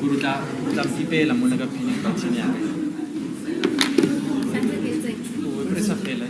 Guru tla ipela mona ka pinning button ya. O presa fela.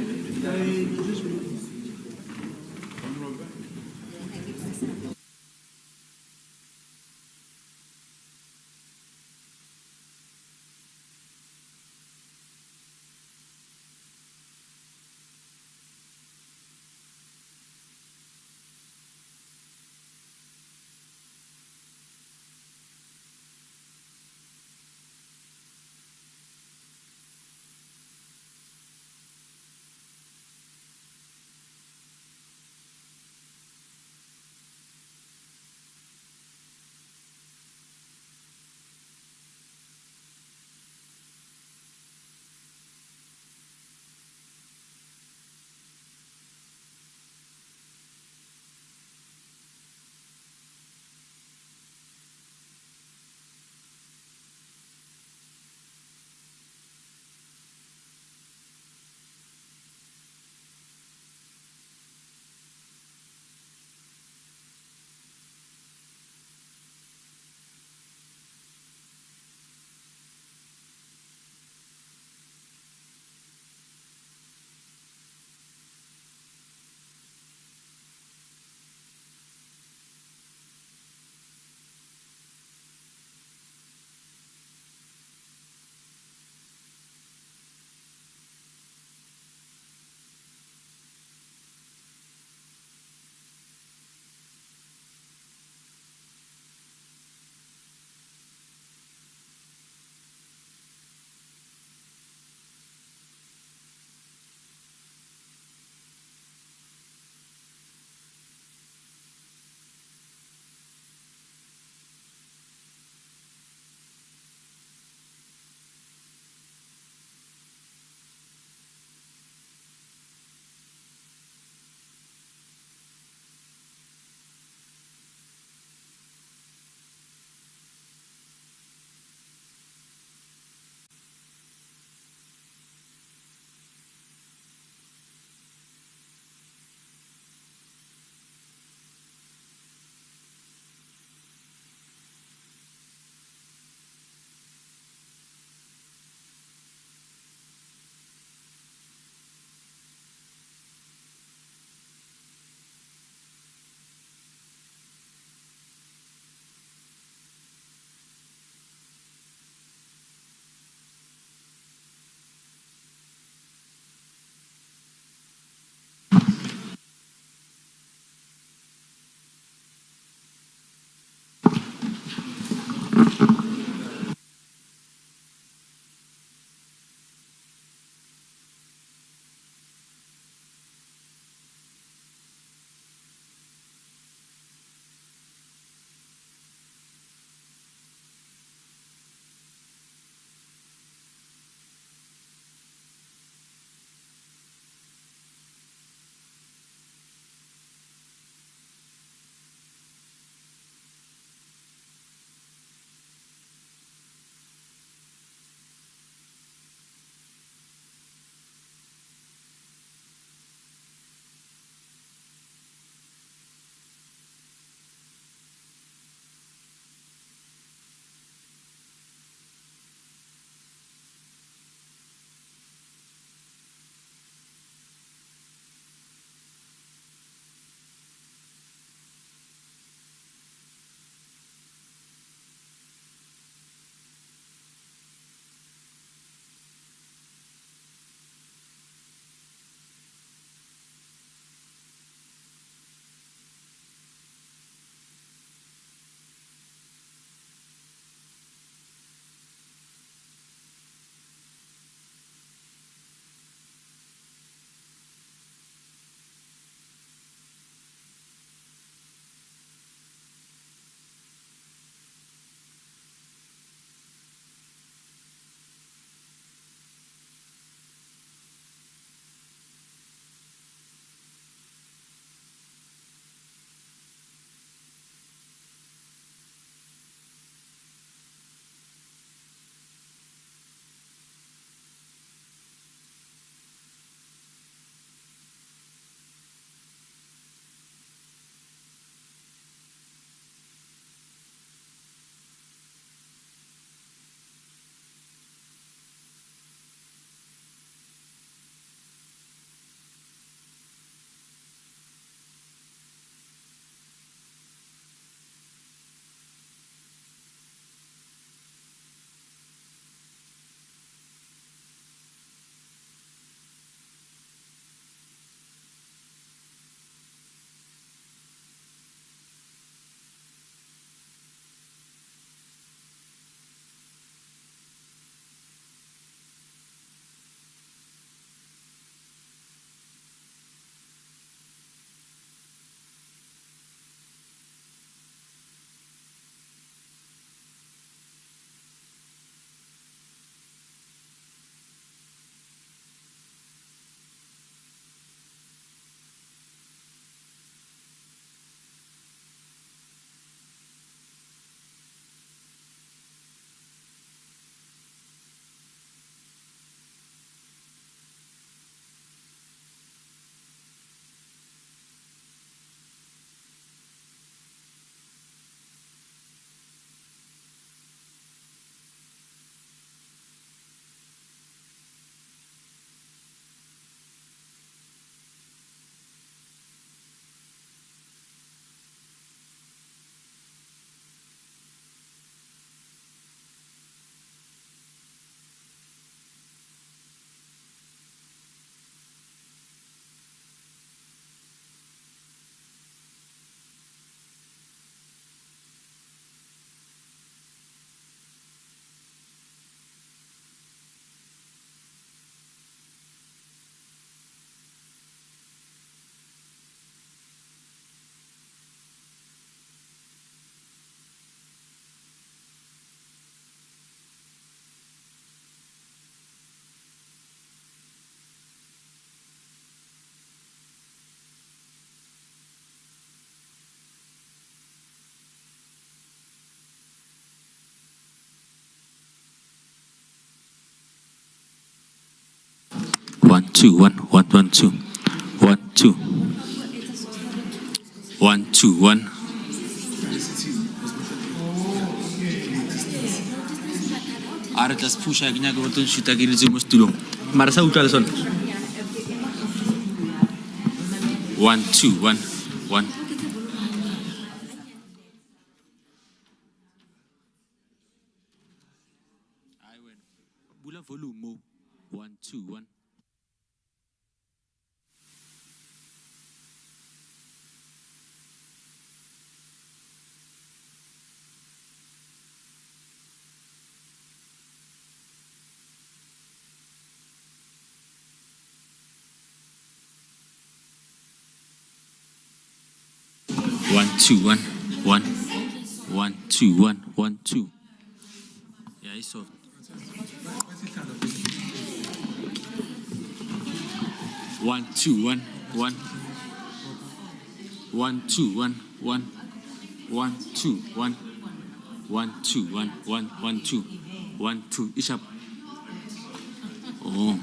1 2 1 1 1 2 1 2 1 2 1. Are tlas pusha ke nyaka botong shoota ke ditse mo stulong mara sa utlwa le sona 1 2 1 1. Ai wena bula volume mo 1 2 1. One, two, one, one, 1 2 1 1 2. Yeah, it's soft. 1 2 1 1 1 2 1 1 1 2 1 1 2 1 1 1 2 1 2. It's up. Oh.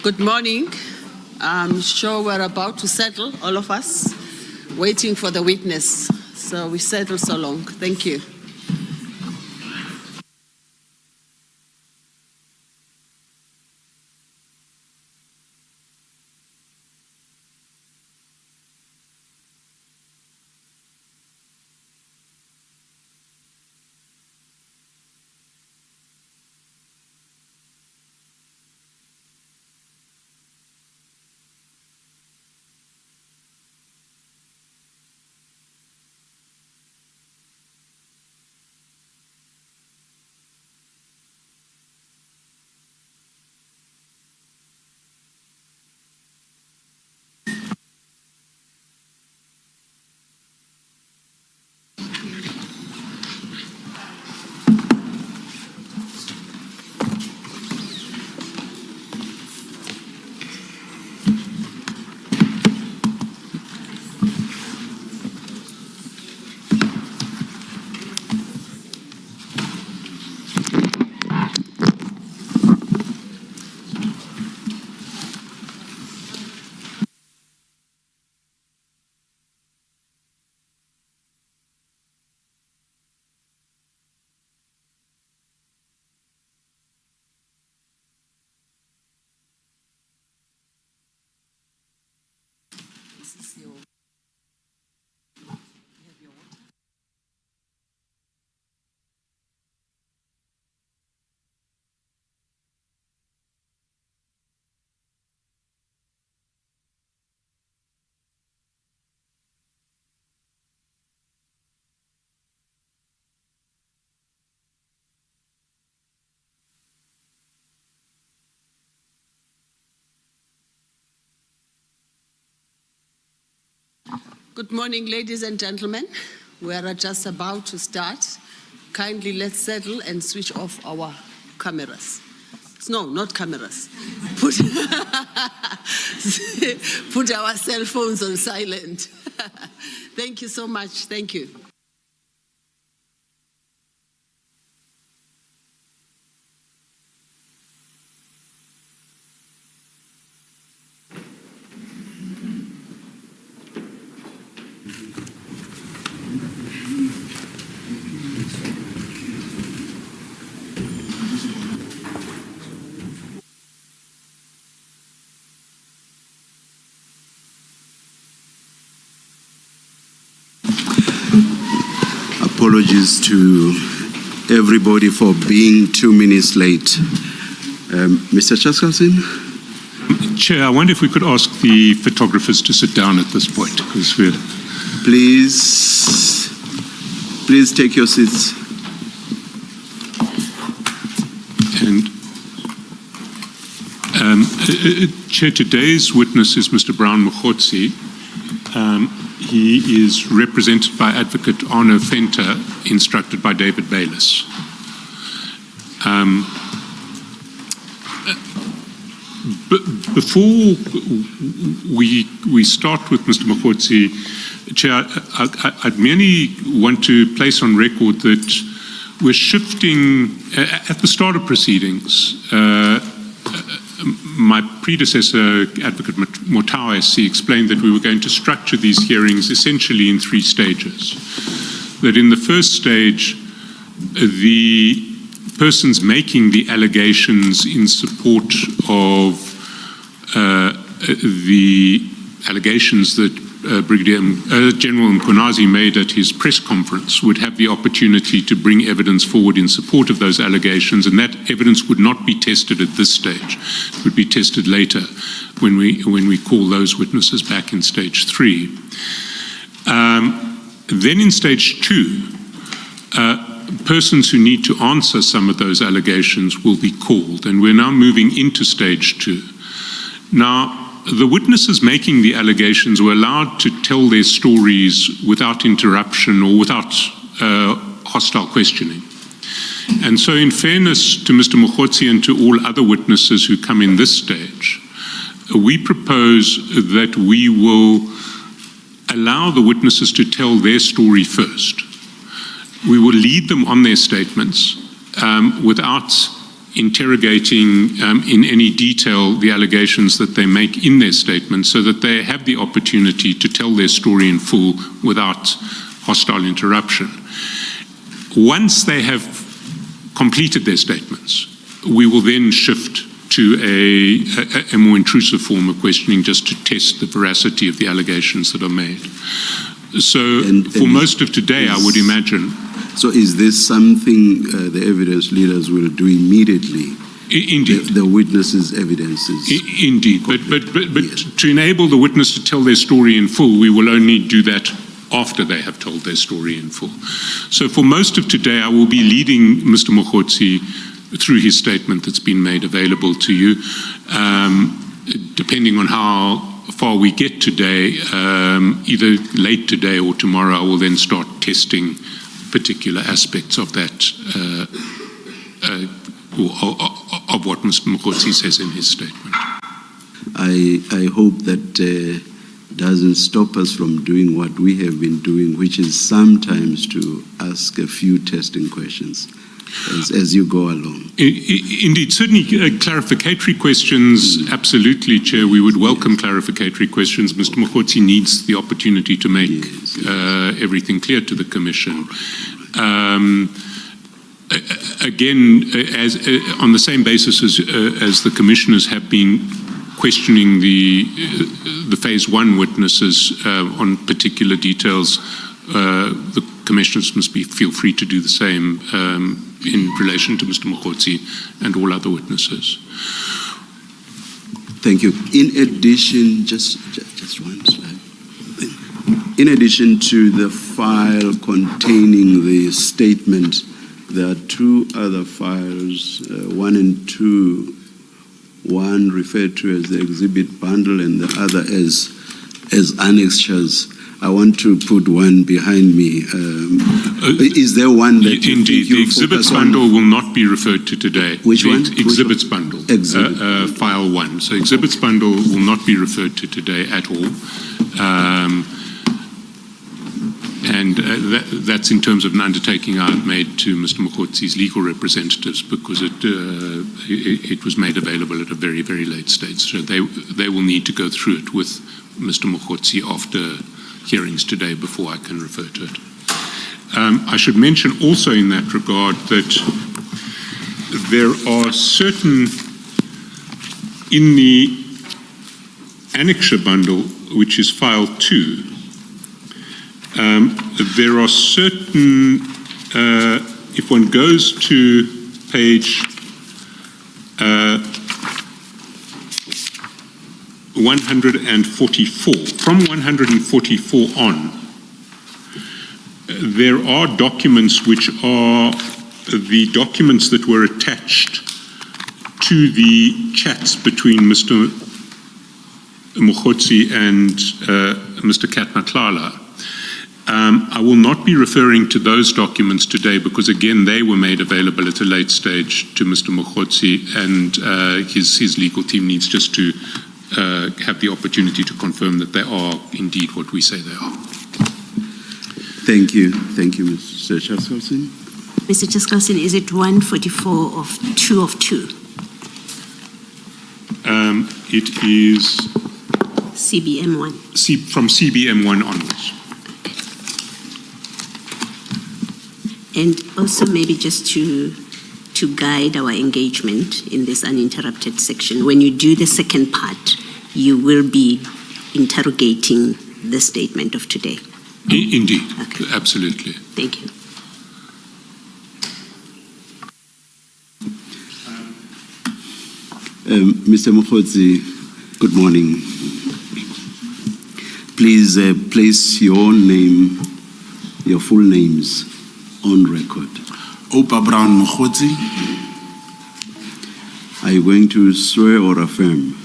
Good morning. I'm sure we're about to settle, all of us, waiting for the witness. So we settle so long. Thank you. Good morning, ladies and gentlemen. We are just about to start. Kindly let's settle and switch off our cameras. No, not cameras. Put our cell phones on silent. Thank you so much. Thank you. Apologies to everybody for being 2 minutes late. Mr. Chaskasin? Chair, I wonder if we could ask the photographers to sit down at this point, because we're... Please take your seats. And Chair, today's witness is Mr. Brown Mkhwanazi. He is represented by Advocate Arno Venter, instructed by David Bayliss. Before we start with Mr. Mkhwanazi, Chair, I'd merely want to place on record that we're shifting, at the start of proceedings, my predecessor, Advocate Mkhwanazi, explained that we were going to structure these hearings essentially in 3 stages. That in the first stage, the persons making the allegations in support of the allegations that General Mkhwanazi made at his press conference would have the opportunity to bring evidence forward in support of those allegations, and that evidence would not be tested at this stage. It would be tested later when we call those witnesses back in stage 3. Then in stage 2, persons who need to answer some of those allegations will be called, and we're now moving into stage 2. Now, the witnesses making the allegations were allowed to tell their stories without interruption or without hostile questioning. And so in fairness to Mr. Mkhwanazi and to all other witnesses who come in this stage, we propose that we will allow the witnesses to tell their story first. We will lead them on their statements without interrogating in any detail the allegations that they make in their statements, so that they have the opportunity to tell their story in full without hostile interruption. Once they have completed their statements, we will then shift to a more intrusive form of questioning, just to test the veracity of the allegations that are made. So for most of today, I would imagine. So is this something the evidence leaders will do immediately? Indeed. The witnesses' evidences? Indeed. But to enable the witness to tell their story in full, we will only do that after they have told their story in full. So for most of today, I will be leading Mr. Mkhwanazi through his statement that's been made available to you. Depending on how far we get today, either late today or tomorrow, I will then start testing particular aspects of that, of what Mr. Mkhwanazi says in his statement. I hope that doesn't stop us from doing what we have been doing, which is sometimes to ask a few testing questions as you go along. Indeed, certainly clarificatory questions, absolutely, Chair. We would welcome clarificatory questions. Mr. Mkhwanazi needs the opportunity to make everything clear to the Commission. Again, on the same basis as the Commissioners have been questioning the Phase 1 witnesses on particular details, the Commissioners must feel free to do the same in relation to Mr. Mkhwanazi and all other witnesses. Thank you. In addition, just one slide. In addition to the file containing the statement, there are 2 other files, 1 and 2. One referred to as the exhibit bundle and the other as annexures. I want to put one behind me. Is there one that you Indeed, think the exhibits focus on? bundle will not be referred to today. Which The one? Exhibits bundle. Exhibit. File 1. So exhibits bundle will not be referred to today at all. That's in terms of an undertaking I've made to Mr. Mkhwanazi's legal representatives, because it was made available at a very, very late stage. So they will need to go through it with Mr. Mkhwanazi after hearings today before I can refer to it. I should mention also in that regard that there are certain, in the annexure bundle, which is file 2, there are certain, if one goes to page 144, from 144 on, there are documents which are the documents that were attached to the chats between Mr. Mkhwanazi and Mr. Nhlanhla. I will not be referring to those documents today because, again, they were made available at a late stage to Mr. Mkhwanazi, and his legal team needs just to have the opportunity to confirm that they are indeed what we say they are. Thank you. Thank you, Mr. Chaskalson. Mr. Chaskalson, is it 144 of 2 of 2? It is CBM1. from CBM1 onwards. And also maybe just to guide our engagement in this uninterrupted section, when you do the second part, you will be interrogating the statement of today. Indeed, Okay. absolutely. Thank you. Mr. Mkhwanazi, good morning. Please place your name, your full names on record. Opa Brown Mkhwanazi. Are you going to swear or affirm?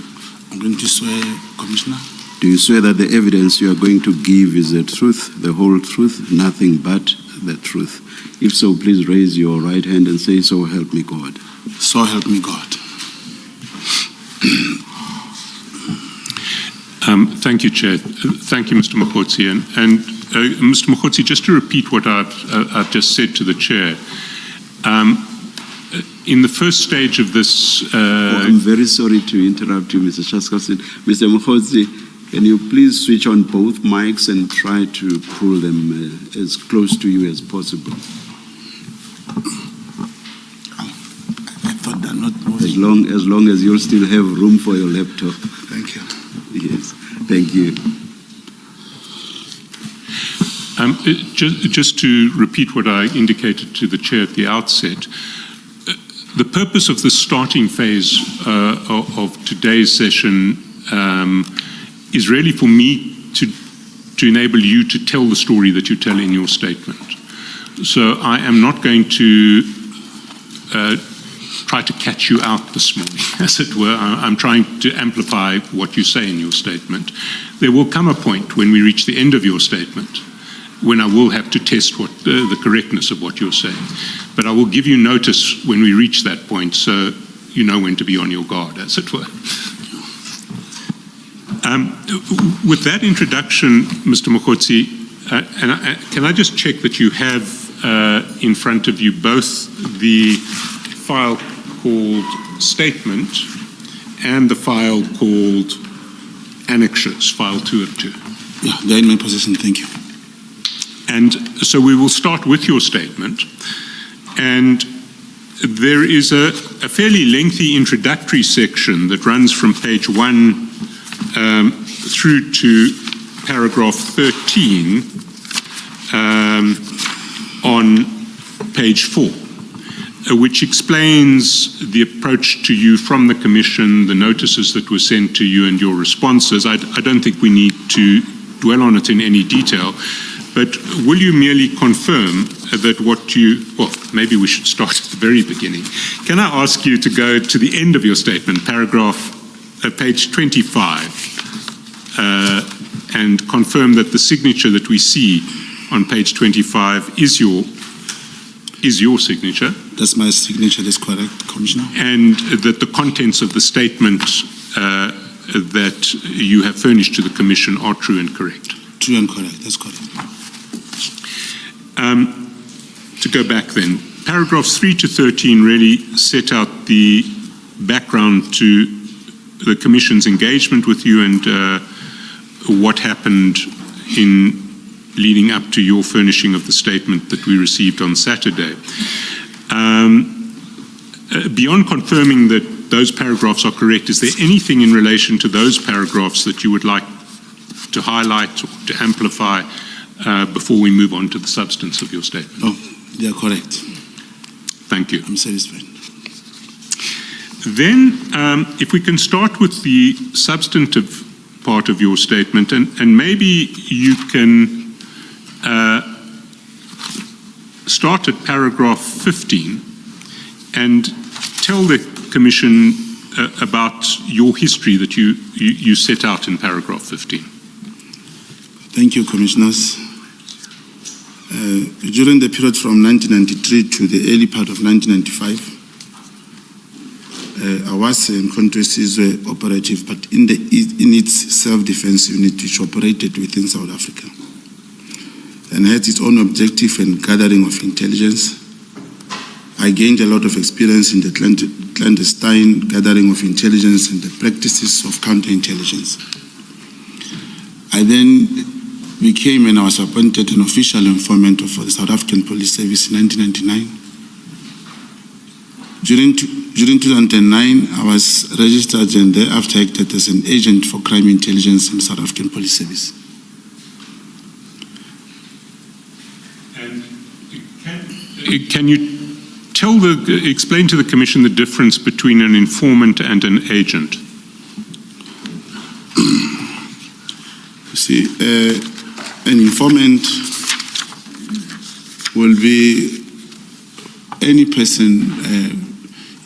I'm going to swear, Commissioner. Do you swear that the evidence you are going to give is the truth, the whole truth, nothing but the truth? If so, please raise your right hand and say, "So help me God." So help me God. Thank you, Chair. Thank you, Mr. Mkhwanazi. And Mr. Mkhwanazi, just to repeat what I've just said to the Chair, in the first stage of this... I'm very sorry to interrupt you, Mr. Chaskalson. Mr. Mkhwanazi, can you please switch on both mics and try to pull them as close to you as possible? I thought they're not moving. As long as you'll still have room for your laptop. Thank you. Yes, thank you. Just to repeat what I indicated to the Chair at the outset, the purpose of the starting phase of today's session is really for me to enable you to tell the story that you tell in your statement. So I am not going to try to catch you out this morning, as it were. I'm trying to amplify what you say in your statement. There will come a point when we reach the end of your statement when I will have to test what the correctness of what you're saying. But I will give you notice when we reach that point, so you know when to be on your guard, as it were. With that introduction, Mr. Mkhwanazi, can I just check that you have in front of you both the file called Statement and the file called Annexures, file 2 of 2? Yeah, they're in my possession. Thank you. And so we will start with your statement. And there is a fairly lengthy introductory section that runs from page 1 through to paragraph 13 on page 4, which explains the approach to you from the Commission, the notices that were sent to you and your responses. I don't think we need to dwell on it in any detail, but will you merely confirm that what you, well, maybe we should start at the very beginning. Can I ask you to go to the end of your statement, page 25, and confirm that the signature that we see on page 25 is your signature, That's my signature, that's correct, Commissioner. and that the contents of the statement that you have furnished to the Commission are true and correct. True and correct, that's correct. To go back then, paragraphs 3 to 13 really set out the background to the Commission's engagement with you and what happened in leading up to your furnishing of the statement that we received on Saturday. Beyond confirming that those paragraphs are correct, is there anything in relation to those paragraphs that you would like to highlight or to amplify before we move on to the substance of your statement? Oh, they are correct. Thank you. I'm satisfied. Then, if we can start with the substantive part of your statement, and maybe you can start at paragraph 15 and tell the Commission about your history that you set out in paragraph 15. Thank you, Commissioners. During the period from 1993 to the early part of 1995, I was in Mkhwanazi operative, but in its self-defense unit which operated within South Africa, and had its own objective in gathering of intelligence. I gained a lot of experience in the clandestine gathering of intelligence and the practices of counterintelligence. I then became and I was appointed an official informant for the South African Police Service in 1999. During 2009, I was registered and thereafter acted as an agent for crime intelligence in the South African Police Service. And can you explain to the Commission the difference between an informant and an agent? You see, an informant will be any person,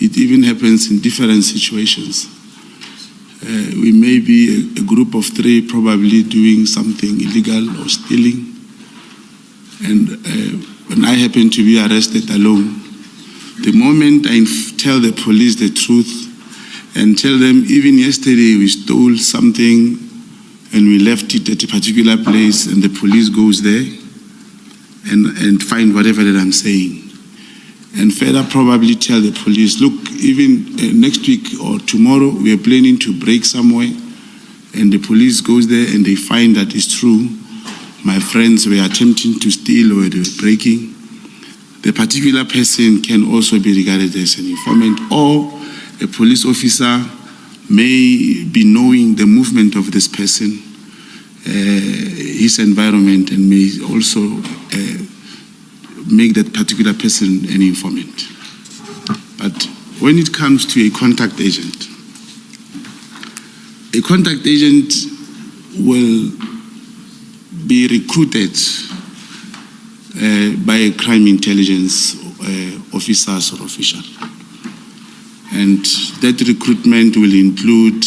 it even happens in different situations. We may be a group of 3 probably doing something illegal or stealing, and when I happen to be arrested alone, the moment I tell the police the truth and tell them, even yesterday we stole something and we left it at a particular place, and the police goes there and find whatever that I'm saying, and further probably tell the police, look, even next week or tomorrow we are planning to break somewhere, and the police goes there and they find that it's true, my friends were attempting to steal or they were breaking, the particular person can also be regarded as an informant, or a police officer may be knowing the movement of this person, his environment, and may also make that particular person an informant. But when it comes to a contact agent will be recruited by a crime intelligence officers or official. And that recruitment will include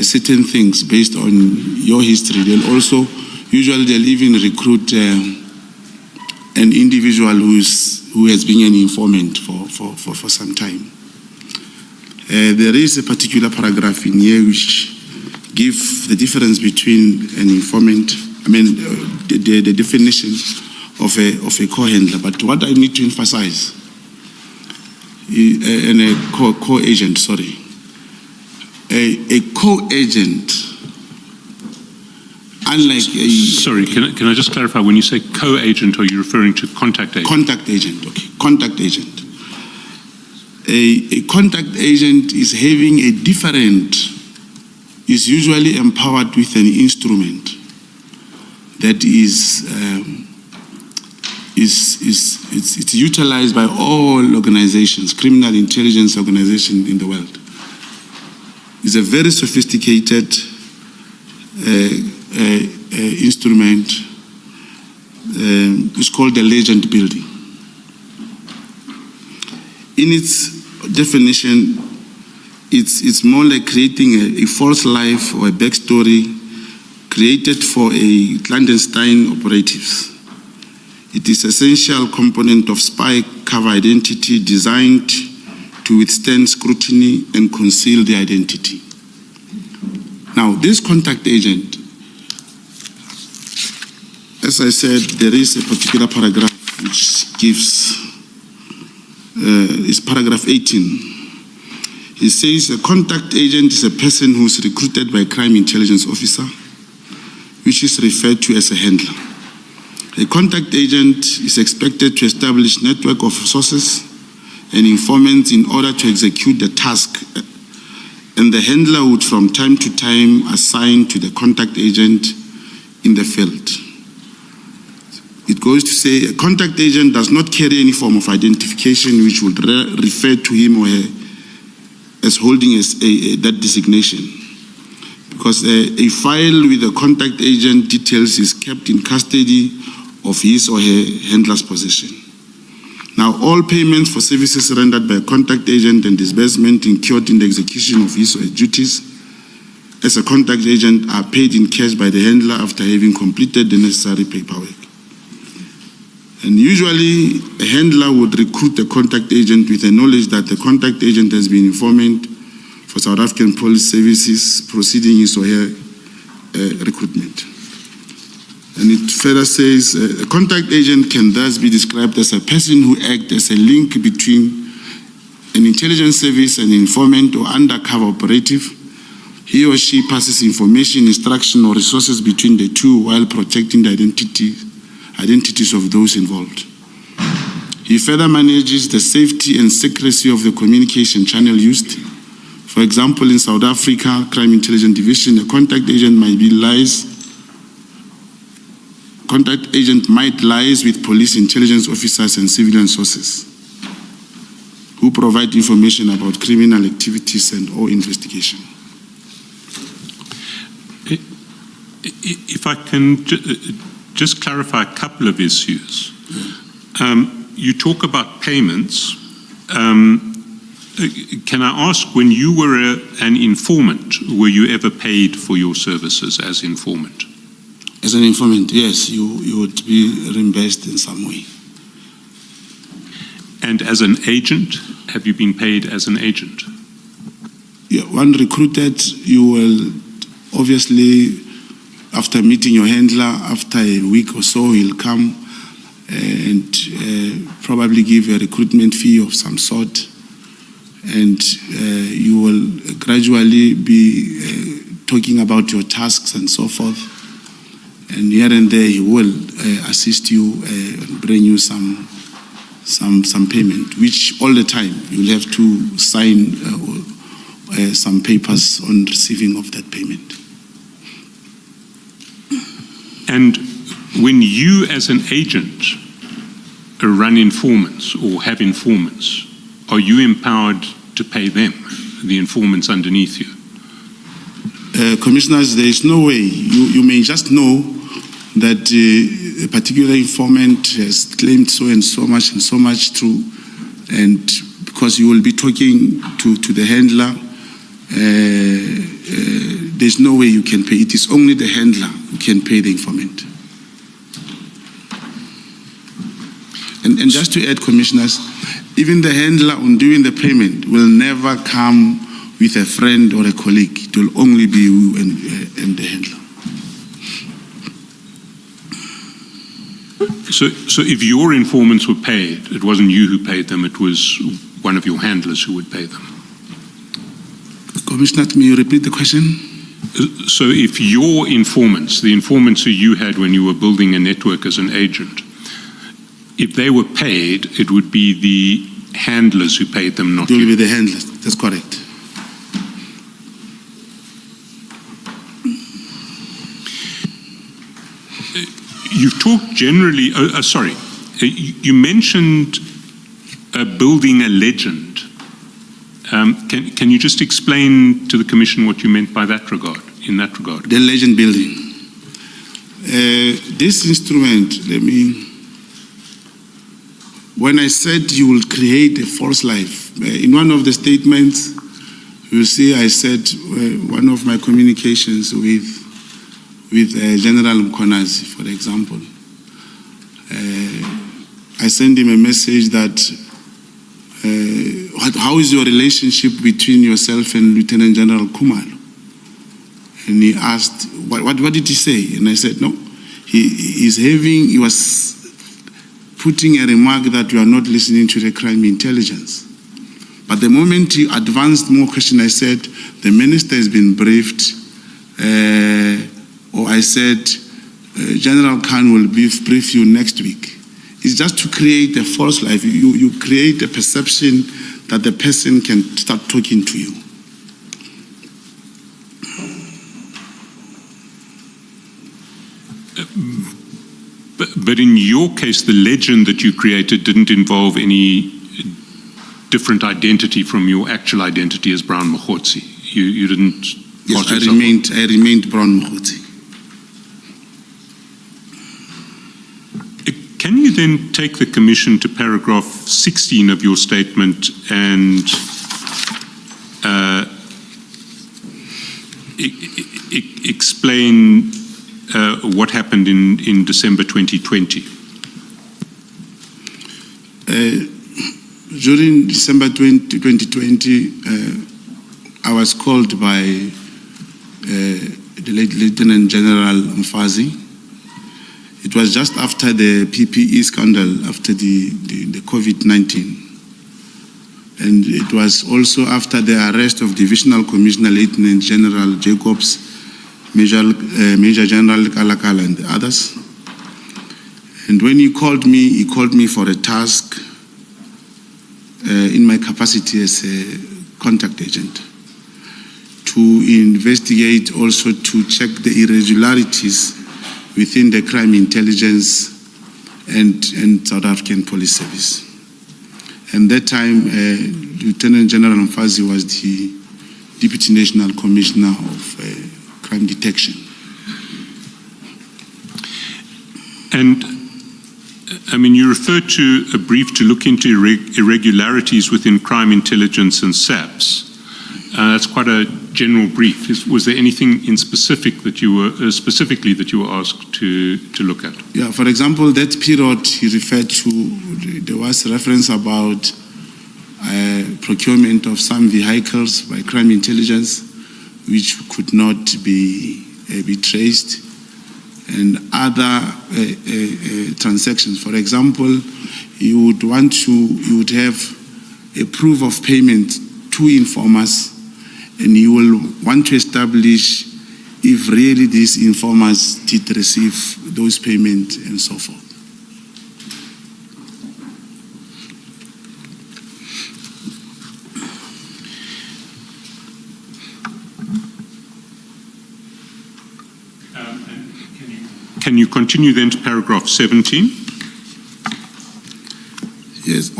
certain things based on your history. They'll even recruit an individual who has been an informant for some time. There is a particular paragraph in here which gives the difference between an informant, the definition of a co-handler. But what I need to emphasize, and a co-agent, sorry. A co-agent, unlike a... Sorry, can I just clarify, when you say co-agent, are you referring to contact agent? Contact agent, okay, contact agent. A contact agent is having a different, is usually empowered with an instrument that it's utilized by all organizations, criminal intelligence organizations in the world. It's a very sophisticated instrument. It's called the legend building. In its definition, it's more like creating a false life or a backstory created for a clandestine operatives. It is an essential component of spy cover identity designed to withstand scrutiny and conceal the identity. Now, this contact agent, as I said, there is a particular paragraph which gives, is paragraph 18. It says a contact agent is a person who is recruited by a crime intelligence officer, which is referred to as a handler. A contact agent is expected to establish a network of sources and informants in order to execute the task, and the handler would from time to time assign to the contact agent in the field. It goes to say a contact agent does not carry any form of identification which would refer to him or her as holding that designation, because a file with the contact agent details is kept in custody of his or her handler's possession. Now, all payments for services rendered by a contact agent and disbursement incurred in the execution of his or her duties as a contact agent are paid in cash by the handler after having completed the necessary paperwork. And usually, a handler would recruit a contact agent with the knowledge that the contact agent has been informant for South African police services proceeding his or her recruitment. And it further says, a contact agent can thus be described as a person who acts as a link between an intelligence service and informant or undercover operative. He or she passes information, instruction, or resources between the two while protecting the identities of those involved. He further manages the safety and secrecy of the communication channel used. For example, in South Africa, Crime Intelligence Division, a contact agent might liaise with police intelligence officers and civilian sources who provide information about criminal activities and or investigation. If I can just clarify a couple of issues. You talk about payments. Can I ask, when you were an informant, were you ever paid for your services as informant? As an informant, yes, you would be reimbursed in some way. And as an agent, have you been paid as an agent? Yeah, when recruited, you will obviously, after meeting your handler, after a week or so, he'll come and probably give a recruitment fee of some sort. And you will gradually be talking about your tasks and so forth. And here and there, he will assist you and bring you some payment, which all the time you'll have to sign some papers on receiving of that payment. And when you as an agent run informants or have informants, are you empowered to pay them, the informants underneath you? Commissioners, there is no way. You may just know that a particular informant has claimed so and so much true, and because you will be talking to the handler, there's no way you can pay. It is only the handler who can pay the informant. And just to add, Commissioners, even the handler on doing the payment will never come with a friend or a colleague. It will only be you and the handler. So if your informants were paid, it wasn't you who paid them, it was one of your handlers who would pay them? Commissioner, may you repeat the question? So if your informants, the informants who you had when you were building a network as an agent, if they were paid, it would be the handlers who paid them, not you? It will be the handlers, that's correct. You've talked generally, you mentioned building a legend. Can you just explain to the Commission what you meant by that regard, in that regard? The legend building. This instrument, when I said you will create a false life, in one of the statements, you see I said one of my communications with with General Mkhwanazi, for example. I sent him a message that, how is your relationship between yourself and Lieutenant General Khumalo? And he asked, what did he say? And I said, no, he was putting a remark that you are not listening to the crime intelligence. But the moment he advanced more question, I said, the minister has been briefed, or I said, General Khan will brief you next week. It's just to create a false life. You create a perception that the person can start talking to you. But in your case, the legend that you created didn't involve any different identity from your actual identity as Brown Mkhotsi. You didn't. Yes, I remained Brown Mkhotsi. Can you then take the Commission to paragraph 16 of your statement and explain what happened in December 2020? During December 2020, I was called by the late Lieutenant General Mkhwanazi. It was just after the PPE scandal, after the COVID-19. And it was also after the arrest of Divisional Commissioner Lieutenant General Jacobs, Major General Kalakala and the others. And when he called me for a task in my capacity as a contact agent to investigate, also to check the irregularities within the crime intelligence and South African Police Service. And that time, Lieutenant General Mkhwanazi was the Deputy National Commissioner of Crime Detection. And I mean, you referred to a brief to look into irregularities within crime intelligence and SAPS. That's quite a general brief. Was there anything in specific that you were specifically that you were asked to look at? Yeah, for example, that period he referred to, there was reference about procurement of some vehicles by crime intelligence, which could not be traced, and other transactions. For example, you would have a proof of payment to informers, and you will want to establish if really these informers did receive those payments and so forth. Can you continue then to paragraph 17? Yes,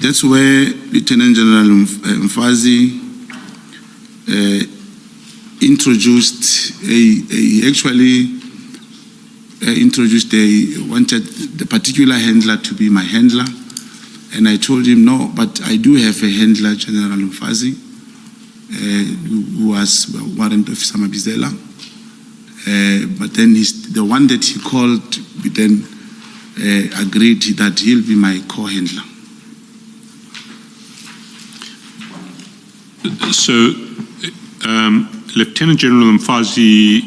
that's where Lieutenant General Mkhwanazi wanted the particular handler to be my handler, and I told him no, but I do have a handler, General Mkhwanazi, who was Warrant Officer Mabizela. But then the one that he called, we then agreed that he'll be my co-handler. So, Lieutenant General Mkhwanazi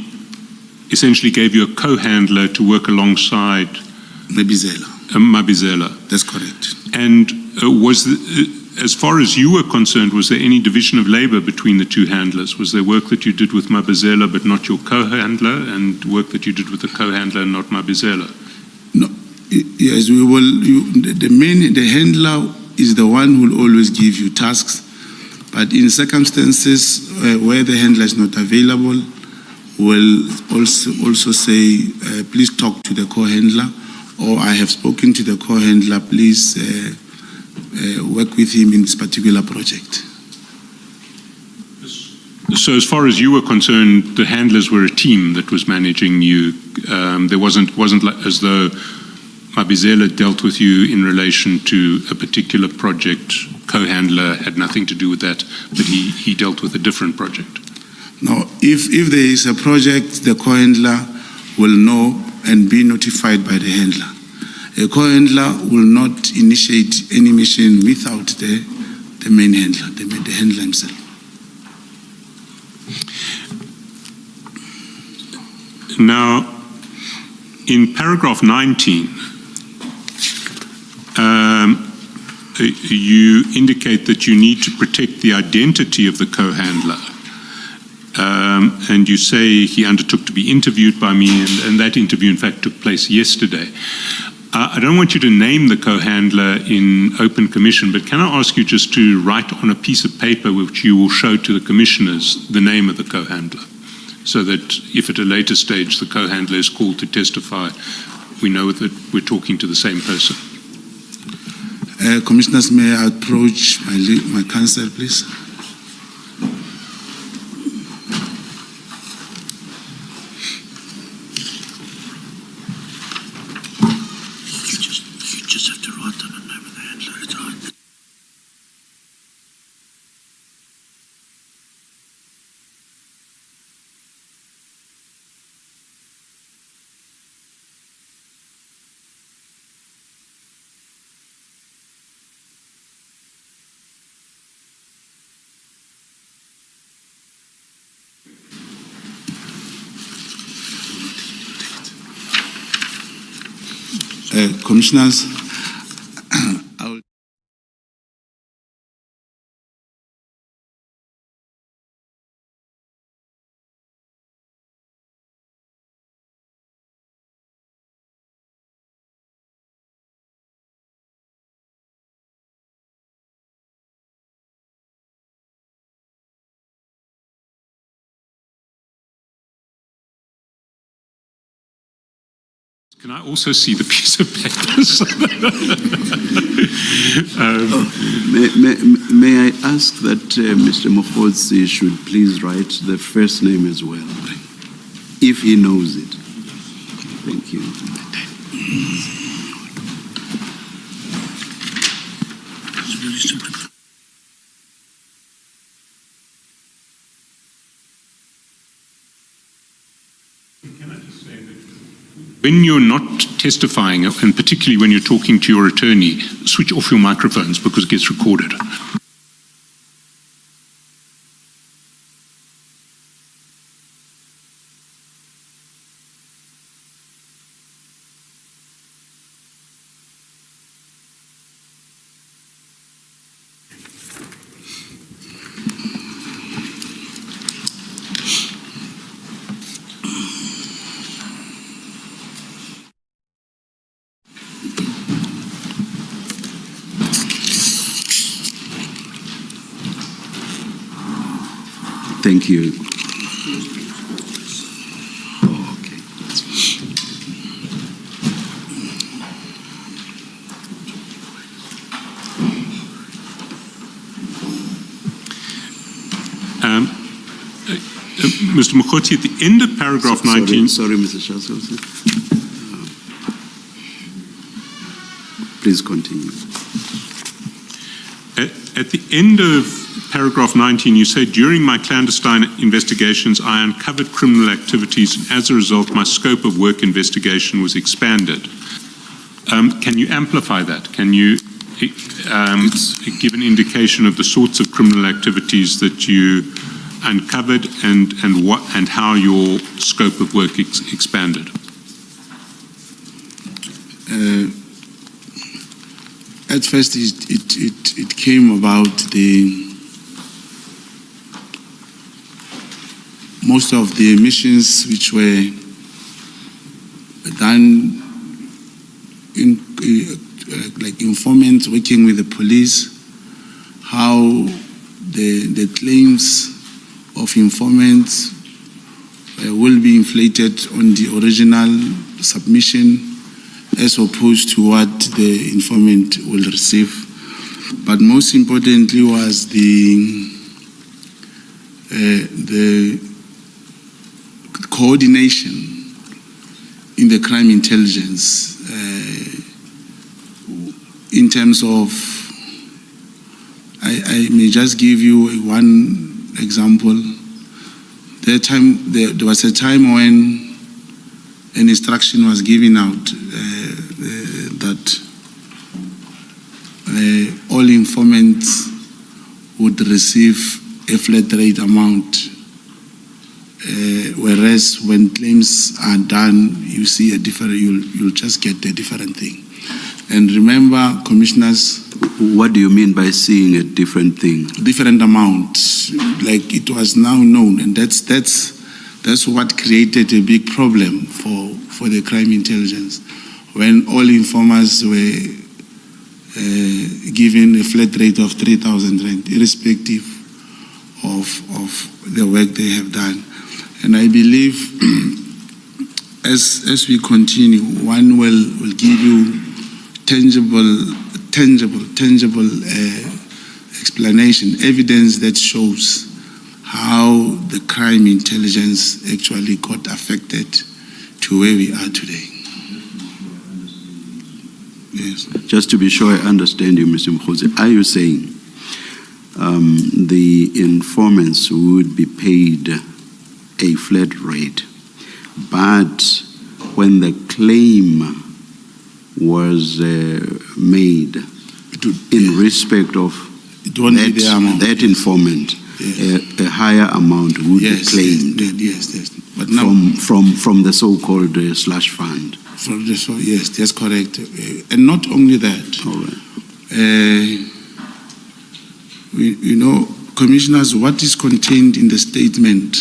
essentially gave you a co-handler to work alongside Mabizela. That's correct. And as far as you were concerned, was there any division of labor between the two handlers? Was there work that you did with Mabizela but not your co-handler, and work that you did with the co-handler and not Mabizela? No. Yes, we will. The handler is the one who will always give you tasks, but in circumstances where the handler is not available, will also say, please talk to the co-handler, or I have spoken to the co-handler, please work with him in this particular project. So as far as you were concerned, the handlers were a team that was managing you. There wasn't like, as though Mabizela dealt with you in relation to a particular project. Co-handler had nothing to do with that, but he dealt with a different project. No, if there is a project, the co-handler will know and be notified by the handler. A co-handler will not initiate any mission without the main handler, the handler himself. Now, in paragraph 19, you indicate that you need to protect the identity of the co-handler. And you say he undertook to be interviewed by me, and that interview, in fact, took place yesterday. I don't want you to name the co-handler in open commission, but can I ask you just to write on a piece of paper which you will show to the commissioners the name of the co-handler, so that if at a later stage the co-handler is called to testify, we know that we're talking to the same person. Commissioners, may I approach my counsel, please? You just have to write down the name of the handler. It's all right. Commissioners, I will Can I also see the piece of paper? May I ask that Mr. Mkhwanazi should please write the first name as well, if he knows it. Thank you. It's really simple. When you're not testifying, and particularly when you're talking to your attorney, switch off your microphones because it gets recorded. Thank you. Mr. Mkhwanazi, at the end of paragraph 19... Sorry, Mr. Shaswell. Please continue. At the end of paragraph 19, you say, during my clandestine investigations, I uncovered criminal activities, and as a result, my scope of work investigation was expanded. Can you amplify that? Can you give an indication of the sorts of criminal activities that you uncovered and how your scope of work expanded? At first, it came about most of the missions which were done like informants working with the police, how the claims of informants will be inflated on the original submission as opposed to what the informant will receive. But most importantly was the coordination in the crime intelligence in terms of, I may just give you one example. There was a time when an instruction was given out that all informants would receive a flat rate amount, whereas when claims are done, you see a different. You'll just get a different thing. And remember, commissioners. What do you mean by seeing a different thing? Different amount, like it was now known, and that's what created a big problem for the crime intelligence, when all informers were given a flat rate of 3,000 rand, irrespective of the work they have done. And I believe as we continue, one will give you tangible explanation, evidence that shows how the crime intelligence actually got affected to where we are today. Yes. Just to be sure I understand you, Mr. Mkhwanazi, are you saying the informants would be paid a flat rate, but when the claim was made in respect of that informant, yes, a higher amount would be claimed? Yes. But now, from the so-called slush fund. Yes, that's correct. And not only that, all right. You know, commissioners, what is contained in the statement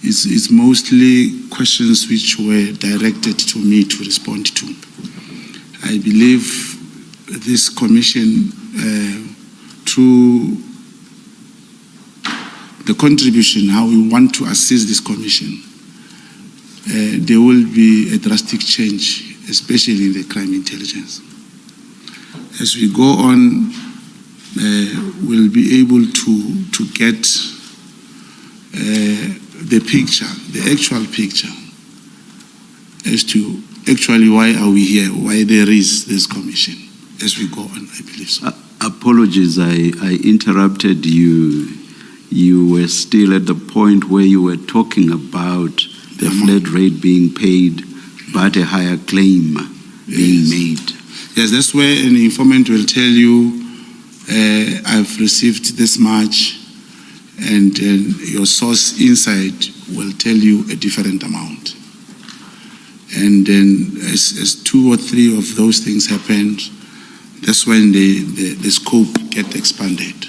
is mostly questions which were directed to me to respond to. I believe this commission, through the contribution, how we want to assist this commission, there will be a drastic change, especially in the crime intelligence. As we go on, we'll be able to get the picture, the actual picture, as to actually why are we here, why there is this commission. As we go on, I believe so. Apologies, I interrupted you. You were still at the point where you were talking about the flat rate being paid, but a higher claim being made. Yes, that's where an informant will tell you, I've received this much, and your source inside will tell you a different amount. And then as 2 or 3 of those things happen, that's when the scope gets expanded.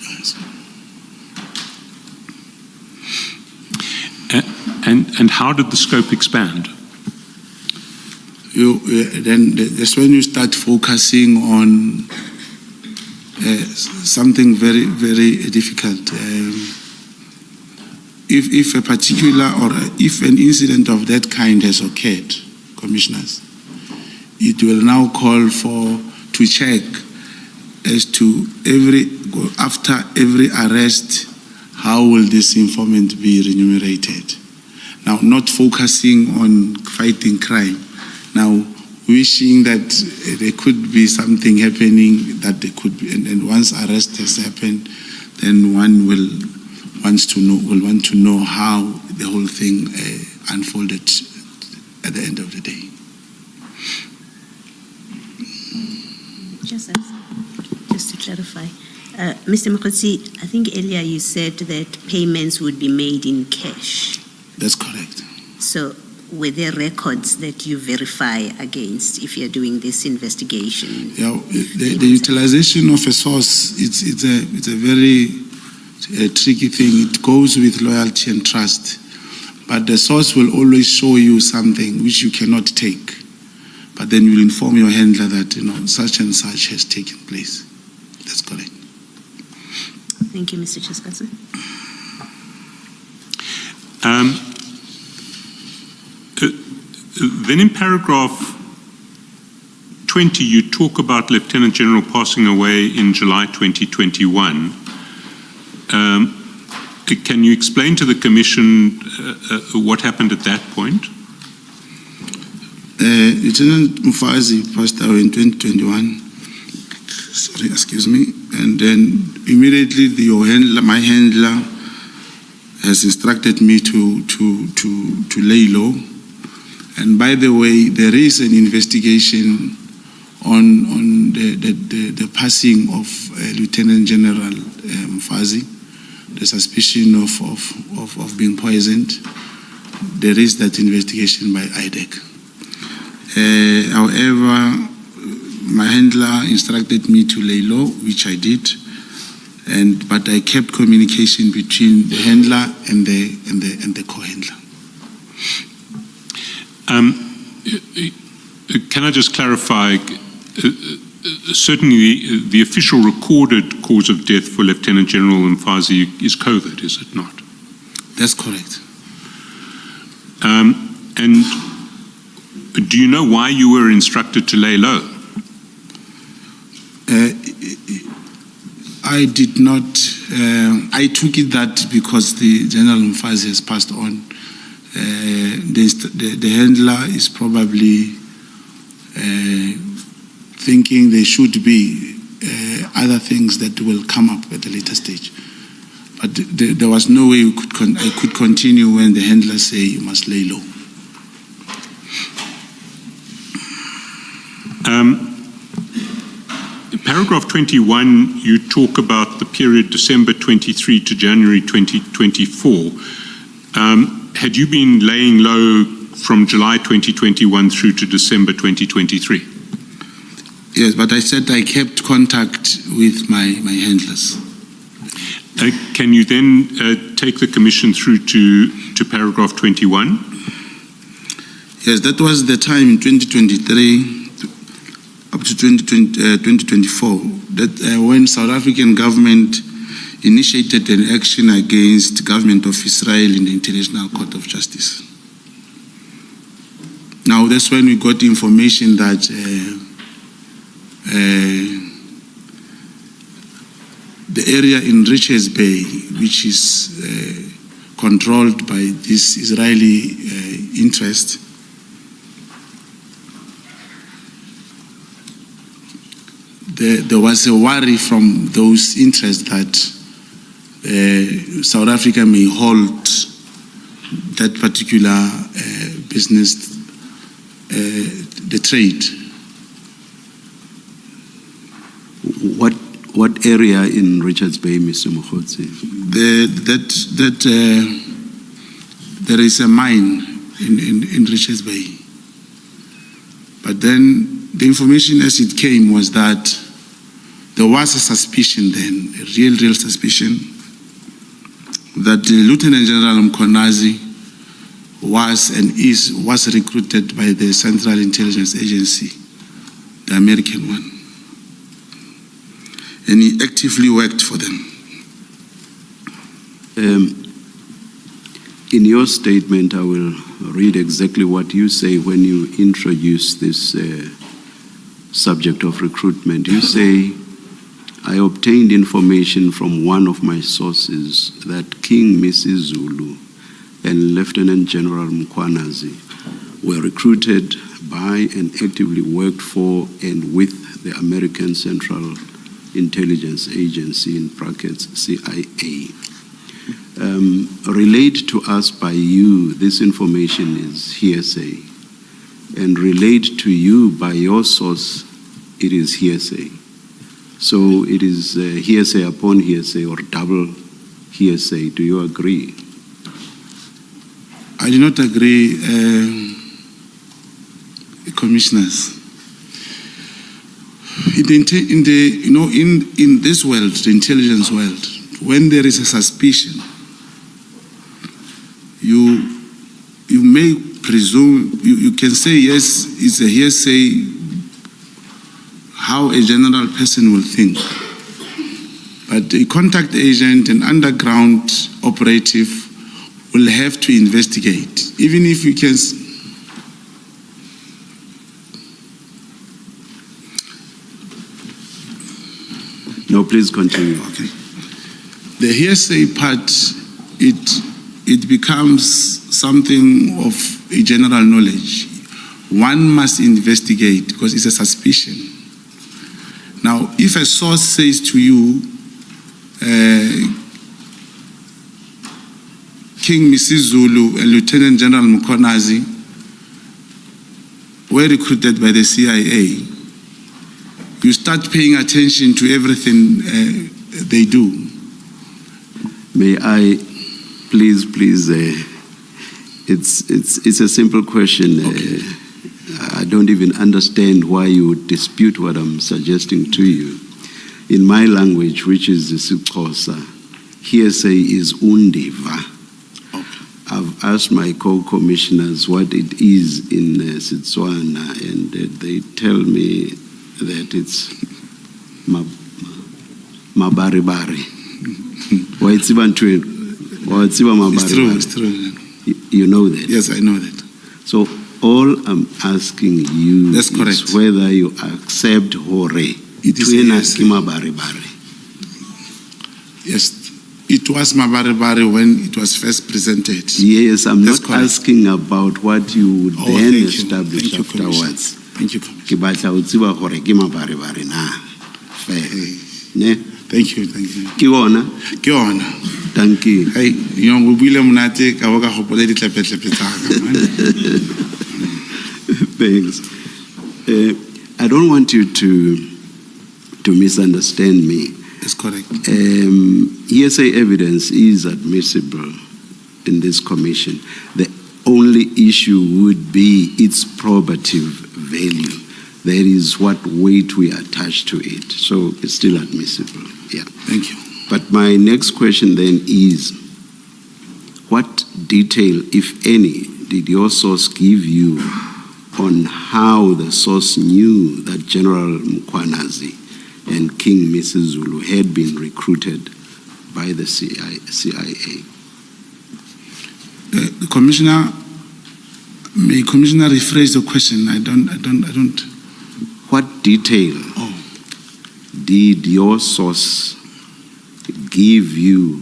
Yes. And how did the scope expand? Then that's when you start focusing on something very, very difficult. If a particular or if an incident of that kind has occurred, commissioners, it will now call to check as to after every arrest, how will this informant be remunerated? Now, not focusing on fighting crime. Now, wishing that there could be something happening that there could be, and once arrest has happened, then one will want to know how the whole thing unfolded at the end of the day. Just to clarify, Mr. Mkhwanazi, I think earlier you said that payments would be made in cash. That's correct. So were there records that you verify against if you're doing this investigation? Yeah, the utilization of a source, it's a very tricky thing. It goes with loyalty and trust. But the source will always show you something which you cannot take. But then you'll inform your handler that, such and such has taken place. That's correct. Thank you, Mr. Chairperson. Then in paragraph 20, you talk about Lieutenant General passing away in July 2021. Can you explain to the Commission what happened at that point? Lieutenant Mkhwanazi passed away in 2021. Sorry, excuse me. And then immediately my handler has instructed me to lay low. And by the way, there is an investigation on the passing of Lieutenant General Mkhwanazi, the suspicion of being poisoned. There is that investigation by IDEC. However, my handler instructed me to lay low, which I did, but I kept communication between the handler and the co-handler. Can I just clarify? Certainly, the official recorded cause of death for Lieutenant General Mkhwanazi is COVID, is it not? That's correct. And do you know why you were instructed to lay low? I did not. I took it that because the General Mkhwanazi has passed on, the handler is probably thinking there should be other things that will come up at a later stage. But there was no way I could continue when the handler say you must lay low. Paragraph 21, you talk about the period December 23 to January 2024. Had you been laying low from July 2021 through to December 2023? Yes, but I said I kept contact with my handlers. Can you then take the commission through to paragraph 21? Yes, that was the time in 2023 up to 2024 that when South African government initiated an action against the government of Israel in the International Court of Justice. Now that's when we got information that the area in Richards Bay, which is controlled by this Israeli interest, there was a worry from those interests that South Africa may hold that particular business, the trade. What area in Richards Bay, Mr. Mkhwanazi? There is a mine in Richards Bay. But then the information as it came was that there was a suspicion then, a real suspicion, that Lieutenant General Mkhwanazi was recruited by the Central Intelligence Agency, the American one. And he actively worked for them. In your statement, I will read exactly what you say when you introduce this subject of recruitment. You say, I obtained information from one of my sources that King Mrs. Zulu and Lieutenant General Mkhwanazi were recruited by and actively worked for and with the American Central Intelligence Agency, in brackets CIA. Relayed to us by you, this information is hearsay, and relayed to you by your source, it is hearsay. So it is hearsay upon hearsay or double hearsay. Do you agree? I do not agree, commissioners. In this world, the intelligence world, when there is a suspicion, you may presume, you can say yes, it's a hearsay, how a general person will think. But a contact agent, an underground operative, will have to investigate. Even if you can. No, please continue. Okay. The hearsay part, it becomes something of a general knowledge. One must investigate because it's a suspicion. Now, if a source says to you, King Misizulu and Lieutenant General Mkhwanazi were recruited by the CIA, you start paying attention to everything they do. May I please, it's a simple question. Okay. I don't even understand why you would dispute what I'm suggesting to you. In my language, which is the Xhosa, hearsay is undiva. Okay. I've asked my co-commissioners what it is in Setswana, and they tell me that it's mabaribari. It's true, it's true. You know that? Yes, I know that. So all I'm asking you That's correct. is whether you accept hore. It is yes. Yes, it was mabaribari when it was first presented. Yes, I'm That's not correct. asking about what you would then Thank you. establish Thank you, Commissioner. afterwards. Thank you, Commissioner. Ke batla ho tseba hore ke mabaribari na. Fair. Ne? Thank you, thank you. Ke bona? Ke yona. Thank you. Hey, yo go buile monate ka bo ka gopola ditlepetlepe tsa ka. Thanks. I don't want you to misunderstand me. That's correct. Hearsay evidence is admissible in this commission. The only issue would be its probative value. That is what weight we attach to it. So it's still admissible. Yeah. Thank you. But my next question then is, what detail, if any, did your source give you on how the source knew that General Mkhwanazi and King Misizulu had been recruited by the CIA? Commissioner, may Commissioner rephrase the question? I don't. What detail did your source give you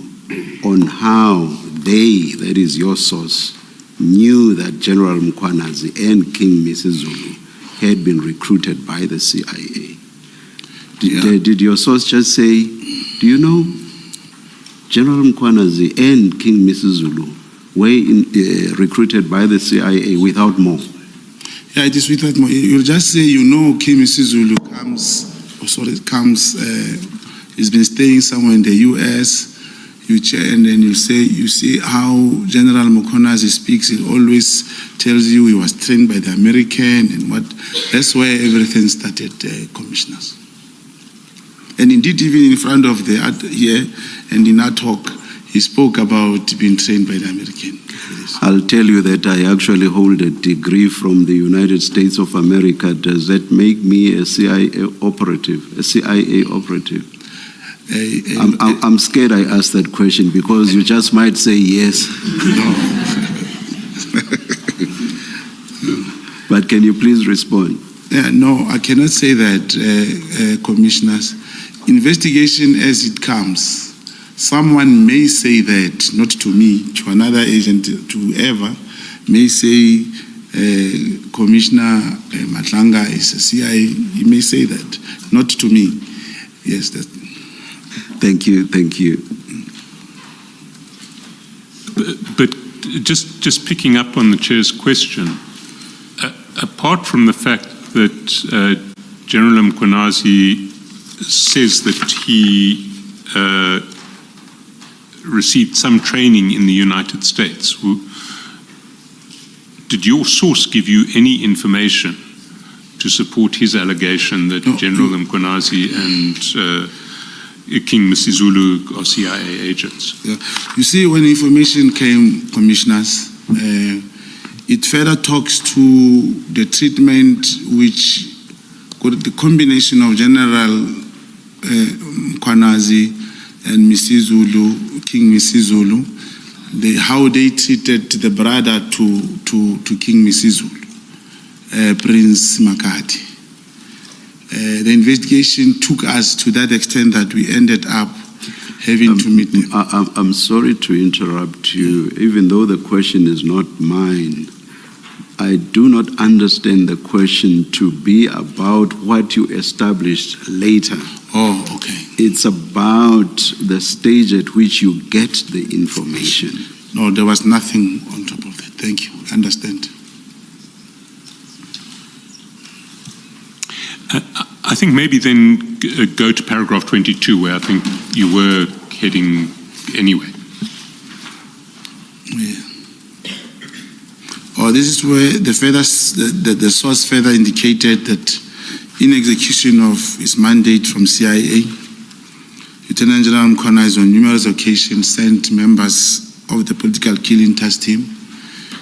on how they, that is your source, knew that General Mkhwanazi and King Misizulu had been recruited by the CIA? Did your source just say, do you know, General Mkhwanazi and King Misizulu were recruited by the CIA without more? Yeah, it is without more. You'll just say, you know, King Misizulu he's been staying somewhere in the US. And then you see how General Mkhwanazi speaks. It always tells you he was trained by the American and what. That's where everything started, commissioners. And indeed, even in front of here and in our talk, he spoke about being trained by the American. I'll tell you that I actually hold a degree from the United States of America. Does that make me a CIA operative? I'm scared I asked that question because you just might say yes. But can you please respond? No, I cannot say that, commissioners. Investigation as it comes, someone may say that, not to me, to another agent, to whoever, may say Commissioner Madlanga is a CIA. He may say that, not to me. Yes, that. Thank you. But just picking up on the chair's question, apart from the fact that General Mkhwanazi says that he received some training in the United States, did your source give you any information to support his allegation that General Mkhwanazi and King Misizulu are CIA agents? Yeah. You see, when information came, commissioners, it further talks to the treatment which the combination of General Mkhwanazi and Misizulu, King Misizulu, how they treated the brother to King Misizulu, Prince Makati. The investigation took us to that extent that we ended up having to meet them. I'm sorry to interrupt you. Even though the question is not mine, I do not understand the question to be about what you established later. Oh, okay. It's about the stage at which you get the information. No, there was nothing on top of that. Thank you. Understand. I think maybe then go to paragraph 22, where I think you were heading anyway. Yeah. Oh, this is where the source further indicated that in execution of his mandate from CIA, Lieutenant General Mkhwanazi on numerous occasions sent members of the political killing task team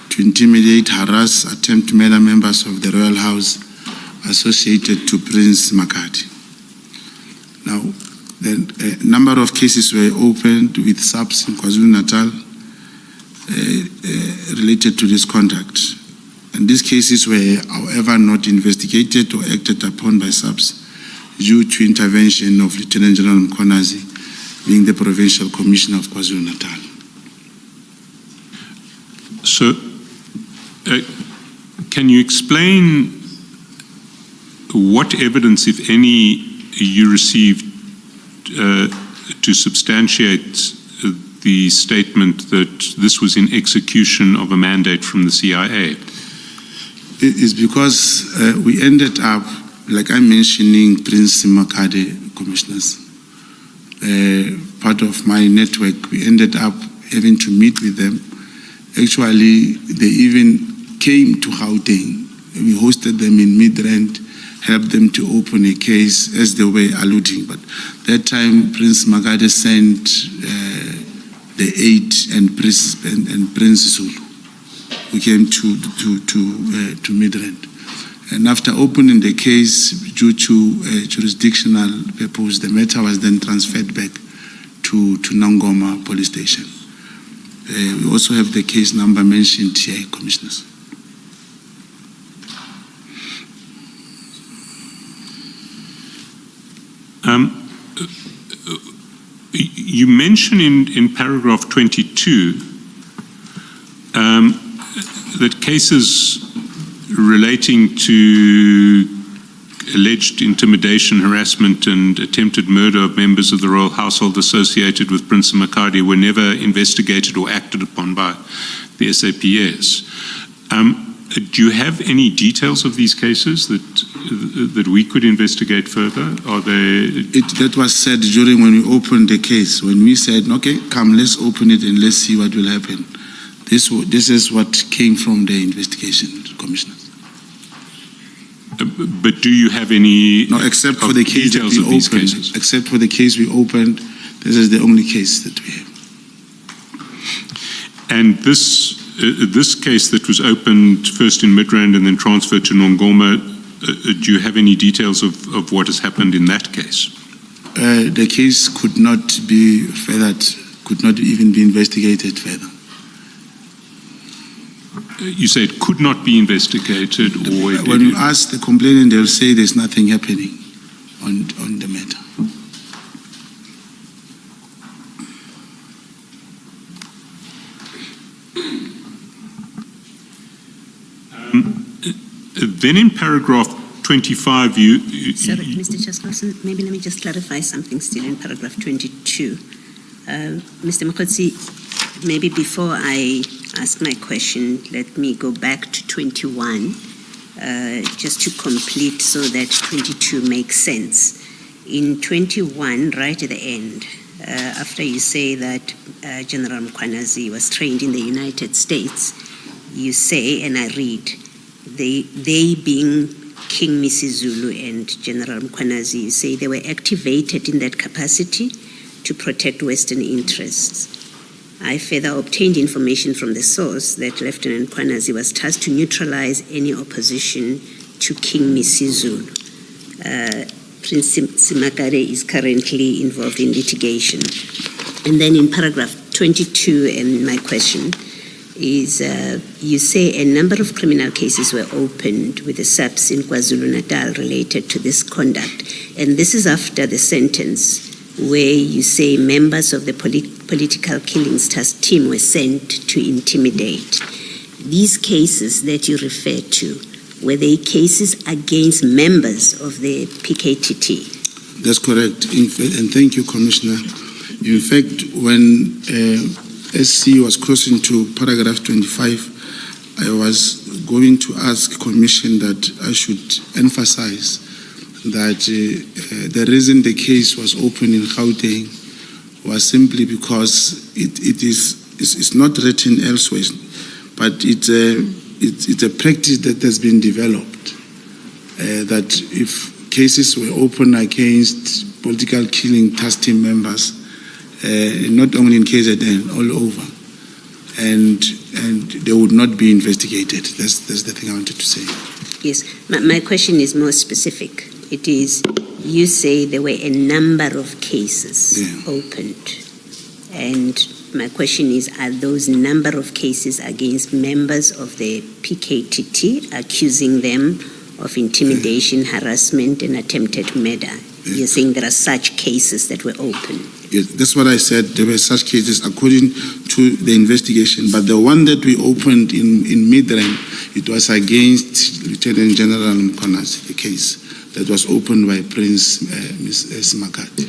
to intimidate, harass, attempt to murder members of the royal house associated to Prince Makati. Now, a number of cases were opened with subs in KwaZulu-Natal related to this conduct. And these cases were, however, not investigated or acted upon by subs due to intervention of Lieutenant General Mkhwanazi, being the Provincial Commissioner of KwaZulu-Natal. So, can you explain what evidence, if any, you received to substantiate the statement that this was in execution of a mandate from the CIA? It is because we ended up, like I'm mentioning, Prince Makade commissioners. Part of my network, we ended up having to meet with them. Actually, they even came to Gauteng. We hosted them in Midrand, helped them to open a case as they were alluding. But that time, Prince Makade sent the aide and Prince Zulu, who came to Midrand. And after opening the case, due to jurisdictional purpose, the matter was then transferred back to Nangoma police station. We also have the case number mentioned here, commissioners. You mention in paragraph 22 that cases relating to alleged intimidation, harassment, and attempted murder of members of the royal household associated with Prince Makadi were never investigated or acted upon by the SAPS. Do you have any details of these cases that we could investigate further? Are they? That was said during when we opened the case. When we said, okay, come, let's open it and let's see what will happen. This is what came from the investigation, Commissioner. But do you have any? No, except for the case that we opened. Except for the case we opened, this is the only case that we have. And this case that was opened first in Midrand and then transferred to Nongoma, do you have any details of what has happened in that case? The case could not be furthered, could not even be investigated further. You say it could not be investigated, or when you ask the complainant, they'll say there's nothing happening on the matter. Then in paragraph 25, Sorry, Mr. Chairperson, maybe let me just clarify something still in paragraph 22. Mr. Mkhwanazi, maybe before I ask my question, let me go back to 21, just to complete so that 22 makes sense. In 21, right at the end, after you say that General Mkhwanazi was trained in the United States, you say, and I read, they being King Misizulu and General Mkhwanazi, you say they were activated in that capacity to protect Western interests. I further obtained information from the source that Lieutenant Mkhwanazi was tasked to neutralize any opposition to King Misizulu. Prince Simakare is currently involved in litigation. And then in paragraph 22, and my question is, you say a number of criminal cases were opened with the SAPS in KwaZulu-Natal related to this conduct. And this is after the sentence where you say members of the political killings task team were sent to intimidate. These cases that you refer to, were they cases against members of the PKTT? That's correct. And thank you, Commissioner. In fact, when SC was crossing to paragraph 25, I was going to ask Commission that I should emphasize that the reason the case was open in Gauteng was simply because it's not written elsewhere, but it's a practice that has been developed, that if cases were open against political killing task team members, not only in KZN, all over, and they would not be investigated. That's the thing I wanted to say. Yes, my question is more specific. It is, you say there were a number of cases opened, and my question is, are those number of cases against members of the PKTT, accusing them of intimidation, harassment, and attempted murder? You're saying there are such cases that were open? Yes, that's what I said. There were such cases according to the investigation. But the one that we opened in Midrand, it was against Lieutenant General Mkhwanazi, the case that was opened by Prince Ms. Makati.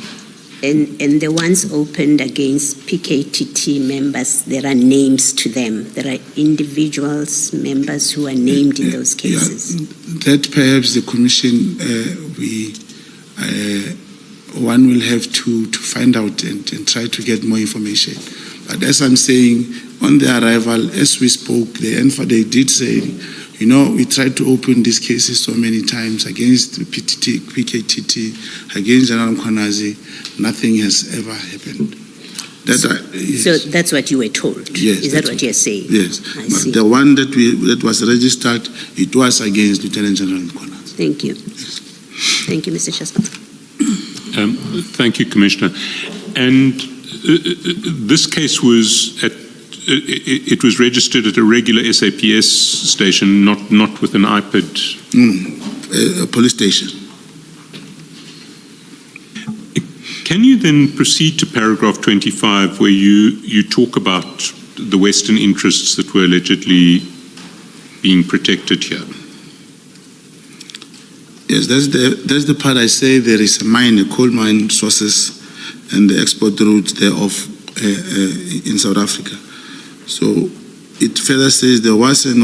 And the ones opened against PKTT members, there are names to them. There are individuals, members who are named in those cases. That perhaps the Commission, one will have to find out and try to get more information. But as I'm saying, on the arrival, as we spoke, they did say, we tried to open these cases so many times against PKTT, against General Mkhwanazi. Nothing has ever happened. Yes. So that's what you were told? Yes. Is that what you're saying? Yes. I see. The one that was registered, it was against Lieutenant General Mkhwanazi. Thank you. Thank you, Mr. Shaspat. Thank you, Commissioner. And this case was it was registered at a regular SAPS station, not with an iPad. A police station. Can you then proceed to paragraph 25, where you talk about the Western interests that were allegedly being protected here? Yes, that's the part I say there is a mine, a coal mine sources, and the export route thereof in South Africa. So it further says there was an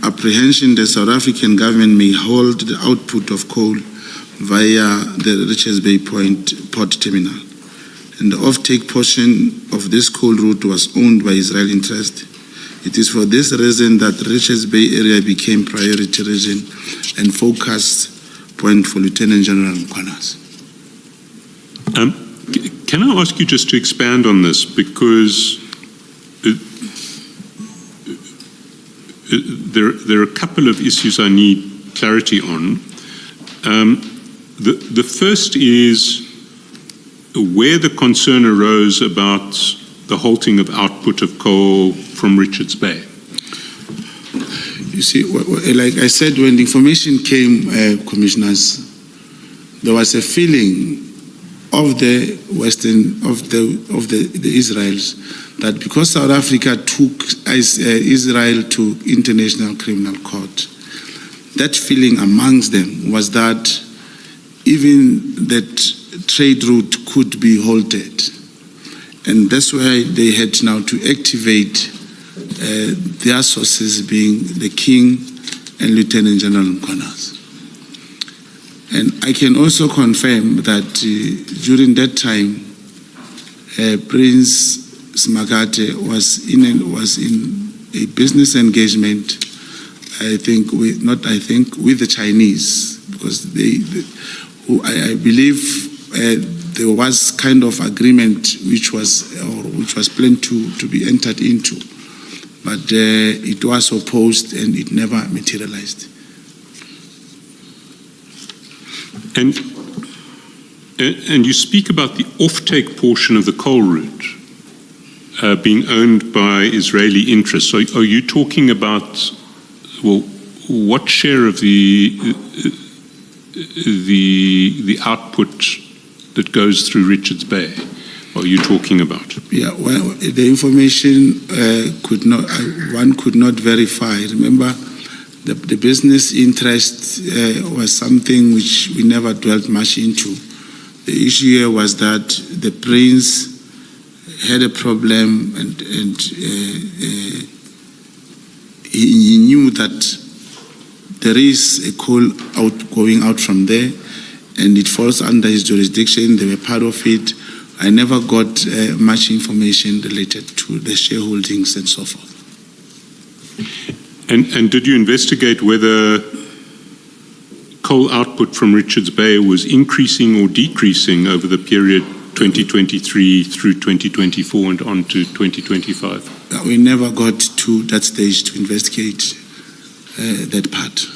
apprehension the South African government may hold the output of coal via the Richards Bay port terminal. And the off-take portion of this coal route was owned by Israeli interest. It is for this reason that Richards Bay area became priority region and focus point for Lieutenant General Mkhwanazi. Can I ask you just to expand on this, because there are a couple of issues I need clarity on. The first is where the concern arose about the halting of output of coal from Richards Bay. You see, like I said, when the information came, Commissioners, there was a feeling of the Israelis that because South Africa took Israel to International Criminal Court, that feeling amongst them was that even that trade route could be halted. And that's why they had now to activate their sources, being the King and Lieutenant General Mkhwanazi. And I can also confirm that during that time, Prince Smakate was in a business engagement, with the Chinese, because I believe there was kind of agreement which was planned to be entered into, but it was opposed and it never materialized. And you speak about the offtake portion of the coal route being owned by Israeli interests. So are you talking about, well, what share of the output that goes through Richards Bay are you talking about? Yeah, well, the information one could not verify. Remember, the business interest was something which we never dwelt much into. The issue here was that the prince had a problem, and he knew that there is a call going out from there, and it falls under his jurisdiction. They were part of it. I never got much information related to the shareholdings and so forth. And did you investigate whether coal output from Richards Bay was increasing or decreasing over the period 2023 through 2024 and on to 2025? We never got to that stage to investigate that part.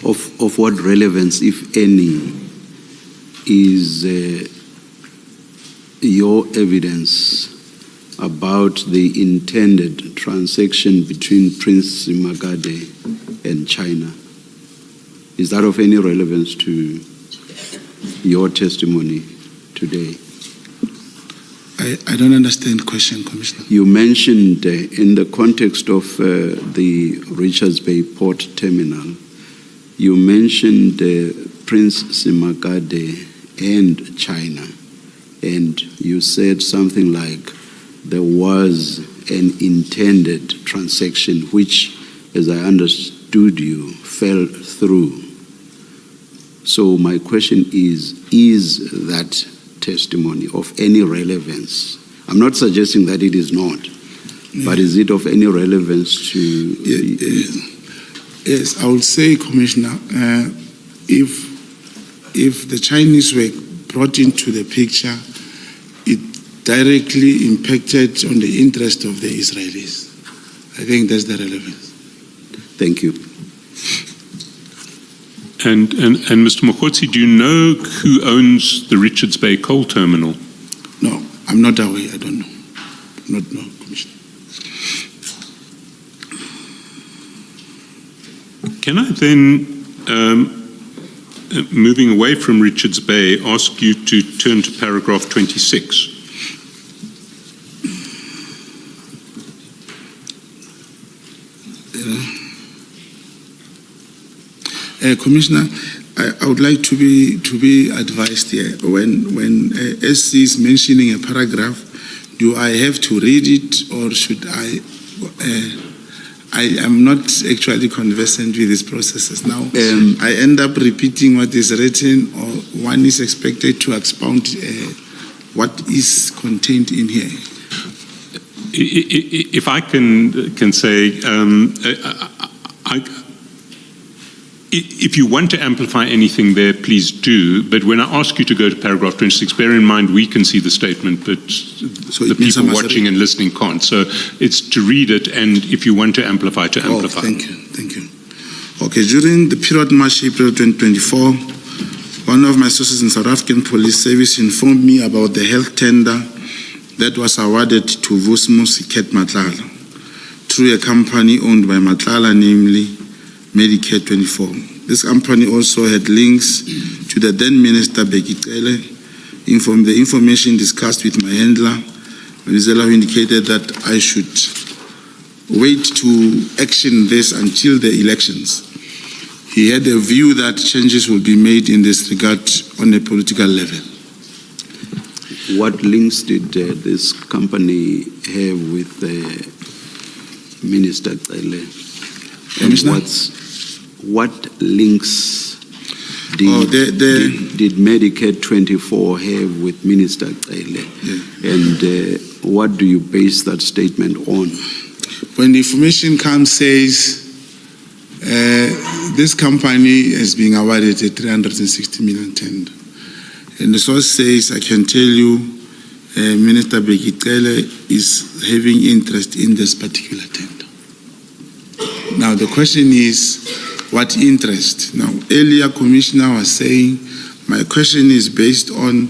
Of what relevance, if any, is your evidence about the intended transaction between Prince Magade and China? Is that of any relevance to your testimony today? I don't understand the question, Commissioner. You mentioned in the context of the Richards Bay Port Terminal, you mentioned Prince Magade and China, and you said something like there was an intended transaction which, as I understood you, fell through. So my question is that testimony of any relevance? I'm not suggesting that it is not, but is it of any relevance to... Yes, I would say, Commissioner, if the Chinese were brought into the picture, it directly impacted on the interest of the Israelis. I think that's the relevance. Thank you. And Mr. Mkhwanazi, do you know who owns the Richards Bay coal terminal? No, I'm not aware. I don't know. Not know, Commissioner. Can I then, moving away from Richards Bay, ask you to turn to paragraph 26? Commissioner, I would like to be advised here. When SC is mentioning a paragraph, do I have to read it, or should I am not actually conversant with these processes now. I end up repeating what is written, or one is expected to expound what is contained in here. If I can say, if you want to amplify anything there, please do. But when I ask you to go to paragraph 26, bear in mind we can see the statement, but the people watching and listening can't. So it's to read it, and if you want to amplify, to amplify. Thank you. Thank you. Okay, during the period March-April 2024, one of my sources in South African Police Service informed me about the health tender that was awarded to Vusmo Siket Madlanga through a company owned by Madlanga, namely Medicare 24. This company also had links to the then Minister Bekicele. The information discussed with my handler, Rizela, indicated that I should wait to action this until the elections. He had a view that changes will be made in this regard on a political level. What links did this company have with Minister Cele? What links did Medicare 24 have with Minister Cele? Yeah. And what do you base that statement on? When the information comes, says this company is being awarded a 360 million tender. And the source says, I can tell you, Minister Bekicele is having interest in this particular tender. Now the question is, what interest? Now, earlier Commissioner was saying, my question is based on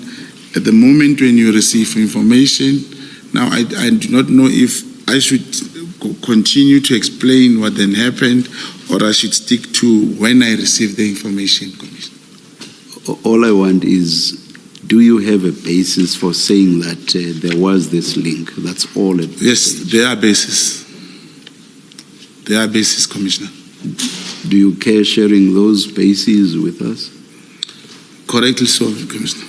at the moment when you receive information. Now, I do not know if I should continue to explain what then happened, or I should stick to when I receive the information, Commissioner. All I want is, do you have a basis for saying that there was this link? That's all. Yes, there are bases. There are bases, Commissioner. Do you care sharing those bases with us? Correctly so, Commissioner.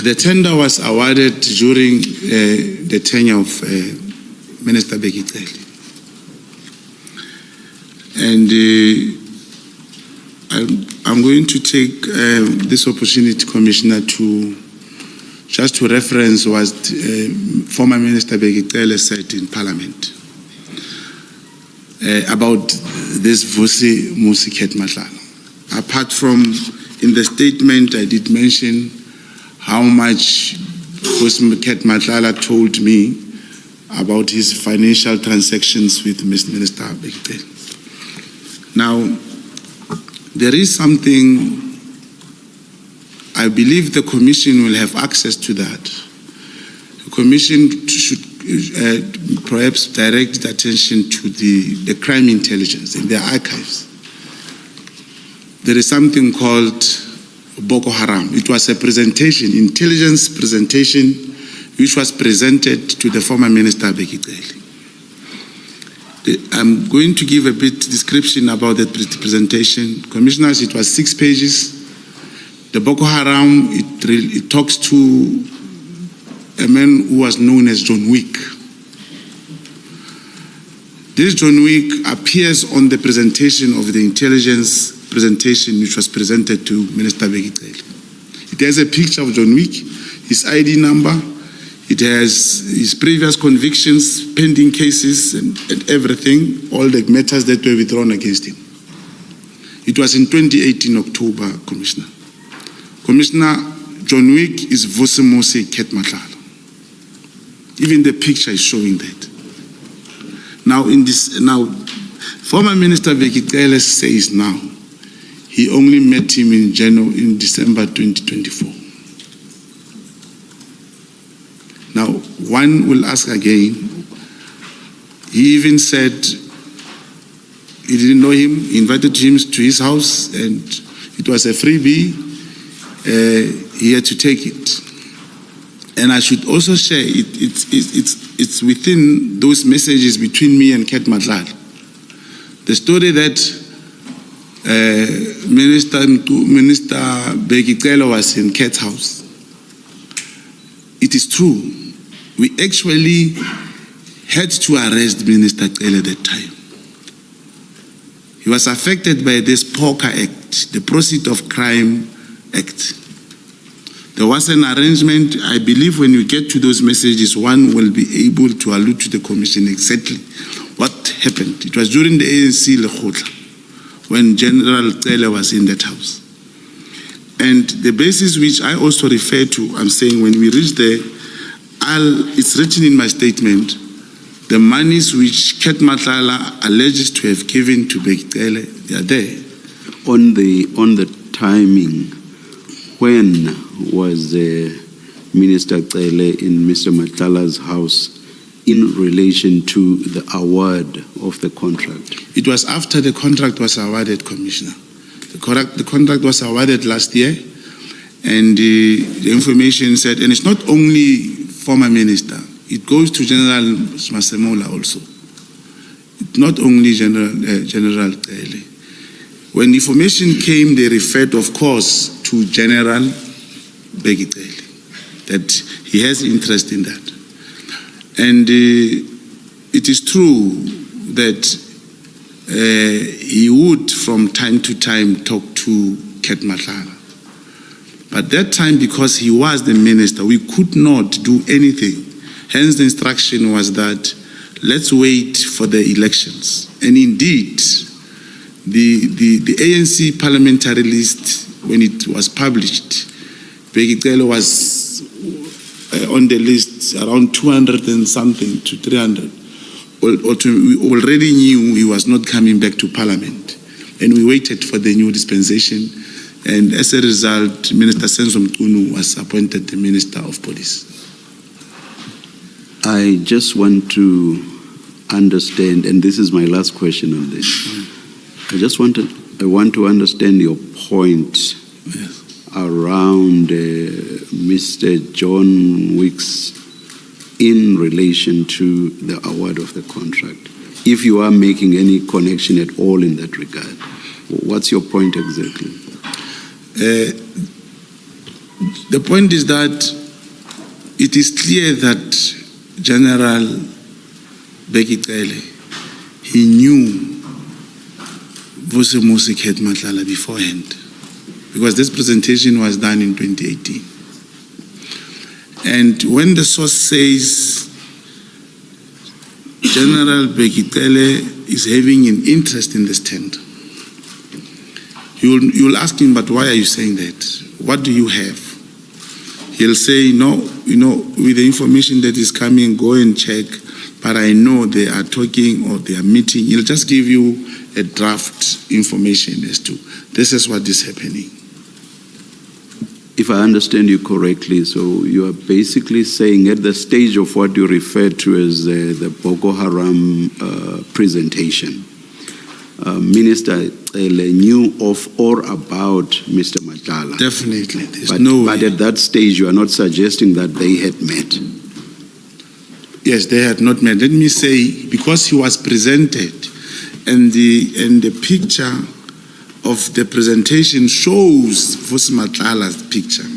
The tender was awarded during the tenure of Minister Bekiteli. And I'm going to take this opportunity, Commissioner, to reference what former Minister Bekiteli said in Parliament about this Vusi Musi Madlanga. Apart from in the statement, I did mention how much Vusi Madlanga told me about his financial transactions with Minister Bekiteli. Now, there is something, I believe the Commission will have access to that. The Commission should perhaps direct attention to the crime intelligence in their archives. There is something called Boko Haram. It was a presentation, intelligence presentation, which was presented to the former Minister Bekiteli. I'm going to give a bit description about that presentation. Commissioners, it was 6 pages. The Boko Haram, it talks to a man who was known as John Wick. This John Wick appears on the presentation of the intelligence presentation which was presented to Minister Bekiteli. It has a picture of John Wick, his ID number, it has his previous convictions, pending cases, and everything, all the matters that were withdrawn against him. It was in 2018 October, Commissioner. Commissioner, John Wick is Vusi Musi Madlanga. Even the picture is showing that. Now, former Minister Bekiteli says now he only met him in December 2024. Now, one will ask again, he even said he didn't know him, he invited him to his house, and it was a freebie, he had to take it. And I should also share, it's within those messages between me and Madlanga. The story that Minister Bekiteli was in Kat's house, it is true. We actually had to arrest Minister Cele at that time. He was affected by this POCA Act, the Proceeds of Crime Act. There was an arrangement. I believe when we get to those messages, one will be able to allude to the Commission exactly what happened. It was during the ANC Lekgotla, when General Cele was in that house. And the basis which I also refer to, I'm saying when we reach there, it's written in my statement, the monies which Madlanga alleges to have given to Bekiteli, they are there. On the timing, when was Minister Cele in Mr. Madlanga's house in relation to the award of the contract? It was after the contract was awarded, Commissioner. The contract was awarded last year, and the information said, and it's not only former minister, it goes to General Masemola also. It's not only General Cele. When information came, they referred, of course, to General Bekiteli, that he has interest in that. And it is true that he would from time to time talk to Madlanga. But that time, because he was the minister, we could not do anything. Hence the instruction was that let's wait for the elections. And indeed, the ANC parliamentary list, when it was published, Bekiteli was on the list around 200 and something to 300. We already knew he was not coming back to Parliament, and we waited for the new dispensation, and as a result, Minister Senzo Mchunu was appointed the Minister of Police. I just want to understand, and this is my last question on this. I want to understand your point around Mr. John Wick's in relation to the award of the contract. If you are making any connection at all in that regard, what's your point exactly? The point is that it is clear that General Bekicele, he knew Vusi Ket Matlala beforehand, because this presentation was done in 2018. And when the source says General Bekicele is having an interest in this tent, you'll ask him, but why are you saying that? What do you have? He'll say, no, with the information that is coming, go and check, but I know they are talking or they are meeting. He'll just give you a draft information as to this is what is happening. If I understand you correctly, so you are basically saying at the stage of what you refer to as the Boko Haram presentation, Minister knew of or about Mr. Matlala. Definitely, there's But no way. at that stage, you are not suggesting that they had met. Yes, they had not met. Let me say, because he was presented, and the picture of the presentation shows Vusi Matlala's picture.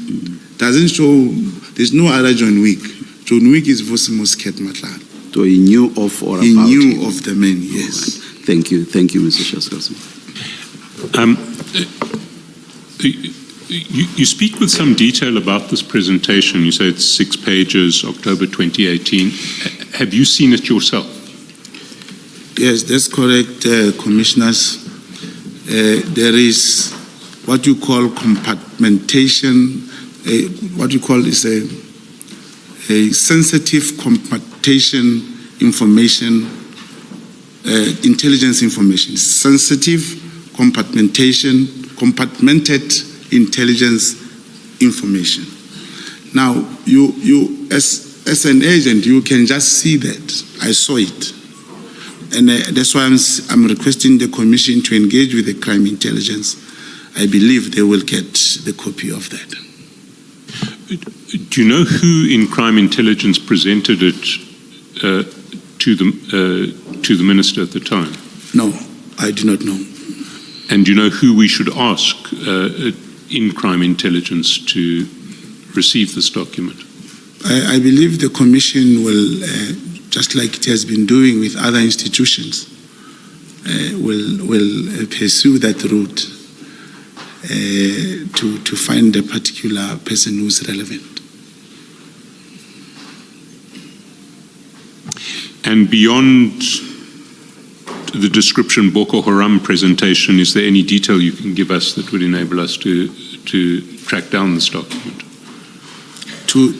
Doesn't show, there's no other John Wick. John Wick is Vusi Ket Matlala. So he knew of or He about knew him. of the men, yes. Thank you, Mr. Shaskasi. You speak with some detail about this presentation. You say it's 6 pages, October 2018. Have you seen it yourself? Yes, that's correct, commissioners. There is what you call compartmentation, what you call is a sensitive compartmentation information, intelligence information, sensitive compartmented intelligence information. Now, you as an agent, you can just see that. I saw it. And that's why I'm requesting the Commission to engage with the crime intelligence. I believe they will get the copy of that. Do you know who in crime intelligence presented it to the minister at the time? No, I do not know. And do you know who we should ask in crime intelligence to receive this document? I believe the Commission will, just like it has been doing with other institutions, will pursue that route to find a particular person who's relevant. And beyond the description Boko Haram presentation, is there any detail you can give us that would enable us to track down this document? To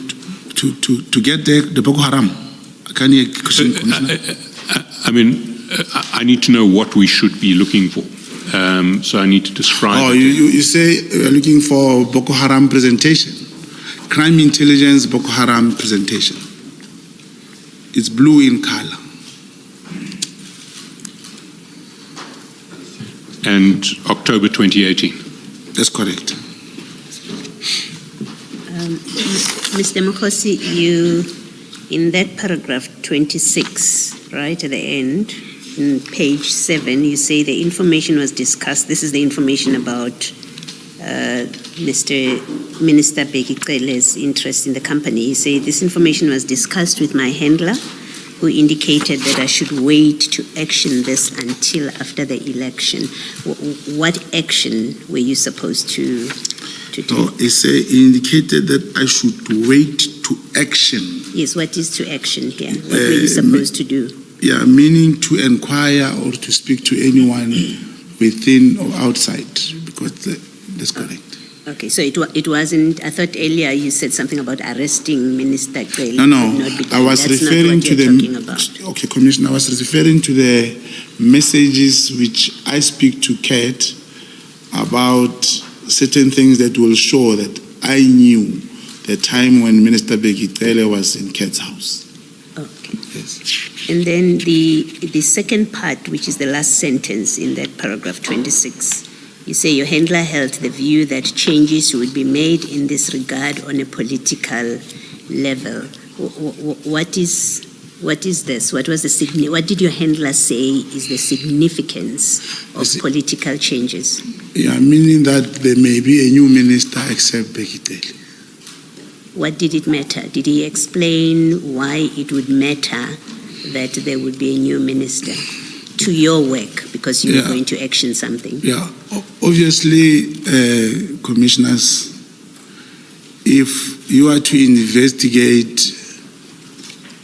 get the Boko Haram. Can you question, Commissioner? I mean, I need to know what we should be looking for. So I need to describe. Oh, you say you're looking for Boko Haram presentation. Crime intelligence Boko Haram presentation. It's blue in color. And October 2018. That's correct. Mr. Mkhosi, you, in that paragraph 26, right at the end, in page 7, you say the information was discussed. This is the information about Minister Bekicele's interest in the company. You say this information was discussed with my handler, who indicated that I should wait to action this until after the election. What action were you supposed to do? Oh, he indicated that I should wait to action. Yes, what is to action here? What were you supposed to do? Yeah, meaning to inquire or to speak to anyone within or outside, because that's correct. Okay, so it wasn't, I thought earlier you said something about arresting Minister Gale. No, I was referring to the, okay, Commissioner, I was referring to the messages which I speak to Kate about certain things that will show that I knew the time when Minister Bekicele was in Kate's house. Okay. Yes. And then the second part, which is the last sentence in that paragraph 26, you say your handler held the view that changes would be made in this regard on a political level. What is this? What was the what did your handler say is the significance of political changes? Yeah, meaning that there may be a new minister except Bekicele. what did it matter? Did he explain why it would matter that there would be a new minister to your work, because you were going to action something? Yeah, obviously, commissioners, if you are to investigate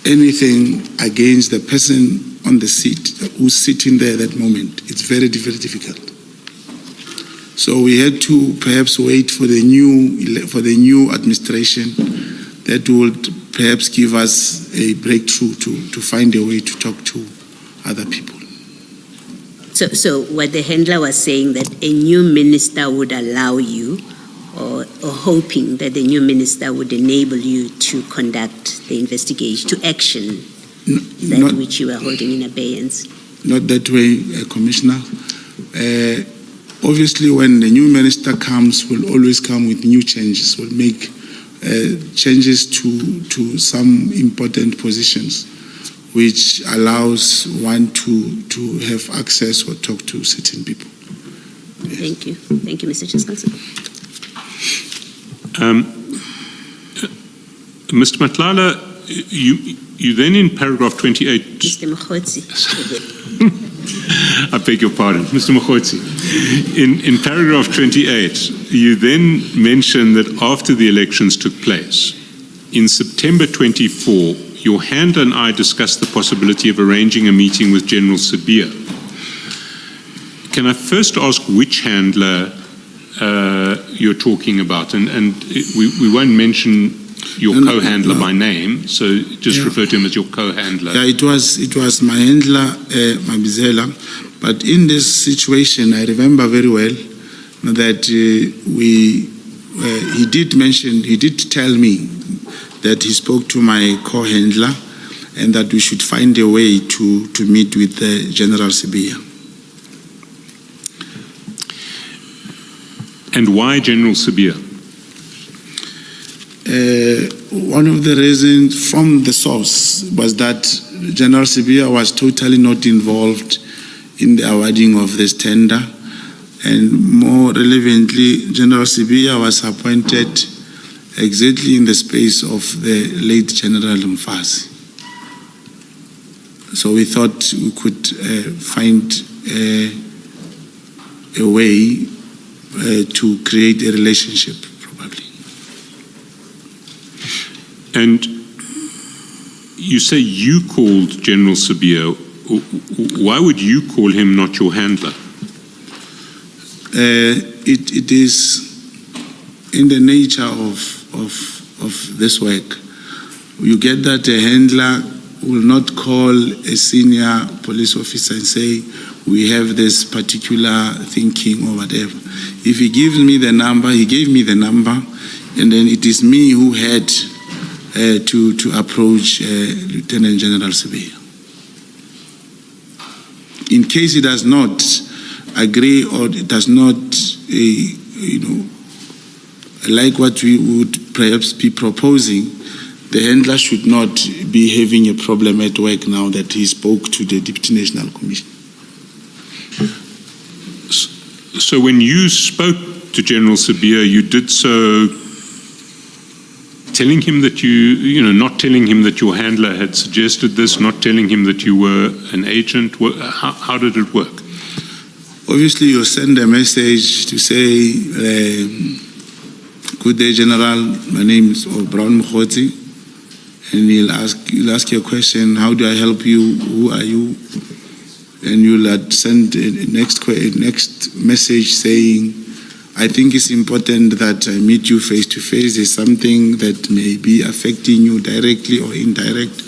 anything against the person on the seat who's sitting there at that moment, it's very, very difficult. So we had to perhaps wait for the new administration that would perhaps give us a breakthrough to find a way to talk to other people. So what the handler was saying, that a new minister would allow you, or hoping that the new minister would enable you to conduct the investigation, to action which you were holding in abeyance? Not that way, Commissioner. Obviously, when the new minister comes, we'll always come with new changes. We'll make changes to some important positions, which allows one to have access or talk to certain people. Yes. Thank you. Thank you, Mr. Chancellor. Mr. Madlanga, you then in paragraph 28... Mr. Mkhwanazi. I beg your pardon, Mr. Mkhwanazi. In paragraph 28, you then mention that after the elections took place, in September 24, your handler and I discussed the possibility of arranging a meeting with General Sibiya. Can I first ask which handler you're talking about? And we won't mention your co-handler by name, so just refer to him as your co-handler. Yeah, it was my handler, Mabizela, but in this situation, I remember very well that he did tell me that he spoke to my co-handler and that we should find a way to meet with General Sibiya. And why General Sibiya? One of the reasons from the source was that General Sibiya was totally not involved in the awarding of this tender, and more relevantly, General Sibiya was appointed exactly in the space of the late General Mkhwanazi. So we thought we could find a way to create a relationship, probably. And you say you called General Sibiya. Why would you call him, not your handler? It is in the nature of this work. You get that a handler will not call a senior police officer and say, we have this particular thinking or whatever. If he gives me the number, he gave me the number, and then it is me who had to approach Lieutenant General Sibiya. In case he does not agree or it does not, like what we would perhaps be proposing, the handler should not be having a problem at work now that he spoke to the Deputy National Commission. So when you spoke to General Sibiya, you did so telling him that not telling him that your handler had suggested this, not telling him that you were an agent? How did it work? Obviously, you send a message to say, good day, General, my name is Brown Mkhwanazi, and he'll ask you a question, how do I help you, who are you? And you'll send a next message saying, I think it's important that I meet you face to face. There's something that may be affecting you directly or indirect.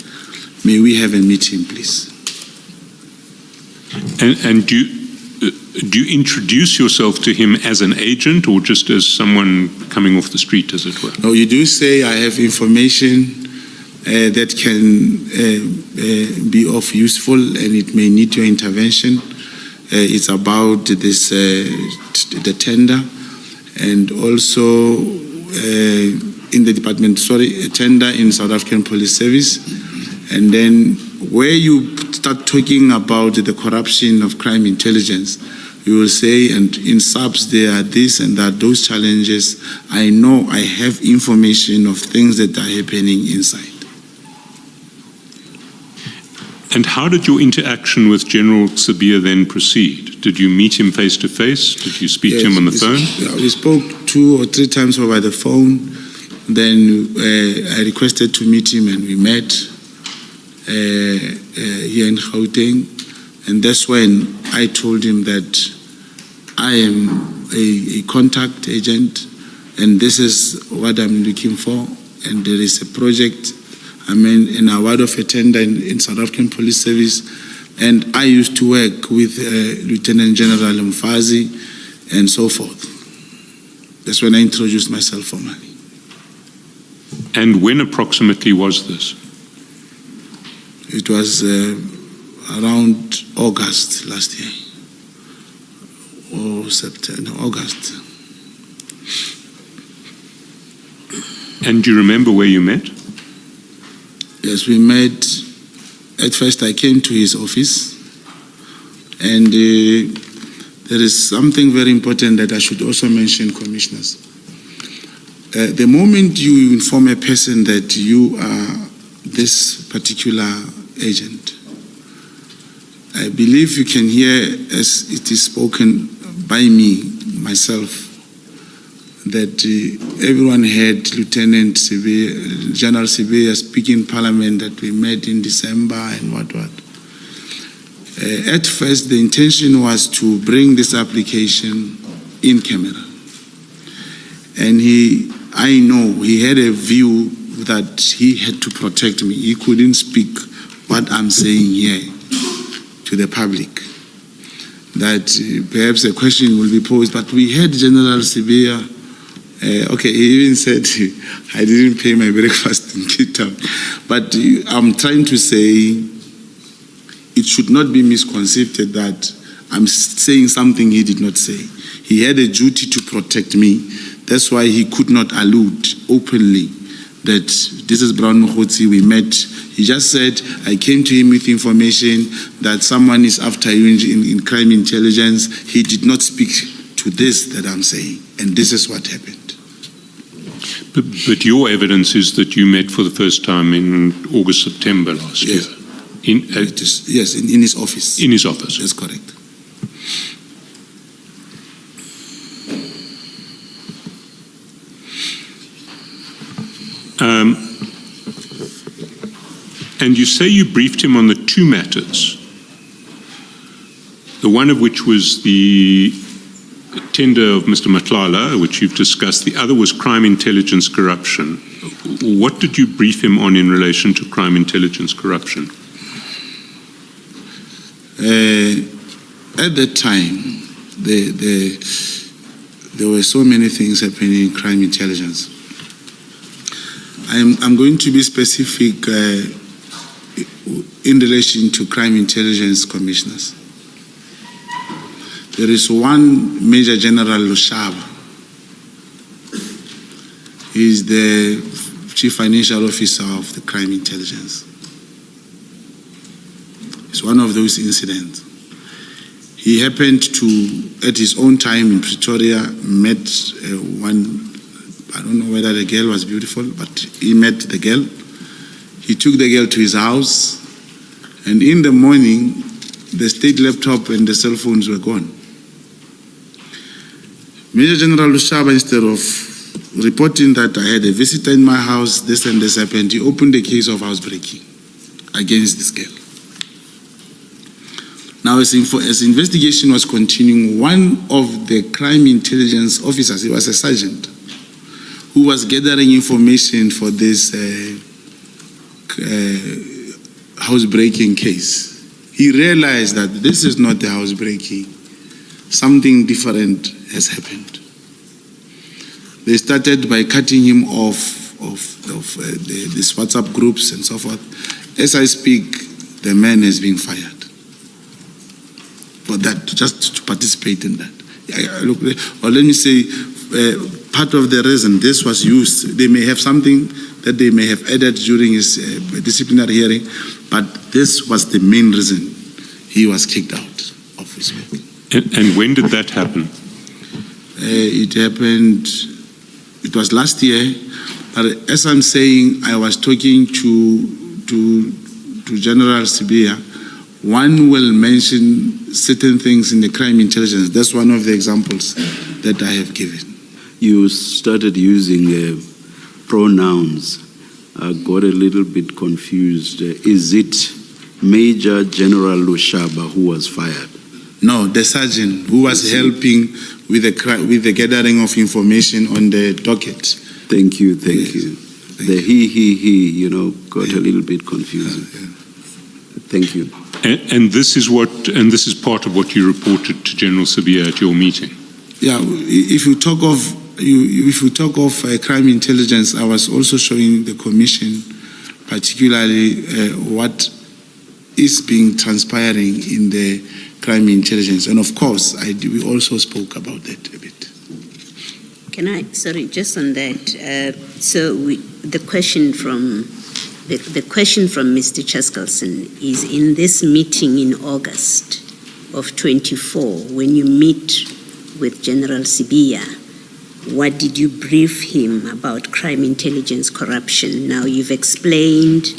May we have a meeting, please? And do you introduce yourself to him as an agent or just as someone coming off the street, as it were? No, you do say I have information that can be of useful and it may need your intervention. It's about this the tender, and also in the department, a tender in South African Police Service. And then where you start talking about the corruption of crime intelligence, you will say, and in subs there are this and that, those challenges. I know I have information of things that are happening inside. And how did your interaction with General Sibiya then proceed? Did you meet him face to face? Did you speak to him on the phone? Yeah, we spoke 2 or 3 times over the phone. Then I requested to meet him, and we met here in Gauteng. And that's when I told him that I am a contact agent, and this is what I'm looking for. And there is a project, I'm an award of a tender in South African Police Service, and I used to work with Lieutenant General Mkhwanazi and so forth. That's when I introduced myself formally. And when approximately was this? It was around August last year, or September, August. And do you remember where you met? Yes, we met. At first I came to his office, and there is something very important that I should also mention, commissioners. The moment you inform a person that you are this particular agent, I believe you can hear, as it is spoken by me, myself, that everyone heard Lieutenant Sibiya, General Sibiya speak in Parliament that we met in December and what. At first, the intention was to bring this application in camera. And I know he had a view that he had to protect me. He couldn't speak what I'm saying here to the public. That perhaps a question will be posed, but we had General Sibiya. Okay, he even said, I didn't pay my breakfast in Cape Town. But I'm trying to say, it should not be misconceived that I'm saying something he did not say. He had a duty to protect me. That's why he could not allude openly that this is Brown Mkhwanazi, we met. He just said, I came to him with information that someone is after you in crime intelligence. He did not speak to this that I'm saying, and this is what happened. But your evidence is that you met for the first time in August, September last year. Yes, in his office. In his office. That's correct. And you say you briefed him on the 2 matters, the one of which was the tender of Mr. Matlala, which you've discussed. The other was crime intelligence corruption. What did you brief him on in relation to crime intelligence corruption? At that time, there were so many things happening in crime intelligence. I'm going to be specific in relation to crime intelligence commissioners. There is one Major General Lushaba. He is the Chief Financial Officer of the crime intelligence. It's one of those incidents. He happened to, at his own time in Pretoria, met one, I don't know whether the girl was beautiful, but he met the girl. He took the girl to his house, and in the morning, the state laptop and the cell phones were gone. Major General Lushaba, instead of reporting that I had a visitor in my house, this and this happened, he opened a case of housebreaking against this girl. Now, as investigation was continuing, one of the crime intelligence officers, he was a sergeant, who was gathering information for this housebreaking case. He realized that this is not the housebreaking. Something different has happened. They started by cutting him off these WhatsApp groups and so forth. As I speak, the man has been fired for that, just to participate in that. Or let me say, part of the reason this was used, they may have something that they may have added during his disciplinary hearing, but this was the main reason he was kicked out of his work. And when did that happen? It happened, it was last year, but as I'm saying, I was talking to General Sibia. One will mention certain things in the crime intelligence. That's one of the examples that I have given. You started using pronouns. I got a little bit confused. Is it Major General Lushaba who was fired? No, the sergeant who was helping with the gathering of information on the docket. Thank you. Yes. The he, got a little bit confusing. Thank you. And this is part of what you reported to General Sibia at your meeting. Yeah, if you talk of crime intelligence, I was also showing the commission, particularly what is being transpiring in the crime intelligence, and of course, we also spoke about that a bit. Can I, sorry, just on that. The question from Mr. Chaskalson is, in this meeting in August of 24, when you meet with General Sibia, what did you brief him about crime intelligence corruption? Now, you've explained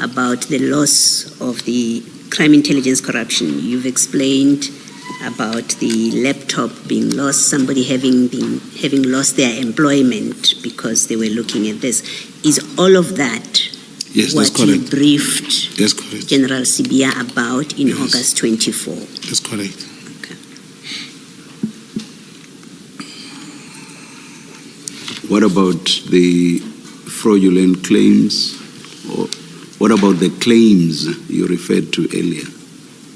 about the loss of the crime intelligence corruption. You've explained about the laptop being lost, somebody having lost their employment because they were looking at this. Is all of that Yes, what that's correct. you briefed That's correct. General Sibia about in Yes. August 24? That's correct. Okay. What about the fraudulent claims? Or what about the claims you referred to earlier?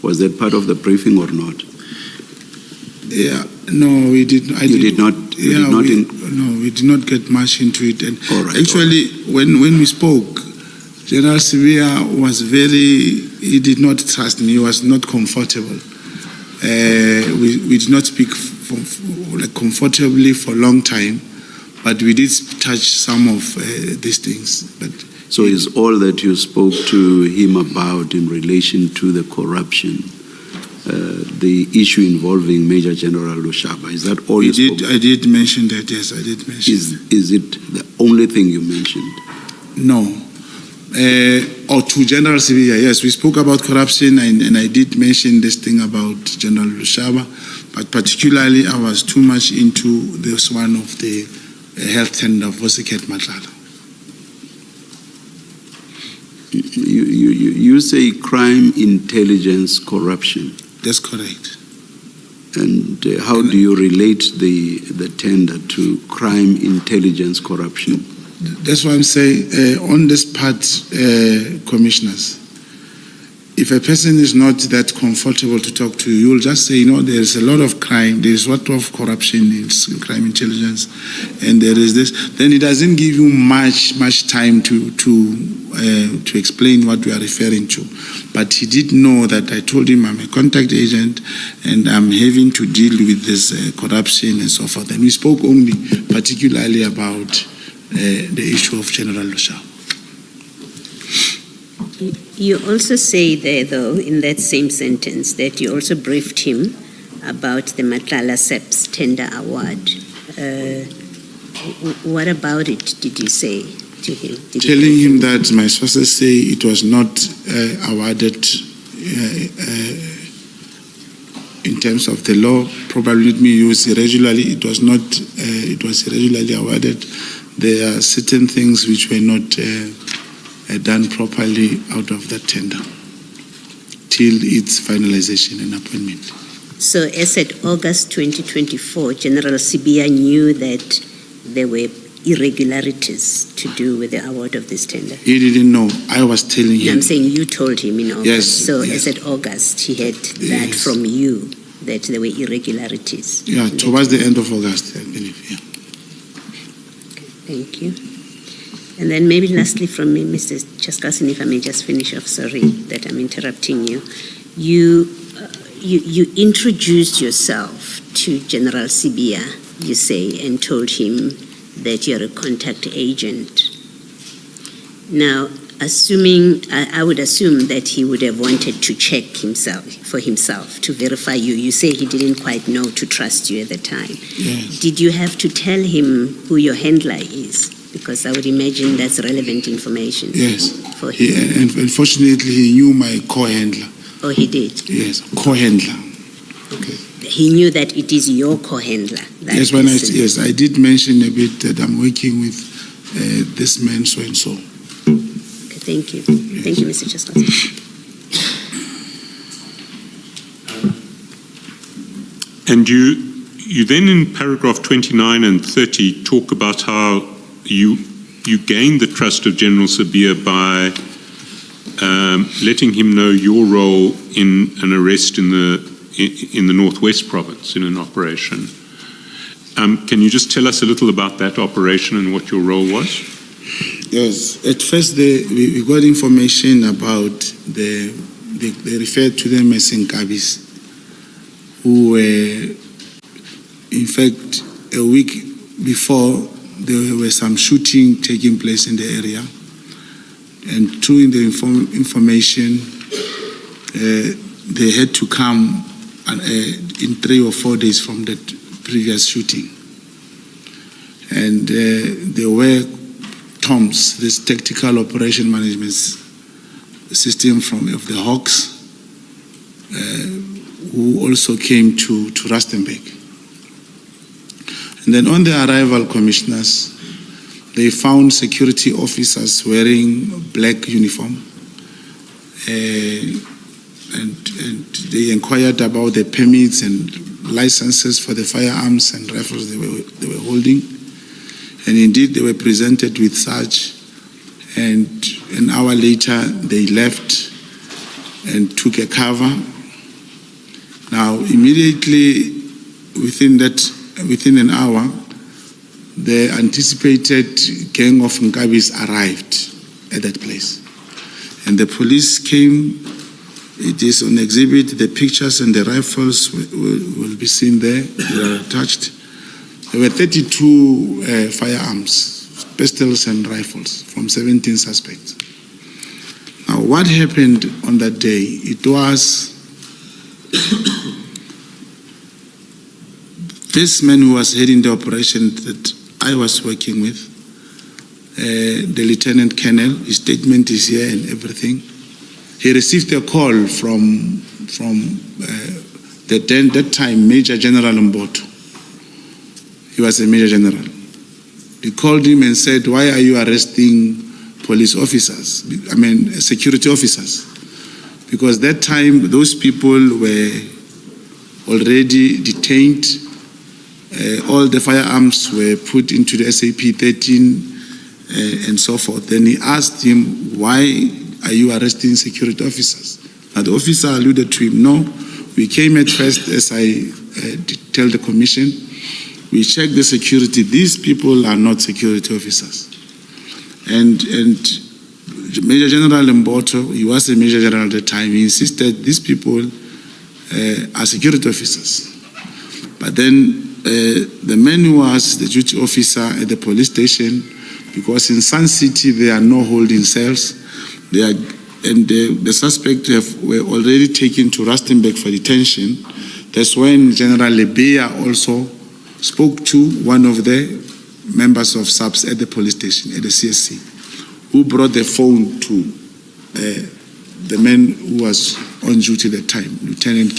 Was that part of the briefing or not? Yeah, no, we did. You did not. No, we did not get much into it. And All right, actually, when we spoke, General Sibia was he did not trust me. He was not comfortable. We did not speak comfortably for a long time, but we did touch some of these things. But So is all that you spoke to him about in relation to the corruption, the issue involving Major General Lushaba, is that all you spoke? I did mention that, yes, I did mention that. Is it the only thing you mentioned? No. Or to General Sibia, yes, we spoke about corruption, and I did mention this thing about General Lushaba, but particularly I was too much into this one of the health tender for Siket Madlanga. You say crime, intelligence, corruption. That's correct. And how do you relate the tender to crime, intelligence, corruption? That's why I'm saying on this part, commissioners, if a person is not that comfortable to talk to you, you'll just say, there's a lot of crime, there's a lot of corruption in crime intelligence, and there is this. Then it doesn't give you much time to explain what we are referring to. But he did know that I told him I'm a contact agent and I'm having to deal with this corruption and so forth. And we spoke only particularly about the issue of General Lushaba. You also say there, though, in that same sentence, that you also briefed him about the Madlanga SEPS tender award. What about it did you say to him? Telling him that my sources say it was not awarded in terms of the law. Probably let me use irregularly. It was not. It was irregularly awarded. There are certain things which were not done properly out of that tender till its finalization and appointment. So as at August 2024, General Sibia knew that there were irregularities to do with the award of this tender? He didn't know. I was telling him. No, I'm saying you told him in August. Yes. So yes. as at August, he had that Yes. from you, that there were irregularities. Yeah, towards the end of August, I believe, yeah. Thank you. And then maybe lastly from me, Mr. Chaskalson, if I may just finish off, sorry that I'm interrupting you. You introduced yourself to General Sibia, you say, and told him that you're a contact agent. Now, assuming, I would assume that he would have wanted to check for himself, to verify you. You say he didn't quite know to trust you at the time. Yes. Did you have to tell him who your handler is? Because I would imagine that's relevant information. Yes. For him. And unfortunately, he knew my co-handler. Oh, he did? Yes, co-handler. Okay. He knew that it is your co-handler. Yes, I did mention a bit that I'm working with this man so and so. Okay, thank you. Yes. Thank you, Mr. Justice. And you then in paragraph 29 and 30 talk about how you gained the trust of General Sabia by letting him know your role in an arrest in the Northwest Province in an operation. Can you just tell us a little about that operation and what your role was? Yes, at first we got information about they referred to them as Nkabis, who were, in fact, a week before there was some shooting taking place in the area. And through the information, they had to come in 3 or 4 days from that previous shooting. And there were TOMS, this Tactical Operation Management System of the Hawks, who also came to Rustenburg. And then on the arrival, commissioners, they found security officers wearing black uniform, and they inquired about the permits and licenses for the firearms and rifles they were holding. And indeed, they were presented with such, and an hour later, they left and took a cover. Now, immediately within an hour, the anticipated gang of Nkabis arrived at that place. And the police came. It is on exhibit. The pictures and the rifles will be seen there. They are attached. There were 32 firearms, pistols and rifles from 17 suspects. Now, what happened on that day? It was this man who was heading the operation that I was working with, the Lieutenant Colonel, his statement is here and everything. He received a call from that time Major General Mboto. He was a Major General. He called him and said, "Why are you arresting police officers? Security officers?" Because that time those people were already detained. All the firearms were put into the SAP 13 and so forth. Then he asked him, "Why are you arresting security officers?" Now the officer alluded to him, "No, we came at first, as I tell the commission, we checked the security. These people are not security officers." And Major General Mboto, he was a Major General at the time, he insisted these people are security officers. But then the man who was the duty officer at the police station, because in Sun City there are no holding cells, the suspect were already taken to Rustenburg for detention. That's when General Lebeya also spoke to one of the members of SAPS at the police station, at the CSC, who brought the phone to the man who was on duty at the time, Lieutenant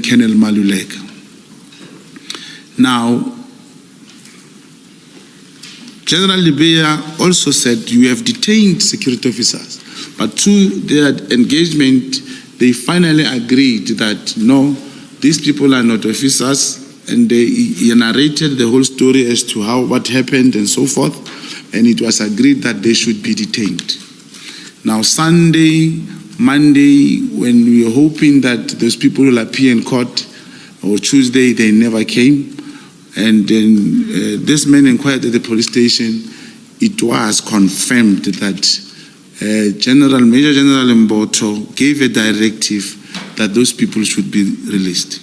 Colonel Maluleka. Now, General Lebeya also said, "You have detained security officers." But through their engagement, they finally agreed that, no, these people are not officers, and he narrated the whole story as to what happened and so forth, and it was agreed that they should be detained. Now, Sunday, Monday, when we were hoping that those people will appear in court, or Tuesday, they never came. And then this man inquired at the police station. It was confirmed that Major General Mboto gave a directive that those people should be released.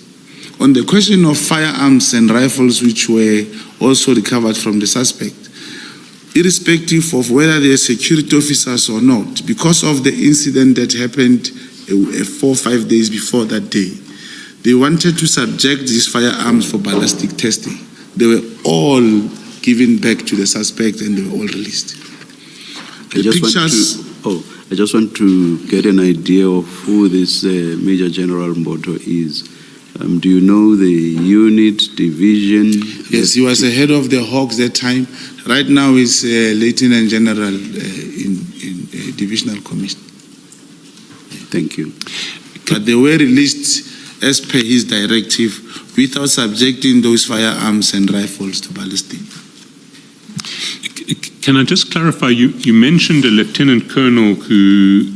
On the question of firearms and rifles, which were also recovered from the suspect, irrespective of whether they're security officers or not, because of the incident that happened 4 or 5 days before that day, they wanted to subject these firearms for ballistic testing. They were all given back to the suspect and they were all released. I just want to get an idea of who this Major General Mboto is. Do you know the unit, division? Yes, he was the head of the Hawks that time. Right now he's Lieutenant General in Divisional Commission. Thank you. But they were released as per his directive without subjecting those firearms and rifles to ballistic. Can I just clarify, you mentioned a lieutenant colonel who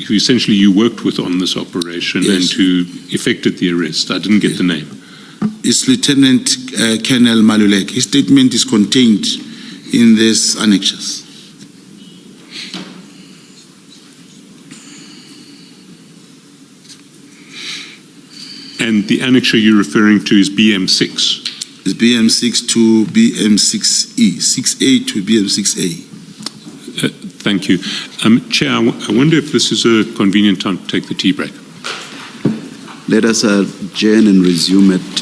essentially you worked with on this operation, yes, and who effected the arrest. I didn't get the name. It's Lieutenant Colonel Malulek. His statement is contained in this annexures. And the annexure you're referring to is BM6? It's BM6 to BM6E, 6A to BM6A. Thank you. Chair, I wonder if this is a convenient time to take the tea break. Let us adjourn and resume at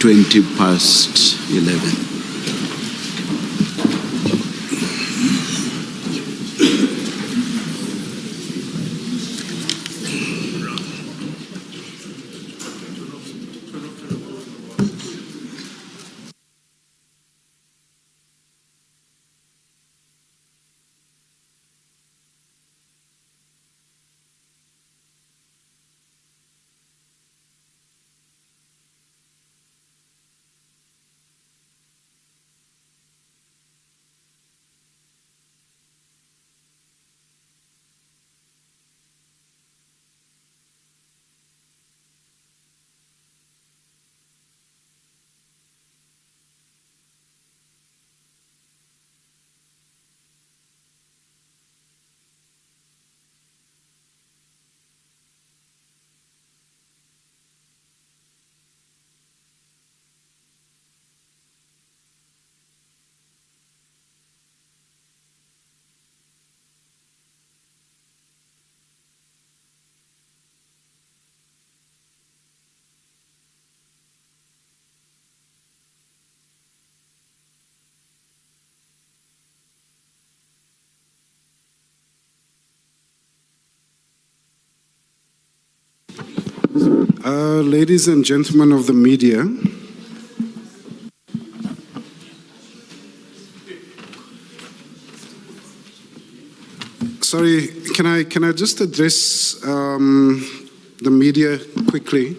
20 past 11. Ladies and gentlemen of the media, sorry, can I just address the media quickly?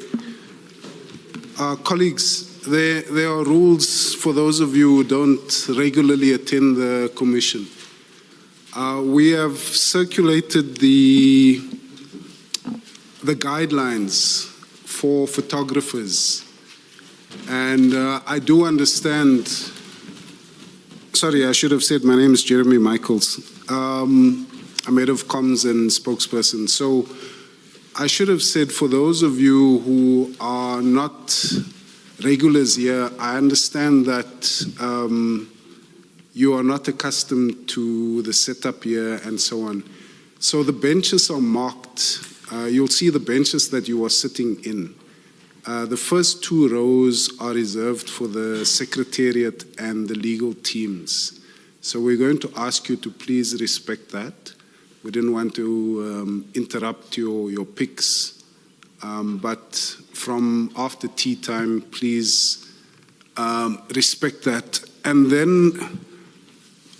Colleagues, there are rules for those of you who don't regularly attend the commission. We have circulated the guidelines for photographers, and I do understand. Sorry, I should have said my name is Jeremy Michaels. I'm head of comms and spokesperson. So I should have said, for those of you who are not regulars here, I understand that you are not accustomed to the setup here and so on. So the benches are marked. You'll see the benches that you are sitting in. The first 2 rows are reserved for the secretariat and the legal teams. So we're going to ask you to please respect that. We didn't want to interrupt your picks, but from after tea time, please respect that. And then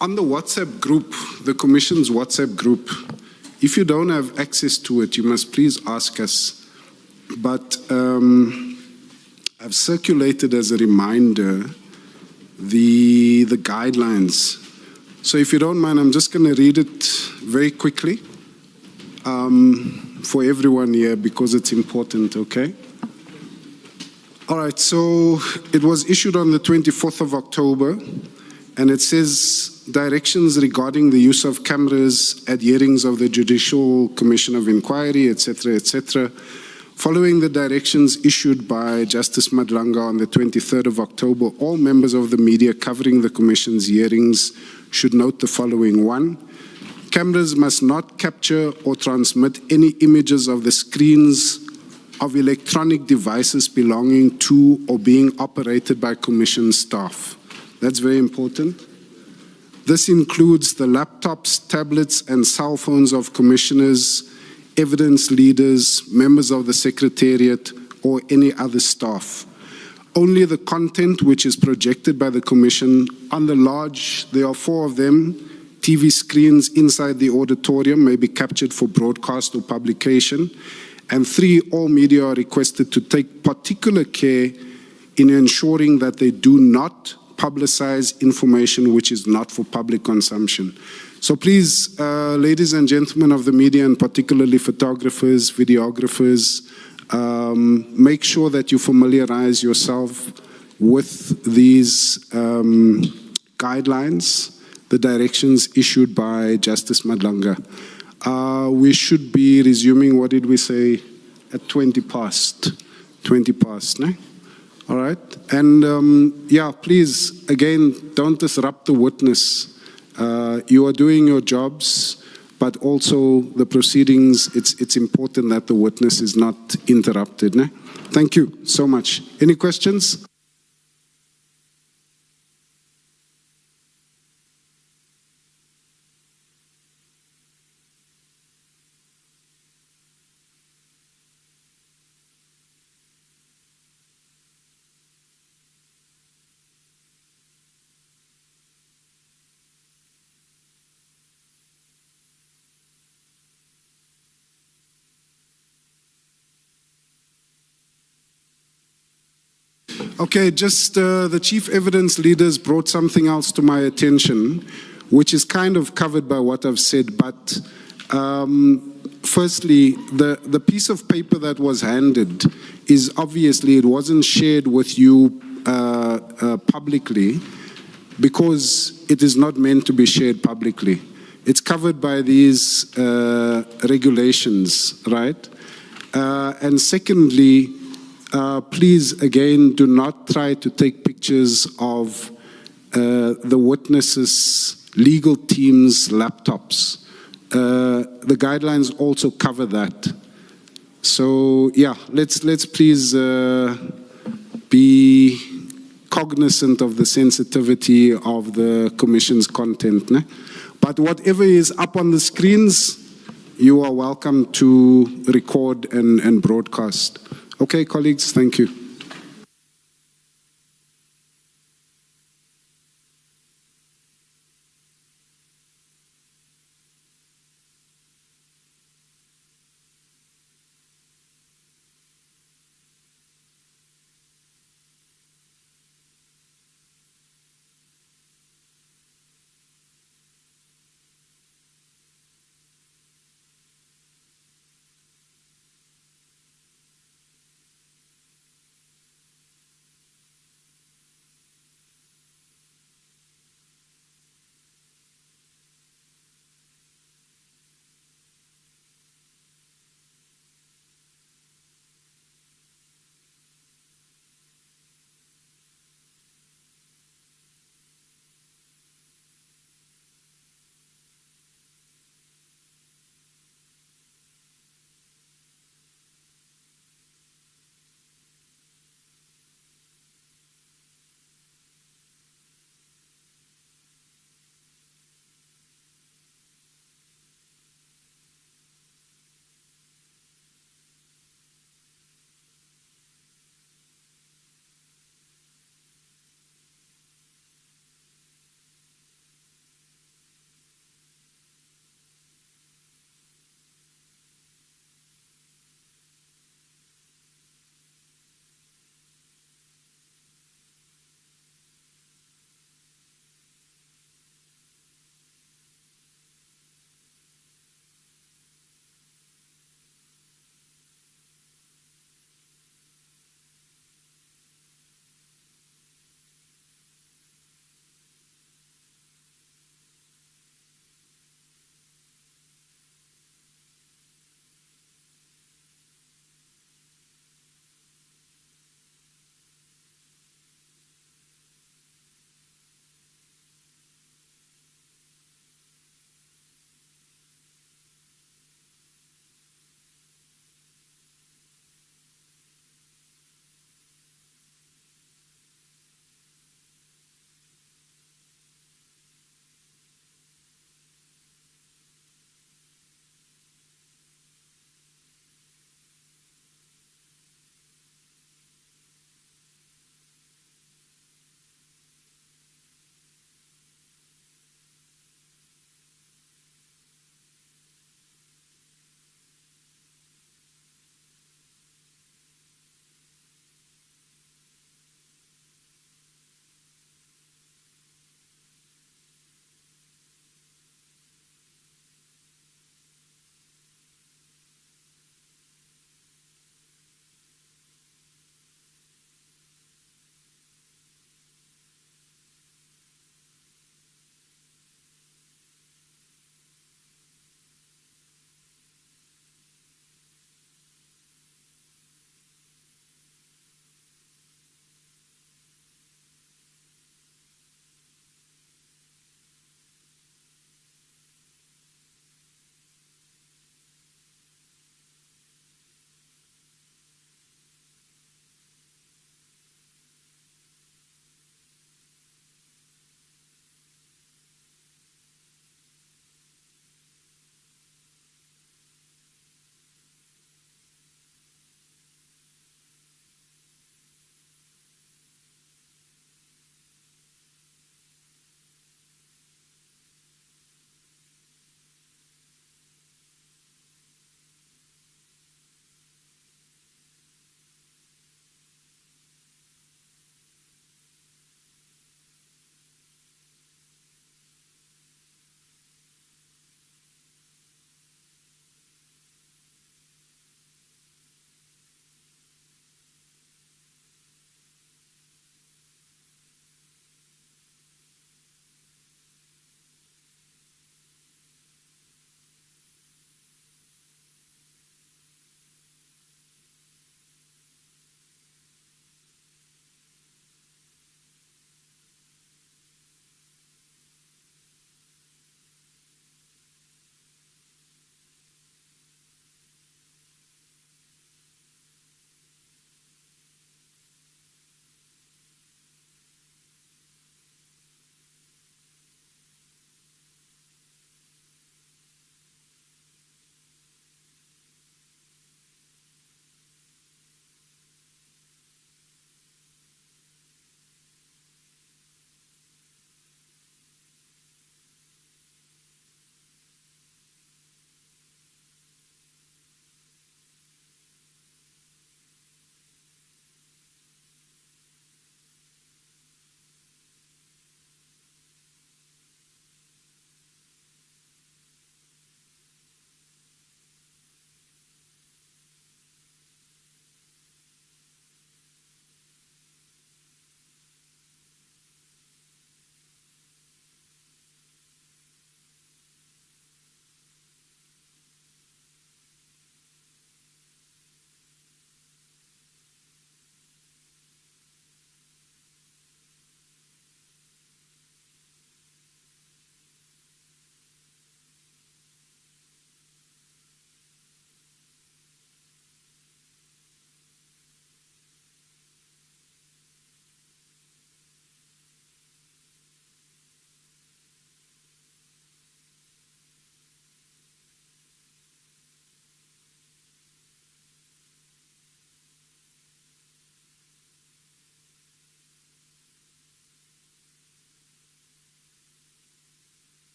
on the WhatsApp group, the Commission's WhatsApp group, if you don't have access to it, you must please ask us. But I've circulated as a reminder the guidelines. So if you don't mind, I'm just going to read it very quickly for everyone here because it's important, okay? All right, so it was issued on the 24th of October, and it says directions regarding the use of cameras at hearings of the Judicial Commission of Inquiry, etc., etc. Following the directions issued by Justice Madlanga on the 23rd of October, all members of the media covering the Commission's hearings should note the following. 1, cameras must not capture or transmit any images of the screens of electronic devices belonging to or being operated by Commission staff. That's very important. This includes the laptops, tablets, and cell phones of commissioners, evidence leaders, members of the Secretariat, or any other staff. Only the content which is projected by the Commission on the large, there are 4 of them, TV screens inside the auditorium may be captured for broadcast or publication. And 3, all media are requested to take particular care in ensuring that they do not publicize information which is not for public consumption. So please, ladies and gentlemen of the media, and particularly photographers, videographers, make sure that you familiarize yourself with these guidelines, the directions issued by Justice Madlanga. We should be resuming, what did we say, at 20 past. 20 past, no? All right. And yeah, please, again, don't disrupt the witness. You are doing your jobs, but also the proceedings, it's important that the witness is not interrupted. No? Thank you so much. Any questions? Okay, just the chief evidence leaders brought something else to my attention, which is kind of covered by what I've said, but firstly, the piece of paper that was handed is obviously, it wasn't shared with you publicly because it is not meant to be shared publicly. It's covered by these regulations, right? And secondly, please, again, do not try to take pictures of the witnesses' legal team's laptops. The guidelines also cover that. So, yeah, let's please be cognizant of the sensitivity of the Commission's content. Ne? But whatever is up on the screens, you are welcome to record and broadcast. Okay, colleagues, thank you.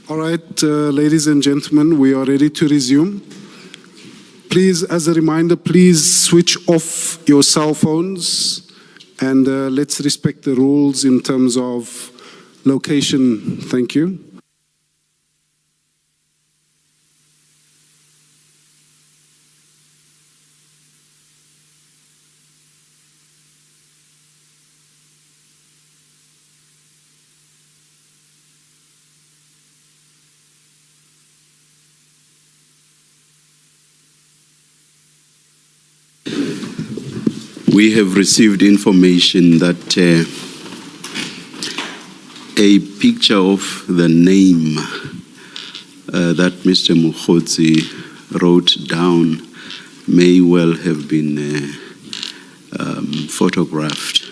All right, ladies and gentlemen, we are ready to resume. Please, as a reminder, please switch off your cell phones and let's respect the rules in terms of location. Thank you. We have received information that a picture of the name that Mr. Mkhwanazi wrote down may well have been photographed.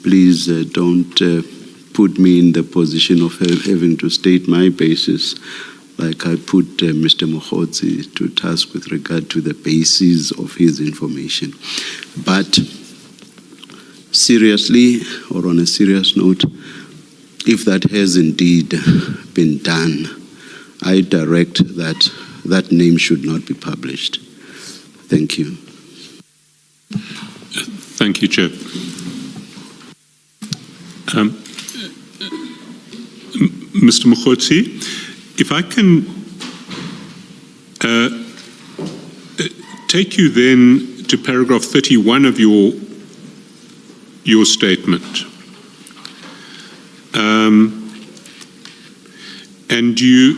Please don't put me in the position of having to state my basis like I put Mr. Mkhwanazi to task with regard to the basis of his information. But seriously, or on a serious note, if that has indeed been done, I direct that that name should not be published. Thank you. Thank you, Chair. Mr. Mkhwanazi, if I can take you then to paragraph 31 of your statement. And you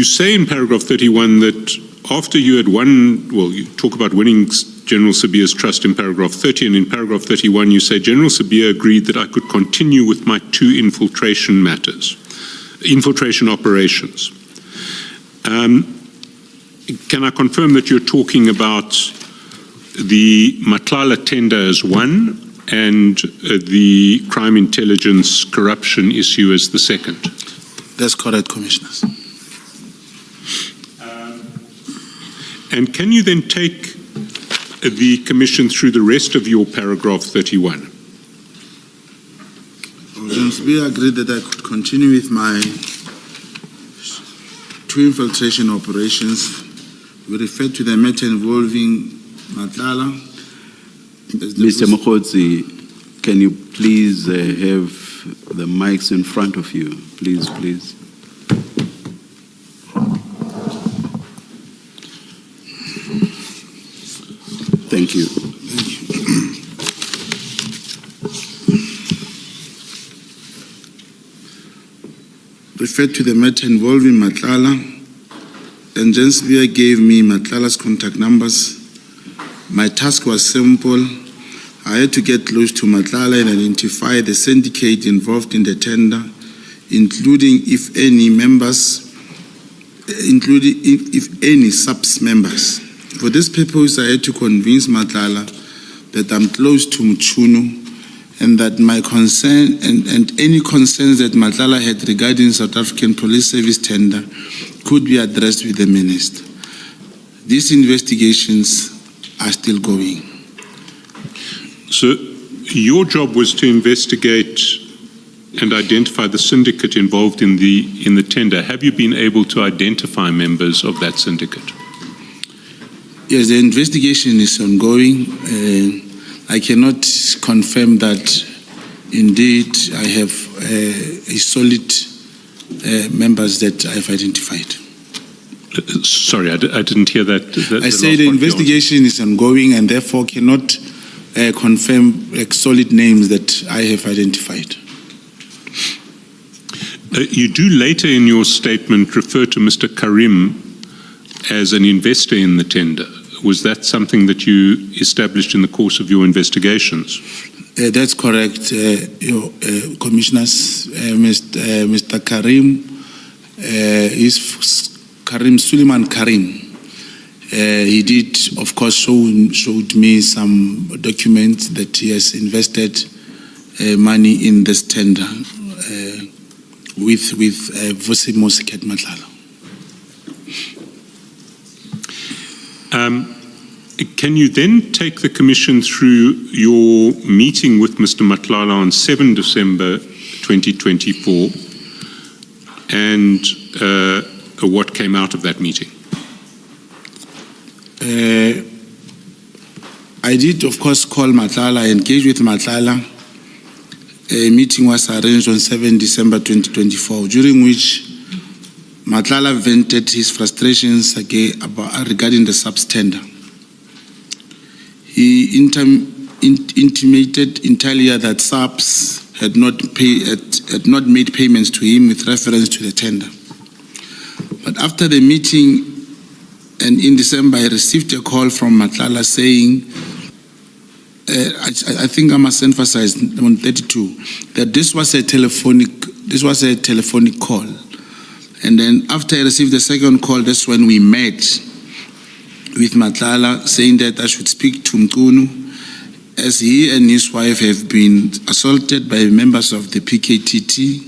say in paragraph 31 that after you had won, well, you talk about winning General Sibiya's trust in paragraph 30, and in paragraph 31 you say General Sibiya agreed that I could continue with my 2 infiltration operations. Can I confirm that you're talking about the Matlala tender as one and the crime intelligence corruption issue as the second? That's correct, Commissioners. And can you then take the Commission through the rest of your paragraph 31? We agreed that I could continue with my 2 infiltration operations. We refer to the matter involving Matlala. Mr. Mkhwanazi, can you please have the mics in front of you? Please, please. Thank you. Referred to the matter involving Matlala, and General Sibiya gave me Matlala's contact numbers. My task was simple. I had to get close to Matlala and identify the syndicate involved in the tender, including if any subs members. For this purpose, I had to convince Matlala that I'm close to Mchunu and that my concern and any concerns that Matlala had regarding South African Police Service tender could be addressed with the Minister. These investigations are still going. So your job was to investigate and identify the syndicate involved in the tender. Have you been able to identify members of that syndicate? Yes, the investigation is ongoing. I cannot confirm that indeed I have a solid members that I've identified. Sorry, I didn't hear that. I say the investigation is ongoing and therefore cannot confirm solid names that I have identified. You do later in your statement refer to Mr. Karim as an investor in the tender. Was that something that you established in the course of your investigations? That's correct, Commissioners. Mr. Karim is Karim Suleiman Karim. He did, of course, showed me some documents that he has invested money in this tender with Vusi Mosiket Matlala. can you then take the Commission through your meeting with Mr. Matlala on 7 December 2024 and what came out of that meeting? I did, of course, call Matlala, engage with Matlala. A meeting was arranged on 7 December 2024, during which Matlala vented his frustrations regarding the SAPS tender. He intimated interior that SAPS had not made payments to him with reference to the tender. But after the meeting, and in December, I received a call from Matlala saying, I think I must emphasize on 32 that this was a telephonic call, and then after I received the second call, that's when we met with Matlala, saying that I should speak to Mkhunu, as he and his wife have been assaulted by members of the PKTT.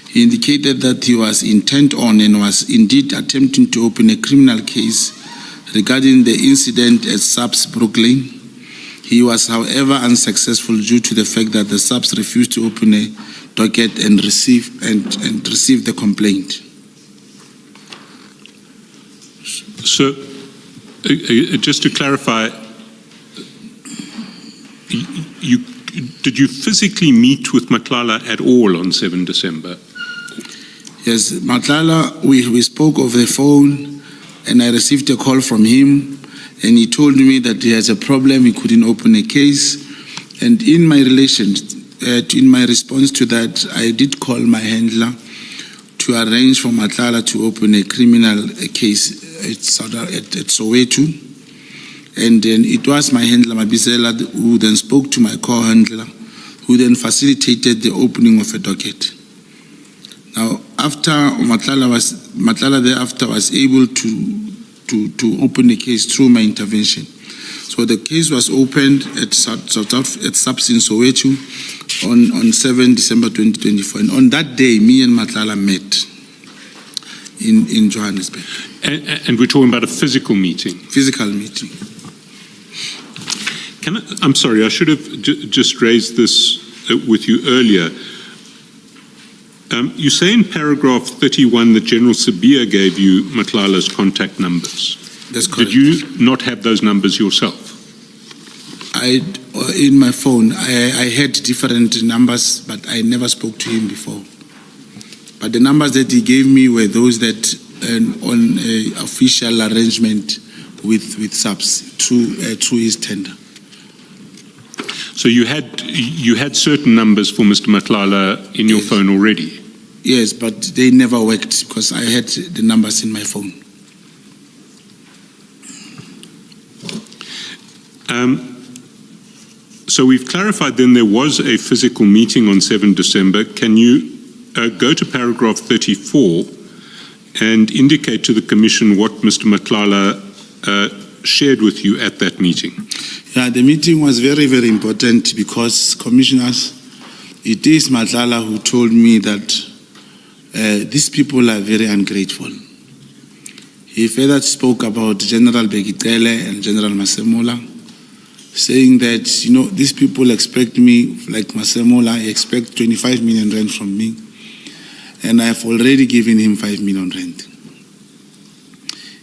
He indicated that he was intent on and was indeed attempting to open a criminal case regarding the incident at SAPS Brooklyn. He was, however, unsuccessful due to the fact that the SAPS refused to open a docket and receive the complaint. So, just to clarify, did you physically meet with Matlala at all on 7 December? Yes, Matlala, we spoke over the phone, and I received a call from him, and he told me that he has a problem, he couldn't open a case. And in my response to that, I did call my handler to arrange for Matlala to open a criminal case at Soweto. And then it was my handler, Mabisela, who then spoke to my co-handler, who then facilitated the opening of a docket. Now, after Matlala thereafter was able to open the case through my intervention. So the case was opened at SAPS in Soweto on 7 December 2024. And on that day, me and Matlala met in Johannesburg. And we're talking about a physical meeting? Physical meeting. I'm sorry, I should have just raised this with you earlier. You say in paragraph 31 that General Sabia gave you Matlala's contact numbers. That's correct. Did you not have those numbers yourself? In my phone, I had different numbers, but I never spoke to him before. But the numbers that he gave me were those that on an official arrangement with SAPS through his tender. So you had certain numbers for Mr. Matlala in your phone already? Yes, but they never worked because I had the numbers in my phone. So we've clarified then there was a physical meeting on 7 December. Can you go to paragraph 34 and indicate to the Commission what Mr. Matlala shared with you at that meeting? Yeah, the meeting was very, very important because, Commissioners, it is Matlala who told me that these people are very ungrateful. He further spoke about General Begitele and General Masemola, saying that, these people expect me, like Masemola, he expects 25 million rand from me, and I have already given him 5 million rand.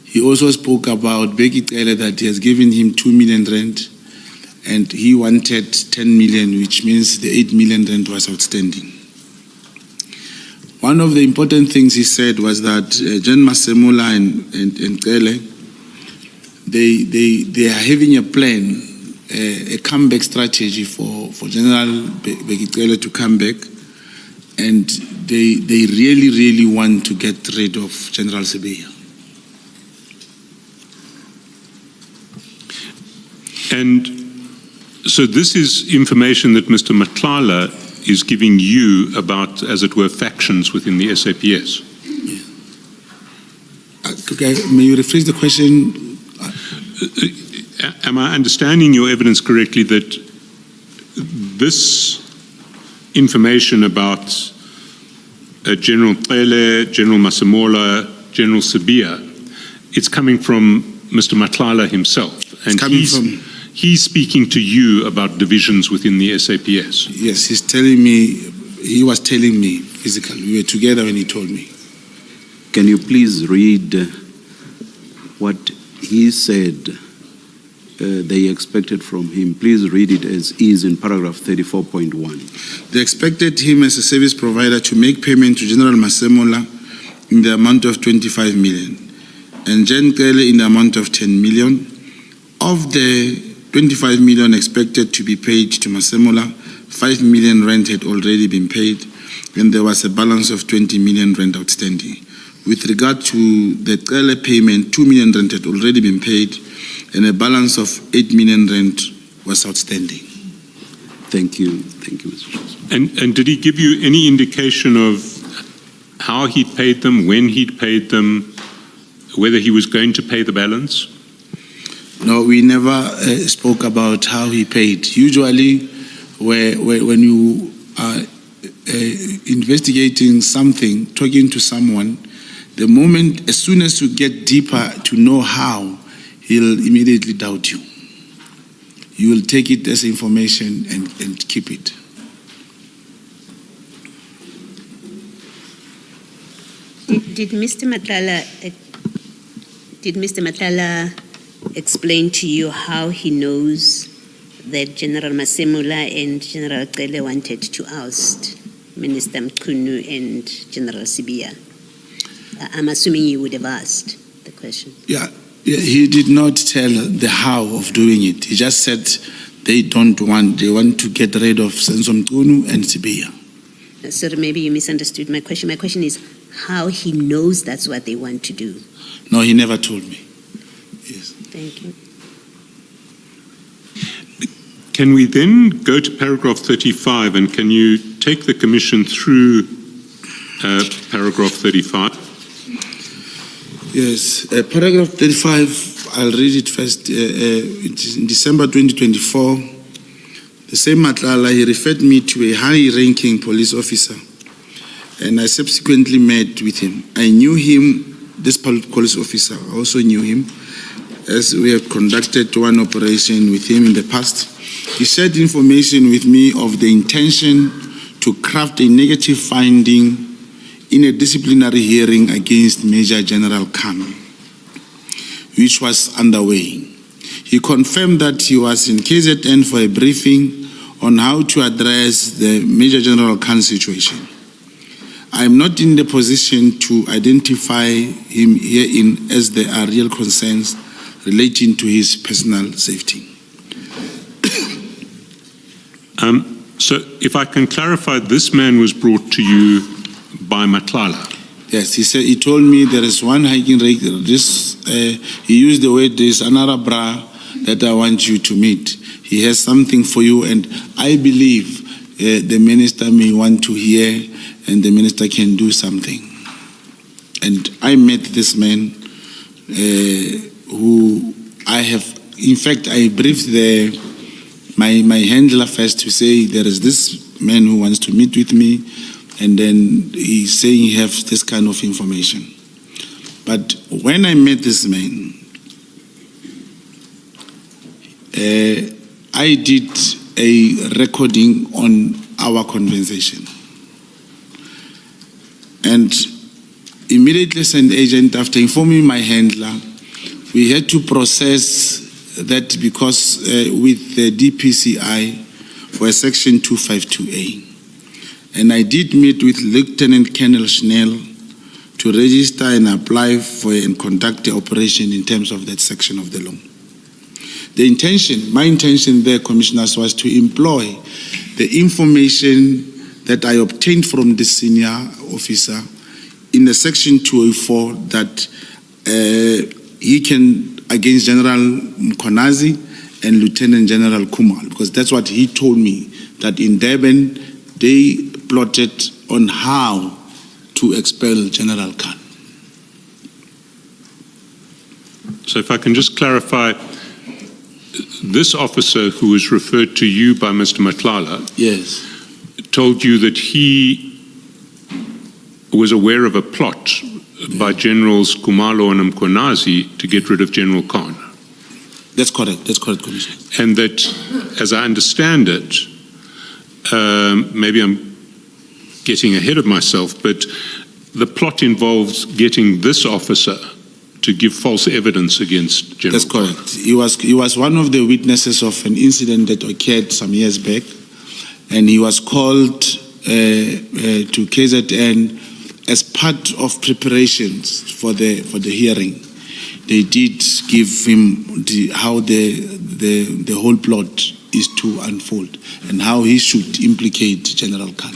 He also spoke about Begitele, that he has given him 2 million rand, and he wanted 10 million, which means the 8 million rand was outstanding. One of the important things he said was that Gen Masemola and Tele, they are having a plan, a comeback strategy for General Begitele to come back, and they really, really want to get rid of General Sebeya. And so this is information that Mr. Matlala is giving you about, as it were, factions within the SAPS. Yeah. Okay, may you rephrase the question? Am I understanding your evidence correctly that this information about General Pele, General Masemola, General Sabia, it's coming from Mr. Nhlanhla himself, and coming from- he's speaking to you about divisions within the SAPS. Yes, he was telling me physically. We were together when he told me. Can you please read what he said they expected from him? Please read it as is in paragraph 34.1. They expected him as a service provider to make payment to General Masemola in the amount of 25 million and Jen Kelly in the amount of 10 million. Of the 25 million expected to be paid to Masemola, 5 million rent had already been paid and there was a balance of 20 million rent outstanding. With regard to the Kelly payment, 2 million rent had already been paid and a balance of 8 million rent was outstanding. Thank you. Thank you, Mr. Chairman. And did he give you any indication of how he'd paid them, when he'd paid them, whether he was going to pay the balance? No, we never spoke about how he paid. Usually, when you are investigating something, talking to someone, the moment, as soon as you get deeper to know how, he'll immediately doubt you. You will take it as information and keep it. Did Mr. Nhlanhla explain to you how he knows that General Masemola and General Cele wanted to oust Minister Mkhunu and General Sibiya? I'm assuming you would have asked the question. Yeah, he did not tell the how of doing it. He just said they want to get rid of Senzo Mkhunu and Sibiya. So maybe you misunderstood my question. My question is how he knows that's what they want to do. No, he never told me. Yes. Thank you. Can we then go to paragraph 35, and can you take the Commission through paragraph 35? Yes, paragraph 35, I'll read it first. It is in December 2024, the same Nhlanhla, he referred me to a high-ranking police officer, and I subsequently met with him. I knew him, this police officer, I also knew him, as we have conducted one operation with him in the past. He shared information with me of the intention to craft a negative finding in a disciplinary hearing against Major General Khan, which was underway. He confirmed that he was in KZN for a briefing on how to address the Major General Khan situation. I am not in the position to identify him herein as there are real concerns relating to his personal safety. So if I can clarify, this man was brought to you by Nhlanhla. Yes, he told me there is one hiking rate, he used the word, there is another bra that I want you to meet. He has something for you, and I believe the minister may want to hear, and the minister can do something. And I met this man who I have, in fact, I briefed my handler first to say there is this man who wants to meet with me, and then he's saying he has this kind of information. But when I met this man, I did a recording on our conversation. And immediately as an agent, after informing my handler, we had to process that because with the DPCI for a section 252A. And I did meet with Lieutenant Colonel Schnell to register and apply for and conduct the operation in terms of that section of the law. The intention, my intention there, Commissioners, was to employ the information that I obtained from the senior officer in the section 204 that he can, against General Mkhwanazi and Lieutenant General Kumar, because that's what he told me, that in Durban, they plotted on how to expel General Khan. So if I can just clarify, this officer who was referred to you by Mr. Nhlanhla, Yes. told you that he was aware of a plot by Generals Khumalo and Mkhwanazi to get rid of General Khan. That's correct, Commissioner. And that, as I understand it, maybe I'm getting ahead of myself, but the plot involves getting this officer to give false evidence against General That's correct. He was one of the witnesses of an incident that occurred some years back, and he was called to KZN as part of preparations for the hearing. They did give him how the whole plot is to unfold and how he should implicate General Khan.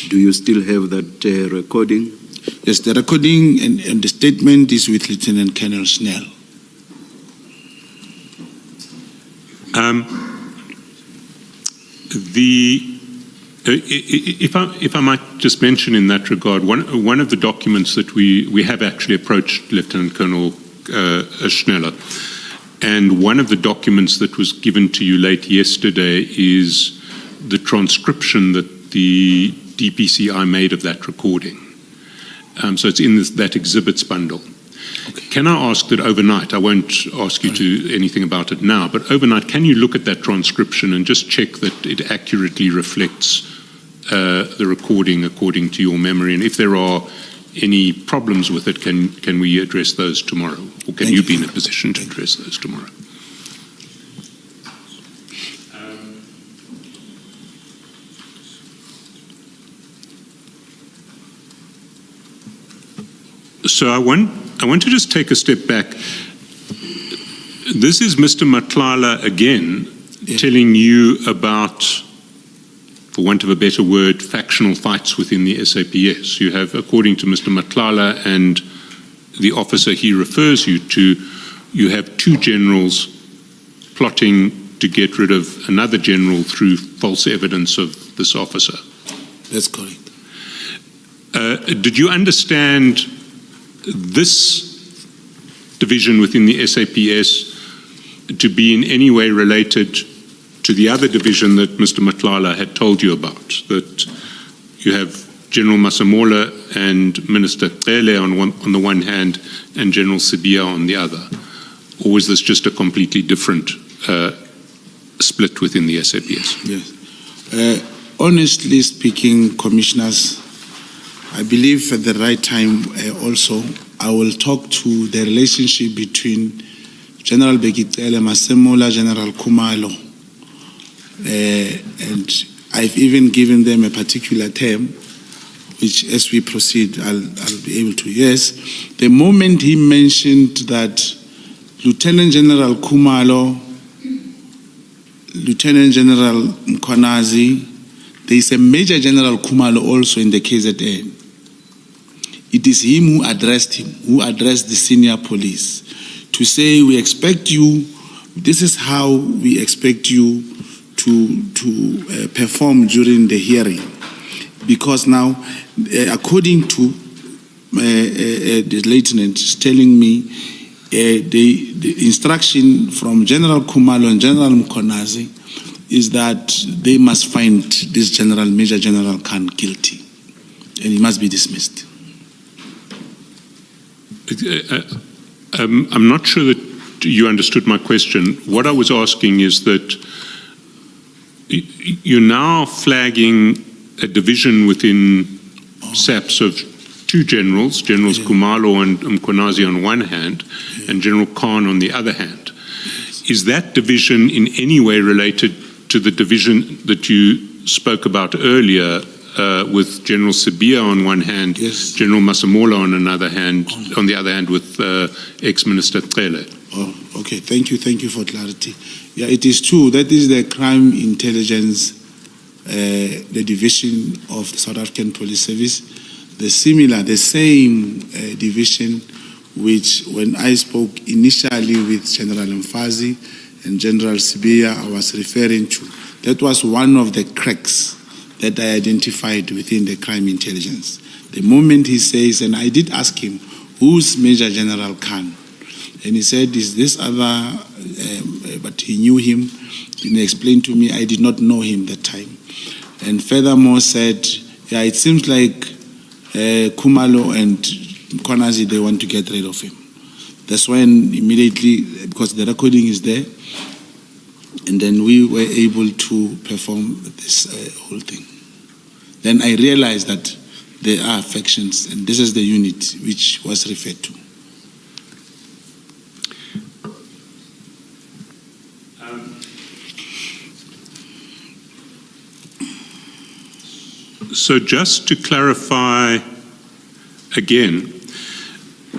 Do you still have that recording? Yes, the recording and the statement is with Lieutenant Colonel Snell. If I might just mention in that regard, one of the documents that we have actually approached Lieutenant Colonel Schneller, and one of the documents that was given to you late yesterday is the transcription that the DPCI made of that recording. So it's in that exhibits bundle. Okay. Can I ask that overnight, I won't ask you to anything about it now, but overnight, can you look at that transcription and just check that it accurately reflects the recording according to your memory? And if there are any problems with it, can we address those tomorrow? Or can you be in a position to address those tomorrow? So I want to just take a step back. This is Mr. Nhlanhla again telling you about, for want of a better word, factional fights within the SAPS. You have, according to Mr. Nhlanhla and the officer he refers you to, you have two generals plotting to get rid of another general through false evidence of this officer. That's correct. Did you understand this division within the SAPS to be in any way related to the other division that Mr. Nhlanhla had told you about, that you have General Masemola and Minister Cele on the one hand and General Sibia on the other? Or was this just a completely different split within the SAPS? Yes. Honestly speaking, Commissioners, I believe at the right time also, I will talk to the relationship between General Bekitele, Masemola, General Khumalo, and I've even given them a particular term, which as we proceed, I'll be able to. Yes, the moment he mentioned that Lieutenant General Khumalo, Lieutenant General Mkhwanazi, there is a Major General Khumalo also in the KZN. It is him who addressed the senior police to say, we expect you, this is how we expect you to perform during the hearing. Because now, according to the lieutenant is telling me, the instruction from General Khumalo and General Mkhwanazi is that they must find this General, Major General Khan guilty, and he must be dismissed. I'm not sure that you understood my question. What I was asking is that you're now flagging a division within SAPS of two generals, Generals Khumalo and Mkhwanazi on one hand, and General Khan on the other hand. Is that division in any way related to the division that you spoke about earlier with General Sibia on one hand, General Masemola on another hand, on the other hand with ex-Minister Cele? Oh, okay. Thank you for clarity. Yeah, it is true. That is the crime intelligence, the division of the South African Police Service. The same division, which when I spoke initially with General Mfazi and General Sibia, I was referring to. That was one of the cracks that I identified within the crime intelligence. The moment he says, and I did ask him, who's Major General Khan? And he said, is this other, but he knew him. He explained to me, I did not know him that time. And furthermore said, yeah, it seems like Khumalo and Mkhwanazi, they want to get rid of him. That's when immediately, because the recording is there, and then we were able to perform this whole thing. Then I realized that there are factions, and this is the unit which was referred to. So just to clarify again,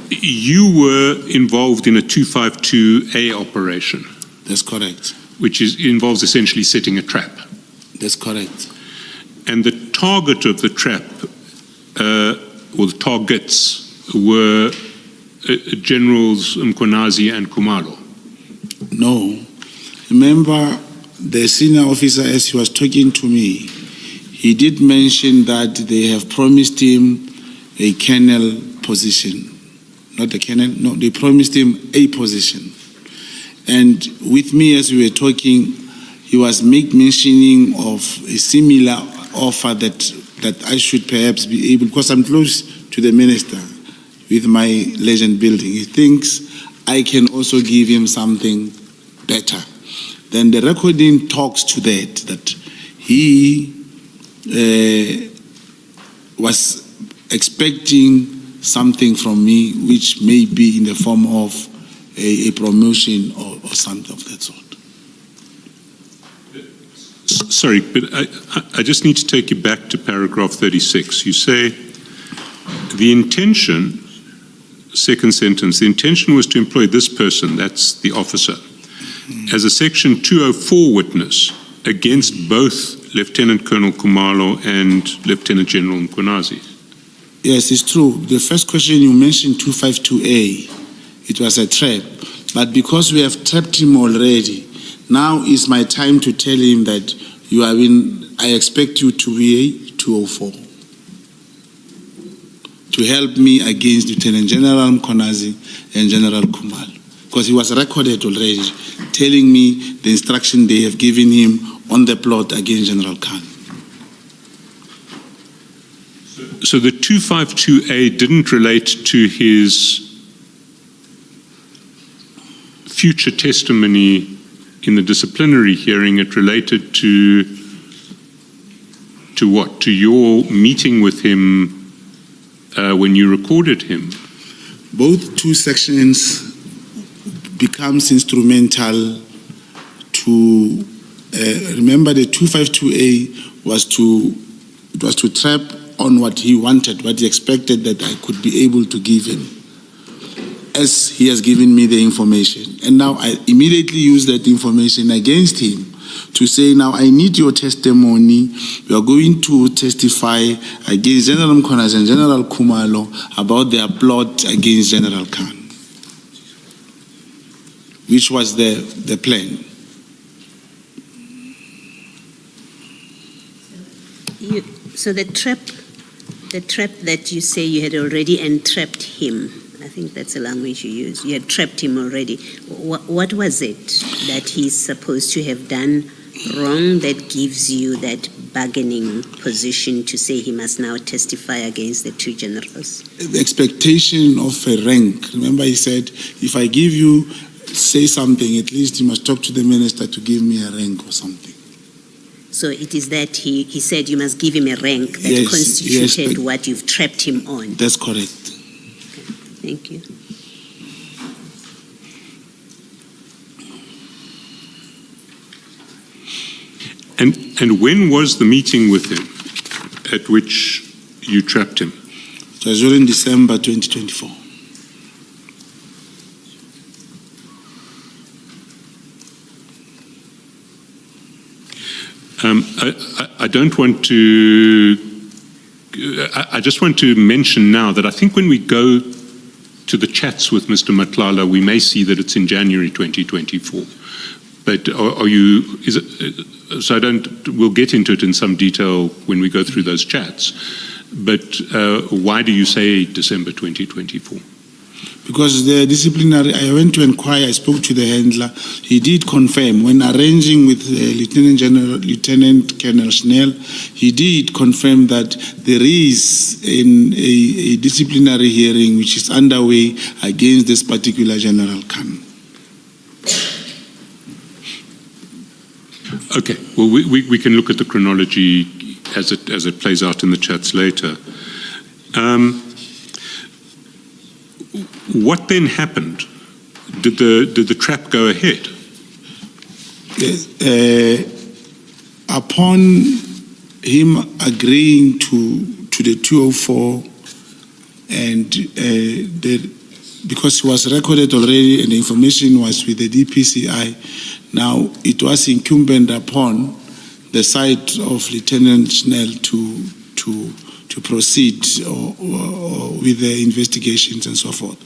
you were involved in a 252A operation. That's correct. Which involves essentially setting a trap. That's correct. And the target of the trap, or the targets, were Generals Mkhwanazi and Khumalo. No. Remember, the senior officer, as he was talking to me, he did mention that they have promised him a colonel position. Not a colonel, no, they promised him a position. And with me, as we were talking, he was mentioning of a similar offer that I should perhaps be able, because I'm close to the minister with my legend building. He thinks I can also give him something better. Then the recording talks to that he was expecting something from me, which may be in the form of a promotion or something of that sort. Sorry, but I just need to take you back to paragraph 36. You say, the intention, second sentence, the intention was to employ this person, that's the officer, as a section 204 witness against both Lieutenant Colonel Khumalo and Lieutenant General Mkhwanazi. Yes, it's true. The first question you mentioned, 252A, it was a trap. But because we have trapped him already, now is my time to tell him that I expect you to be a 204. To help me against Lieutenant General Mkhwanazi and General Khumalo. Because he was recorded already, telling me the instruction they have given him on the plot against General Khan. So the 252A didn't relate to his future testimony in the disciplinary hearing. It related to what? To your meeting with him when you recorded him? Both two sections becomes instrumental to remember the 252A was to trap on what he wanted, what he expected that I could be able to give him, as he has given me the information. And now I immediately use that information against him to say, now I need your testimony. We are going to testify against General Mkhwanazi and General Khumalo about their plot against General Khan, which was the plan. So the trap that you say you had already entrapped him, I think that's the language you use. You had trapped him already. What was it that he's supposed to have done wrong that gives you that bargaining position to say he must now testify against the two generals? The expectation of a rank. Remember, he said, if I give you, say something, at least you must talk to the minister to give me a rank or something. So it is that he said you must give him a rank that Yes, constituted yes, what you've trapped him on. That's correct. Thank you. And when was the meeting with him at which you trapped him? It was during December 2024. I don't want to. I just want to mention now that I think when we go to the chats with Mr. Matlala, we may see that it's in January 2024. But are you? Is it, so I don't. We'll get into it in some detail when we go through those chats. But why do you say December 2024? Because the disciplinary, I went to inquire, I spoke to the handler. He did confirm when arranging with Lieutenant Colonel Schnell, he did confirm that there is a disciplinary hearing which is underway against this particular General Khan. Okay, well, we can look at the chronology as it plays out in the chats later. What then happened? Did the trap go ahead? Upon him agreeing to the 204, and because it was recorded already and the information was with the DPCI, now it was incumbent upon the side of Lieutenant Schnell to proceed with the investigations and so forth.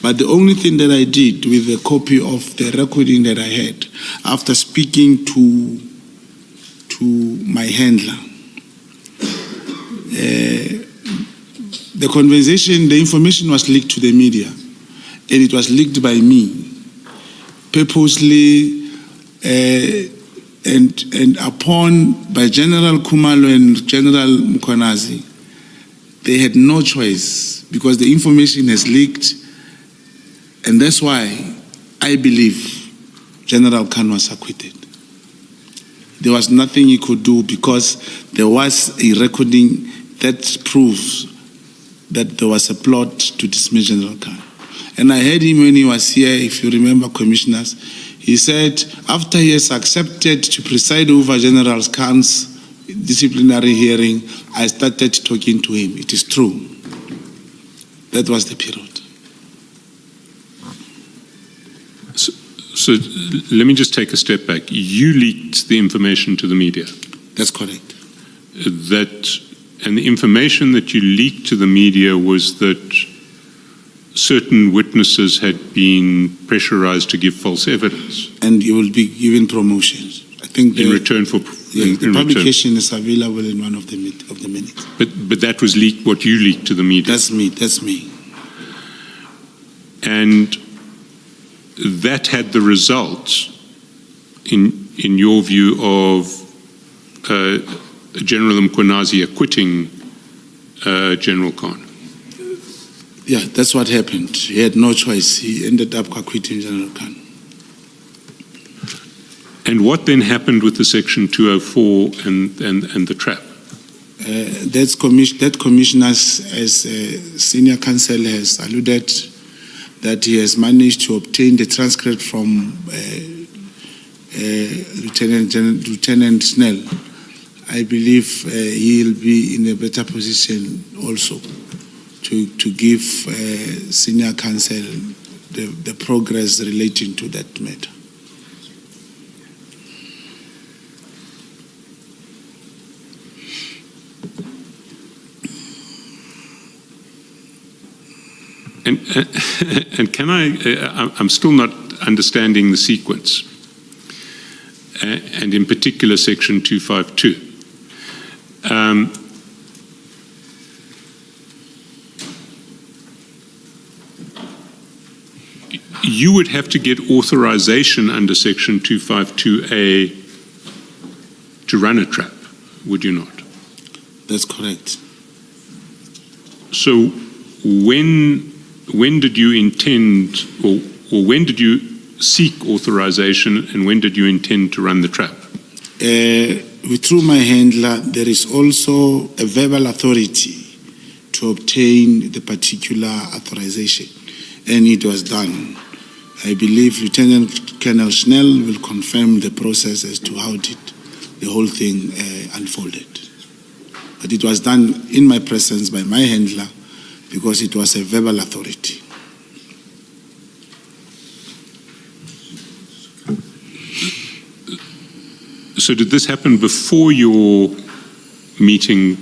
But the only thing that I did with the copy of the recording that I had, after speaking to my handler, the conversation, the information was leaked to the media, and it was leaked by me, purposely, and upon by General Khumalo and General Mkhwanazi. They had no choice because the information has leaked, and that's why I believe General Khan was acquitted. There was nothing he could do because there was a recording that proves that there was a plot to dismiss General Khan. And I heard him when he was here, if you remember, commissioners, he said after he has accepted to preside over General Khan's disciplinary hearing, I started talking to him. It is true. That was the period. So let me just take a step back. You leaked the information to the media. That's correct. And the information that you leaked to the media was that certain witnesses had been pressurized to give false evidence. And you will be given promotions. I think in return for the publication is available in one of the minutes. But that was leaked. What you leaked to the media. That's me. That's me. And that had the result, in your view, of General Mkhwanazi acquitting General Khan. Yeah, that's what happened. He had no choice. He ended up acquitting General Khan. And what then happened with the Section 204 and the trap? That commissioner, as senior counsel has alluded, that he has managed to obtain the transcript from Lieutenant Schnell. I believe he'll be in a better position also to give senior counsel the progress relating to that matter. And can I'm still not understanding the sequence, and in particular Section 252. You would have to get authorization under Section 252A to run a trap, would you not? That's correct. So when did you intend, or when did you seek authorization, and when did you intend to run the trap? Through my handler, there is also a verbal authority to obtain the particular authorization, and it was done. I believe Lieutenant Colonel Schnell will confirm the process as to how did the whole thing unfolded. But it was done in my presence by my handler because it was a verbal authority. So did this happen before your meeting?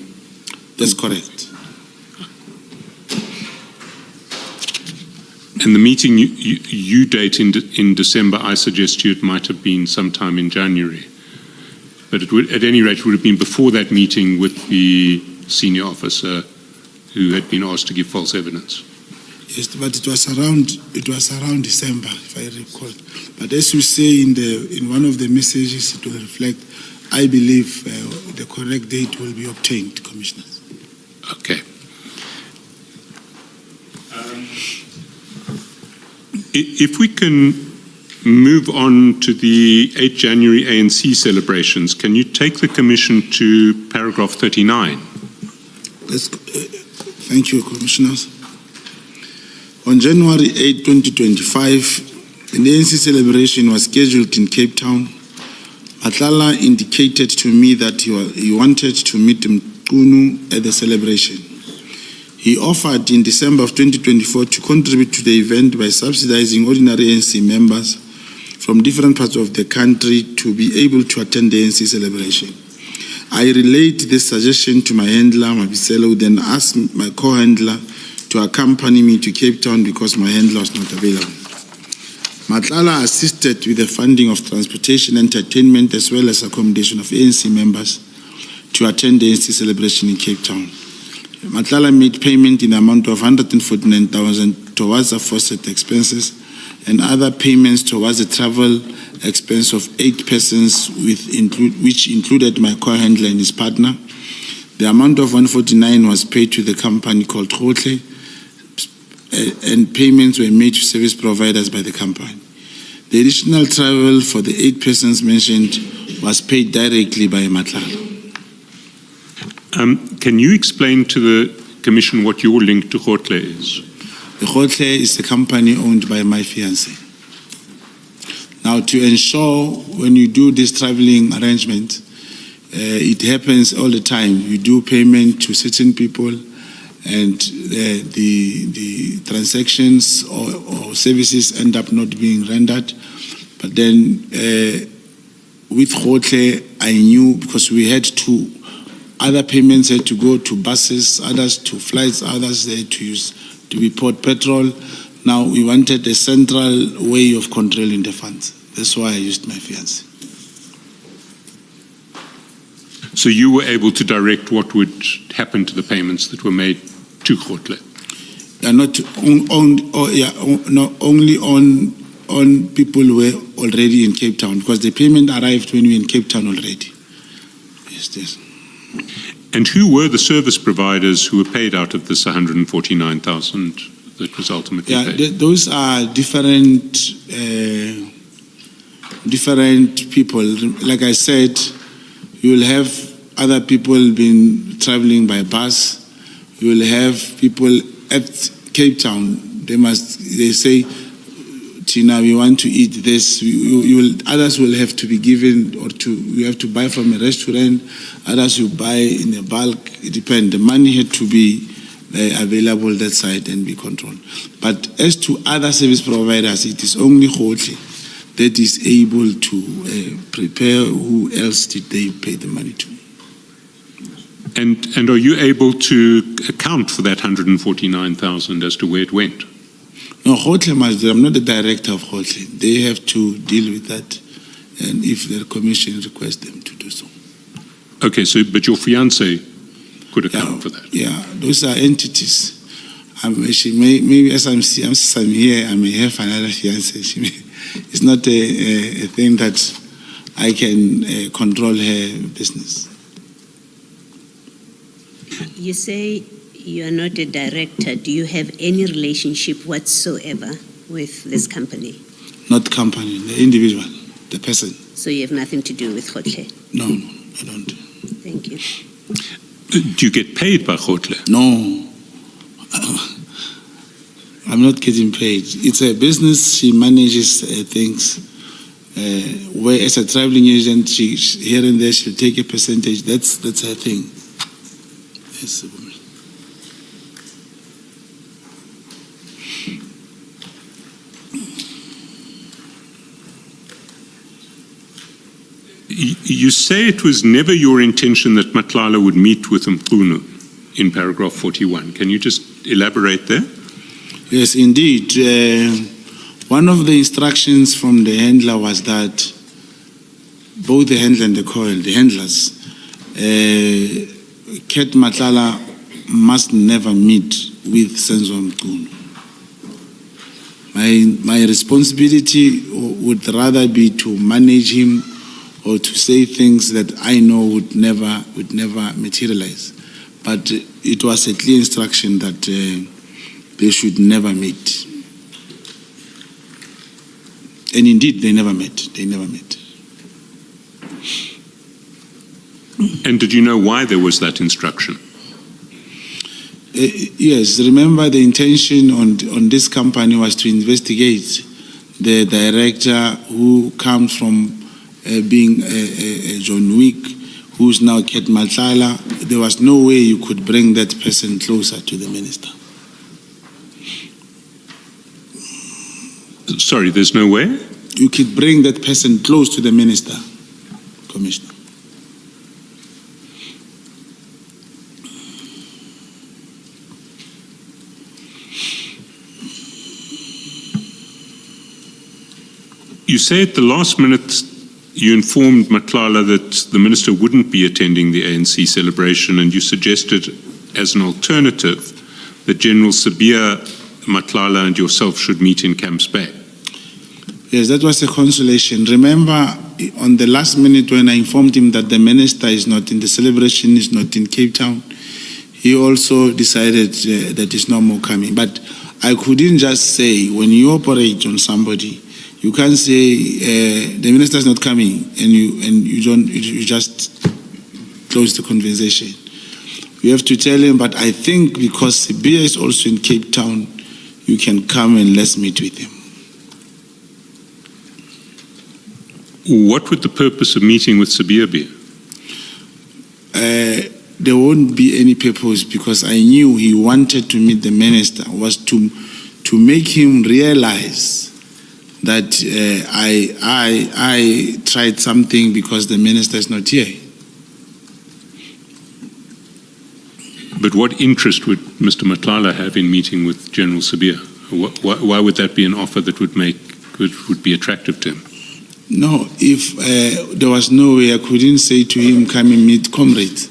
That's correct. And the meeting you date in December, I suggest to you it might have been sometime in January. But it would, at any rate, it would have been before that meeting with the senior officer who had been asked to give false evidence. Yes, but it was around December, if I recall. But as you say in one of the messages, it will reflect. I believe the correct date will be obtained, Commissioners. Okay. If we can move on to the 8 January ANC celebrations, can you take the Commission to paragraph 39? Thank you, Commissioners. On January 8, 2025, an ANC celebration was scheduled in Cape Town. Nhlanhla indicated to me that he wanted to meet Mkhwanazi at the celebration. He offered in December of 2024 to contribute to the event by subsidizing ordinary ANC members from different parts of the country to be able to attend the ANC celebration. I relayed this suggestion to my handler, Mabisela, who then asked my co-handler to accompany me to Cape Town because my handler was not available. Nhlanhla assisted with the funding of transportation, entertainment, as well as accommodation of ANC members to attend the ANC celebration in Cape Town. Nhlanhla made payment in the amount of 149,000 towards aforesaid expenses and other payments towards the travel expense of 8 persons, which included my co-handler and his partner. The amount of 149 was paid to the company called Khotle, and payments were made to service providers by the company. The additional travel for the 8 persons mentioned was paid directly by Nhlanhla. Can you explain to the Commission what your link to Khotle is? The Khotle is a company owned by my fiancé. Now, to ensure when you do this traveling arrangement, it happens all the time. You do payment to certain people, and the transactions or services end up not being rendered. But then with Khotle, I knew because we had to. Other payments had to go to buses, others to flights, others they had to be poured petrol. Now we wanted a central way of controlling the funds. That's why I used my fiancé. So you were able to direct what would happen to the payments that were made to Khotle? Only on people who were already in Cape Town, because the payment arrived when we were in Cape Town already. Yes. And who were the service providers who were paid out of this 149,000 that was ultimately paid? Those are different people. Like I said, you will have other people been traveling by bus. You will have people at Cape Town. They say, Tina, we want to eat this. Others will have to be given, or you have to buy from a restaurant. Others you buy in a bulk. It depends. The money had to be available that side and be controlled. But as to other service providers, it is only Khotle that is able to prepare who else did they pay the money to. And are you able to account for that 149,000 as to where it went? No, Khotle must. I'm not the director of Khotle. They have to deal with that, and if the commission requests them to do so. Okay, but your fiancé could account for that. Yeah, those are entities. Maybe as I'm here, I may have another fiancé. It's not a thing that I can control her business. You say you are not a director. Do you have any relationship whatsoever with this company? Not company, the individual, the person. So you have nothing to do with Khotle? No, I don't. Thank you. Do you get paid by Khotle? No. I'm not getting paid. It's a business. She manages things. Where as a traveling agent, she here and there she'll take a percentage. That's her thing. Yes. You say it was never your intention that Nhlanhla would meet with Mkhwanazi in paragraph 41. Can you just elaborate there? Yes, indeed. One of the instructions from the handler was that both the handler and the handlers, Ket Nhlanhla must never meet with Senzo Mkhwanazi. My responsibility would rather be to manage him or to say things that I know would never materialize. But it was a clear instruction that they should never meet. And indeed, they never met. And did you know why there was that instruction? Yes, remember the intention on this company was to investigate the director who comes from being a John Wick, who's now Ket Matlala. There was no way you could bring that person closer to the minister. Sorry, there's no way? You could bring that person close to the minister, Commissioner. You say at the last minute you informed Matlala that the minister wouldn't be attending the ANC celebration, and you suggested as an alternative that General Sabia, Matlala and yourself should meet in Camps Bay. Yes, that was a consolation. Remember, on the last minute when I informed him that the minister is not in the celebration, is not in Cape Town, he also decided that he's no more coming. But I couldn't just say, when you operate on somebody, you can't say the minister is not coming and you just close the conversation. You have to tell him, but I think because Sabia is also in Cape Town, you can come and let's meet with him. What would the purpose of meeting with Sabia be? There won't be any purpose, because I knew he wanted to meet the minister, was to make him realize that I tried something because the minister is not here. But what interest would Mr. Matlala have in meeting with General Sabia? Why would that be an offer that would be attractive to him? No, if there was no way, I couldn't say to him, come and meet comrades.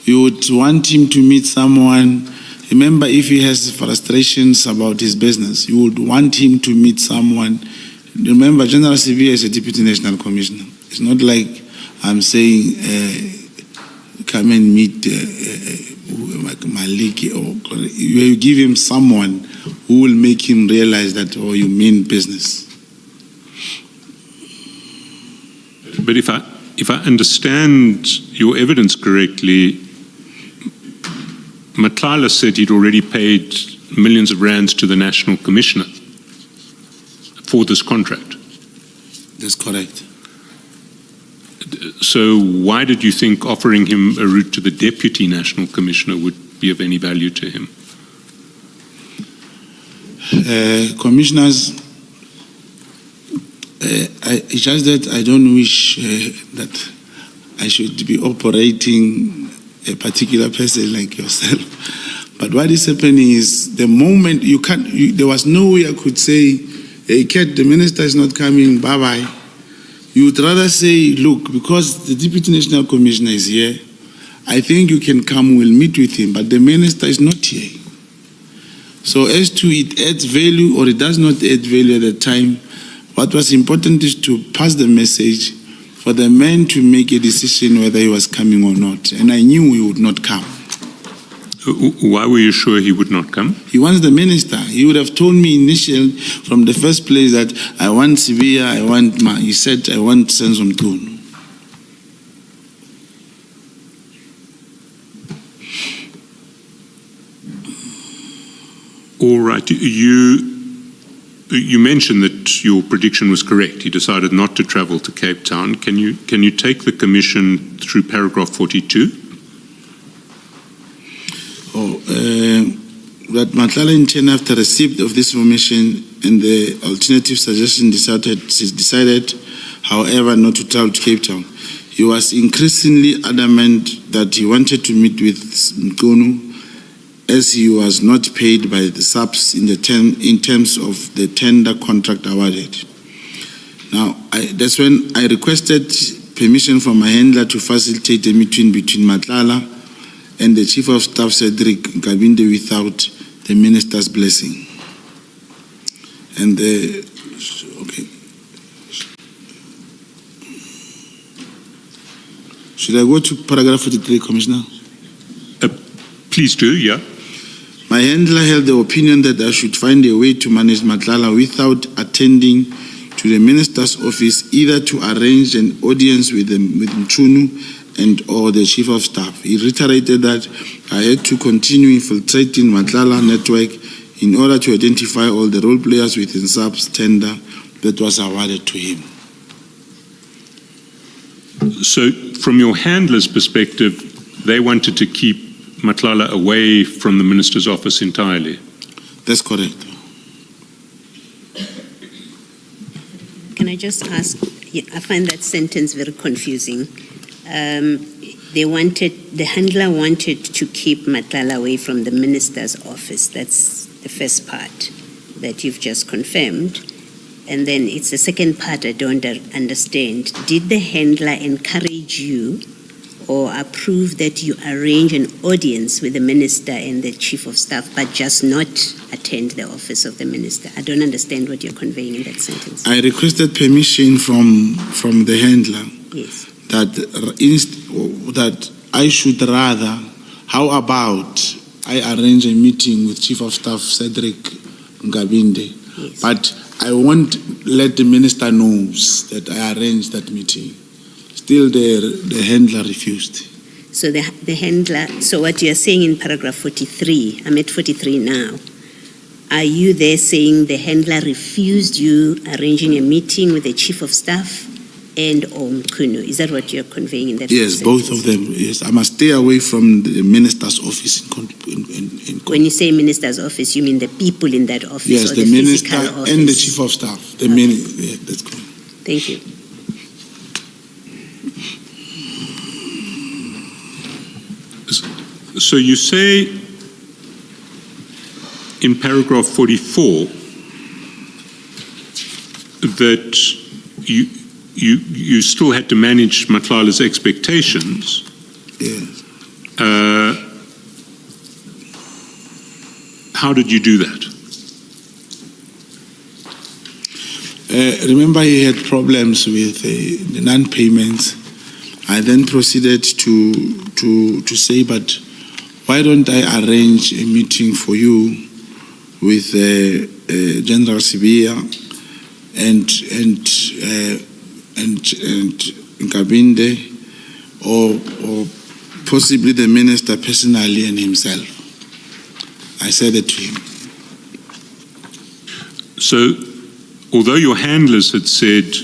You would want him to meet someone. Remember, if he has frustrations about his business, you would want him to meet someone. Remember, General Sabia is a Deputy National Commissioner. It's not like I'm saying, come and meet Maliki. Or you give him someone who will make him realize that, oh, you mean business. But if I understand your evidence correctly, Matlala said he'd already paid millions of rands to the National Commissioner for this contract. That's correct. So why did you think offering him a route to the Deputy National Commissioner would be of any value to him? Commissioners, it's just that I don't wish that I should be operating a particular person like yourself. But what is happening is, the moment there was no way I could say, hey, Kat, the minister is not coming, bye-bye. You would rather say, look, because the Deputy National Commissioner is here, I think you can come, we'll meet with him, but the minister is not here. So as to it adds value or it does not add value at the time, what was important is to pass the message for the man to make a decision whether he was coming or not. And I knew he would not come. Why were you sure he would not come? He wants the minister. He would have told me initially from the first place that I want Sabia, he said, I want Senzo Mkhwanazi. All right. You mentioned that your prediction was correct. He decided not to travel to Cape Town. Can you take the commission through paragraph 42? That Matlala in China, after receipt of this information and the alternative suggestion, decided, however, not to travel to Cape Town. He was increasingly adamant that he wanted to meet with Mkhwanazi, as he was not paid by the subs in terms of the tender contract awarded. Now, that's when I requested permission from my handler to facilitate a meeting between Matlala and the Chief of Staff, Cedric Nkabinde, without the minister's blessing. And okay. Should I go to paragraph 43, Commissioner? Please do, yeah. My handler held the opinion that I should find a way to manage Nhlanhla without attending to the minister's office, either to arrange an audience with Mchunu and or the chief of staff. He reiterated that I had to continue infiltrating Nhlanhla network in order to identify all the role players within SAP's tender that was awarded to him. So from your handler's perspective, they wanted to keep Nhlanhla away from the minister's office entirely? That's correct. Can I just ask, I find that sentence very confusing. The handler wanted to keep Nhlanhla away from the minister's office. That's the first part that you've just confirmed. And then it's the second part I don't understand. Did the handler encourage you or approve that you arrange an audience with the minister and the chief of staff, but just not attend the office of the minister? I don't understand what you're conveying in that sentence. I requested permission from the handler. Yes. That I should rather, how about I arrange a meeting with Chief of Staff Cedric Ngabinde, Yes. but I won't let the minister knows that I arranged that meeting. Still the handler refused. So the handler, so what you're saying in paragraph 43, I'm at 43 now. Are you there saying the handler refused you arranging a meeting with the chief of staff and or Mkhwanazi? Is that what you're conveying in that Yes, sentence? both of them. Yes, I must stay away from the minister's office. When you say minister's office, you mean the people in that office? Yes, or the minister physical office? and the chief of staff. The Okay. yeah, that's correct. Thank you. So you say in paragraph 44 that you still had to manage Nhlanhla's expectations. Yes. How did you do that? Remember, he had problems with the non-payments. I then proceeded to say, but why don't I arrange a meeting for you with General Sibia and Nkabinde, or possibly the minister personally and himself. I said it to him. So, although your handlers had said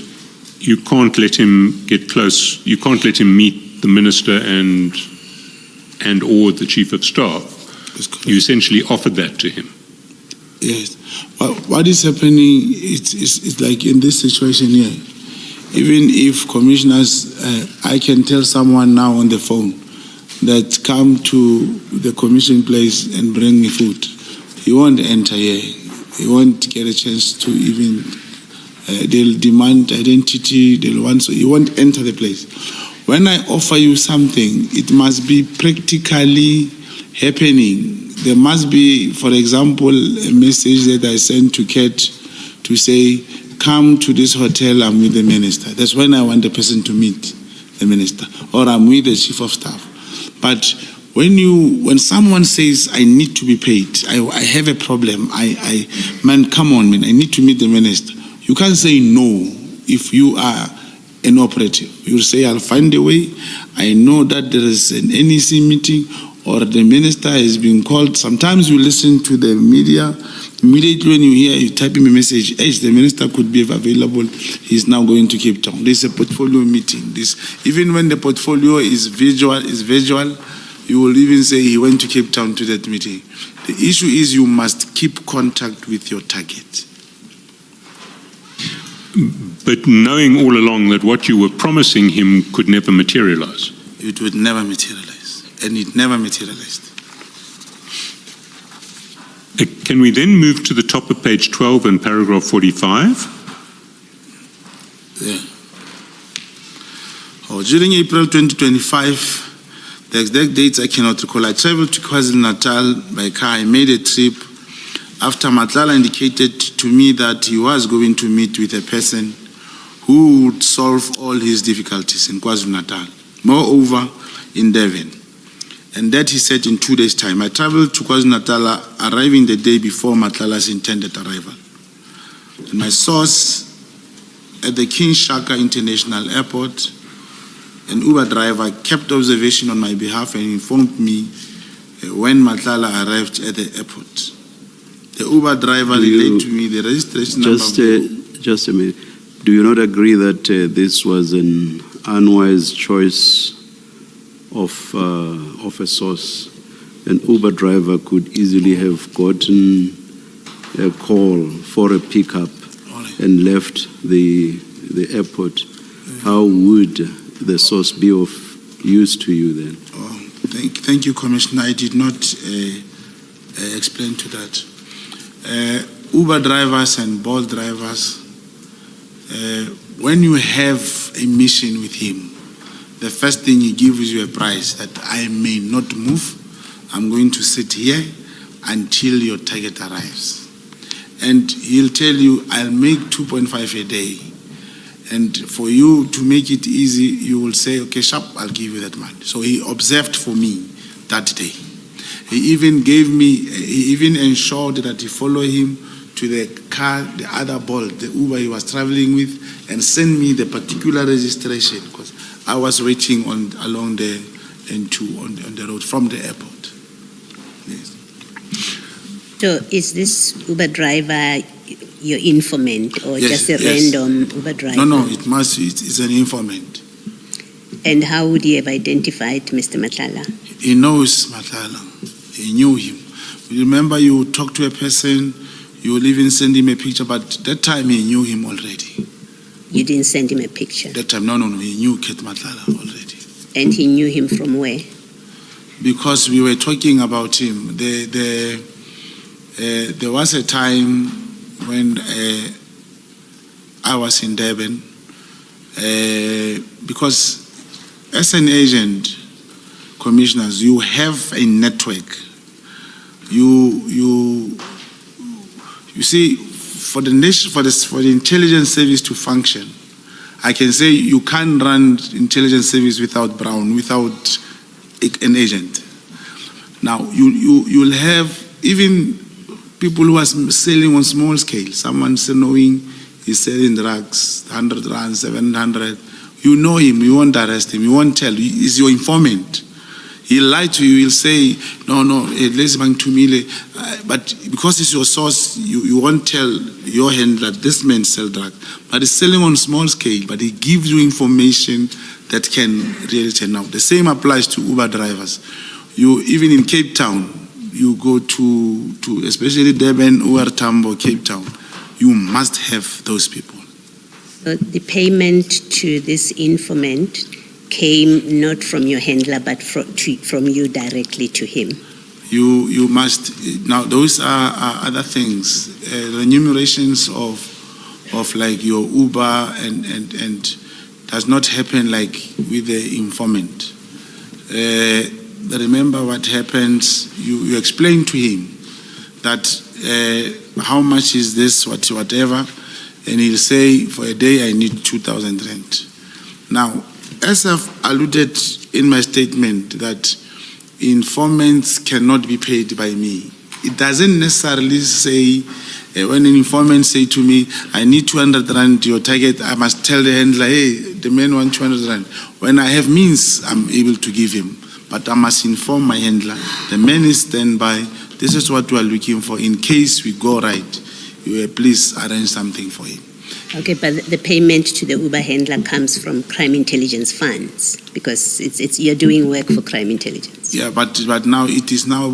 you can't let him get close, you can't let him meet the minister and or the chief of staff, you essentially offered that to him. Yes. What is happening, it's like in this situation here, even if commissioners, I can tell someone now on the phone that come to the commission place and bring me food. He won't enter here. He won't get a chance to even, they'll demand identity, they'll want, so he won't enter the place. When I offer you something, it must be practically happening. There must be, for example, a message that I sent to Kate to say, come to this hotel, I'm with the minister. That's when I want the person to meet the minister, or I'm with the chief of staff. But when someone says, I need to be paid, I have a problem, man, come on, man, I need to meet the minister. You can't say no if you are an operative. You say, I'll find a way. I know that there is an NEC meeting or the minister has been called. Sometimes you listen to the media. Immediately when you hear, you type him a message, hey, the minister could be available. He's now going to Cape Town. There's a portfolio meeting. Even when the portfolio is visual, you will even say he went to Cape Town to that meeting. The issue is you must keep contact with your target. But knowing all along that what you were promising him could never materialize. It would never materialize, and it never materialized. Can we then move to the top of page 12 and paragraph 45? Yeah. During April 2025, the exact dates I cannot recall, I traveled to KwaZulu-Natal by car. I made a trip after Nhlanhla indicated to me that he was going to meet with a person who would solve all his difficulties in KwaZulu-Natal, moreover in Devon. And that he said in 2 days' time. I traveled to KwaZulu-Natal, arriving the day before Nhlanhla's intended arrival. And my source at the King Shaka International Airport, an Uber driver, kept observation on my behalf and informed me when Nhlanhla arrived at the airport. The Uber driver relayed to me the registration number. Just a minute. Do you not agree that this was an unwise choice of a source? An Uber driver could easily have gotten a call for a pickup and left the airport. How would the source be of use to you then? Oh, thank you, Commissioner. I did not explain to that. Uber drivers and Bolt drivers, when you have a mission with him, the first thing he gives you a price that I may not move. I'm going to sit here until your target arrives. And he'll tell you, I'll make 2.5 a day. And for you to make it easy, you will say, okay, sharp, I'll give you that money. So he observed for me that day. He even ensured that he followed him to the car, the other Bolt, the Uber he was traveling with, and sent me the particular registration because I was waiting along the N2 on the road from the airport. Yes. So is this Uber driver your informant or Yes, just a random Uber driver? No, it's an informant. And how would he have identified Mr. Nhlanhla? He knows Nhlanhla. He knew him. Remember, you talk to a person, you will even send him a picture, but that time he knew him already. You didn't send him a picture? That time, no, he knew Kate Nhlanhla already. And he knew him from where? Because we were talking about him. There was a time when I was in Durban, because as an agent, commissioners, you have a network. You see, for the nation, for the intelligence service to function, I can say you can't run intelligence service without Brown, without an agent. Now you'll have even people who are selling on small scale. Someone knowing he's selling drugs, 100 rand, 700. You know him. You won't arrest him. You won't tell. He's your informant. He'll lie to you. He'll say, no, let's bank 2 million. But because it's your source, you won't tell your handler this man sells drugs. But he's selling on small scale. But he gives you information that can really turn out. The same applies to Uber drivers. Even in Cape Town, you go to especially Durban, or Tambo, Cape Town, you must have those people. So the payment to this informant came not from your handler, but from you directly to him. You must. Now, those are other things. Remunerations of like your Uber and does not happen like with the informant. Remember what happens. You explain to him that how much is this, whatever, and he'll say for a day I need 2,000 rand. Now, as I've alluded in my statement that informants cannot be paid by me, it doesn't necessarily say when an informant say to me, I need 200 rand, your target, I must tell the handler, hey, the man wants 200 rand. When I have means, I'm able to give him. But I must inform my handler, the man is standby, this is what we are looking for. In case we go right, please arrange something for him. Okay, but the payment to the Uber handler comes from crime intelligence funds because you're doing work for crime intelligence. Yeah, but now it is now,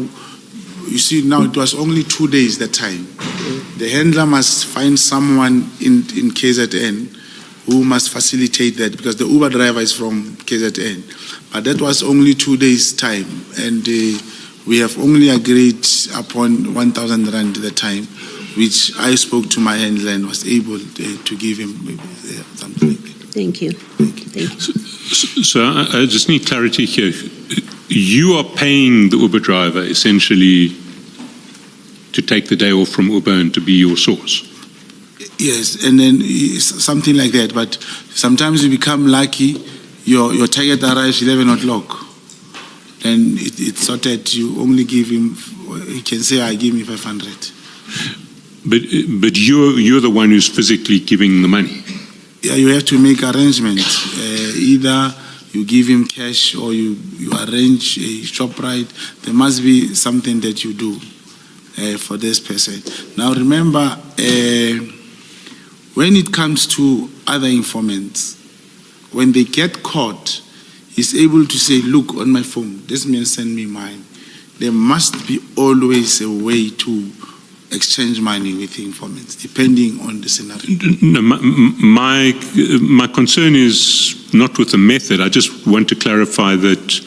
you see, now it was only 2 days that time. Mm-hmm. The handler must find someone in KZN who must facilitate that because the Uber driver is from KZN. But that was only 2 days time and we have only agreed upon 1,000 rand at the time, which I spoke to my handler and was able to give him something like that. Thank you. So I just need clarity here. You are paying the Uber driver essentially to take the day off from Uber and to be your source. Yes, and then something like that. But sometimes you become lucky, your target arrives 11 o'clock. Then it's sorted, you only give him, he can say, I give me 500. But you're the one who's physically giving the money. Yeah, you have to make arrangements. Either you give him cash or you arrange a shop ride. There must be something that you do for this person. Now remember, when it comes to other informants, when they get caught, he's able to say, look, on my phone, this man send me mine. There must be always a way to exchange money with informants, depending on the scenario. No, my concern is not with the method. I just want to clarify that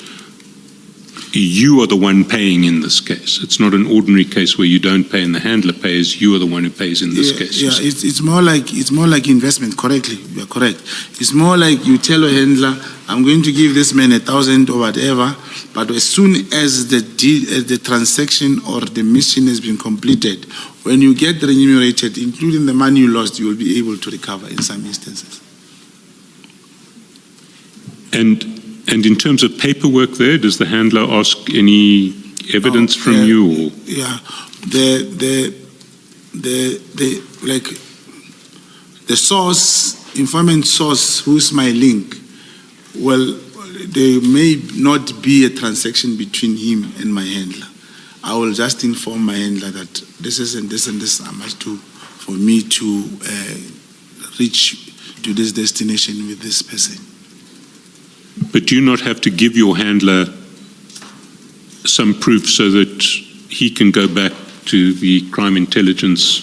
you are the one paying in this case. It's not an ordinary case where you don't pay and the handler pays. You are the one who pays in this case. Yeah, it's more like investment. Correctly, you are correct. It's more like you tell a handler, I'm going to give this man 1,000 or whatever, but as soon as the transaction or the mission has been completed, when you get remunerated, including the money you lost, you will be able to recover in some instances. And in terms of paperwork there, does the handler ask any evidence from you? Or? Yeah, the source, informant source, who's my link, well, there may not be a transaction between him and my handler. I will just inform my handler that this is and this and this I must do for me to reach to this destination with this person. But do you not have to give your handler some proof so that he can go back to the crime intelligence,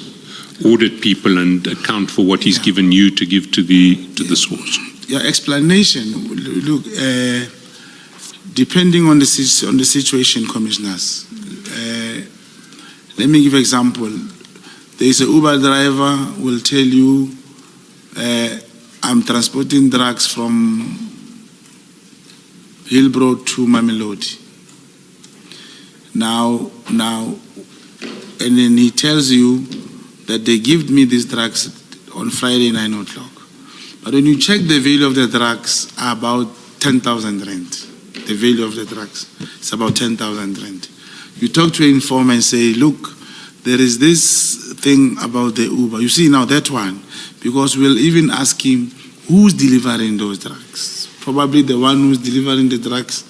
audit people and account for what he's given you to give to the source? Yeah, explanation. Look, depending on the situation, commissioners. Let me give an example. There is a Uber driver will tell you, I'm transporting drugs from Hillbrow to Mamelodi. Now, and then he tells you that they give me these drugs on Friday 9 o'clock. But when you check the value of the drugs, about 10,000 rand. The value of the drugs, it's about 10,000 rand. You talk to an informer and say, look, there is this thing about the Uber. You see now that one, because we'll even ask him who's delivering those drugs. Probably the one who's delivering the drugs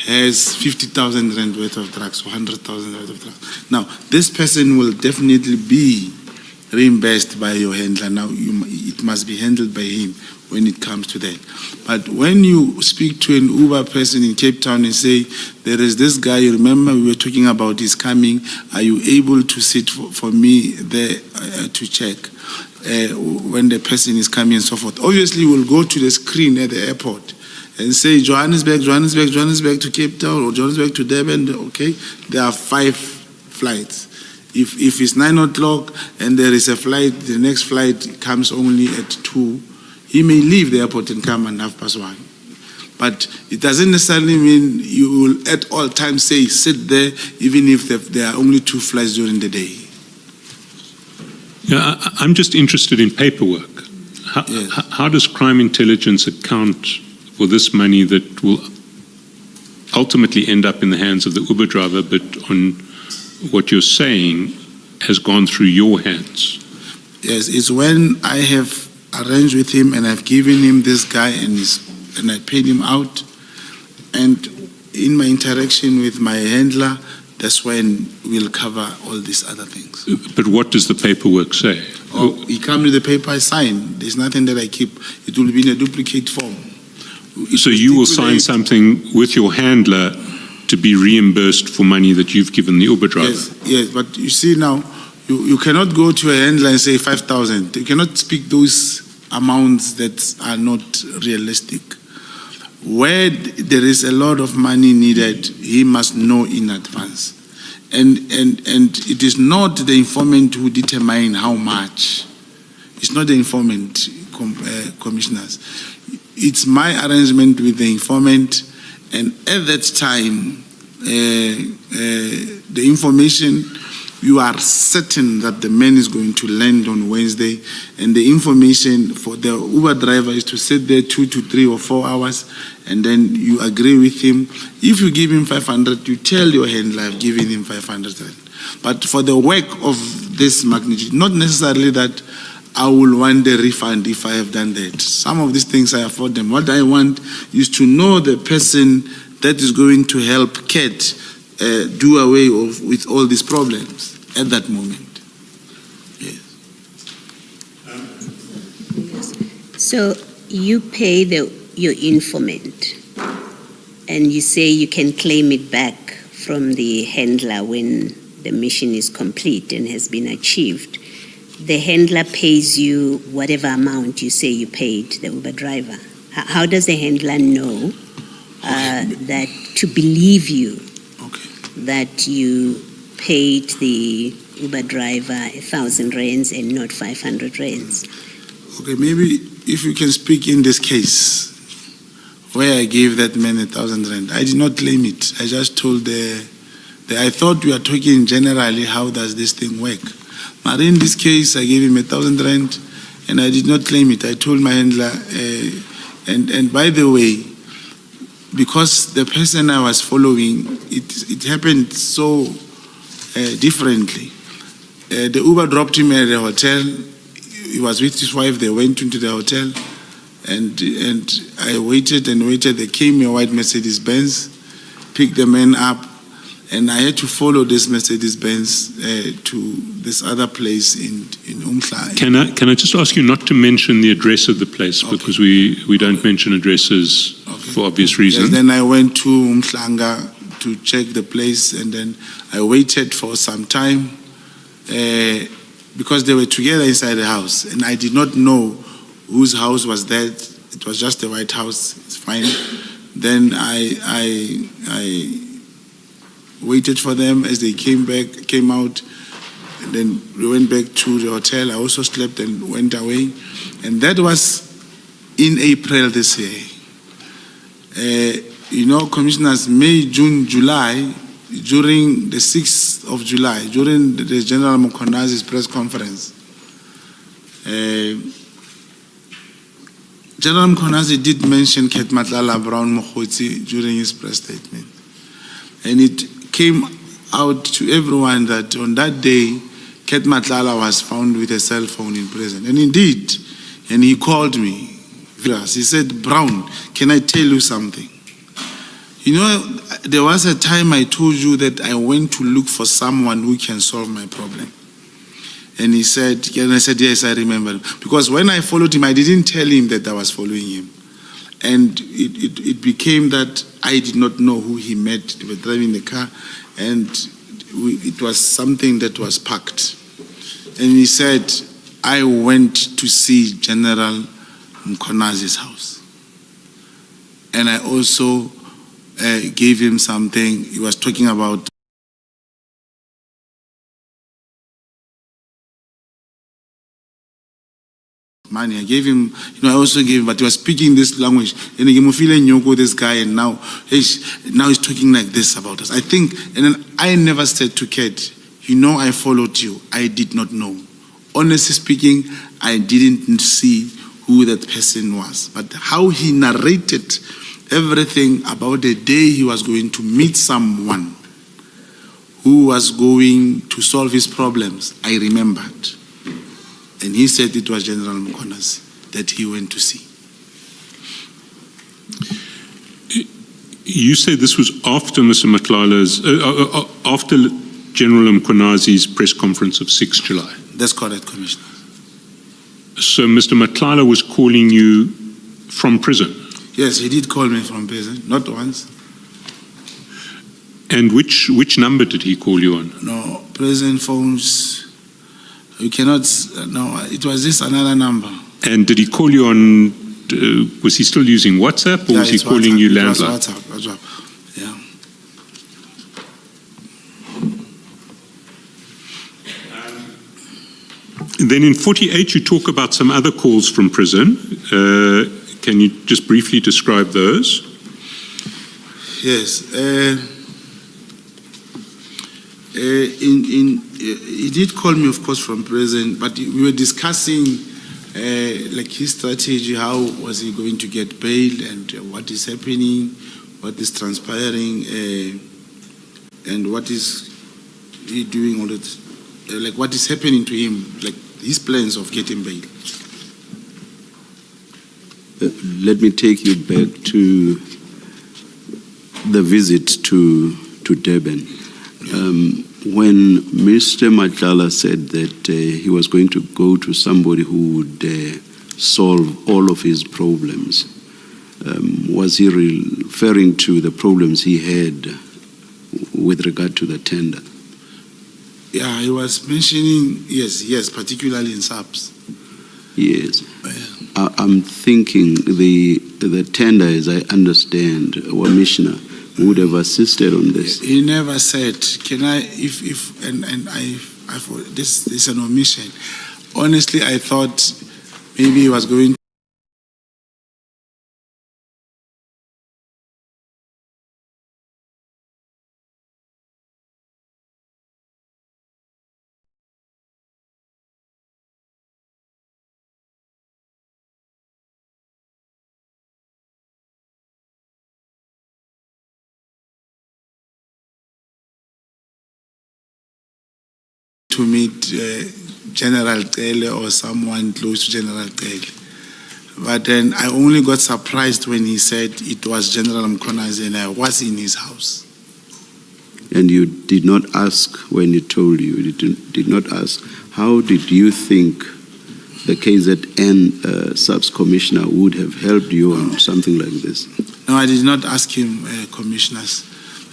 has 50,000 rand worth of drugs, or 100,000 worth of drugs. Now, this person will definitely be reimbursed by your handler. Now, it must be handled by him when it comes to that. But when you speak to an Uber person in Cape Town and say, there is this guy, you remember we were talking about his coming, are you able to sit for me there to check when the person is coming and so forth? Obviously, we'll go to the screen at the airport and say Johannesburg to Cape Town, or Johannesburg to Durban. Okay, there are 5 flights. If it's 9 o'clock and there is a flight, the next flight comes only at 2, he may leave the airport and come at 1:30. But it doesn't necessarily mean you will at all times say sit there, even if there are only 2 flights during the day. Yeah, I'm just interested in paperwork. How does crime intelligence account for this money that will ultimately end up in the hands of the Uber driver, but on what you're saying has gone through your hands? Yes, it's when I have arranged with him and I've given him this guy and I paid him out. And in my interaction with my handler, that's when we'll cover all these other things. But what does the paperwork say? Oh, he comes with the paper I sign. There's nothing that I keep. It will be in a duplicate form. So you will sign something with your handler to be reimbursed for money that you've given the Uber driver? Yes, but you see now, you cannot go to a handler and say 5,000. You cannot speak those amounts that are not realistic. Where there is a lot of money needed, he must know in advance. And it is not the informant who determines how much. It's not the informant, commissioners. It's my arrangement with the informant, and at that time, the information you are certain that the man is going to land on Wednesday, and the information for the Uber driver is to sit there 2 to 3 or 4 hours, and then you agree with him. If you give him 500, you tell your handler, I've given him 500. But for the work of this magnitude, not necessarily that I will want the refund if I have done that. Some of these things I afford them. What I want is to know the person that is going to help Kat do away with all these problems at that moment. Yes. So you pay your informant, and you say you can claim it back from the handler when the mission is complete and has been achieved. The handler pays you whatever amount you say you paid the Uber driver. How does the handler know that to believe you that you paid the Uber driver 1,000 rands and not 500 rands? Okay, maybe if you can speak in this case where I gave that man 1,000 rand. I did not claim it. I just told I thought we are talking generally, how does this thing work? But in this case, I gave him 1,000 rand and I did not claim it. I told my handler, and by the way, because the person I was following, it happened so differently. The Uber dropped him at the hotel. He was with his wife. They went into the hotel, and I waited and waited. There came a white Mercedes-Benz, picked the man up, and I had to follow this Mercedes-Benz to this other place in Umhla. Can I just ask you not to mention the address of the place, because we don't mention addresses for obvious reasons. Yes, then I went to Umhlanga to check the place, and then I waited for some time because they were together inside the house, and I did not know whose house was that. It was just a white house. It's fine. Then I waited for them as they came out, and then we went back to the hotel. I also slept and went away, and that was in April this year. Commissioners, May, June, July, during the 6th of July, during the General Mkhwanazi's press conference, General Mkhwanazi did mention Kat Matlala Brown Mokhotsi during his press statement. And it came out to everyone that on that day, Kat Matlala was found with a cell phone in prison. And indeed, and he called me. He said, Brown, can I tell you something? There was a time I told you that I went to look for someone who can solve my problem. And he said, and I said, yes, I remember. Because when I followed him, I didn't tell him that I was following him. And it became that I did not know who he met. They were driving the car, and it was something that was packed. And he said, I went to see General Mkhwanazi's house. And I also gave him something. He was talking about money. I gave him, I also gave him, but he was speaking this language. And he gave me this guy, and now he's talking like this about us. I think, and then I never said to Kat, I followed you. I did not know. Honestly speaking, I didn't see who that person was. But how he narrated everything about the day he was going to meet someone who was going to solve his problems, I remembered. And he said it was General Mkhwanazi that he went to see. You say this was after Mr. Matlala's, after General Mkhwanazi's press conference of 6 July. That's correct, Commissioner. So Mr. Matlala was calling you from prison? Yes, he did call me from prison, not once. And which number did he call you on? No, prison phones. You cannot, no, it was just another number. And did he call you on, was he still using WhatsApp, or was he calling you landline? WhatsApp, yeah. And then in 48, you talk about some other calls from prison. Can you just briefly describe those? Yes. He did call me, of course, from prison, but we were discussing like his strategy, how was he going to get bail, and what is happening, what is transpiring, and what is he doing, all that, like what is happening to him, like his plans of getting bail. Let me take you back to the visit to Durban. When Mr. Madlanga said that he was going to go to somebody who would solve all of his problems, was he referring to the problems he had with regard to the tender? Yeah, he was mentioning, yes, particularly in subs. Yes. I'm thinking the tender, as I understand, or Commissioner, would have assisted on this. He never said, can I, this is an omission. Honestly, I thought maybe he was going to meet General Tele or someone close to General Tele. But then I only got surprised when he said it was General Mkhwanazi and I was in his house. And you did not ask when he told you, did not ask, how did you think the KZN subs commissioner would have helped you on something like this? No, I did not ask him, commissioners.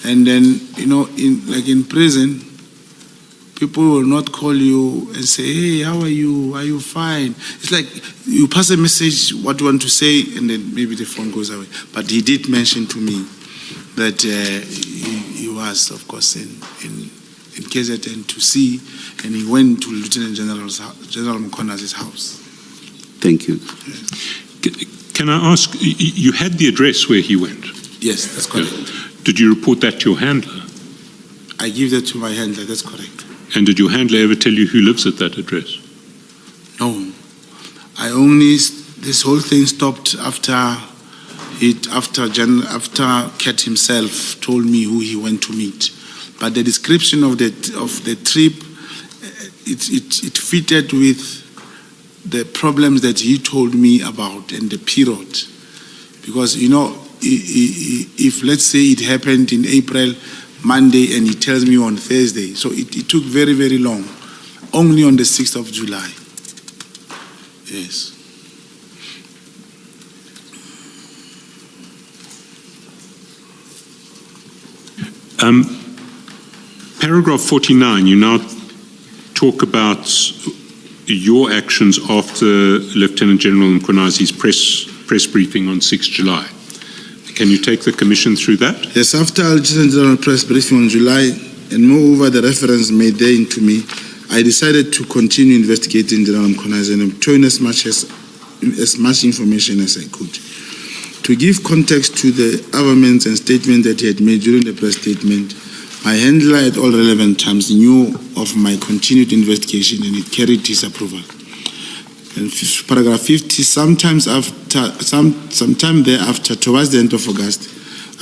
And then, in prison, people will not call you and say, hey, how are you? Are you fine? It's like you pass a message, what you want to say, and then maybe the phone goes away. But he did mention to me that he was, of course, in KZN to see, and he went to Lieutenant General Mkhwanazi's house. Thank you. Can I ask, you had the address where he went? Yes, that's correct. Yeah. Did you report that to your handler? I give that to my handler, that's correct. And did your handler ever tell you who lives at that address? No. This whole thing stopped after Cat himself told me who he went to meet. But the description of the trip, it fitted with the problems that he told me about and the period. Because, if let's say it happened in April, Monday, and he tells me on Thursday. So it took very, very long. Only on the 6th of July. Yes. Paragraph 49, you now talk about your actions after Lieutenant General Mkhwanazi's press briefing on 6 July. Can you take the Commission through that? Yes, after Lieutenant General press briefing on July, and moreover the reference made therein to me, I decided to continue investigating General Mkhwanazi and obtain as much information as I could. To give context to the arguments and statements that he had made during the press statement, my handler at all relevant times knew of my continued investigation and it carried his approval. And paragraph 50, sometime thereafter, towards the end of August,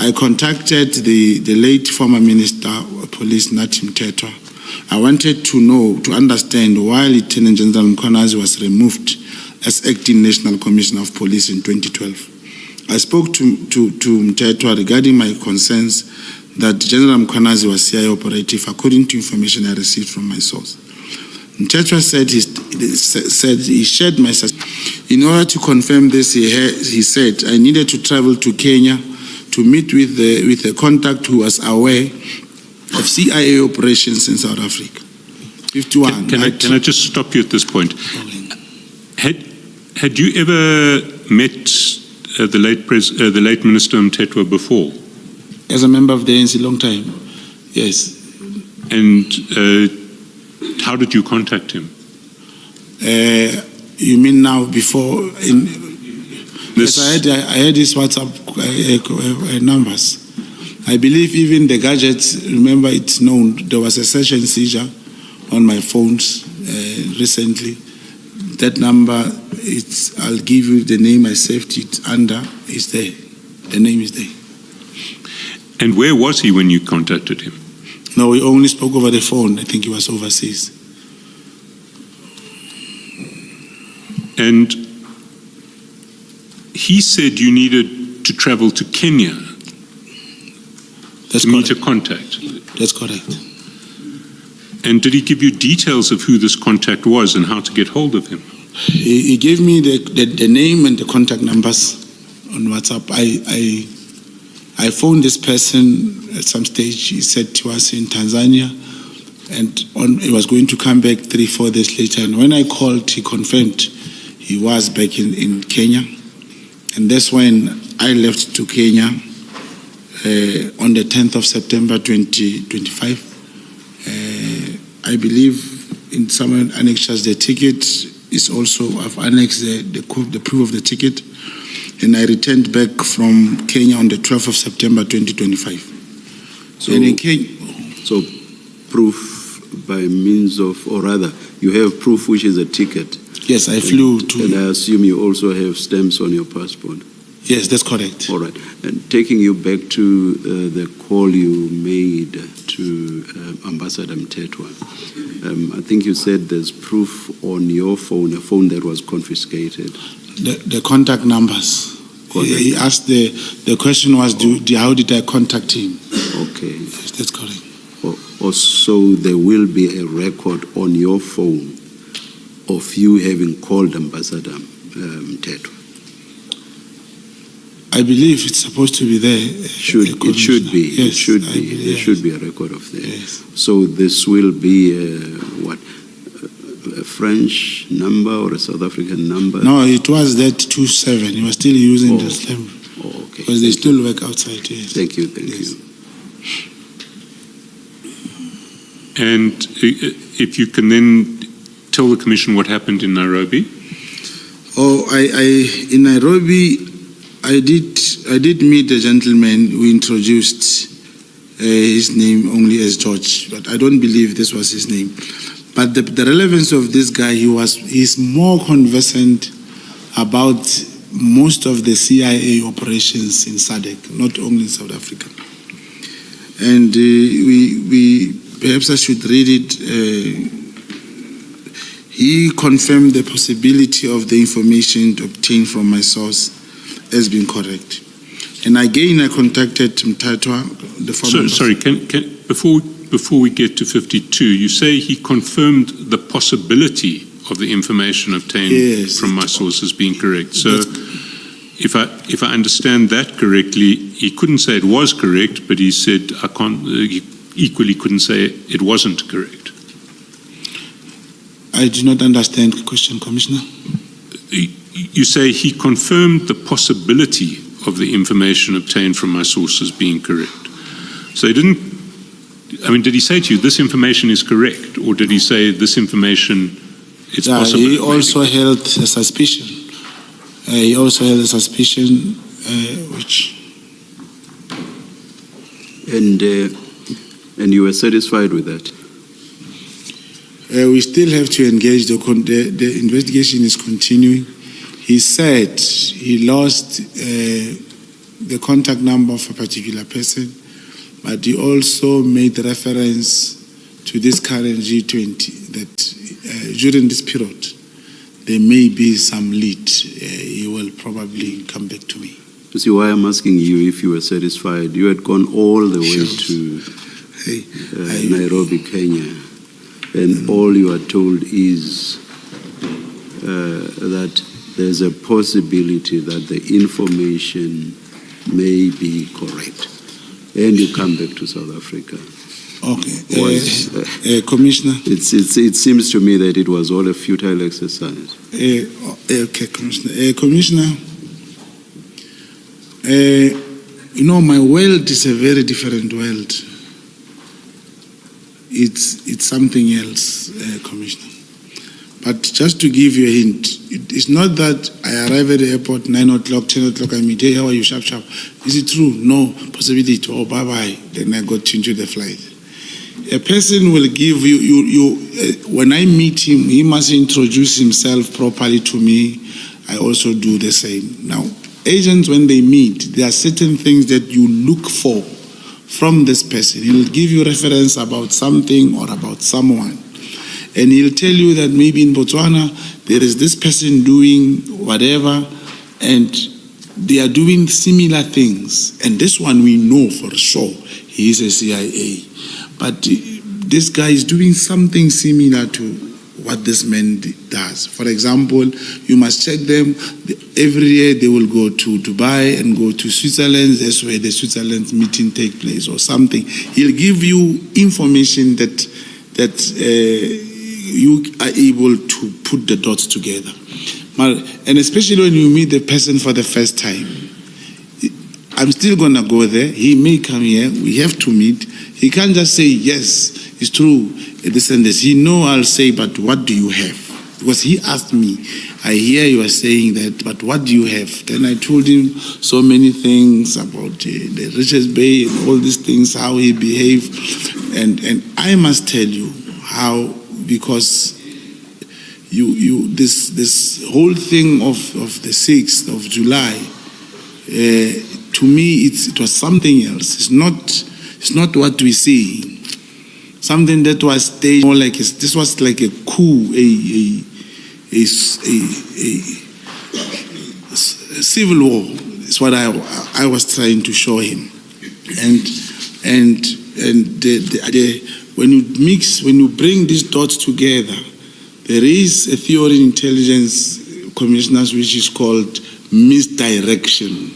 I contacted the late former Minister of Police, Nathi Mthethwa. I wanted to understand why Lieutenant General Mkhwanazi was removed as acting National Commissioner of Police in 2012. I spoke to Mthethwa regarding my concerns that General Mkhwanazi was CIA operative according to information I received from my source. Mthethwa said he shared my suspicion. In order to confirm this, he said I needed to travel to Kenya to meet with a contact who was aware of CIA operations in South Africa. 51. Can I just stop you at this point? Had you ever met the late Minister Mthethwa before? As a member of the ANC, long time. Yes. And how did you contact him? You mean now before? Yes, I had his WhatsApp numbers. I believe even the gadgets, remember it's known, there was a search and seizure on my phones recently. That number, I'll give you the name I saved it under, is there. The name is there. And where was he when you contacted him? No, we only spoke over the phone. I think he was overseas. And he said you needed to travel to Kenya That's to meet a correct. contact. That's correct. And did he give you details of who this contact was and how to get hold of him? He gave me the name and the contact numbers on WhatsApp. I phoned this person at some stage. He said he was in Tanzania and he was going to come back 3-4 days later. And when I called, he confirmed he was back in Kenya. And that's when I left to Kenya on the 10th of September 2025. I believe in some annexures the ticket is also, I've annexed the proof of the ticket, and I returned back from Kenya on the 12th of September 2025. So, and in Kenya, so proof by means of, or rather, you have proof which is a ticket. yes, I flew to. And I assume you also have stamps on your passport. Yes, that's correct. All right. And taking you back to the call you made to Ambassador Mthethwa, I think you said there's proof on your phone, a phone that was confiscated. The contact numbers. He asked the question was, how did I contact him? Okay. Yes, that's correct. So there will be a record on your phone of you having called Ambassador Mthethwa. I believe it's supposed to be there. It should be. Yes, it should be. believe, There yes. should be a record of that. Yes. So this will be a French number or a South African number? No, it was that 27. He was still using the slam. Oh, okay. Because they still work outside, yes. Thank you. Thank Yes. you. And if you can then tell the Commission what happened in Nairobi? Oh, in Nairobi, I did meet a gentleman who introduced his name only as George, but I don't believe this was his name. But the relevance of this guy, he's more conversant about most of the CIA operations in SADC, not only in South Africa. And we perhaps I should read it. He confirmed the possibility of the information obtained from my source as being correct. And again, I contacted Mthethwa, the former... Sorry, before we get to 52, you say he confirmed the possibility of the information obtained from my sources being correct. So if I understand that correctly, he couldn't say it was correct, but he said he equally couldn't say it wasn't correct. I do not understand the question, Commissioner. You say he confirmed the possibility of the information obtained from my sources being correct. So he didn't, did he say to you, this information is correct? Or did he say this information, it's possible? He also held a suspicion. Which... And you were satisfied with that? We still have to engage. The investigation is continuing. He said he lost the contact number of a particular person, but he also made reference to this current G20 that during this period there may be some lead. He will probably come back to me. You see why I'm asking you if you were satisfied? You had gone all the way to Nairobi, Kenya, and all you are told is that there's a possibility that the information may be correct, and you come back to South Africa. Okay, Commissioner. It seems to me that it was all a futile exercise. Okay, Commissioner. Commissioner, my world is a very different world. It's something else, Commissioner. But just to give you a hint, it's not that I arrive at the airport 9 o'clock, 10 o'clock, I meet, hey, how are you, sharp, sharp. Is it true? No, possibility. Oh, bye-bye. Then I got into the flight. A person will give when I meet him, he must introduce himself properly to me. I also do the same. Now, agents, when they meet, there are certain things that you look for from this person. He'll give you reference about something or about someone. And he'll tell you that maybe in Botswana, there is this person doing whatever, and they are doing similar things. And this one we know for sure, he is a CIA. But this guy is doing something similar to what this man does. For example, you must check them. Every year they will go to Dubai and go to Switzerland. That's where the Switzerland meeting take place or something. He'll give you information that you are able to put the dots together. And especially when you meet the person for the first time. I'm still going to go there. He may come here. We have to meet. He can't just say, yes, it's true, this and this. I'll say, but what do you have? Because he asked me, I hear you are saying that, but what do you have? Then I told him so many things about the Richards Bay and all these things, how he behaved. And I must tell you how, because this whole thing of the 6th of July, to me, it was something else. It's not what we see. Something that was staged more like this was like a coup, a civil war. Is what I was trying to show him. And when you bring these dots together, there is a theory in intelligence commissioners which is called misdirection.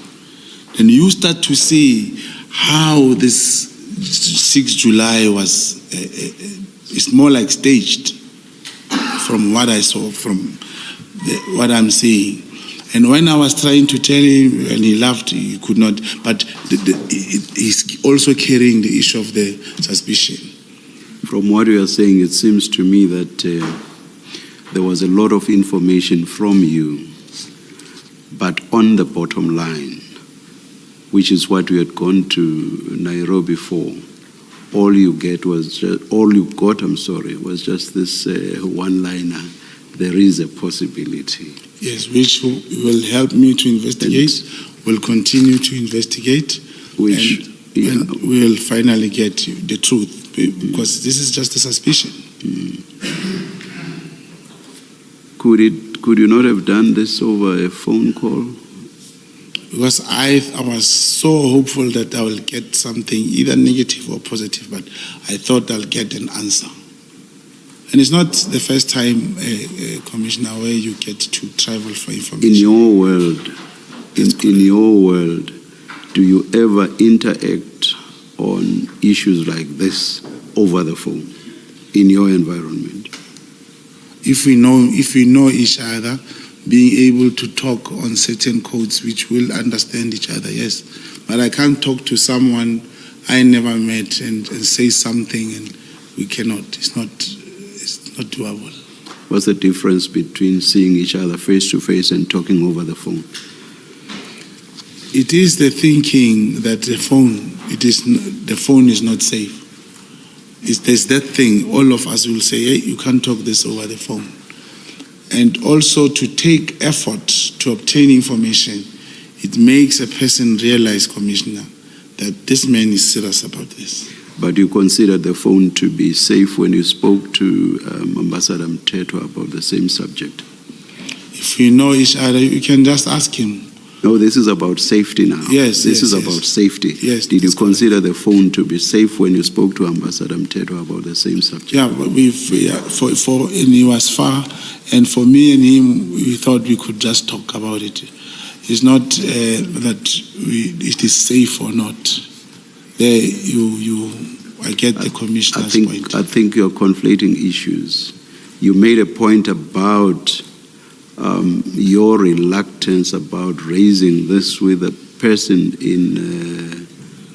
And you start to see how this 6th July was, it's more like staged from what I saw, from what I'm seeing. And when I was trying to tell him, and he laughed, he could not, but he's also carrying the issue of the suspicion. From what you are saying, it seems to me that there was a lot of information from you, but on the bottom line, which is what we had gone to Nairobi for, all you got was just this one-liner. There is a possibility. Yes, which will help me to investigate. We'll continue to investigate, and we'll finally get the truth, because this is just a suspicion. Could you not have done this over a phone call? Because I was so hopeful that I will get something either negative or positive, but I thought I'll get an answer. And it's not the first time, Commissioner, where you get to travel for information. In your world, do you ever interact on issues like this over the phone in your environment? If we know each other, being able to talk on certain codes which will understand each other, yes. But I can't talk to someone I never met and say something and we cannot. It's not doable. What's the difference between seeing each other face to face and talking over the phone? It is the thinking that the phone is not safe. There's that thing, all of us will say, hey, you can't talk this over the phone. And also to take effort to obtain information, it makes a person realize, Commissioner, that this man is serious about this. But you considered the phone to be safe when you spoke to Ambassador Mthethwa about the same subject? If we know each other, you can just ask him. No, this is about safety now. Yes, This is about safety. Yes. Did you consider the phone to be safe when you spoke to Ambassador Mthethwa about the same subject? Yeah, but and he was far, and for me and him, we thought we could just talk about it. It's not that it is safe or not. I get the Commissioner's point. I think you're conflating issues. You made a point about your reluctance about raising this with a person in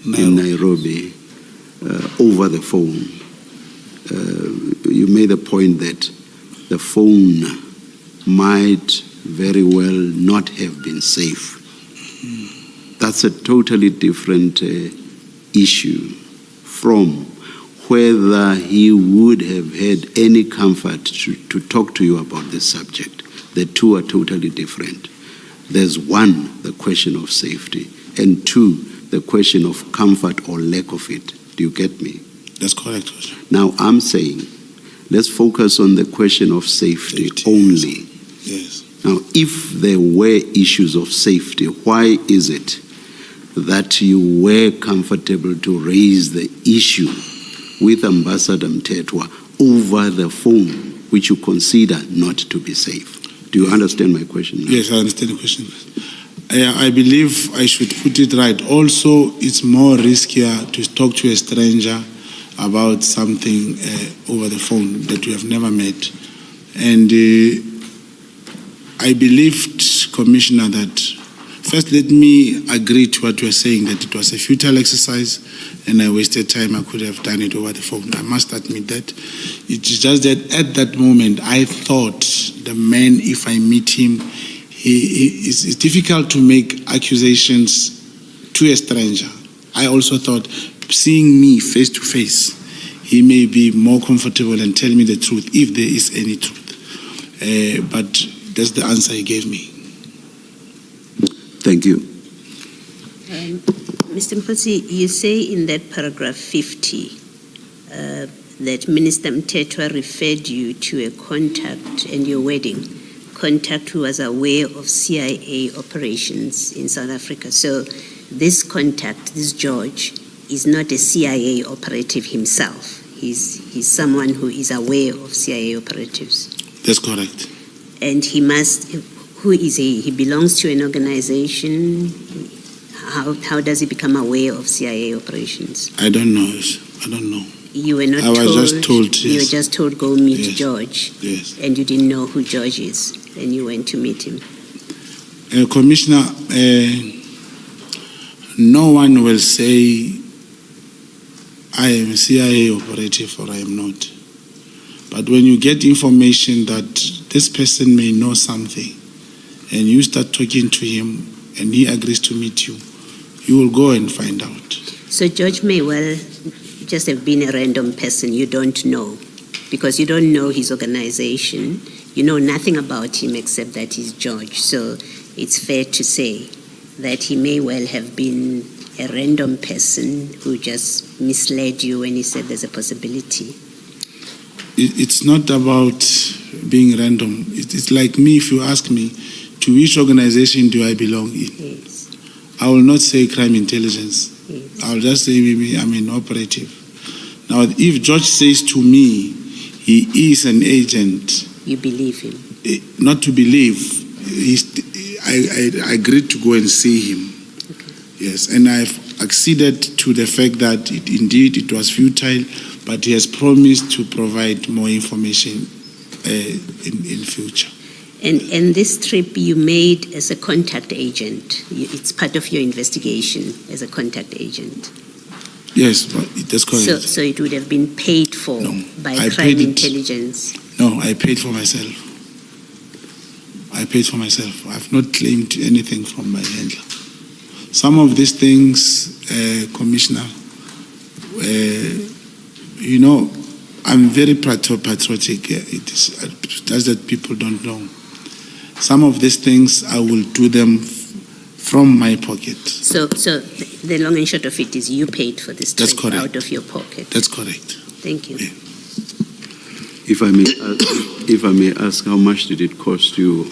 Nairobi over the phone. You made a point that the phone might very well not have been safe. That's a totally different issue from whether he would have had any comfort to talk to you about this subject. The two are totally different. There's one, the question of safety, and two, the question of comfort or lack of it. Do you get me? That's correct. Now I'm saying, let's focus on the question of safety only. Yes. Now, if there were issues of safety, why is it that you were comfortable to raise the issue with Ambassador Mthethwa over the phone, which you consider not to be safe? Do you understand my question now? Yes, I understand the question. I believe I should put it right. Also, it's more riskier to talk to a stranger about something over the phone that you have never met. And I believed, Commissioner, that first let me agree to what you are saying, that it was a futile exercise and I wasted time. I could have done it over the phone. I must admit that. It's just that at that moment, I thought the man, if I meet him, it's difficult to make accusations to a stranger. I also thought, seeing me face to face, he may be more comfortable and tell me the truth, if there is any truth. But that's the answer he gave me. Thank you. Mr. Mkhwanazi, you say in that paragraph 50 that Minister Mthethwa referred you to a contact and your wedding. Contact who was aware of CIA operations in South Africa. So this contact, this George, is not a CIA operative himself. He's someone who is aware of CIA operatives. That's correct. And he must, who is he? He belongs to an organization. How does he become aware of CIA operations? I don't know. I don't know. You were not told. I was just told, yes. You were just told, go meet Yes. George. Yes. And you didn't know who George is. And you went to meet him. Commissioner, no one will say I am a CIA operative or I am not. But when you get information that this person may know something and you start talking to him and he agrees to meet you, you will go and find out. So George may well just have been a random person you don't know, because you don't know his organization. You know nothing about him except that he's George. So it's fair to say that he may well have been a random person who just misled you when he said there's a possibility. It's not about being random. It's like me, if you ask me, to which organization do I belong in? Yes. I will not say crime intelligence. Yes. I'll just say maybe I'm an operative. Now, if George says to me he is an agent, You believe him? not to believe, I agreed to go and see him. Okay. Yes, and I've acceded to the fact that indeed it was futile, but he has promised to provide more information in future. And this trip you made as a contact agent, it's part of your investigation as a contact agent. Yes, that's correct. So it would have been paid for by I crime paid it. intelligence. No, I paid for myself. I paid for myself. I've not claimed anything from my handler. Some of these things, Commissioner, you know, I'm very patriotic. It is just that people don't know. Some of these things, I will do them from my pocket. So the long and short of it is you paid for this That's trip correct. out of your pocket. That's correct. Thank you. Yeah. If I may ask, how much did it cost you?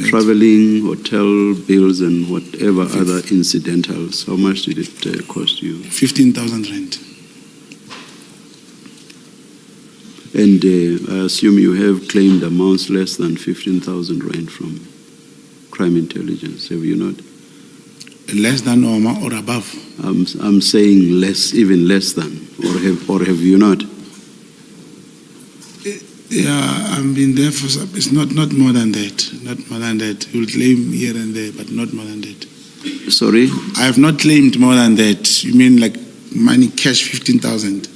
Traveling, hotel bills, and whatever other incidentals, how much did it cost you? 15,000 rand. And I assume you have claimed amounts less than 15,000 rand from crime intelligence, have you not? Less than or above. I'm saying less, even less than, or have you not? Yeah, I've been there for some, it's not more than that. Not more than that. You'll claim here and there, but not more than that. Sorry? I have not claimed more than that. You mean like money, cash, 15,000?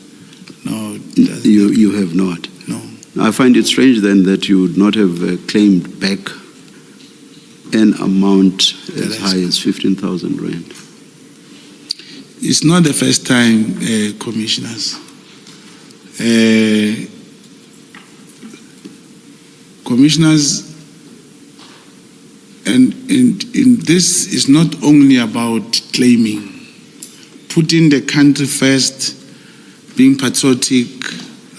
No. You have not. No. I find it strange then that you would not have claimed back an amount as high as 15,000 rand. It's not the first time, commissioners. Commissioners, and in this is not only about claiming. Putting the country first, being patriotic,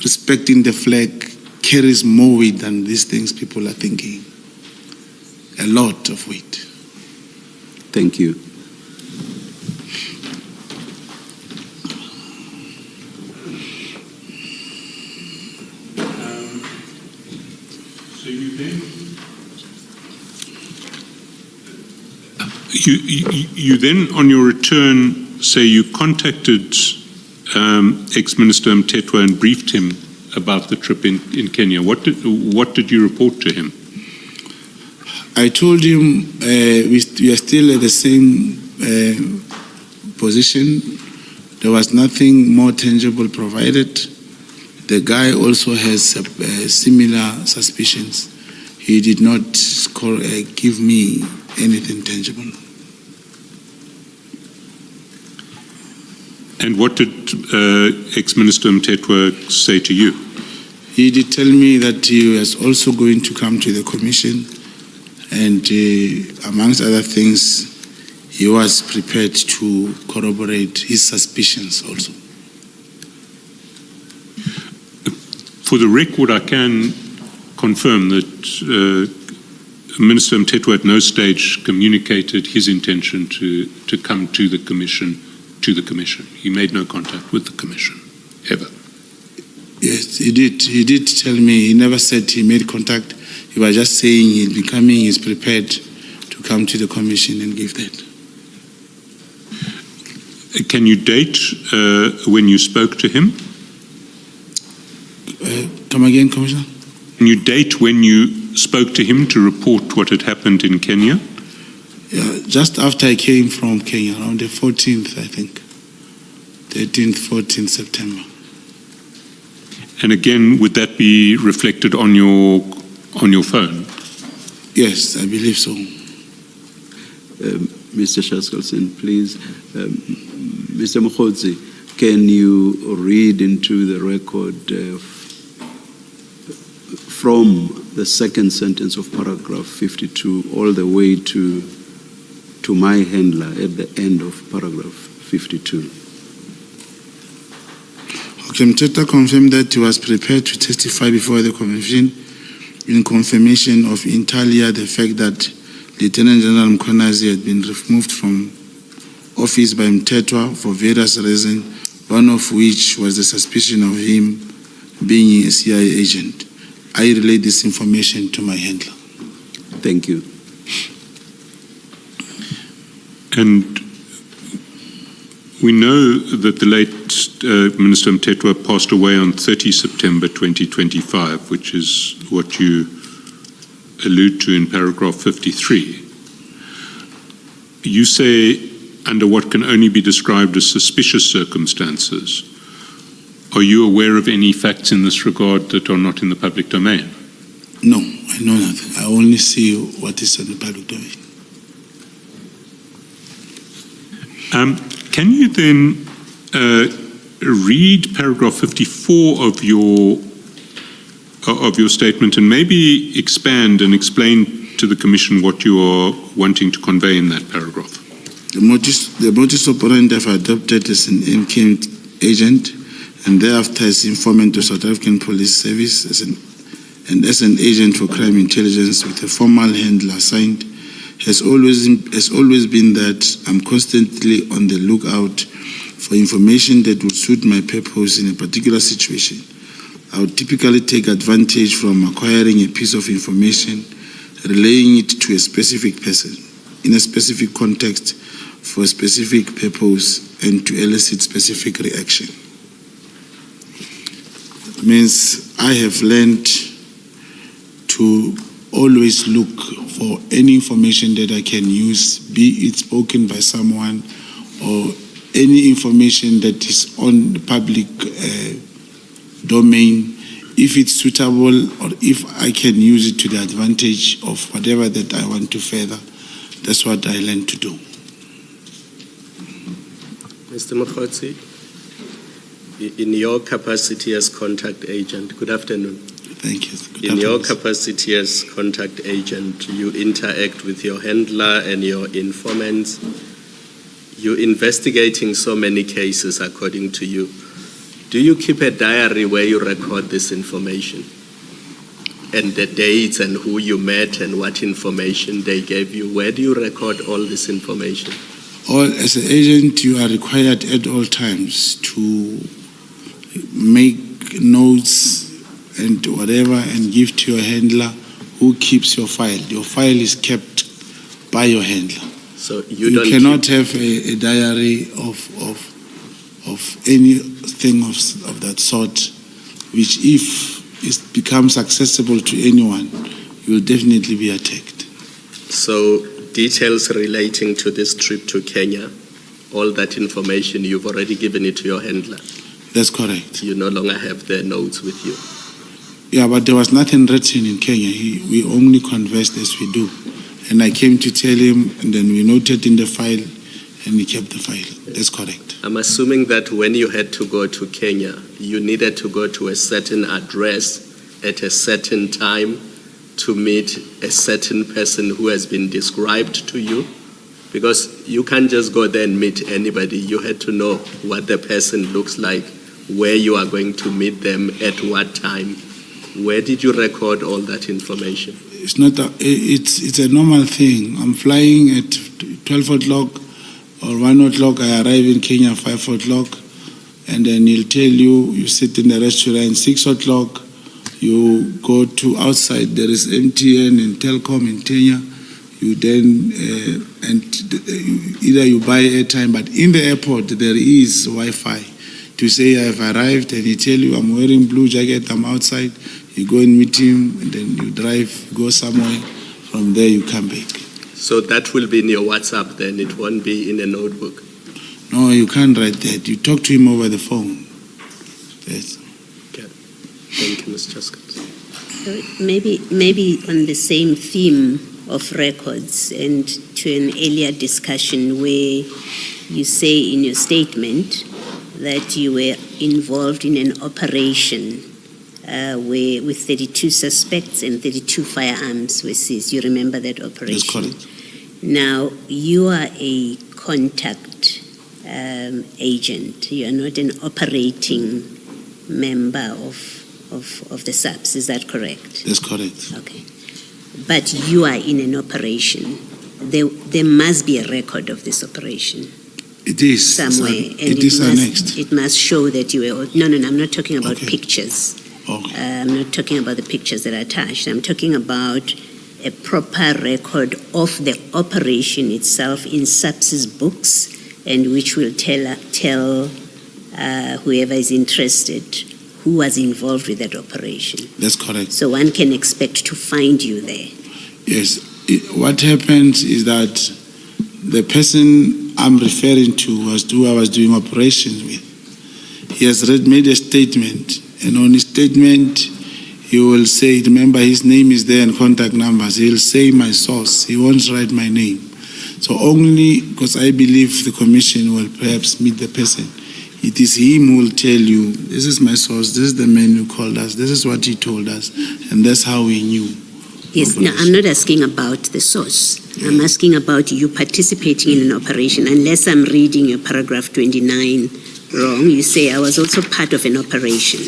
respecting the flag, carries more weight than these things people are thinking. A lot of weight. Thank you. So you then, on your return, say you contacted ex-Minister Mthethwa and briefed him about the trip in Kenya. What did you report to him? I told him we are still at the same position. There was nothing more tangible provided. The guy also has similar suspicions. He did not give me anything tangible. And what did ex-Minister Mthethwa say to you? He did tell me that he was also going to come to the commission, and amongst other things, he was prepared to corroborate his suspicions also. For the record, I can confirm that Minister Mthethwa at no stage communicated his intention to come to the commission. He made no contact with the commission, ever. Yes, he did. He did tell me. He never said he made contact. He was just saying he'll be coming, he's prepared to come to the commission and give that. Can you date when you spoke to him? Come again, Commissioner? Can you date when you spoke to him to report what had happened in Kenya? Yeah, just after I came from Kenya, around the 14th, I think. 13th, 14th September. And again, would that be reflected on your phone? Yes, I believe so. Mr. Shaskelson, please. Mr. Mkhwanazi, can you read into the record from the second sentence of paragraph 52 all the way to my handler at the end of paragraph 52? Okay, Mthethwa confirmed that he was prepared to testify before the commission in confirmation of inter alia the fact that Lieutenant General Mkhwanazi had been removed from office by Mthethwa for various reasons, one of which was the suspicion of him being a CIA agent. I relayed this information to my handler. Thank you. And we know that the late Minister Mthethwa passed away on 30 September 2025, which is what you allude to in paragraph 53. You say, under what can only be described as suspicious circumstances. Are you aware of any facts in this regard that are not in the public domain? No, I know nothing. I only see what is in the public domain. Can you then read paragraph 54 of your statement and maybe expand and explain to the Commission what you are wanting to convey in that paragraph? The modus operandi I've adopted as an MK agent and thereafter as informant to South African Police Service as an agent for crime intelligence with a formal handler assigned has always been that I'm constantly on the lookout for information that would suit my purpose in a particular situation. I would typically take advantage from acquiring a piece of information, relaying it to a specific person in a specific context for a specific purpose and to elicit specific reaction. It means I have learned to always look for any information that I can use, be it spoken by someone or any information that is on the public domain if it's suitable or if I can use it to the advantage of whatever that I want to further. That's what I learned to do. Mr. Mkhwanazi, in your capacity as contact agent, good afternoon. Thank you. Good In your afternoon. capacity as contact agent, you interact with your handler and your informants. You're investigating so many cases, according to you. Do you keep a diary where you record this information? And the dates and who you met and what information they gave you? Where do you record all this information? As an agent, you are required at all times to make notes and whatever and give to your handler who keeps your file. Your file is kept by your handler. So You cannot have a diary of anything of that sort, which if it becomes accessible to anyone, you will definitely be attacked. So details relating to this trip to Kenya, all that information, you've already given it to your handler. That's correct. You no longer have their notes with you. Yeah, but there was nothing written in Kenya. We only conversed as we do. And I came to tell him, and then we noted in the file, and he kept the file. That's correct. I'm assuming that when you had to go to Kenya, you needed to go to a certain address at a certain time to meet a certain person who has been described to you? Because you can't just go there and meet anybody. You had to know what the person looks like, where you are going to meet them, at what time. Where did you record all that information? It's not. It's a normal thing. I'm flying at 12 o'clock or 1 o'clock. I arrive in Kenya 5 o'clock, and then he'll tell you. You sit in the restaurant 6 o'clock. You go to outside. There is MTN and Telcom in Kenya. You then either you buy airtime, but in the airport there is Wi-Fi to say I've arrived, and he tell you I'm wearing blue jacket. I'm outside. You go and meet him, and then you drive, go somewhere. From there, you come back. So that will be in your WhatsApp then, it won't be in a notebook? No, you can't write that. You talk to him over the phone. Yes. Okay. Thank you, Ms. Chaskot. So maybe on the same theme of records and to an earlier discussion where you say in your statement that you were involved in an operation where with 32 suspects and 32 firearms were seized. You remember that operation? That's correct. Now, you are a contact agent. You are not an operating member of the SAPS. Is that correct? That's correct. Okay. But you are in an operation. There must be a record of this operation. It is. Somewhere. It is annexed. It must show that you were... No, I'm not talking about Okay. pictures. Okay. I'm not talking about the pictures that are attached. I'm talking about a proper record of the operation itself in SAPS's books, and which will tell whoever is interested who was involved with that operation. That's correct. So one can expect to find you there. Yes. What happens is that the person I'm referring to was who I was doing operations with. He has made a statement, and on his statement, he will say, remember his name is there and contact numbers. He'll say my source. He won't write my name. So only because I believe the commission will perhaps meet the person. It is him who will tell you, this is my source, this is the man who called us, this is what he told us, and that's how we knew. Yes, no, I'm not asking about the source. I'm asking about you participating in an operation. Unless I'm reading your paragraph 29 wrong, you say I was also part of an operation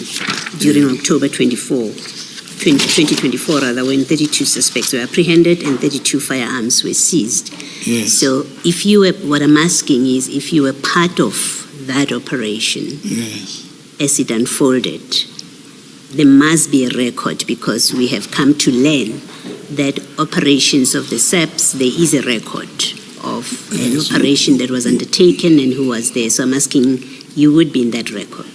during October 2024, when 32 suspects were apprehended and 32 firearms were seized. Yes. So if you were, what I'm asking is if you were part of that operation, Yes. as it unfolded, there must be a record, because we have come to learn that operations of the SAPS, there is a record of an Yes. operation that was undertaken and who was there. So I'm asking, you would be in that record.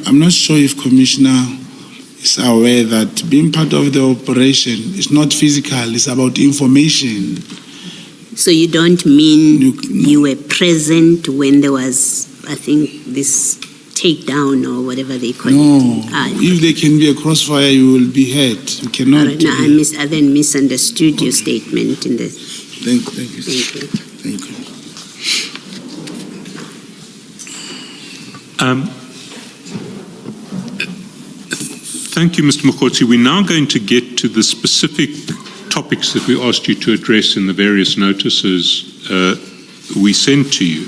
I'm not sure if Commissioner is aware that being part of the operation is not physical, it's about information. So you don't mean you were present when there was, I think, this take down or whatever they call No, it. if there can be a crossfire, you will be hurt. You cannot. All right, no, I then misunderstood your statement in the. Thank you. Thank you. Thank you. Thank you, Mr. Mkhwanazi. We're now going to get to the specific topics that we asked you to address in the various notices we sent to you.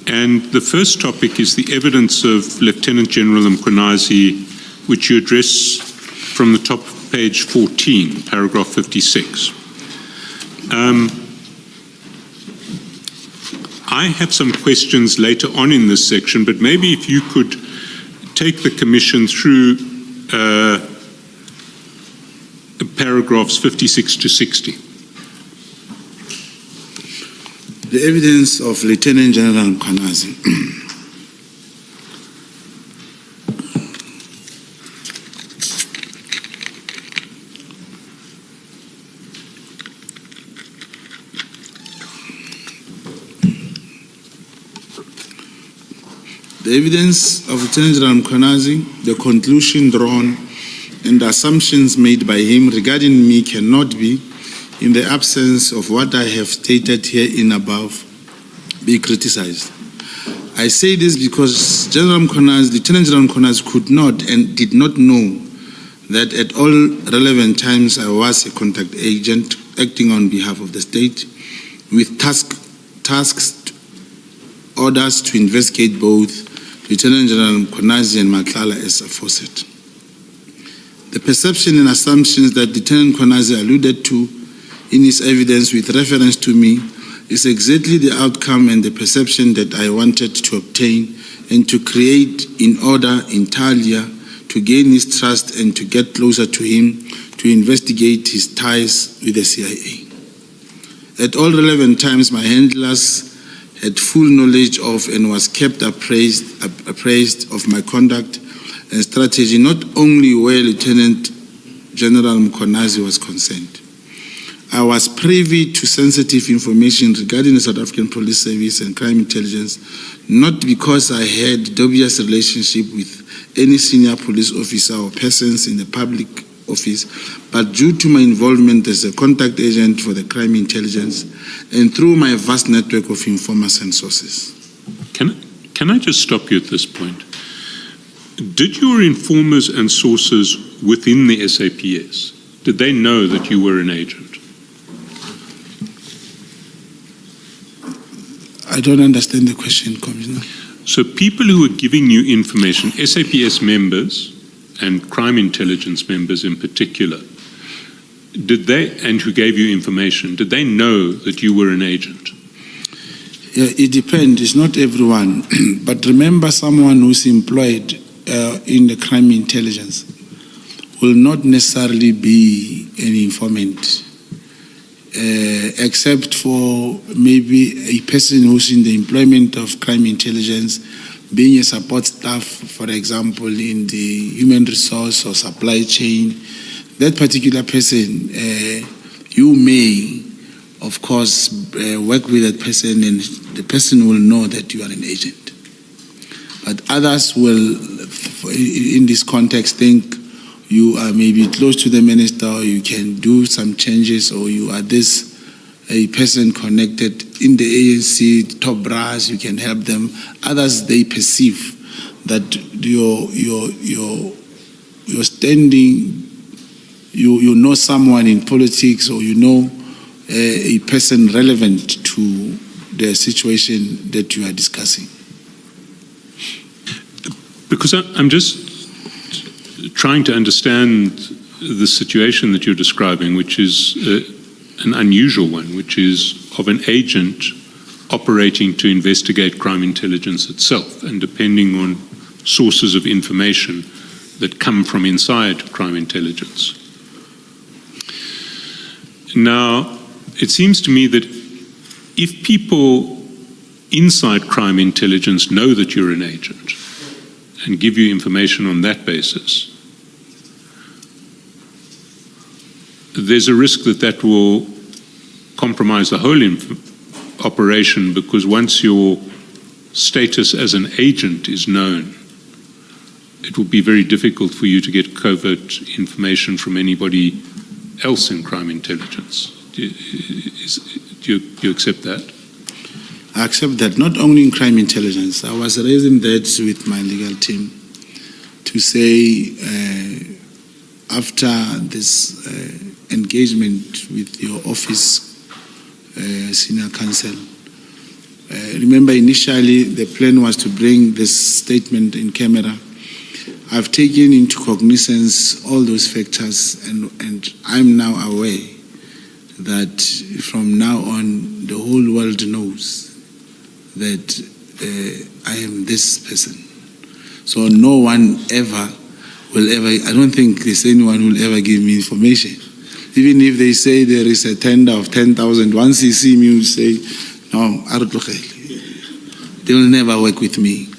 And the first topic is the evidence of Lieutenant General Mkhwanazi, which you address from the top of page 14, paragraph 56. I have some questions later on in this section, but maybe if you could take the Commission through paragraphs 56 to 60. The evidence of Lieutenant General Mkhwanazi. The evidence of Lieutenant General Mkhwanazi, the conclusion drawn, and the assumptions made by him regarding me cannot be, in the absence of what I have stated herein above, be criticized. I say this because Lieutenant General Mkhwanazi could not and did not know that at all relevant times I was a contact agent acting on behalf of the state with tasks, orders to investigate both Lieutenant General Mkhwanazi and Matlala as aforesaid. The perception and assumptions that Lieutenant Mkhwanazi alluded to in his evidence with reference to me is exactly the outcome and the perception that I wanted to obtain and to create in order intalia to gain his trust and to get closer to him to investigate his ties with the CIA. At all relevant times, my handlers had full knowledge of and was kept appraised of my conduct and strategy, not only where Lieutenant General Mkhwanazi was concerned. I was privy to sensitive information regarding the South African Police Service and crime intelligence, not because I had dubious relationship with any senior police officer or persons in the public office, but due to my involvement as a contact agent for the crime intelligence and through my vast network of informers and sources. Can I just stop you at this point? Did your informers and sources within the SAPS, did they know that you were an agent? I don't understand the question, Commissioner. So people who were giving you information, SAPS members and crime intelligence members in particular, did they, and who gave you information, did they know that you were an agent? Yeah, it depends. It's not everyone. But remember, someone who's employed in the crime intelligence will not necessarily be an informant, except for maybe a person who's in the employment of crime intelligence, being a support staff, for example, in the human resource or supply chain. That particular person, you may, of course, work with that person and the person will know that you are an agent. But others will, in this context, think you are maybe close to the minister, or you can do some changes, or you are a person connected in the ANC, top brass, you can help them. Others, they perceive that your standing, you know someone in politics, or you know a person relevant to the situation that you are discussing. Because I'm just trying to understand the situation that you're describing, which is an unusual one, which is of an agent operating to investigate crime intelligence itself, and depending on sources of information that come from inside crime intelligence. Now, it seems to me that if people inside crime intelligence know that you're an agent and give you information on that basis, there's a risk that that will compromise the whole operation, because once your status as an agent is known, it will be very difficult for you to get covert information from anybody else in crime intelligence. Do you accept that? I accept that, not only in crime intelligence. I was raising that with my legal team to say, after this engagement with your office, senior counsel, remember initially the plan was to bring this statement in camera. I've taken into cognizance all those factors, and I'm now aware that from now on the whole world knows that I am this person. So no one ever will ever, I don't think there's anyone who will ever give me information. Even if they say there is a tender of 10,000, once you see me, you say, no, they will never work with me.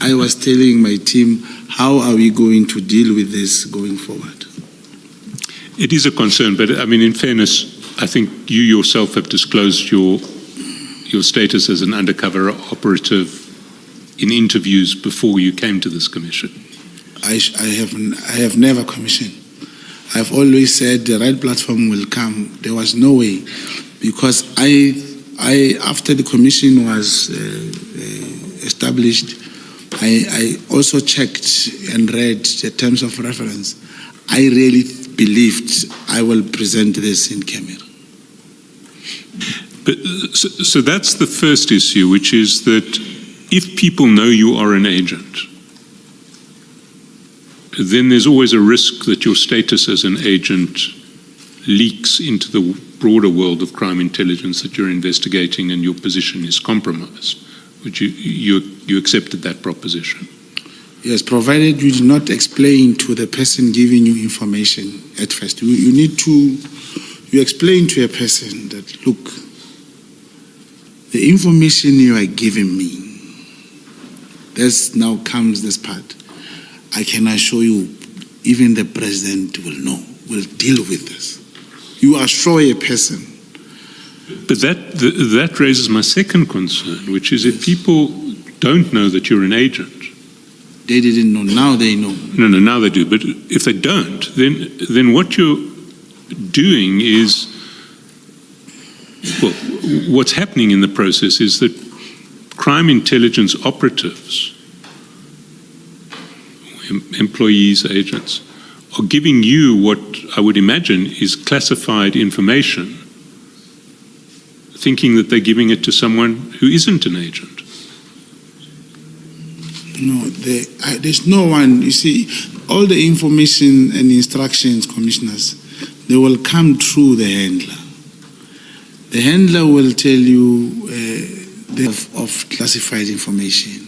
I was telling my team, how are we going to deal with this going forward? It is a concern, but I mean, in fairness, I think you yourself have disclosed your status as an undercover operative in interviews before you came to this commission. I have never commissioned. I've always said the right platform will come. There was no way, because after the commission was established, I also checked and read the terms of reference. I really believed I will present this in camera. But so that's the first issue, which is that if people know you are an agent, then there's always a risk that your status as an agent leaks into the broader world of crime intelligence that you're investigating, and your position is compromised. Would you accepted that proposition? Yes, provided you do not explain to the person giving you information at first. You explain to a person that, look, the information you are giving me, this now comes this part. I can assure you, even the president will know, will deal with this. You assure a person. But that raises my second concern, which is if people don't know that you're an agent. They didn't know, now they know. No, now they do. But if they don't, then what you're doing is, well, what's happening in the process is that crime intelligence operatives, employees, agents, are giving you what I would imagine is classified information, thinking that they're giving it to someone who isn't an agent. No, there's no one. You see, all the information and instructions, commissioners, they will come through the handler. The handler will tell you of classified information.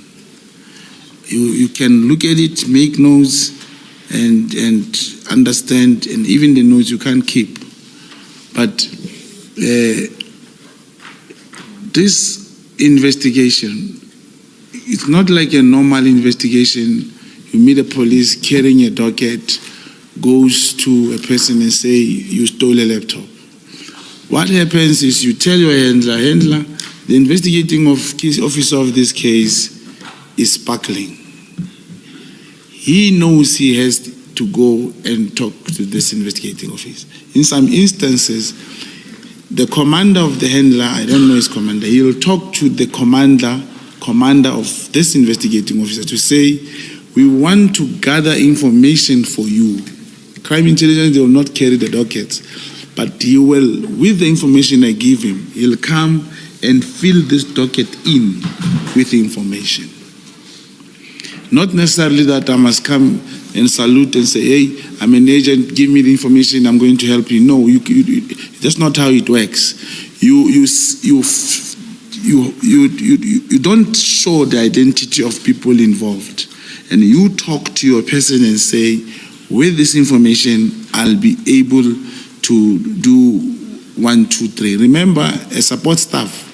You can look at it, make notes, and understand, and even the notes you can't keep. But this investigation, it's not like a normal investigation. You meet a police carrying a docket, goes to a person and say, you stole a laptop. What happens is you tell your handler, the investigating officer of this case is sparkling. He knows he has to go and talk to this investigating officer. In some instances, the commander of the handler, I don't know his commander, he will talk to the commander of this investigating officer to say, we want to gather information for you. Crime intelligence, they will not carry the dockets, but he will, with the information I give him, he'll come and fill this docket in with information. Not necessarily that I must come and salute and say, hey, I'm an agent, give me the information, I'm going to help you. No, that's not how it works. You don't show the identity of people involved. And you talk to your person and say, with this information, I'll be able to do 1, 2, 3. Remember, a support staff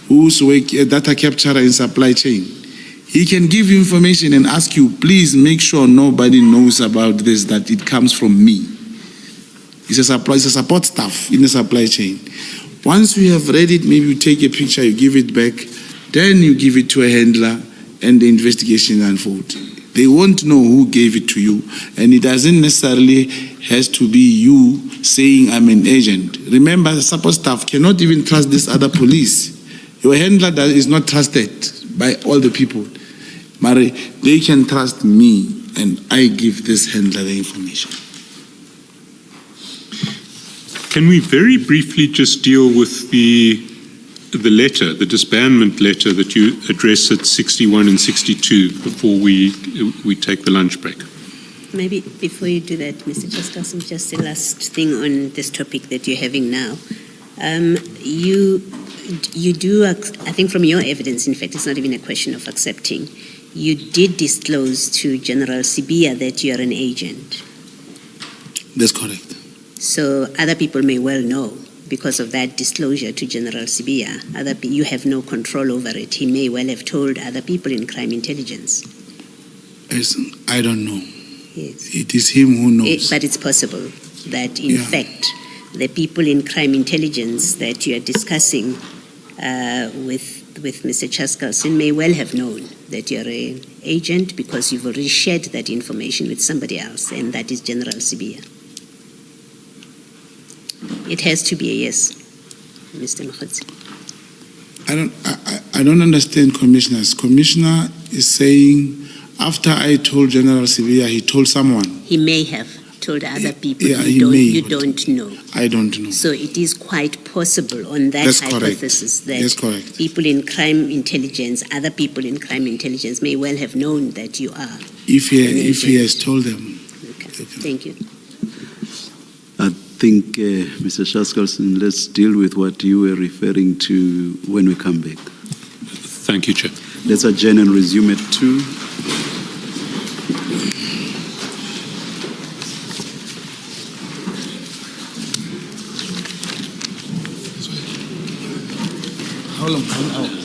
who's a data capturer in supply chain, he can give you information and ask you, please make sure nobody knows about this, that it comes from me. It's a support staff in the supply chain. Once you have read it, maybe you take a picture, you give it back Then you give it to a handler and the investigation unfolds. They won't know who gave it to you, and it doesn't necessarily has to be you saying I'm an agent. Remember, the support staff cannot even trust this other police. Your handler is not trusted by all the people. Mari, they can trust me, and I give this handler the information. Can we very briefly just deal with the letter, the disbandment letter that you address at 61 and 62 before we take the lunch break? Maybe before you do that, Mr. Justice, just the last thing on this topic that you're having now. You do, I think from your evidence, in fact, it's not even a question of accepting, you did disclose to General Sibia that you are an agent. That's correct. So other people may well know because of that disclosure to General Sibia. You have no control over it. He may well have told other people in crime intelligence. I don't know. Yes. It is him who knows. But it's possible that, in fact, the people in crime intelligence that you are discussing with Mr. Chaskalson may well have known that you're an agent because you've already shared that information with somebody else, and that is General Sibia. It has to be a yes, Mr. Mkhwanazi. I don't understand, commissioners. Commissioner is saying after I told General Sibia, he told someone. He may have told other people. Yeah, You don't know. I don't know. So it is quite possible on that That's hypothesis correct. That's correct. People in crime intelligence, other people in crime intelligence may well have known that you are. If he has told them. Okay. Thank you. I think, Mr. Chaskalson, let's deal with what you were referring to when we come back. Thank you, Chair. Let's adjourn and resume at 2. How long? 1 hour.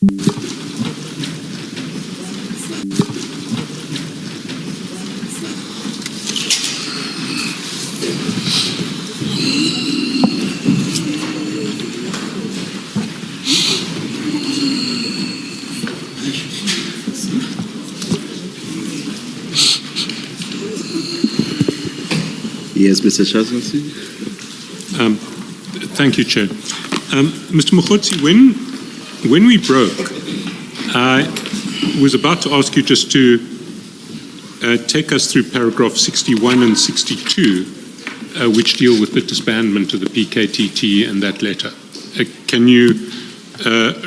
Yes, Mr. Shazwasi. Thank you, Chair. Mr. Mkhwanazi, when we broke, I was about to ask you just to take us through paragraph 61 and 62, which deal with the disbandment of the PKTT and that letter. Can you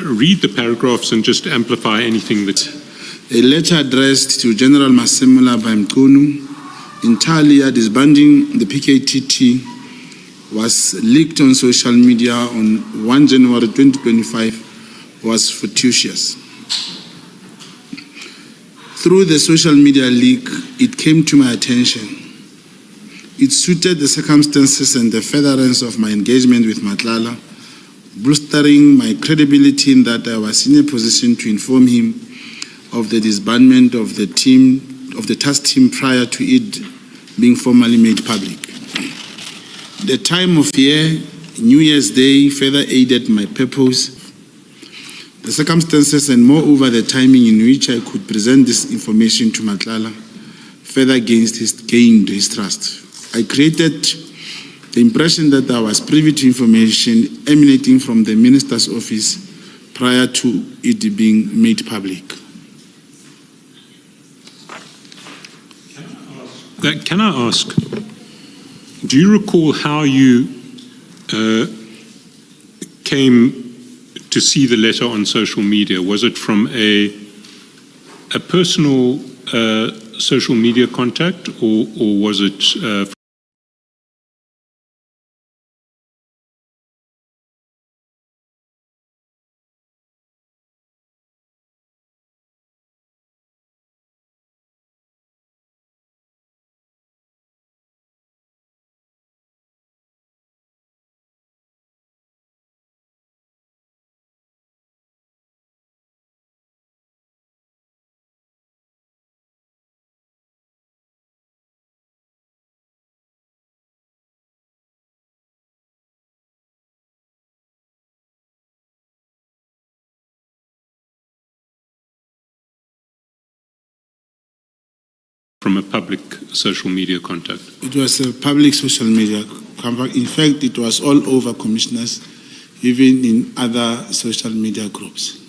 read the paragraphs and just amplify anything that... A letter addressed to General Masemula Bamkunu, entirely disbanding the PKTT, was leaked on social media on 1 January 2025, was fictitious. Through the social media leak, it came to my attention. It suited the circumstances and the furtherance of my engagement with Nhlanhla, bolstering my credibility in that I was in a position to inform him of the disbandment of the task team prior to it being formally made public. The time of year, New Year's Day, further aided my purpose. The circumstances and moreover the timing in which I could present this information to Nhlanhla further gained his trust. I created the impression that I was privy to information emanating from the Minister's office prior to it being made public. Can I ask, do you recall how you came to see the letter on social media? Was it from a personal social media contact, or was it from a public social media contact? It was a public social media contact. In fact, it was all over commissioners, even in other social media groups.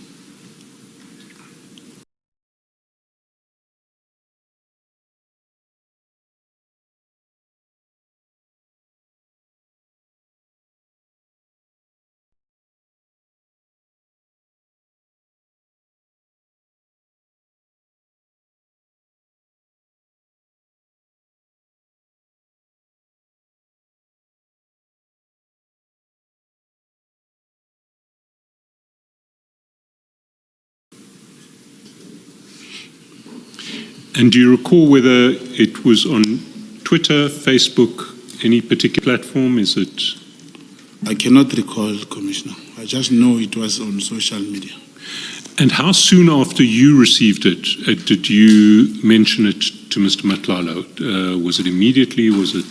And do you recall whether it was on Twitter, Facebook, any particular platform? Is it? I cannot recall, Commissioner. I just know it was on social media. And how soon after you received it did you mention it to Mr. Nhlanhla? Was it immediately? Was it?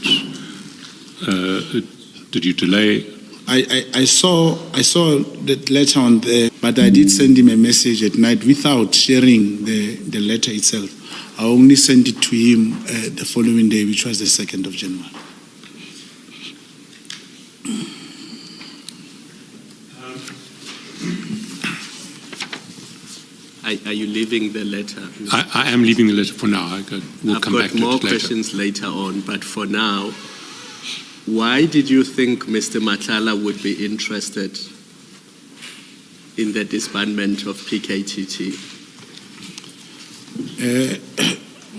Did you delay? I saw that letter on there, but I did send him a message at night without sharing the letter itself. I only sent it to him the following day, which was the 2nd of January. Are you leaving the letter? I am leaving the letter for now. We'll come back to it later. I've got more questions later on, but for now, why did you think Mr. Nhlanhla would be interested in the disbandment of PKTT?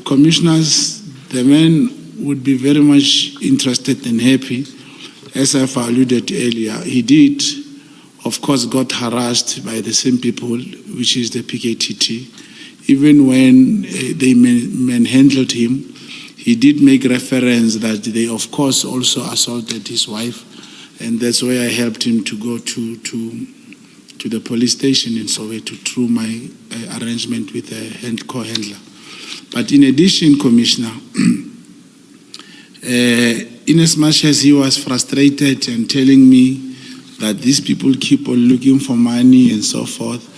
Commissioners, the man would be very much interested and happy. As I've alluded earlier, he did, of course, got harassed by the same people, which is the PKTT. Even when they manhandled him, he did make reference that they, of course, also assaulted his wife, and that's why I helped him to go to to the police station in Soweto through my arrangement with a co-handler. But in addition, Commissioner, in as much as he was frustrated and telling me that these people keep on looking for money and so forth,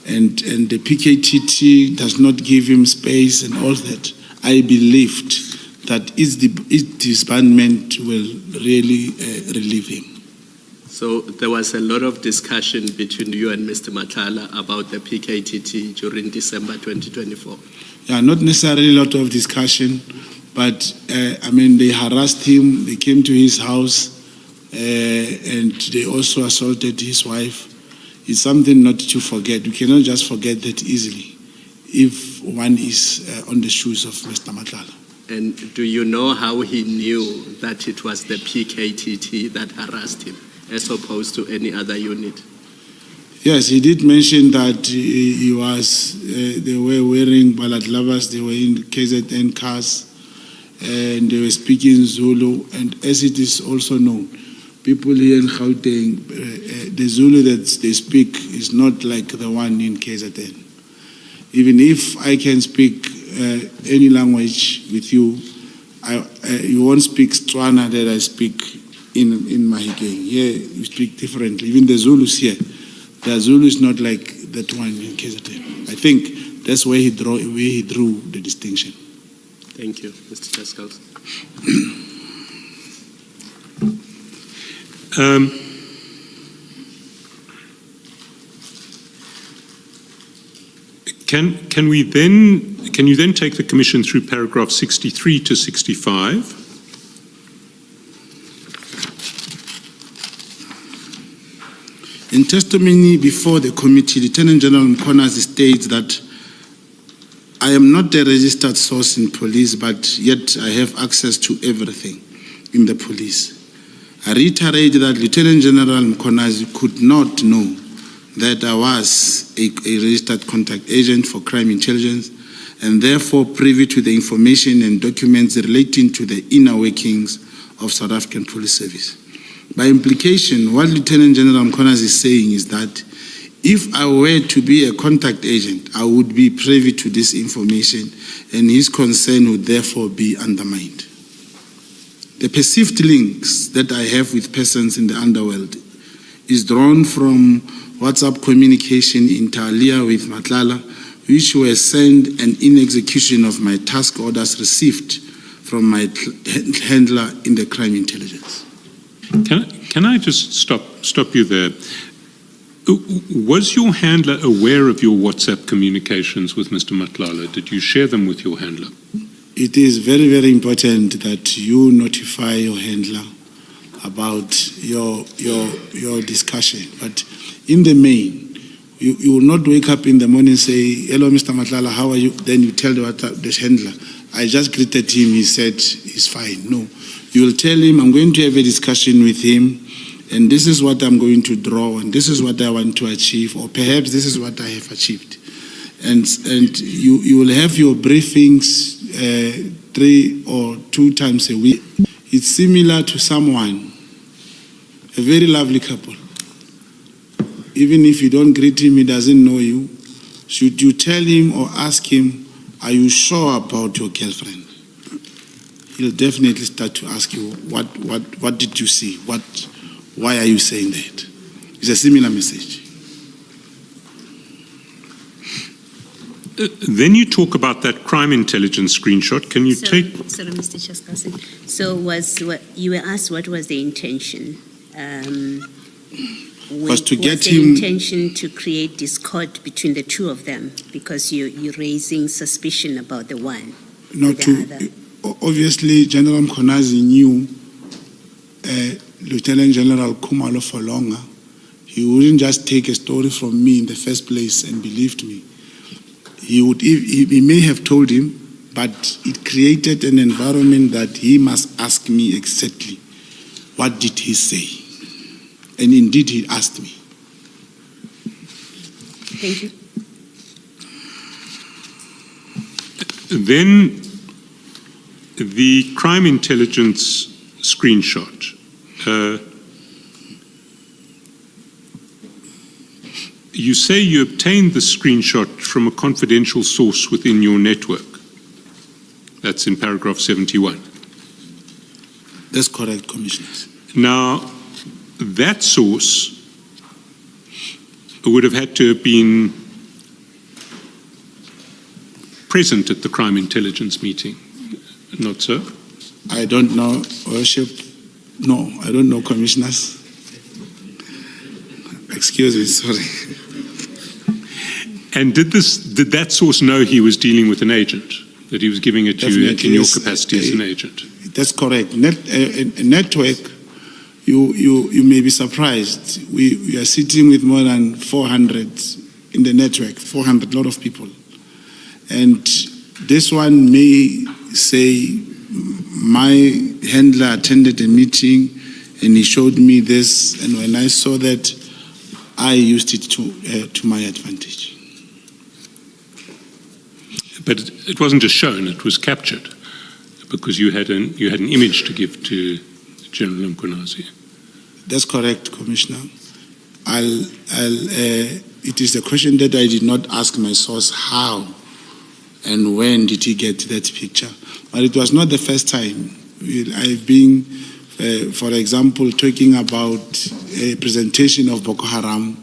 and the PKTT does not give him space and all that, I believed that its disbandment will really relieve him. So there was a lot of discussion between you and Mr. Nhlanhla about the PKTT during December 2024. Yeah, not necessarily a lot of discussion, but I mean, they harassed him, they came to his house, and they also assaulted his wife. It's something not to forget. You cannot just forget that easily if one is on the shoes of Mr. Nhlanhla. And do you know how he knew that it was the PKTT that harassed him, as opposed to any other unit? Yes, he did mention that they were wearing balaclavas, they were in KZN cars, and they were speaking Zulu. And as it is also known, people here in Gauteng, the Zulu that they speak is not like the one in KZN. Even if I can speak any language with you, you won't speak Tswana that I speak in Mahikeng. Here you speak differently. Even the Zulus here, the Zulu is not like that one in KZN. I think that's where he drew the distinction. Thank you, Mr. Chaskals. Can you then take the Commission through paragraph 63 to 65? In testimony before the committee, Lieutenant General Mkhwanazi states that I am not a registered source in police, but yet I have access to everything in the police. I reiterate that Lieutenant General Mkhwanazi could not know that I was a registered contact agent for crime intelligence and therefore privy to the information and documents relating to the inner workings of South African Police Service. By implication, what Lieutenant General Mkhwanazi is saying is that if I were to be a contact agent, I would be privy to this information and his concern would therefore be undermined. The perceived links that I have with persons in the underworld is drawn from WhatsApp communication inter alia with Nhlanhla, which were sent and in execution of my task orders received from my handler in the crime intelligence. Can I just stop you there? Was your handler aware of your WhatsApp communications with Mr. Nhlanhla? Did you share them with your handler? It is very, very important that you notify your handler about your discussion. But in the main, you will not wake up in the morning and say, "Hello, Mr. Nhlanhla, how are you?" Then you tell the handler, "I just greeted him, he said he's fine." No, you will tell him, "I'm going to have a discussion with him, and this is what I'm going to draw, and this is what I want to achieve, or perhaps this is what I have achieved." And you will have your briefings 3 or 2 times a week. It's similar to someone, a very lovely couple. Even if you don't greet him, he doesn't know you. Should you tell him or ask him, "Are you sure about your girlfriend?" He'll definitely start to ask you, what did you see? Why are you saying that? It's a similar message. Then you talk about that crime intelligence screenshot. Can you Sorry, Mr. Chaskasi. So you were asked what was the intention? Was to get the him. intention to create discord between the two of them because you're raising suspicion about the one. No, or the other. Obviously, General Mkhwanazi knew Lieutenant General Khumalo for longer. He wouldn't just take a story from me in the first place and believed me. He may have told him, but it created an environment that he must ask me exactly what did he say. And indeed, he asked me. Thank you. Then the crime intelligence screenshot. you say you obtained the screenshot from a confidential source within your network. That's in paragraph 71. That's correct, Commissioners. Now, that source would have had to have been present at the crime intelligence meeting, not so? I don't know, Worship. No, I don't know, Commissioners. Excuse me, sorry. And did that source know he was dealing with an agent, that he was giving it to you in your capacity as an agent? That's correct. Network, you may be surprised. We are sitting with more than 400 in the network, 400, a lot of people. And this one may say, my handler attended a meeting and he showed me this, and when I saw that, I used it to my advantage. But it wasn't just shown; it was captured, because you had an image to give to General Mkhwanazi. That's correct, Commissioner. It is a question that I did not ask my source how and when did he get that picture. But it was not the first time. I've been, for example, talking about a presentation of Boko Haram,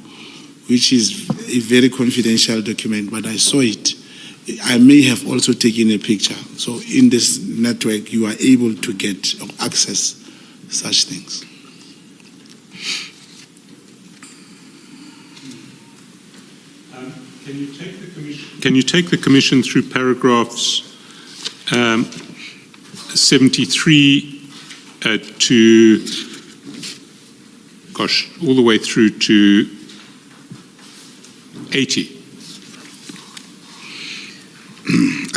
which is a very confidential document, but I saw it. I may have also taken a picture. So in this network, you are able to get or access such things. Can you take the commission through paragraphs 73 to, all the way through to 80?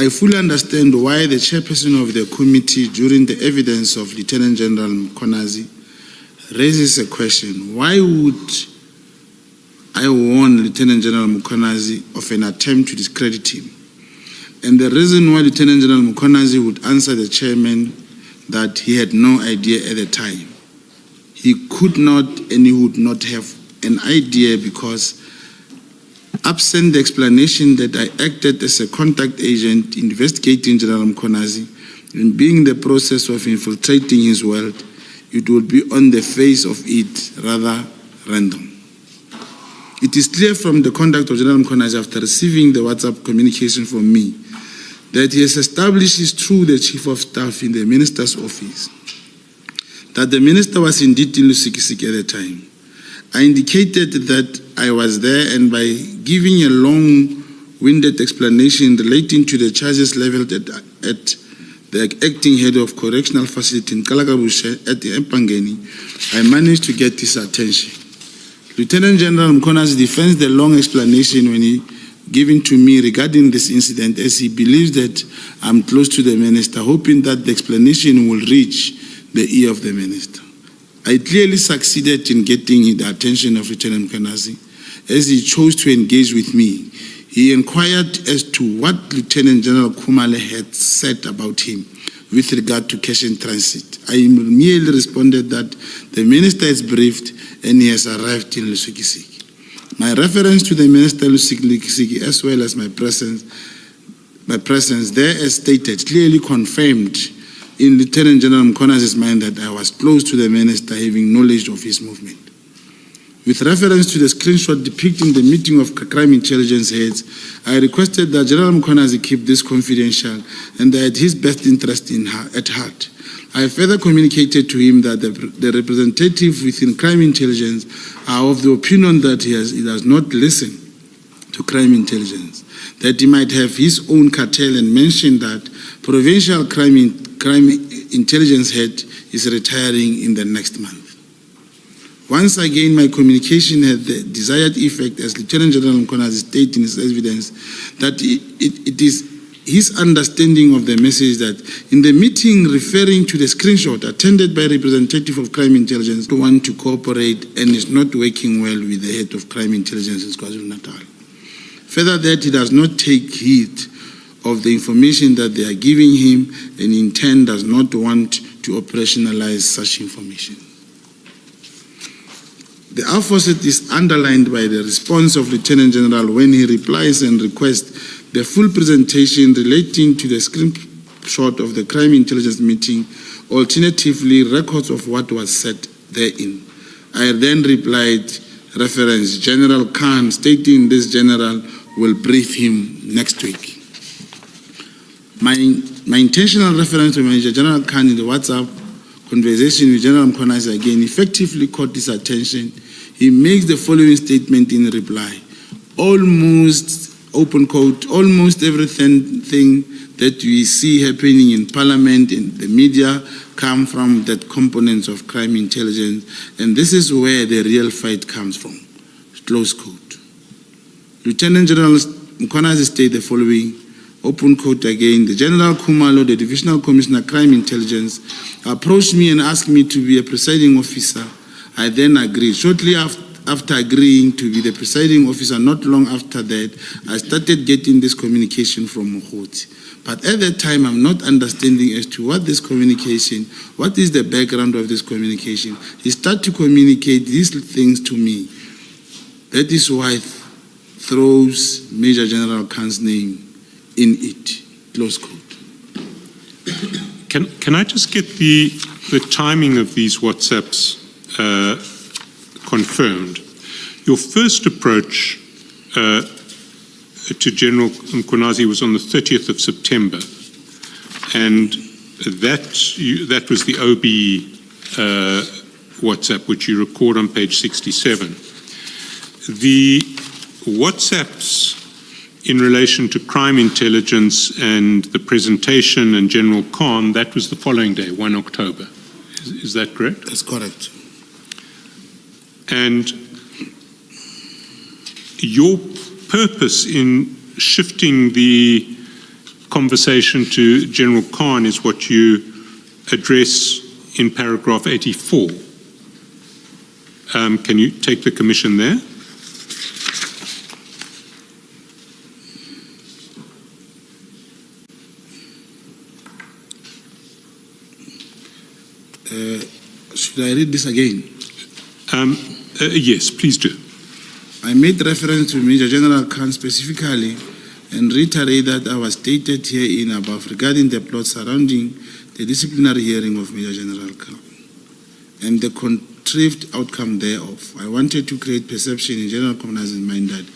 I fully understand why the chairperson of the committee, during the evidence of Lieutenant General Mkhwanazi, raises a question. Why would I warn Lieutenant General Mkhwanazi of an attempt to discredit him? And the reason why Lieutenant General Mkhwanazi would answer the chairman that he had no idea at the time. He could not and he would not have an idea, because absent the explanation that I acted as a contact agent investigating General Mkhwanazi and being in the process of infiltrating his world, it would be on the face of it rather random. It is clear from the conduct of General Mkhwanazi after receiving the WhatsApp communication from me that he has established his through the Chief of Staff in the Minister's office that the Minister was indeed in Lusikisiki at the time. I indicated that I was there, and by giving a long-winded explanation relating to the charges leveled at the acting head of correctional facility in Kalakabushe at the Empangeni, I managed to get his attention. Lieutenant General Mkhwanazi defends the long explanation when he given to me regarding this incident, as he believes that I'm close to the minister, hoping that the explanation will reach the ear of the minister. I clearly succeeded in getting the attention of Lieutenant Mkhwanazi as he chose to engage with me. He inquired as to what Lieutenant General Khumalo had said about him with regard to cash in transit. I merely responded that the minister is briefed and he has arrived in Lusikisiki. My reference to the minister Lusikisiki, as well as my presence there, as stated, clearly confirmed in Lieutenant General Mkhwanazi's mind that I was close to the minister, having knowledge of his movement. With reference to the screenshot depicting the meeting of crime intelligence heads, I requested that General Mkhwanazi keep this confidential and that his best interest at heart. I further communicated to him that the representative within crime intelligence are of the opinion that he does not listen to crime intelligence, that he might have his own cartel, and mentioned that provincial crime intelligence head is retiring in the next month. Once again, my communication had the desired effect, as Lieutenant General Mkhwanazi stated in his evidence that it is his understanding of the message that in the meeting referring to the screenshot attended by a representative of crime intelligence to want to cooperate and is not working well with the head of crime intelligence in KwaZulu-Natal. Further, that he does not take heed of the information that they are giving him and in turn does not want to operationalize such information. The aforesaid is underlined by the response of Lieutenant General when he replies and requests the full presentation relating to the screenshot of the crime intelligence meeting, alternatively records of what was said therein. I then replied, reference General Khan, stating this general will brief him next week. My intentional reference to Major General Khan in the WhatsApp conversation with General Mkhwanazi again effectively caught his attention. He makes the following statement in reply. Almost, open quote, almost everything that we see happening in Parliament and the media come from that components of crime intelligence, and this is where the real fight comes from, close quote. Lieutenant General Mkhwanazi stated the following, open quote again, the General Khumalo, the Divisional Commissioner Crime Intelligence, approached me and asked me to be a presiding officer. I then agreed. Shortly after agreeing to be the presiding officer, not long after that, I started getting this communication from Mkhwanazi. But at that time, I'm not understanding as to what this communication, what is the background of this communication. He started to communicate these things to me. That is why it throws Major General Khan's name in it, close quote. Can I just get the timing of these WhatsApps confirmed? Your first approach to General Mkhwanazi was on the 30th of September, and that was the OB WhatsApp, which you record on page 67. The WhatsApps in relation to crime intelligence and the presentation and General Khan, that was the following day, 1 October. Is that correct? That's correct. And your purpose in shifting the conversation to General Khan is what you address in paragraph 84. Can you take the commission there? Should I read this again? Yes, please do. I made reference to Major General Khan specifically and reiterate that I was stated herein above regarding the plot surrounding the disciplinary hearing of Major General Khan and the contrived outcome thereof. I wanted to create perception in General Mkhwanazi's mind that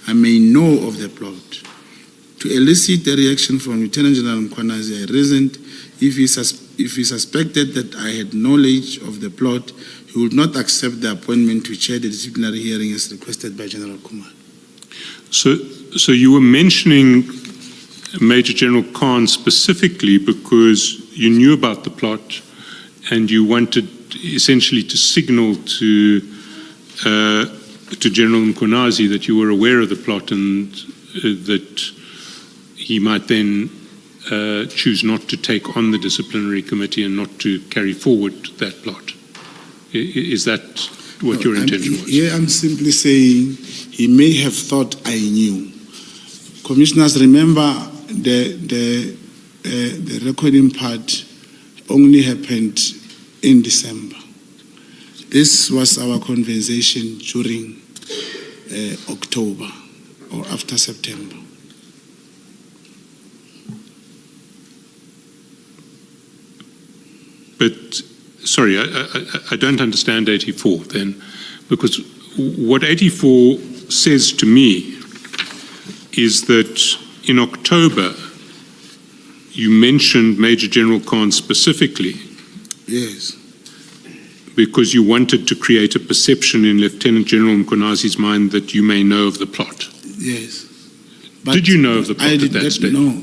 I may know of the plot. To elicit a reaction from Lieutenant General Mkhwanazi, I reasoned if he suspected that I had knowledge of the plot, he would not accept the appointment to chair the disciplinary hearing as requested by General Kumar. So you were mentioning Major General Khan specifically because you knew about the plot and you wanted essentially to signal to General Mkhwanazi that you were aware of the plot and that he might then choose not to take on the disciplinary committee and not to carry forward that plot. Is that what your intention was? Yeah, I'm simply saying he may have thought I knew. Commissioners, remember the recording part only happened in December. This was our conversation during October or after September. But, sorry, I don't understand 84 then, because what 84 says to me is that in October you mentioned Major General Khan specifically. Yes. Because you wanted to create a perception in Lieutenant General Mkhwanazi's mind that you may know of the plot. Yes. But did you know of the plot at that stage? No.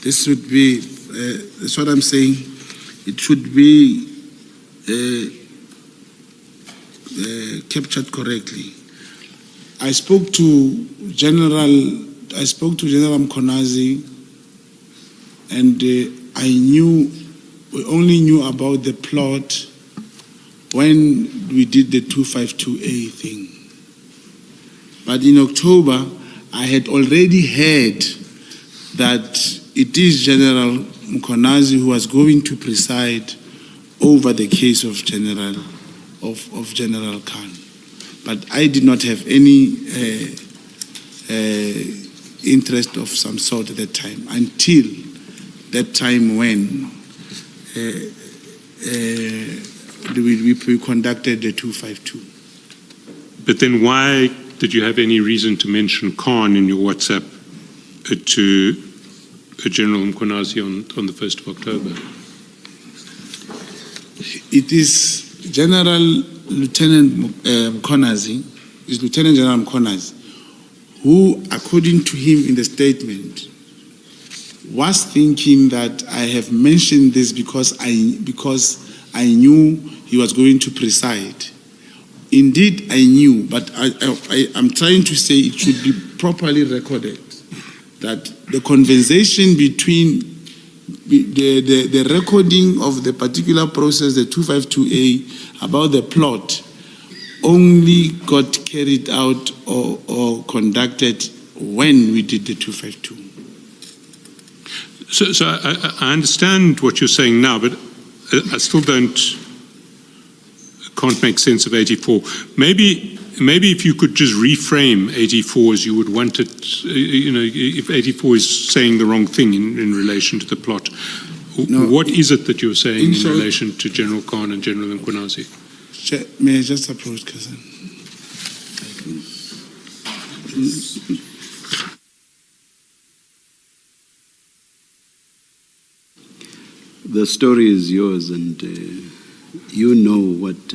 This would be, that's what I'm saying. It should be captured correctly. I spoke to General Mkhwanazi, and we only knew about the plot when we did the 252A thing. But in October, I had already heard that it is General Mkhwanazi who was going to preside over the case of of General Khan. But I did not have any interest of some sort at that time, until that time when we conducted the 252. But then why did you have any reason to mention Khan in your WhatsApp to General Mkhwanazi on the 1st of October? It is General Lieutenant Mkhwanazi, is Lieutenant General Mkhwanazi, who, according to him in the statement, was thinking that I have mentioned this because I knew he was going to preside. Indeed, I knew, but I'm trying to say it should be properly recorded that the conversation between the recording of the particular process, the 252A, about the plot, only got carried out or conducted when we did the 252. So I understand what you're saying now, but I still can't make sense of 84. Maybe if you could just reframe 84 as you would want it, if 84 is saying the wrong thing in relation to the plot. No, what is it that you're saying in relation to General Khan and General Mkhwanazi? May I just approach, cousin? The story is yours, and you know what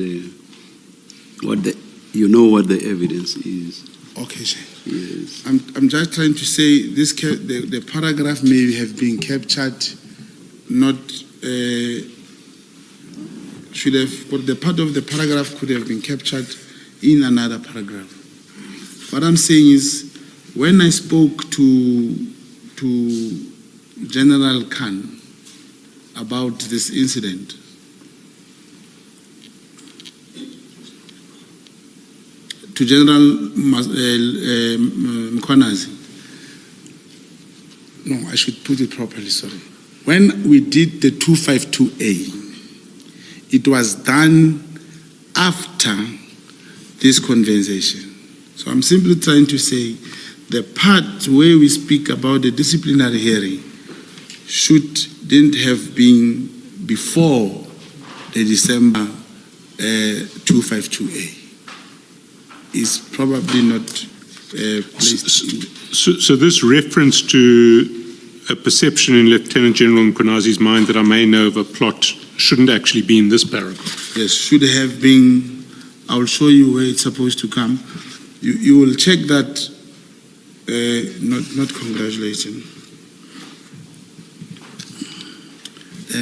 the evidence is. Okay, sir. Yes. I'm just trying to say this. The paragraph may have been captured, not should have. But the part of the paragraph could have been captured in another paragraph. What I'm saying is, when I spoke to General Khan about this incident, to General Mkhwanazi. No, I should put it properly, sorry. When we did the 252A, it was done after this conversation. So I'm simply trying to say the part where we speak about the disciplinary hearing didn't have been before the December 252A. Is probably not placed. So this reference to a perception in Lieutenant General Mkhwanazi's mind that I may know of a plot shouldn't actually be in this paragraph. Yes, should have been. I'll show you where it's supposed to come. You will check that. Not congratulating.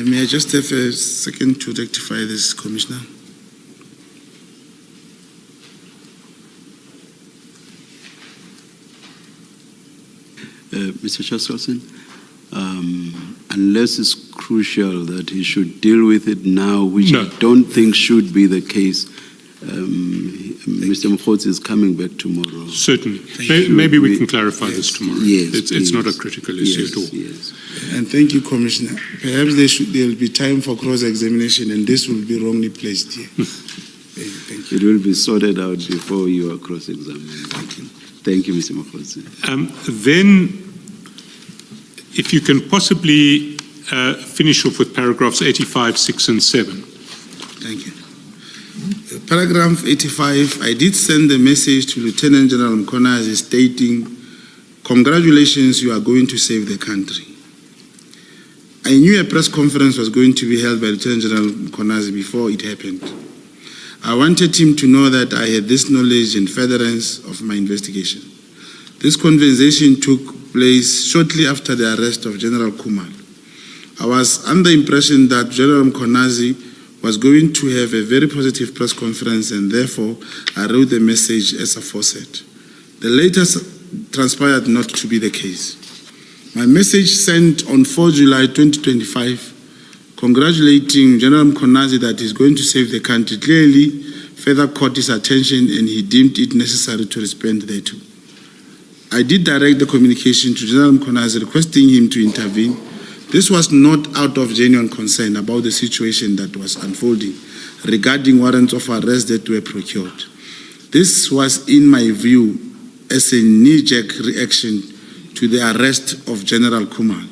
May I just have a second to rectify this, Commissioner? Mr. Chairperson, unless it's crucial that he should deal with it now, which I don't think should be the case, Mr. Mkhwanazi is coming back tomorrow. Certainly. Maybe we can clarify this tomorrow. Yes, it's not a critical issue at all. Yes. And thank you, Commissioner. Perhaps there will be time for cross-examination, and this will be wrongly placed here. Thank you. It will be sorted out before you are cross-examined. Thank you. Thank you, Mr. Mkhwanazi. Then, if you can possibly finish off with paragraphs 85, 6, and 7. Thank you. Paragraph 85, I did send a message to Lieutenant General Mkhwanazi stating, congratulations, you are going to save the country. I knew a press conference was going to be held by Lieutenant General Mkhwanazi before it happened. I wanted him to know that I had this knowledge and furtherance of my investigation. This conversation took place shortly after the arrest of General Kumar. I was under the impression that General Mkhwanazi was going to have a very positive press conference, and therefore I wrote the message as aforesaid. The later transpired not to be the case. My message sent on 4 July 2025, congratulating General Mkhwanazi that he's going to save the country, clearly further caught his attention and he deemed it necessary to respond thereto. I did direct the communication to General Mkhwanazi requesting him to intervene. This was not out of genuine concern about the situation that was unfolding. regarding warrants of arrest that were procured. This was, in my view, as a knee-jerk reaction to the arrest of General Khumalo,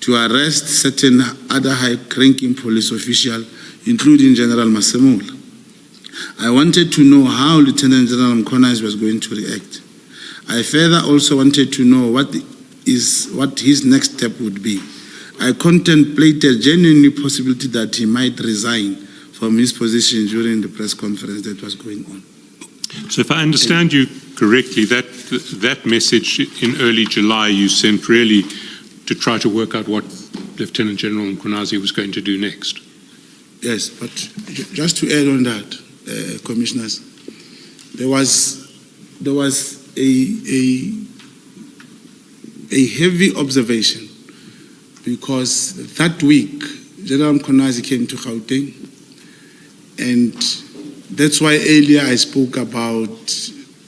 to arrest certain other high-ranking police officials, including General Masemola. I wanted to know how Lieutenant General Mkhwanazi was going to react. I further also wanted to know what his next step would be. I contemplated genuinely possibility that he might resign from his position during the press conference that was going on. So if I understand you correctly, that message in early July you sent really to try to work out what Lieutenant General Mkhwanazi was going to do next. Yes, but just to add on that, Commissioners, there was a heavy observation, because that week General Mkhwanazi came to Gauteng, and that's why earlier I spoke about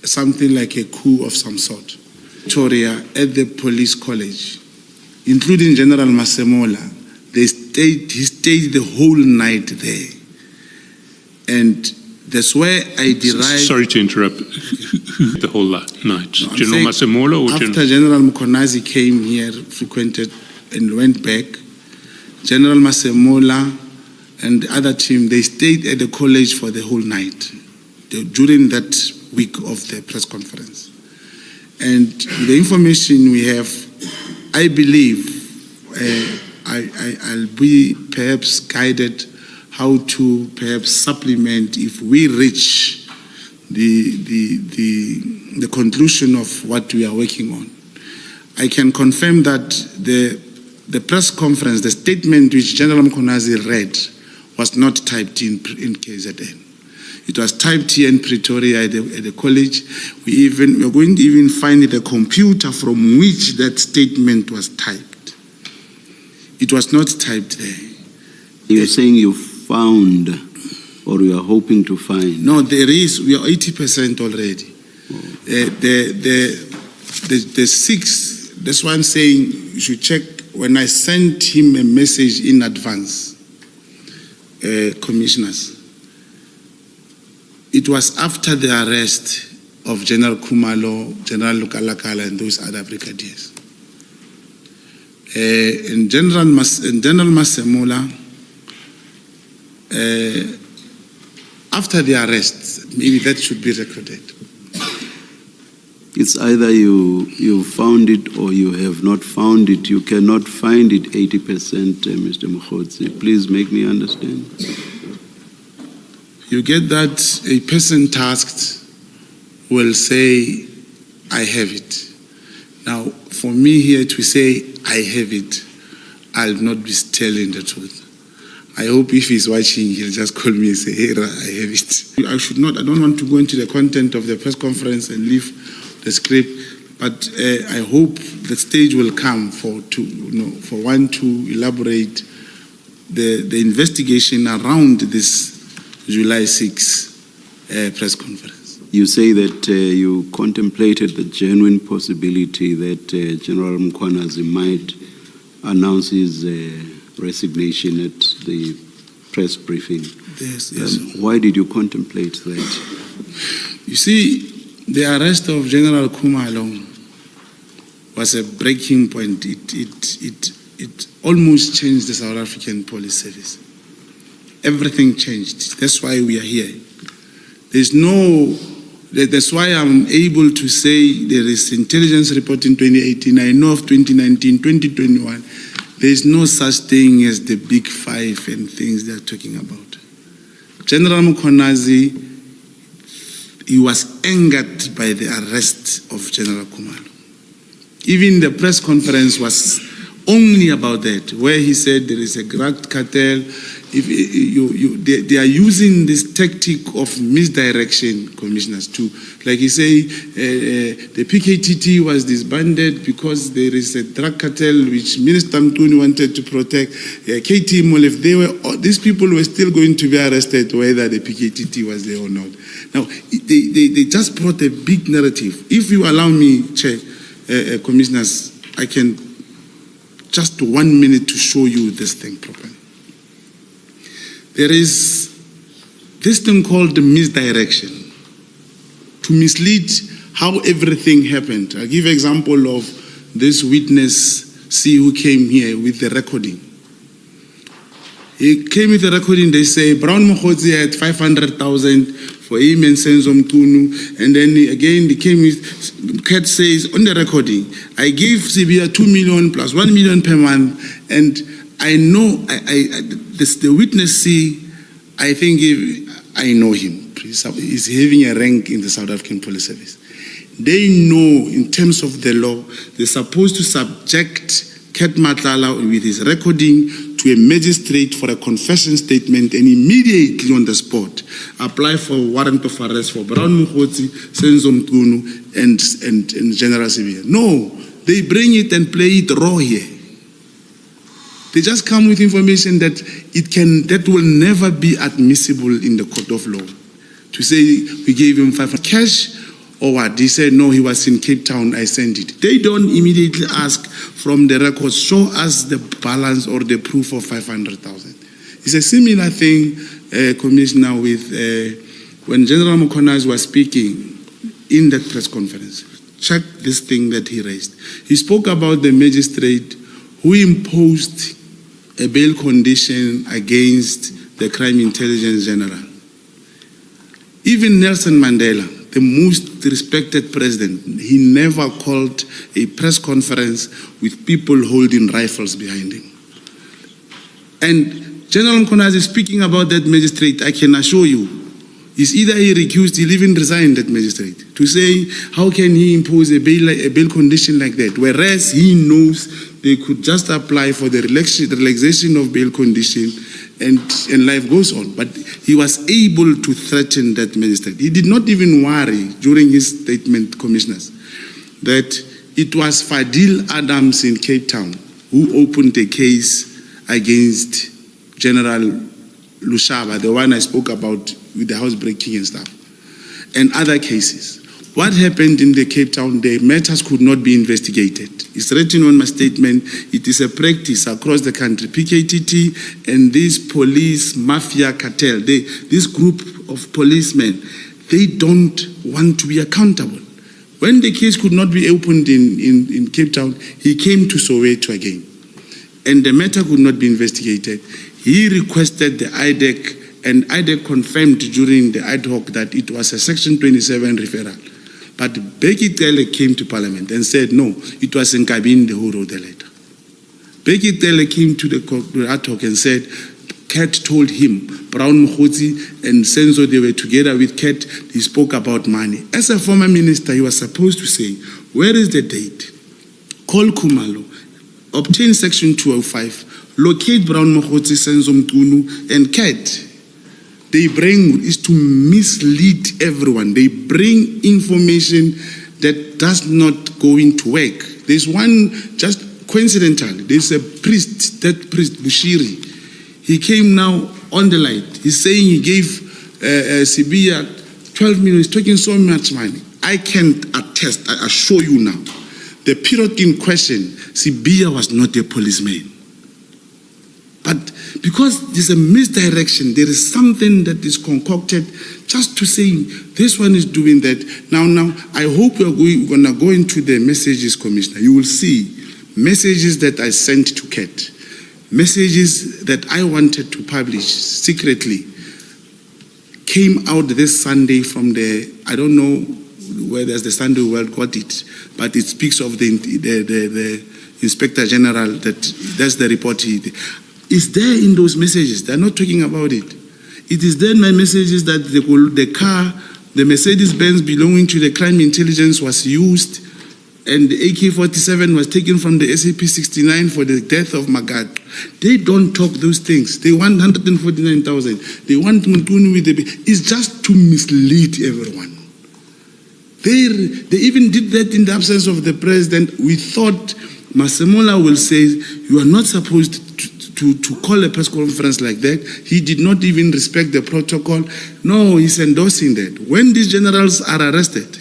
something like a coup of some sort. Victoria at the police college, including General Masemola, he stayed the whole night there. And that's where I derived... Sorry to interrupt. The whole night. No, General Masemola or after General Mkhwanazi came here, frequented and went back, General Masemola and the other team, they stayed at the college for the whole night during that week of the press conference. And the information we have, I believe I'll be perhaps guided how to perhaps supplement if we reach the conclusion of what we are working on. I can confirm that the press conference, the statement which General Mkhwanazi read, was not typed in KZN. It was typed here in Pretoria at the college. We're going to even find the computer from which that statement was typed. It was not typed there. You're saying you found, or you are hoping to find? No, there is. We are 80% already. The six, that's why I'm saying you should check. When I sent him a message in advance, Commissioners, it was after the arrest of General Khumalo, General Lukalakala, and those other brigadiers. And General Masemola, after the arrest, maybe that should be recorded. It's either you found it or you have not found it. You cannot find it 80%, Mr. Mkhwanazi. Please make me understand. You get that a person tasked will say, I have it. Now, for me here to say, I have it, I'll not be telling the truth. I hope if he's watching, he'll just call me and say, hey, I have it. I don't want to go into the content of the press conference and leave the script, but I hope the stage will come for one to elaborate the investigation around this July 6 press conference. You say that you contemplated the genuine possibility that General Mkhwanazi might announce his resignation at the press briefing. Yes. Why did you contemplate that? You see, the arrest of General Khumalo was a breaking point. It almost changed the South African police service. Everything changed. That's why we are here. That's why I'm able to say there is intelligence report in 2018. I know of 2019, 2021. There is no such thing as the big five and things they're talking about. General Mkhwanazi, he was angered by the arrest of General Khumalo. Even the press conference was only about that, where he said there is a drug cartel. They are using this tactic of misdirection, Commissioners, too. Like you say, the PKTT was disbanded because there is a drug cartel which Minister Mtuni wanted to protect. KT Mall, if these people were still going to be arrested, whether the PKTT was there or not. Now, they just brought a big narrative. If you allow me, Chair, Commissioners, I can just 1 minute to show you this thing properly. There is this thing called misdirection, to mislead how everything happened. I'll give an example of this witness, C, who came here with the recording. He came with the recording, they say, Brown Mkhwanazi had 500,000 for him and Senzo Mkhwanazi, and then again he came with, Kat says on the recording, I gave Sibia 2 million plus 1 million per month, and I know, the witness C, I think I know him. He's having a rank in the South African Police Service. They know, in terms of the law, they're supposed to subject Kat Madlanga with his recording to a magistrate for a confession statement, and immediately on the spot apply for warrant of arrest for Brown Mkhwanazi, Senzo Mkhwanazi, and General Sibia. No, they bring it and play it raw here. They just come with information that will never be admissible in the court of law. To say we gave him 500 cash or what? He said no, he was in Cape Town, I sent it. They don't immediately ask from the records, show us the balance or the proof of 500,000. It's a similar thing, Commissioner, with when General Mkhwanazi was speaking in that press conference. Check this thing that he raised. He spoke about the magistrate who imposed a bail condition against the Crime Intelligence General. Even Nelson Mandela, the most respected president, he never called a press conference with people holding rifles behind him. And General Mkhwanazi speaking about that magistrate, I can assure you, is either he recused, he even resigned that magistrate. To say, how can he impose a bail condition like that? Whereas he knows they could just apply for the relaxation of bail condition and life goes on. But he was able to threaten that magistrate. He did not even worry during his statement, commissioners, that it was Fadil Adams in Cape Town who opened a case against General Lushaba, the one I spoke about with the housebreaking and stuff, and other cases. What happened in the Cape Town, the matters could not be investigated. It's written on my statement, it is a practice across the country. PKTT and this police mafia cartel, this group of policemen, they don't want to be accountable. When the case could not be opened in Cape Town, he came to Soweto again. And the matter could not be investigated. He requested the IDEC, and IDEC confirmed during the ad hoc that it was a Section 27 referral. But Bheki Cele came to Parliament and said, no, it was Nkabinde who wrote the letter. Bheki Cele came to the ad hoc and said, Kat told him, Brown Mkhwanazi and Senzo, they were together with Kat, he spoke about money. As a former minister, he was supposed to say, where is the date? Call Kumalo, obtain Section 205, locate Brown Mkhwanazi, Senzo Mkhwanazi, and Kat. They bring is to mislead everyone. They bring information that does not go into work. There's one, just coincidentally, there's a priest, that priest, Bushiri. He came now on the light. He's saying he gave Sibia 12 million. He's talking so much money. I can't attest, I assure you now. The period in question, Sibia was not a policeman. But because there's a misdirection, there is something that is concocted just to say, this one is doing that. Now, I hope we're going to go into the messages, Commissioner. You will see messages that I sent to Kat, messages that I wanted to publish secretly, came out this Sunday from the, I don't know where there's the Sunday World got it, but it speaks of the Inspector General, that's the report It's there in those messages. They're not talking about it. It is there in my messages that the car, the Mercedes-Benz belonging to the crime intelligence was used, and the AK-47 was taken from the SAP-69 for the death of Magad. They don't talk those things. They want 149,000. They want Mutunu with the... It's just to mislead everyone. They even did that in the absence of the president. We thought Masemola will say, you are not supposed to call a press conference like that. He did not even respect the protocol. No, he's endorsing that. When these generals are arrested,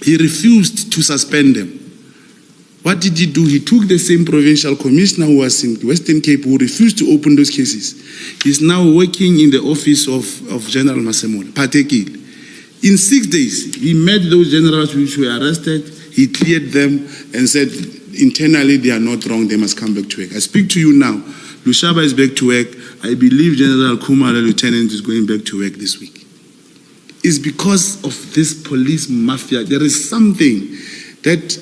he refused to suspend them. What did he do? He took the same provincial commissioner who was in Western Cape who refused to open those cases. He's now working in the office of General Masemola, Patekile. In 6 days, he met those generals which were arrested, he cleared them and said, internally they are not wrong, they must come back to work. I speak to you now, Lushaba is back to work. I believe General Khumalo, Lieutenant, is going back to work this week. It's because of this police mafia. There is something that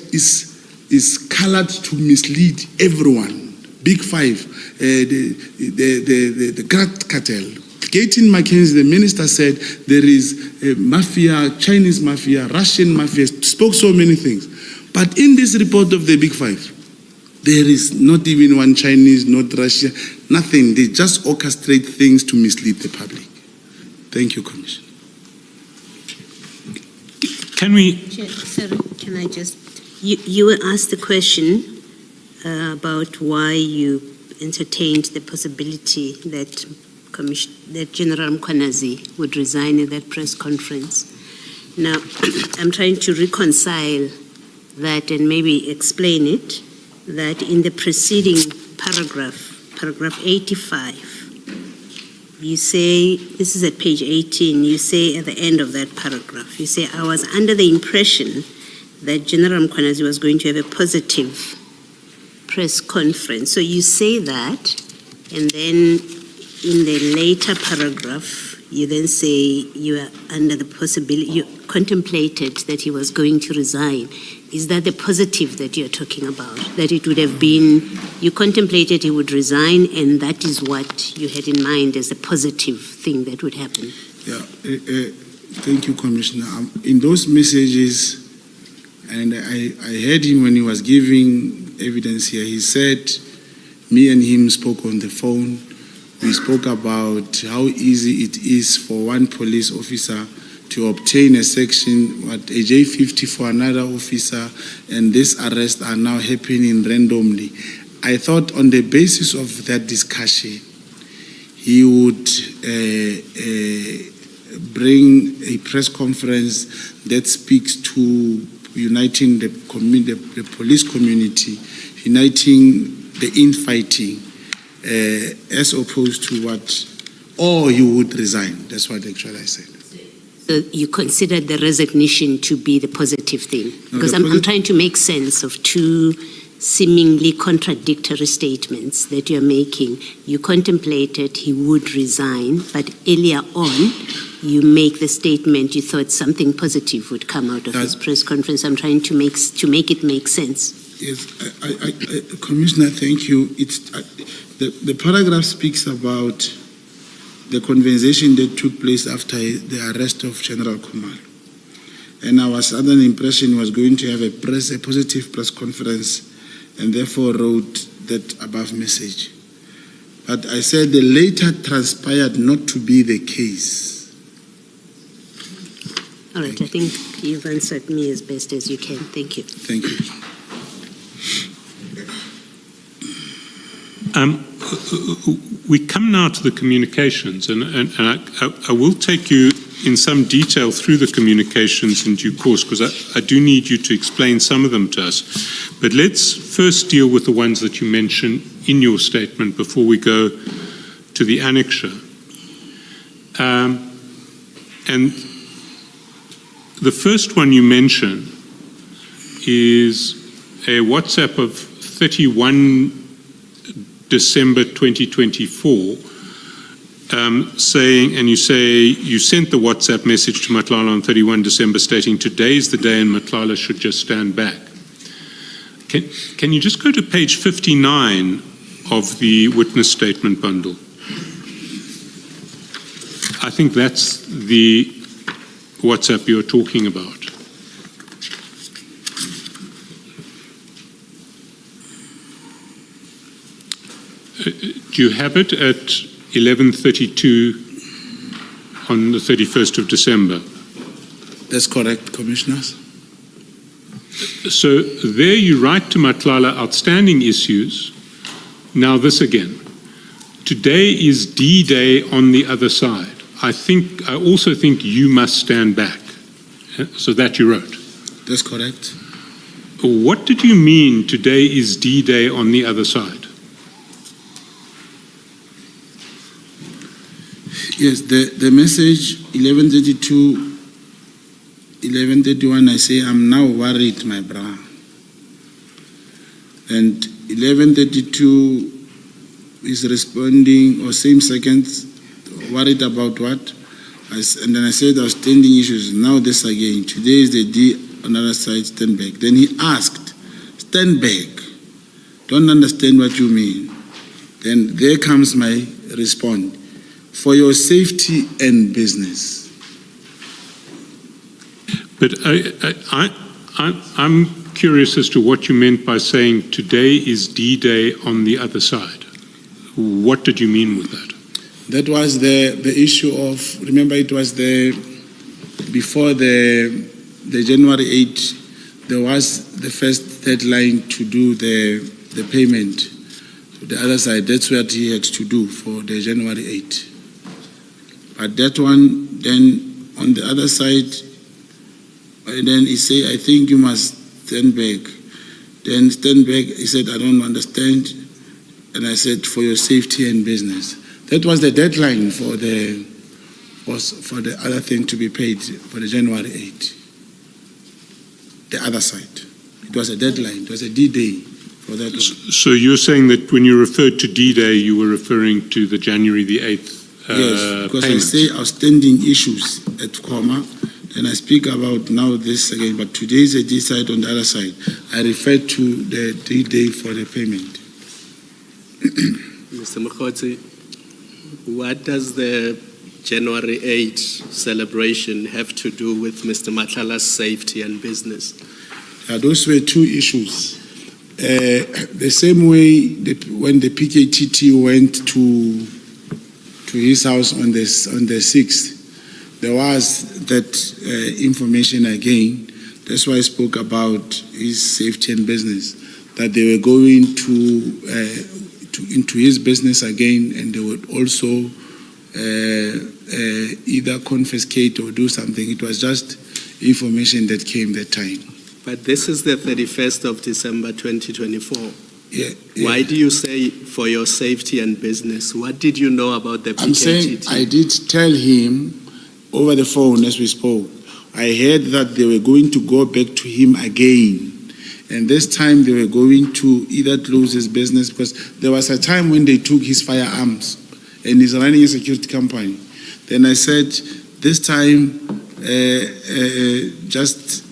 is colored to mislead everyone. Big Five, the Grat cartel. Gaten Mackenzie, the minister, said there is a mafia, Chinese mafia, Russian mafia, spoke so many things. But in this report of the Big Five, there is not even one Chinese, not Russia, nothing. They just orchestrate things to mislead the public. Thank you, Commissioner. Can we... Sorry, can I just... You were asked the question about why you entertained the possibility that General Mkhwanazi would resign at that press conference. Now, I'm trying to reconcile that and maybe explain it, that in the preceding paragraph 85, you say, this is at page 18, you say at the end of that paragraph, you say, I was under the impression that General Mkhwanazi was going to have a positive press conference. So you say that, and then in the later paragraph, you then say you are under the possibility, you contemplated that he was going to resign. Is that the positive that you're talking about? That it would have been, you contemplated he would resign, and that is what you had in mind as a positive thing that would happen? Yeah, thank you, Commissioner. In those messages, and I heard him when he was giving evidence here, he said, me and him spoke on the phone. We spoke about how easy it is for one police officer to obtain a section, a J50 for another officer, and this arrests are now happening randomly. I thought on the basis of that discussion, he would bring a press conference that speaks to uniting the police community, uniting the infighting, as opposed to what, or you would resign. That's what actually I said. So you considered the resignation to be the positive thing? Because I'm trying to make sense of two seemingly contradictory statements that you're making. You contemplated he would resign, but earlier on, you make the statement you thought something positive would come out of this press conference. I'm trying to make it make sense. Yes, Commissioner, thank you. The paragraph speaks about the conversation that took place after the arrest of General Khumalo. And I was under the impression he was going to have a positive press conference, and therefore wrote that above message. But I said the later transpired not to be the case. All right, I think you've answered me as best as you can. Thank you. Thank you. We come now to the communications, and I will take you in some detail through the communications in due course, because I do need you to explain some of them to us. But let's first deal with the ones that you mentioned in your statement before we go to the annexure. And the first one you mention is a WhatsApp of 31 December 2024, saying, and you say you sent the WhatsApp message to Matlala on 31 December stating, today's the day and Matlala should just stand back. Can you just go to page 59 of the witness statement bundle? I think that's the WhatsApp you're talking about. Do you have it at 11:32 on the 31st of December? That's correct, Commissioners. So there you write to Matlala outstanding issues. Now this again. Today is D-Day on the other side. I also think you must stand back. So that you wrote. That's correct. What did you mean today is D-Day on the other side? Yes, the message 11:32, 11:31, I say, I'm now worried, my brother. And 11:32 is responding, or same seconds, worried about what? And then I said outstanding issues. Now this again. Today is the D on the other side, stand back. Then he asked, stand back. Don't understand what you mean. Then there comes my response. For your safety and business. But I'm curious as to what you meant by saying today is D-Day on the other side. What did you mean with that? That was the issue of, remember it was before the January 8, there was the first deadline to do the payment to the other side. That's what he had to do for the January 8. But that one, then on the other side, and then he said, I think you must stand back. Then stand back, he said, I don't understand. And I said, for your safety and business. That was the deadline for the other thing to be paid for the January 8. The other side. It was a deadline, it was a D-Day for that one. So you're saying that when you referred to D-Day, you were referring to the January the 8th yes, because payment. I say outstanding issues at comma, and I speak about now this again, but today is a D side on the other side. I refer to the D-Day for the payment. Mr. Mkhwanazi, what does the January 8 celebration have to do with Mr. Matlala's safety and business? Those were two issues. The same way when the PKTT went to his house on the 6th, there was that information again. That's why I spoke about his safety and business, that they were going into his business again, and they would also either confiscate or do something. It was just information that came that time. But this is the 31st of December 2024. Yeah. Why do you say for your safety and business? What did you know about the PKTT? I'm saying I did tell him over the phone as we spoke. I heard that they were going to go back to him again. And this time they were going to either close his business, because there was a time when they took his firearms and he's running a security company. Then I said, this time, just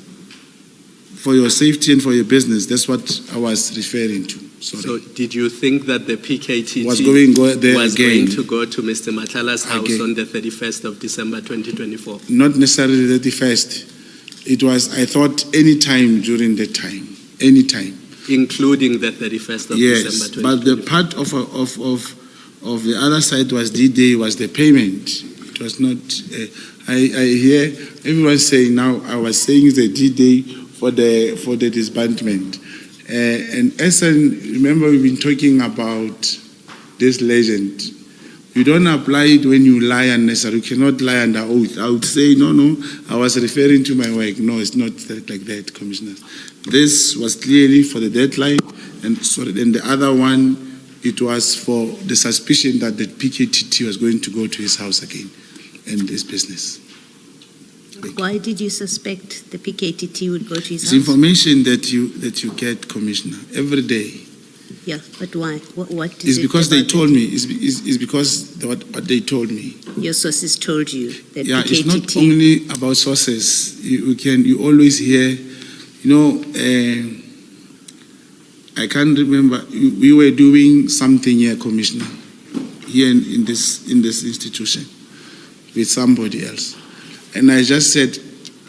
for your safety and for your business, that's what I was referring to. Sorry. So did you think that the PKTT was going to go to Mr. Matlala's house on the 31st of December 2024? Not necessarily the 31st. It was, I thought, any time during that time. Any time. Including the 31st of December 2024? But the part of the other side was D-Day, was the payment. It was not, I hear everyone saying now, I was saying it's a D-Day for the disbandment. And Essen, remember we've been talking about this legend. You don't apply it when you lie unnecessarily. You cannot lie under oath. I would say, no, I was referring to my work. No, it's not like that, Commissioner. This was clearly for the deadline, and then the other one, it was for the suspicion that the PKTT was going to go to his house again and his business. Why did you suspect the PKTT would go to his house? It's information that you get, Commissioner, every day. Yeah, but why? What is it's it because they about told me. It's because what they told me. Your sources told you that yeah, PKTT... it's not only about sources. You always hear, I can't remember. We were doing something here, Commissioner, here in this institution with somebody else. And I just said,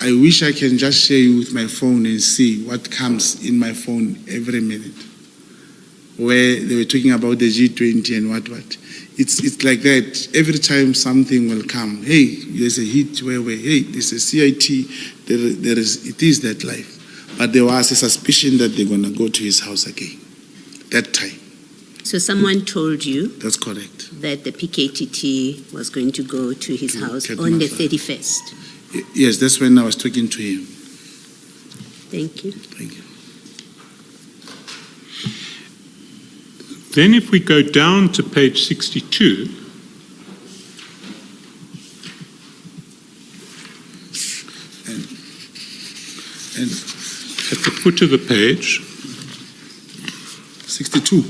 I wish I can just share you with my phone and see what comes in my phone every minute. Where they were talking about the G20 and what. It's like that. Every time something will come, hey, there's a hit where, hey, there's a CIT, it is that life. But there was a suspicion that they're going to go to his house again, that time. So someone told you... That's correct. ...that the PKTT was going to go to his house on the 31st? Yes, that's when I was talking to him. Thank you. Thank you. Then if we go down to page 62, And at the foot of the page, 62.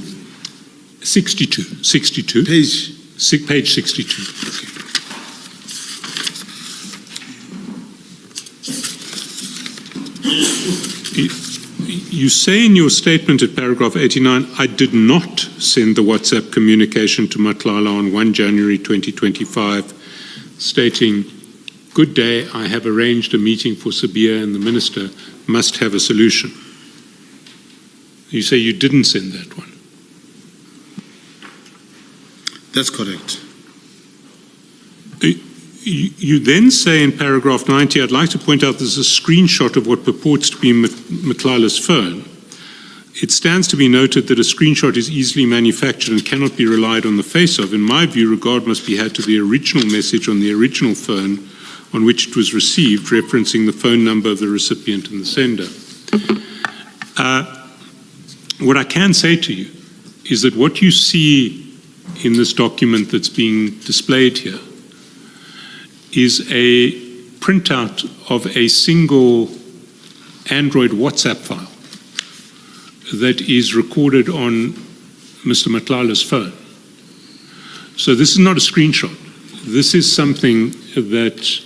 62. Page. Page 62. You say in your statement at paragraph 89, I did not send the WhatsApp communication to Matlala on 1 January 2025, stating, good day, I have arranged a meeting for Sabia and the minister must have a solution. You say you didn't send that one. That's correct. You then say in paragraph 90, I'd like to point out there's a screenshot of what purports to be Matlala's phone. It stands to be noted that a screenshot is easily manufactured and cannot be relied on the face of. In my view, regard must be had to the original message on the original phone on which it was received, referencing the phone number of the recipient and the sender. What I can say to you is that what you see in this document that's being displayed here is a printout of a single Android WhatsApp file that is recorded on Mr. Matlala's phone. So this is not a screenshot. This is something that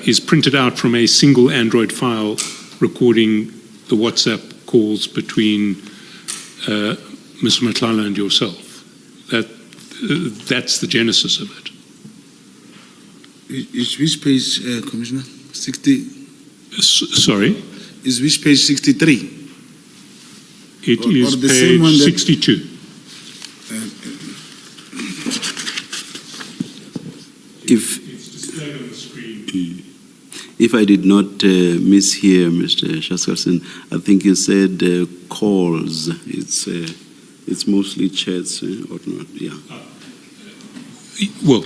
is printed out from a single Android file recording the WhatsApp calls between Mr. Matlala and yourself. That's the genesis of it. Is which page, Commissioner? 60? Sorry? Is which page 63? It or is the same one page that- 62. It's displayed on the screen. If I did not mishear, Mr. Shaskarson, I think you said calls. It's mostly chats or not? Yeah. Well,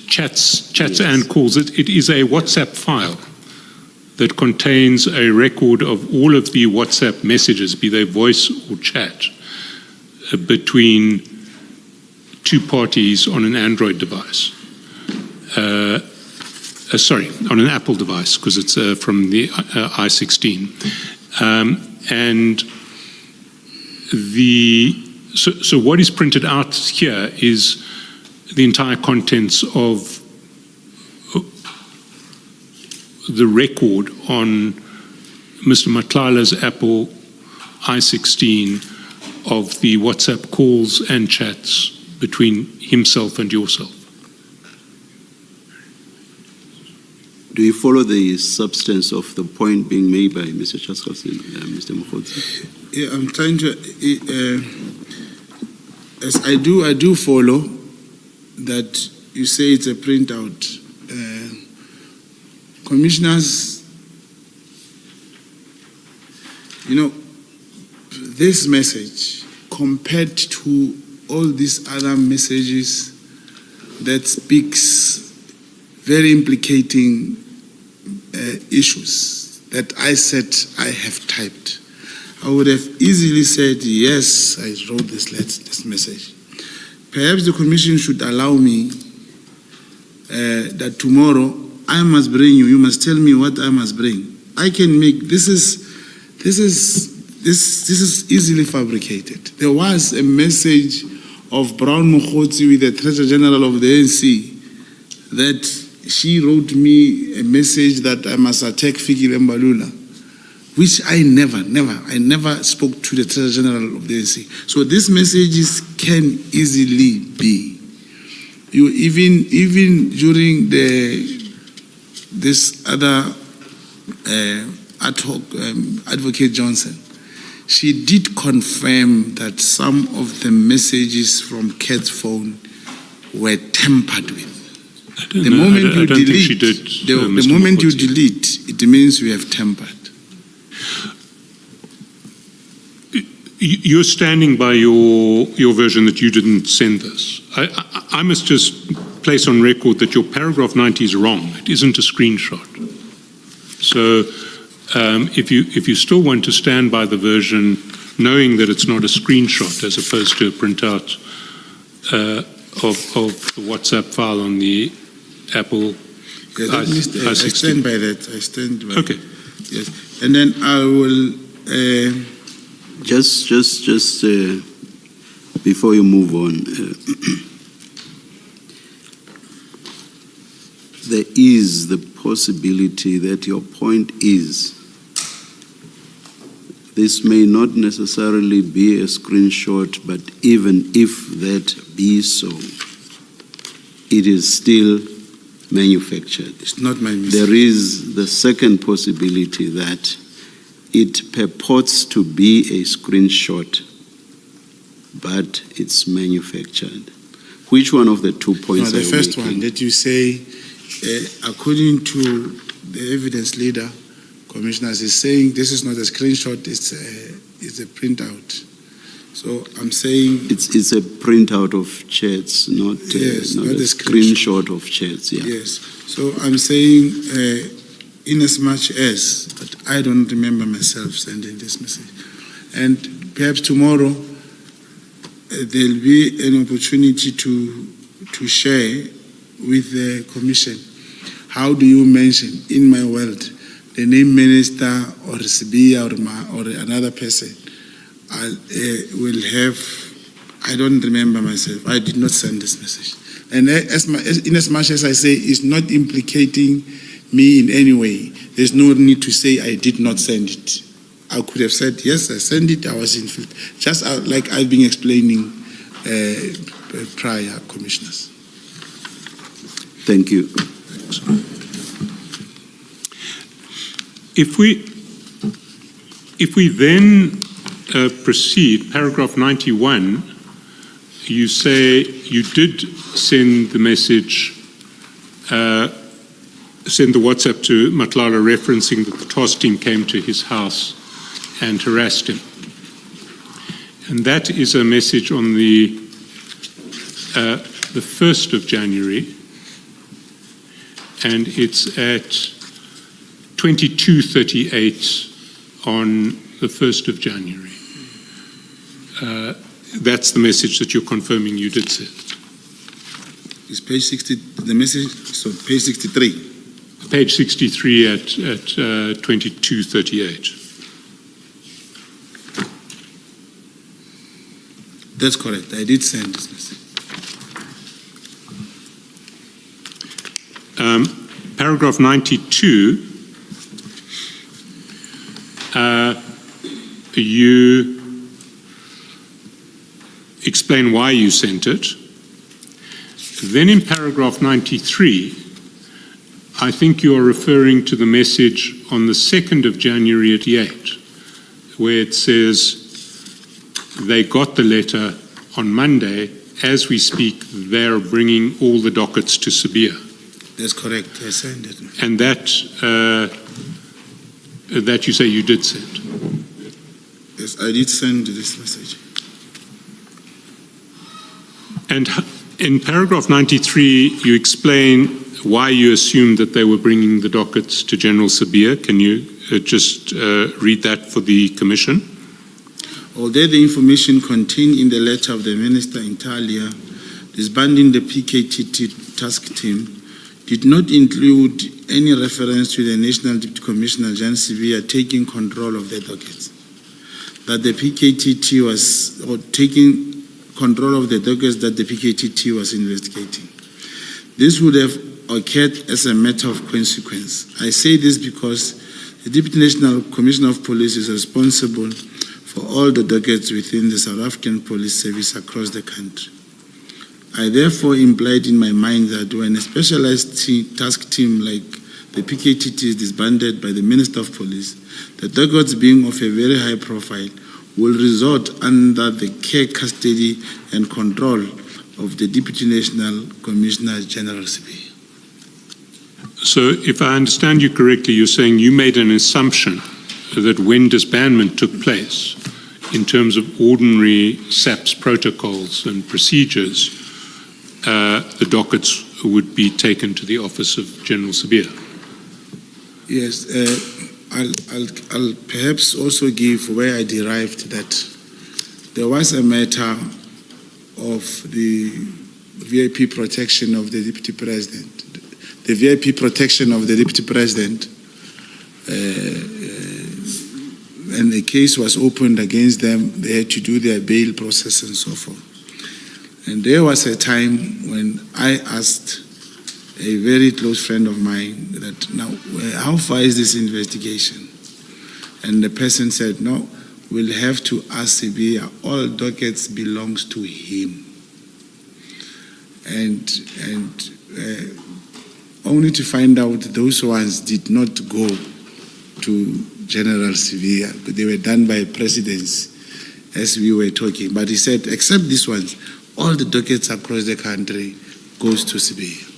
chats Yes. and calls. It is a WhatsApp file that contains a record of all of the WhatsApp messages, be they voice or chat, between two parties on an Android device. Sorry, on an Apple device, because it's from the i16. So what is printed out here is the entire contents of the record on Mr. Matlala's Apple i16 of the WhatsApp calls and chats between himself and yourself. Do you follow the substance of the point being made by Mr. Shaskarson, Mr. Mkhwanazi? Yeah, I'm trying to, as I do follow that you say it's a printout. Commissioners, you know, this message compared to all these other messages that speaks very implicating issues that I said I have typed, I would have easily said, yes, I wrote this message. Perhaps the Commission should allow me that tomorrow I must bring you must tell me what I must bring. I can make, this is easily fabricated. There was a message of Brown Mkhwanazi with the Treasurer General of the ANC that she wrote me a message that I must attack Fiki Lembalula, which I never spoke to the Treasurer General of the ANC. So these messages can easily be. You even during this other ad hoc Advocate Johnson, she did confirm that some of the messages from Kat's phone were tampered with. The moment you delete, the moment you delete, it means you have tampered. You're standing by your version that you didn't send this. I must just place on record that your paragraph 90 is wrong. It isn't a screenshot. So if you still want to stand by the version knowing that it's not a screenshot as opposed to a printout of the WhatsApp file on the Apple I stand by that. I stand by Okay. Yes. And then I will... Just before you move on, there is the possibility that your point is this may not necessarily be a screenshot, but even if that be so, it is still manufactured. It's not my mistake. There is the second possibility that it purports to be a screenshot, but it's manufactured. Which one of the 2 points No, are the you first making? one that you say, according to the evidence leader, commissioners is saying this is not a screenshot, it's a printout. So I'm saying It's a printout of chats, not, Yes, not not a a screenshot of chats. Yeah. yes. So I'm saying in as much as, but I don't remember myself sending this message. And perhaps tomorrow there'll be an opportunity to share with the commission. How do you mention in my world the name minister or Sibia or another person? I will have, I don't remember myself. I did not send this message. And in as much as I say it's not implicating me in any way, there's no need to say I did not send it. I could have said, yes, I sent it, I was in field. Just like I've been explaining prior commissioners. Thank you. If we then proceed, paragraph 91, you say you did send the message, send the WhatsApp to Matlala referencing that the task team came to his house and harassed him. And that is a message on the 1st of January, and it's at 22:38 on the 1st of January. That's the message that you're confirming you did send. It's page 60, the message, so page 63. Page 63 at 22:38. That's correct. I did send this message. Paragraph 92, you explain why you sent it. Then in paragraph 93, I think you are referring to the message on the 2nd of January at 8, where it says they got the letter on Monday. As we speak, they're bringing all the dockets to Sabia. That's correct. I sent it. And that you say you did send. Yes, I did send this message. And in paragraph 93, you explain why you assumed that they were bringing the dockets to General Sabia. Can you just read that for the Commission? Although the information contained in the letter of the Minister Intalia disbanding the PKTT task team did not include any reference to the National Deputy Commissioner Jan Sibia taking control of the dockets. That the PKTT was taking control of the dockets that the PKTT was investigating. This would have occurred as a matter of consequence. I say this because the Deputy National Commissioner of Police is responsible for all the dockets within the South African Police Service across the country. I therefore implied in my mind that when a specialized task team like the PKTT is disbanded by the Minister of Police, the dockets being of a very high profile will resort under the care, custody and control of the Deputy National Commissioner General Sibia. So if I understand you correctly, you're saying you made an assumption that when disbandment took place, in terms of ordinary SAPS protocols and procedures, the dockets would be taken to the office of General Sibia. Yes, I'll perhaps also give where I derived that there was a matter of the VIP protection of the Deputy President. The VIP protection of the Deputy President, and the case was opened against them. They had to do their bail process and so forth. And there was a time when I asked a very close friend of mine that, now, how far is this investigation? And the person said, no, we'll have to ask Sibiya, all dockets belongs to him. And only to find out those ones did not go to General Sibiya, but they were done by presidency as we were talking. But he said, except these ones, all the dockets across the country goes to Sibiya.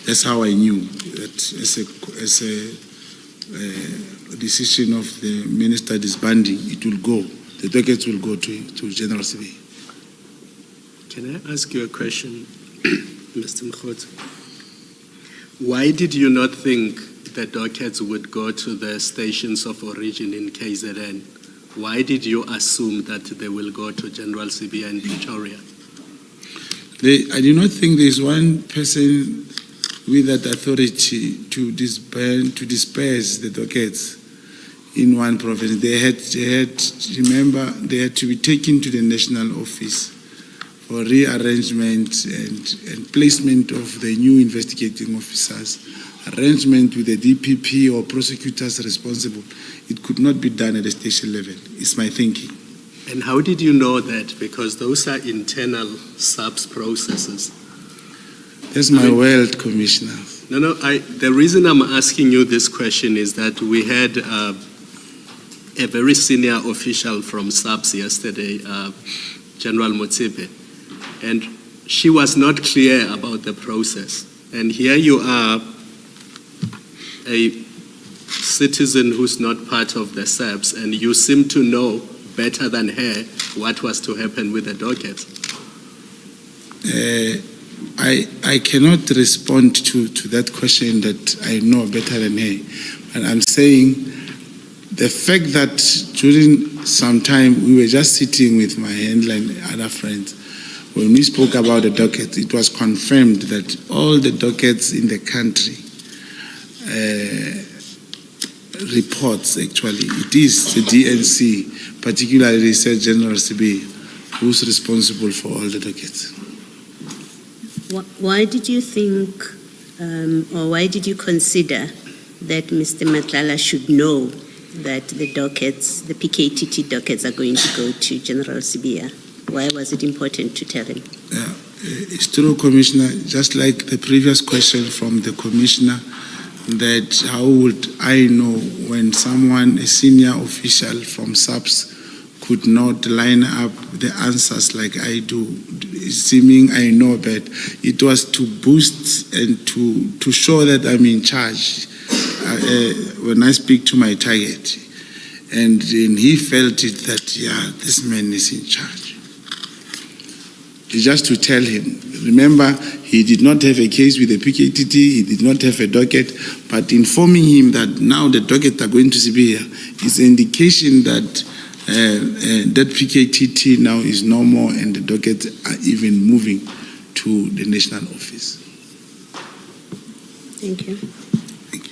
That's how I knew that as a decision of the minister disbanding, it will go. The dockets will go to General Sibiya. Can I ask you a question, Mr. Mkhwanazi? Why did you not think the dockets would go to the stations of origin in KZN? Why did you assume that they will go to General Sibiya in Pretoria? I do not think there's one person with that authority to disperse the dockets in one province. They had to be taken to the national office for rearrangement and placement of the new investigating officers, arrangement with the DPP or prosecutors responsible. It could not be done at the station level, is my thinking. And how did you know that? Because those are internal SAPS processes. That's my world, Commissioner. No, the reason I'm asking you this question is that we had a very senior official from SAPS yesterday, General Motsipe, and she was not clear about the process. And here you are, a citizen who's not part of the SAPS, and you seem to know better than her what was to happen with the docket. I cannot respond to that question that I know better than her. And I'm saying the fact that during some time we were just sitting with my handler and other friends, when we spoke about the docket, it was confirmed that all the dockets in the country reports, actually, it is the DNC, particularly the Research General Sibiya, who's responsible for all the dockets. Why did you think, or why did you consider that Mr. Nhlanhla should know that the dockets, the PKTT dockets, are going to go to General Sibiya? Why was it important to tell him? It's true, Commissioner, just like the previous question from the Commissioner, that how would I know when someone, a senior official from SAPS, could not line up the answers like I do, seeming I know, but it was to boost and to show that I'm in charge when I speak to my target. And he felt it that, yeah, this man is in charge. It's just to tell him, remember, he did not have a case with the PKTT, he did not have a docket, but informing him that now the docket are going to Sibiya is an indication that that PKTT now is no more and the dockets are even moving to the national office. Thank you. Thank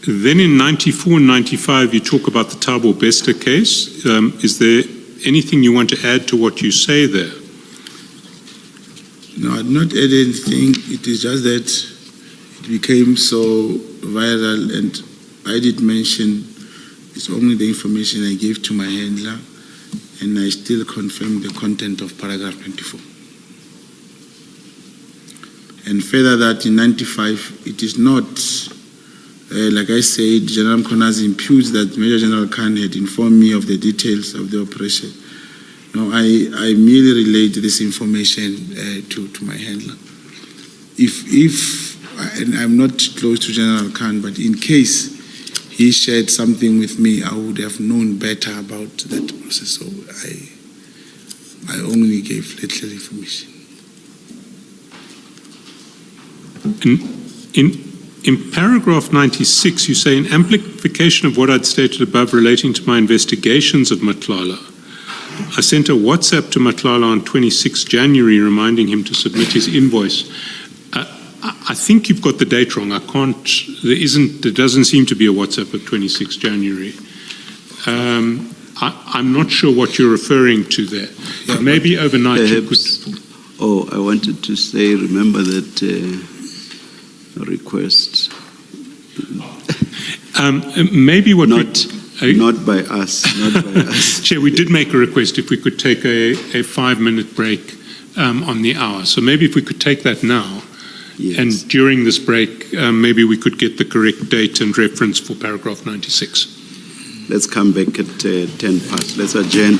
you. Then in 94 and 95, you talk about the Thabo Bester case. Is there anything you want to add to what you say there? No, I've not added anything. It is just that it became so viral, and I did mention it's only the information I gave to my handler, and I still confirm the content of paragraph 24. And further that in 95, it is not, like I said, General Mkhwanazi imputes that Major General Khan had informed me of the details of the operation. No, I merely relayed this information to my handler. And I'm not close to General Khan, but in case he shared something with me, I would have known better about that process. So I only gave little information. In paragraph 96, you say, in amplification of what I'd stated above relating to my investigations of Matlala, I sent a WhatsApp to Matlala on 26 January reminding him to submit his invoice. I think you've got the date wrong. There doesn't seem to be a WhatsApp of 26 January. I'm not sure what you're referring to there. Yeah, maybe overnight you could... Oh, I wanted to say, remember that request. Maybe what not by us, not by us. Chair, we did make a request if we could take a 5-minute break on the hour. So maybe if we could take that now, Yes. and during this break, maybe we could get the correct date and reference for paragraph 96. Let's come back at 10 past. Let's adjourn.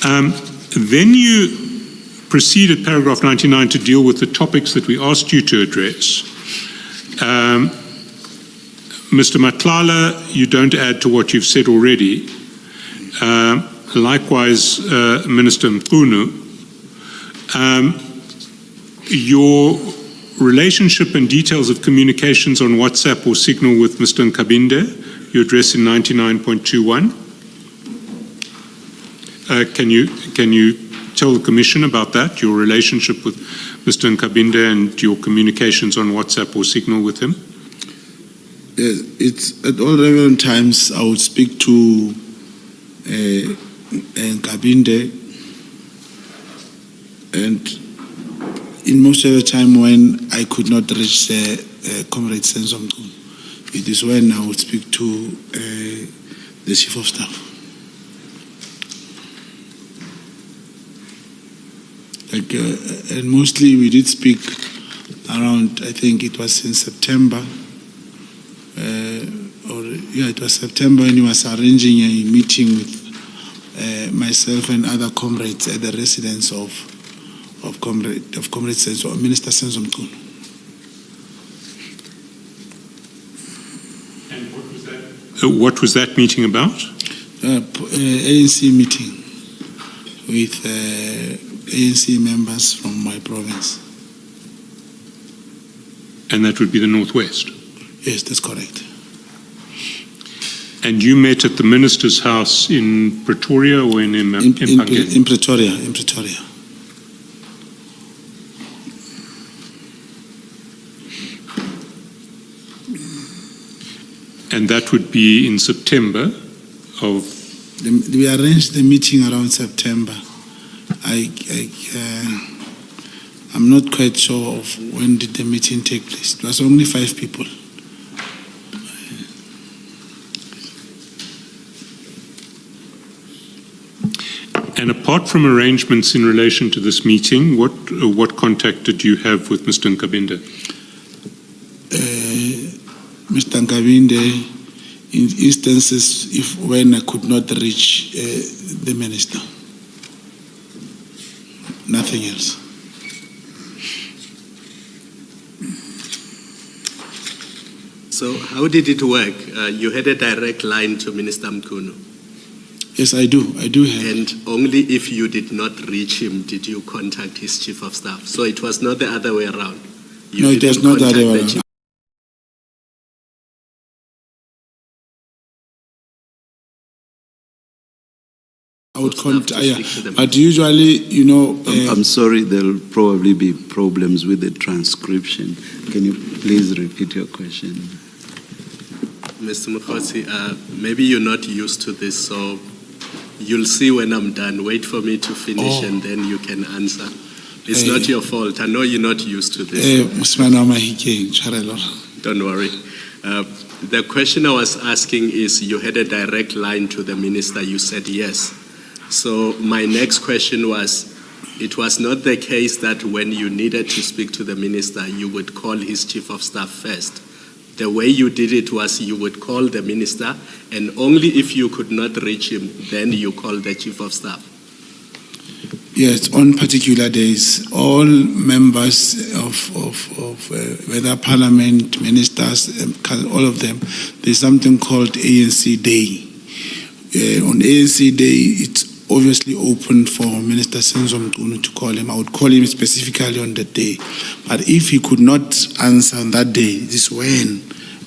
Then you proceed at paragraph 99 to deal with the topics that we asked you to address. Mr. Matlala, you don't add to what you've said already. Likewise, Minister Mkhunu. Your relationship and details of communications on WhatsApp or Signal with Mr. Nkabinde, you address in 99.21. Can you tell the Commission about that, your relationship with Mr. Nkabinde and your communications on WhatsApp or Signal with him? Yes, it's at all relevant times I would speak to Nkabinde, and in most of the time when I could not reach Comrade Senzo Mkhwanazi, it is when I would speak to the Chief of Staff. And mostly we did speak around, I think it was in September, it was September when he was arranging a meeting with myself and other comrades at the residence of Comrade Senzo, Minister Senzo Mkhwanazi. And what was that meeting about? ANC meeting with ANC members from my province. And that would be the Northwest? Yes, that's correct. And you met at the minister's house in Pretoria or in Mpangeni? In Pretoria, in Pretoria. And that would be in September of... We arranged the meeting around September. I'm not quite sure of when did the meeting take place. It was only 5 people. And apart from arrangements in relation to this meeting, what contact did you have with Mr. Nkabinde? Mr. Nkabinde, in instances when I could not reach the minister. Nothing else. So how did it work? You had a direct line to Minister Mkhwanazi? Yes, I do. I do have. And only if you did not reach him did you contact his chief of staff. So it was not the other way around. No, it was not the other way around. I would contact, but usually, you know... I'm sorry, there'll probably be problems with the transcription. Can you please repeat your question? Mr. Mkhwanazi, maybe you're not used to this, so you'll see when I'm done. Wait for me to finish and then you can answer. It's not your fault. I know you're not used to this. Don't worry. The question I was asking is, you had a direct line to the minister. You said yes. So my next question was, it was not the case that when you needed to speak to the minister, you would call his chief of staff first. The way you did it was you would call the minister, and only if you could not reach him, then you call the chief of staff. Yes, on particular days, all members of whether parliament, ministers, all of them, there's something called ANC Day. On ANC Day, it's obviously open for Minister Senzo Mkhwanazi to call him. I would call him specifically on that day. But if he could not answer on that day, this is when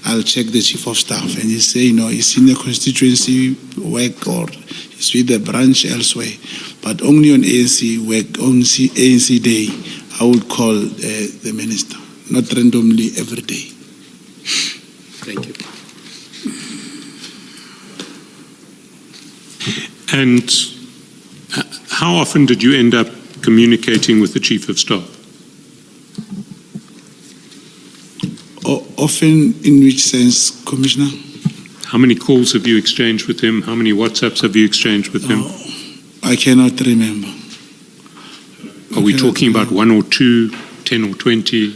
I'll check the chief of staff and he say, you know, he's in the constituency work or he's with the branch elsewhere. But only on ANC work, on ANC Day, I would call the minister, not randomly every day. Thank you. And how often did you end up communicating with the Chief of Staff? Often, in which sense, Commissioner? How many calls have you exchanged with him? How many WhatsApps have you exchanged with him? I cannot remember. Are we talking about 1 or 2, 10 or 20?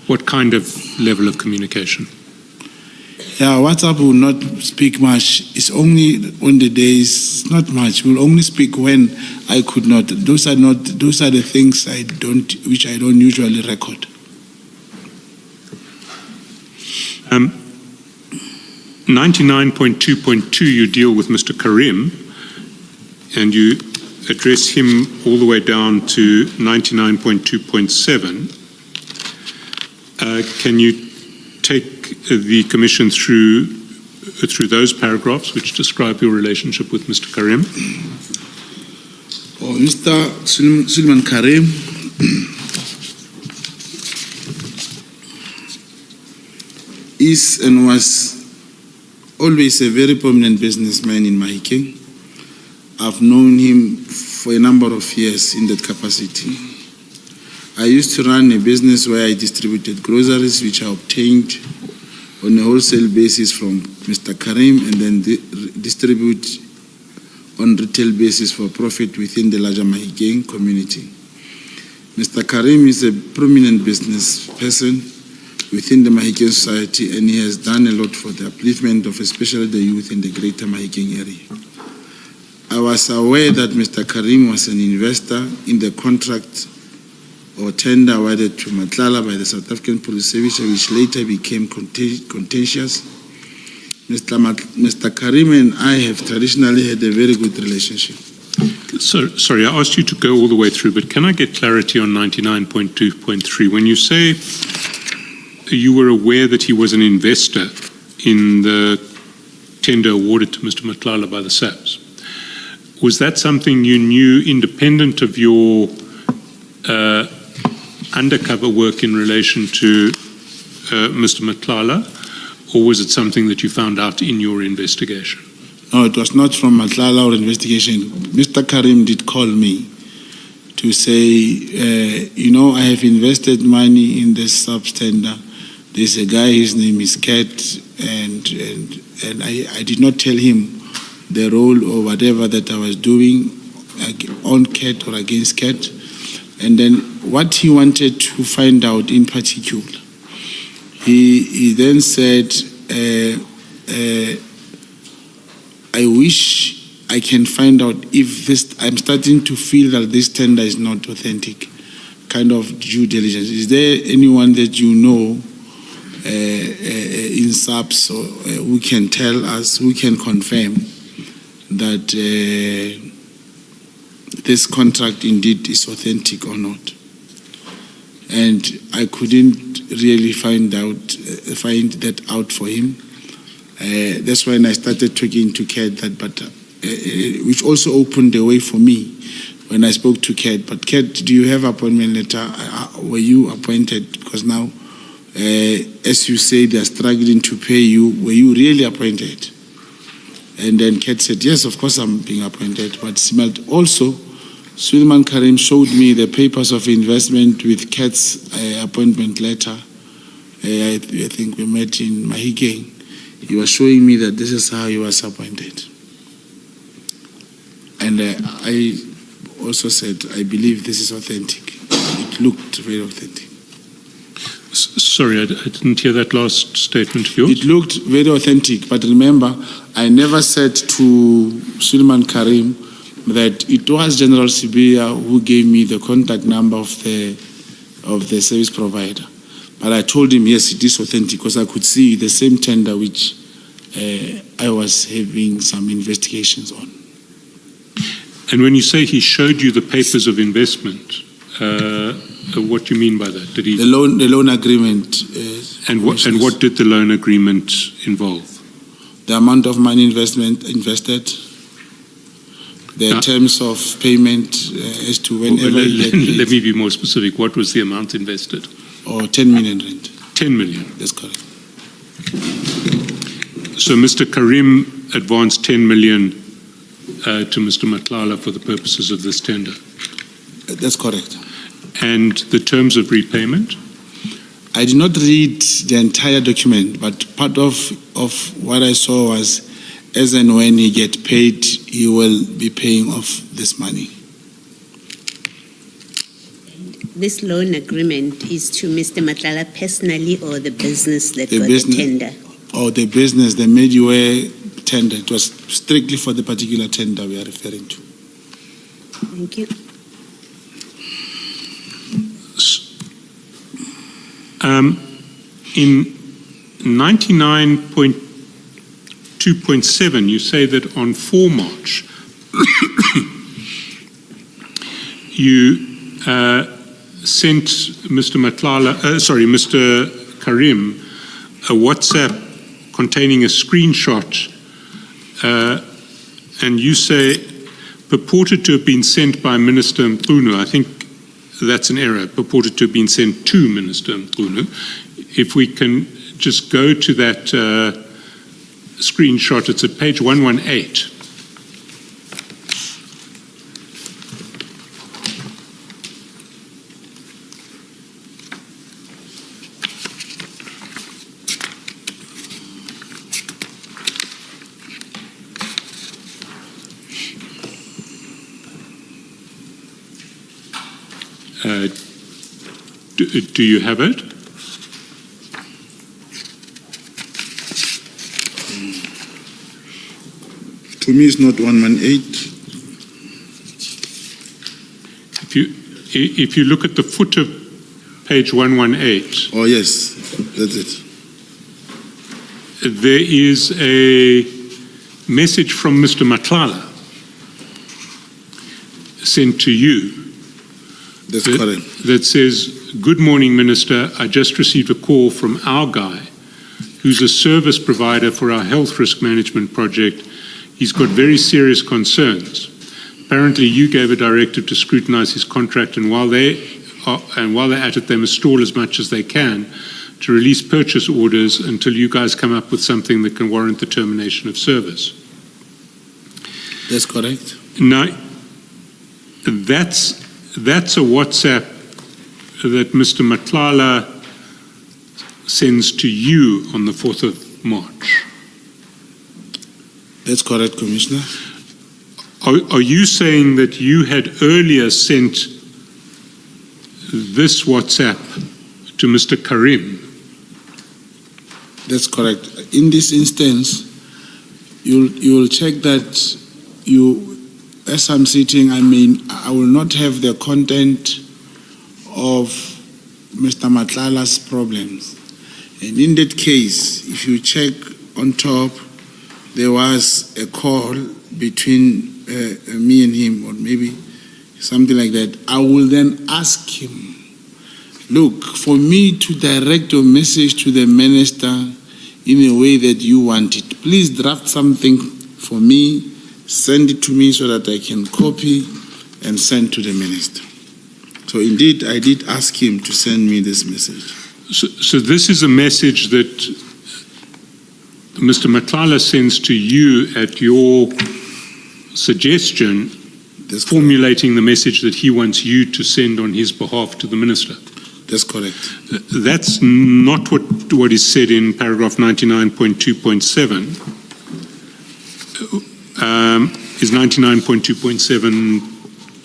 What kind of level of communication? Yeah, WhatsApp will not speak much. It's only on the days, not much. We'll only speak when I could not. Those are the things which I don't usually record. 99.2.2, you deal with Mr. Karim, and you address him all the way down to 99.2.7. Can you take the Commission through those paragraphs which describe your relationship with Mr. Karim? Oh, Mr. Suleiman Karim is and was always a very prominent businessman in Mahikeng. I've known him for a number of years in that capacity. I used to run a business where I distributed groceries which I obtained on a wholesale basis from Mr. Karim and then distribute on retail basis for profit within the larger Mahikeng community. Mr. Karim is a prominent business person within the Mahikeng society, and he has done a lot for the upliftment of especially the youth in the greater Mahikeng area. I was aware that Mr. Karim was an investor in the contract or tender awarded to Matlala by the South African Police Service, which later became contentious. Mr. Karim and I have traditionally had a very good relationship. So, sorry, I asked you to go all the way through, but can I get clarity on 99.2.3? When you say you were aware that he was an investor in the tender awarded to Mr. Matlala by the SAPS, was that something you knew independent of your undercover work in relation to Mr. Matlala, or was it something that you found out in your investigation? No, it was not from Matlala or investigation. Mr. Karim did call me to say, I have invested money in this sub-tender. There's a guy, his name is Kat, and I did not tell him the role or whatever that I was doing on Kat or against Kat. And then what he wanted to find out in particular, he then said, I wish I can find out if this, I'm starting to feel that this tender is not authentic, kind of due diligence. Is there anyone that you know in SAPS who can tell us, who can confirm that this contract indeed is authentic or not? And I couldn't really find that out for him. That's when I started talking to Kat, which also opened the way for me when I spoke to Kat. But Kat, do you have appointment letter? Were you appointed? Because now, as you say, they are struggling to pay you. Were you really appointed? And then Kat said, yes, of course I'm being appointed. But also, Suleiman Karim showed me the papers of investment with Kat's appointment letter. I think we met in Mahikeng. He was showing me that this is how he was appointed. And I also said, I believe this is authentic. It looked very authentic. Sorry, I didn't hear that last statement of yours. It looked very authentic, but remember, I never said to Suleiman Karim that it was General Sibia who gave me the contact number of the service provider. But I told him, yes, it is authentic, because I could see the same tender which I was having some investigations on. And when you say he showed you the papers of investment, what do you mean by that? Did he? The loan agreement. And what did the loan agreement involve? The amount of money invested, the terms of payment as to whenever let me be more specific. What was the amount invested? 10 million rand. 10 million. That's correct. So Mr. Karim advanced 10 million to Mr. Matlala for the purposes of this tender. That's correct. And the terms of repayment? I did not read the entire document, but part of what I saw was, as and when he gets paid, he will be paying off this money. This loan agreement is to Mr. Matlala personally or the business that got the tender? or the business, the Mediware tender. It was strictly for the particular tender we are referring to. Thank you. In 99.2.7, you say that on 4 March, you sent Mr. Mr. Karim a WhatsApp containing a screenshot, and you say purported to have been sent by Minister Mkhwanazi. I think that's an error, purported to have been sent to Minister Mkhwanazi. If we can just go to that screenshot, it's at page 118. Do you have it? To me, it's not 118. If you look at the footer, page 118. Oh, yes, that's it. There is a message from Mr. Nhlanhla sent to you. That's correct. That says, "Good morning, Minister. I just received a call from our guy, who's a service provider for our health risk management project. He's got very serious concerns. Apparently, you gave a directive to scrutinize his contract, and while they're at it, they must stall as much as they can to release purchase orders until you guys come up with something that can warrant the termination of service." That's correct. Now, that's a WhatsApp that Mr. Nhlanhla sends to you on the 4th of March. That's correct, Commissioner. Are you saying that you had earlier sent this WhatsApp to Mr. Karim? That's correct. In this instance, you will check that as I'm sitting, I will not have the content of Mr. Nhlanhla's problems. And in that case, if you check on top, there was a call between me and him, or maybe something like that. I will then ask him, look, for me to direct your message to the minister in a way that you want it, please draft something for me, send it to me so that I can copy and send to the minister. So indeed, I did ask him to send me this message. So this is a message that Mr. Nhlanhla sends to you at your suggestion, formulating the message that he wants you to send on his behalf to the minister. That's correct. That's not what is said in paragraph 99.2.7. Is 99.2.7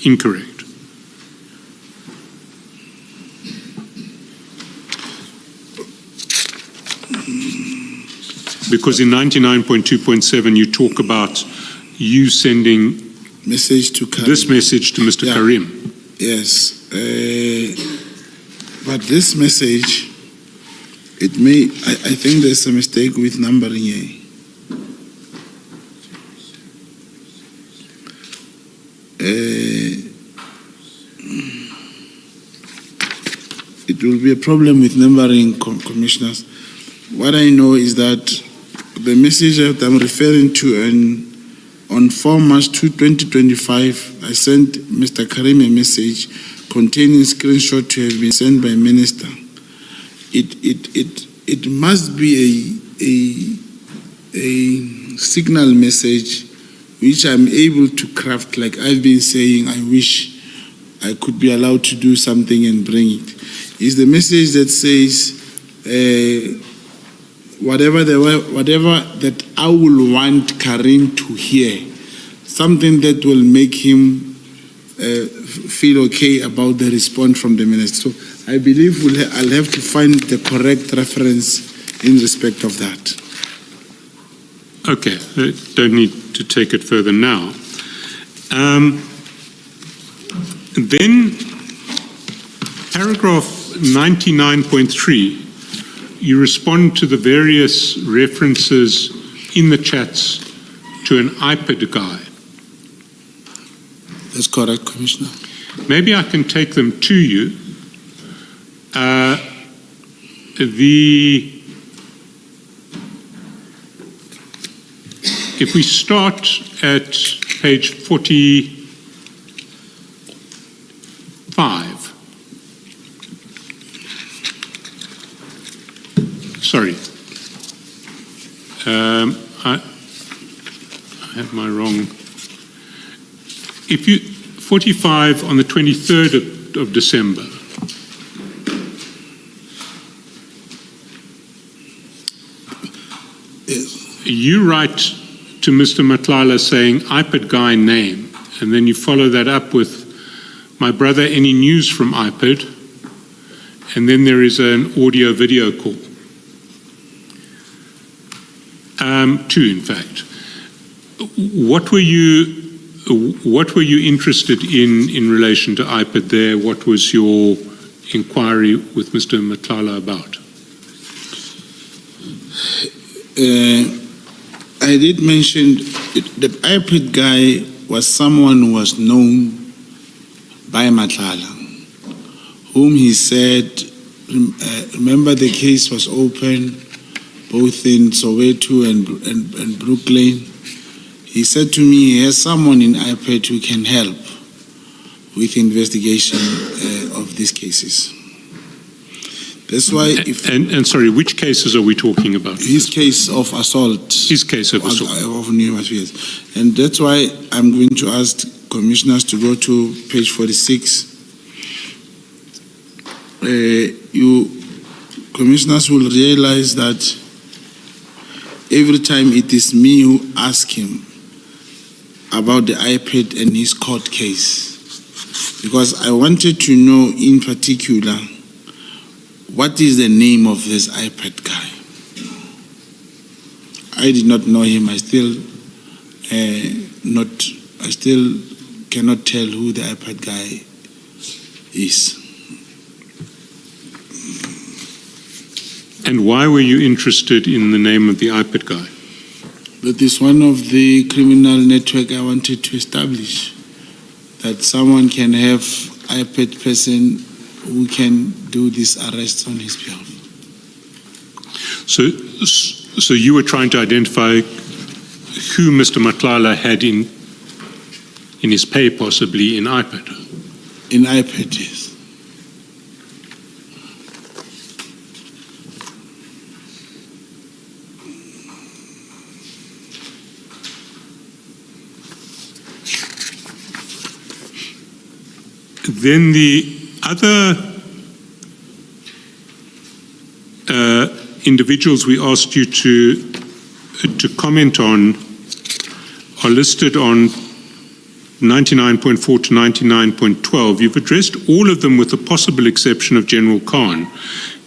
incorrect? Because in 99.2.7 you talk about you sending message to Karim. This message to Mr. Karim. Yes. But this message, I think there's a mistake with numbering here. It will be a problem with numbering, commissioners. What I know is that the message that I'm referring to, on 4 March 2025, I sent Mr. Karim a message containing screenshot to have been sent by minister. It must be a signal message which I'm able to craft, like I've been saying. I wish I could be allowed to do something and bring it. It's the message that says whatever that I will want Karim to hear, something that will make him feel okay about the response from the minister. So I believe I'll have to find the correct reference in respect of that. Okay, don't need to take it further now. Then, paragraph 99.3, you respond to the various references in the chats to an iPad guy. That's correct, Commissioner. Maybe I can take them to you. If we start at page 45. Sorry. I have my wrong. If you 45 on the 23rd of December. You write to Mr. Nhlanhla saying iPad guy name, and then you follow that up with my brother, any news from iPad, and then there is an audio video call. Two, in fact. What were you interested in relation to iPad there? What was your inquiry with Mr. Nhlanhla about? I did mention the iPad guy was someone who was known by Nhlanhla, whom he said, remember the case was open both in Soweto and Brooklyn. He said to me he has someone in iPad who can help with investigation of these cases. That's why. And sorry, which cases are we talking about? His case of assault. His case of assault. Of numerous years. And that's why I'm going to ask commissioners to go to page 46. You commissioners will realize that every time it is me who ask him about the iPad and his court case, because I wanted to know in particular what is the name of this iPad guy. I did not know him. I still cannot tell who the iPad guy is. And why were you interested in the name of the iPad guy? That is one of the criminal network I wanted to establish. That someone can have iPad person who can do this arrest on his behalf. So you were trying to identify who Mr. Nhlanhla had in his pay, possibly in iPad? In iPad, yes. Then the other individuals we asked you to comment on are listed on 99.4 to 99.12. You've addressed all of them with the possible exception of General Khan.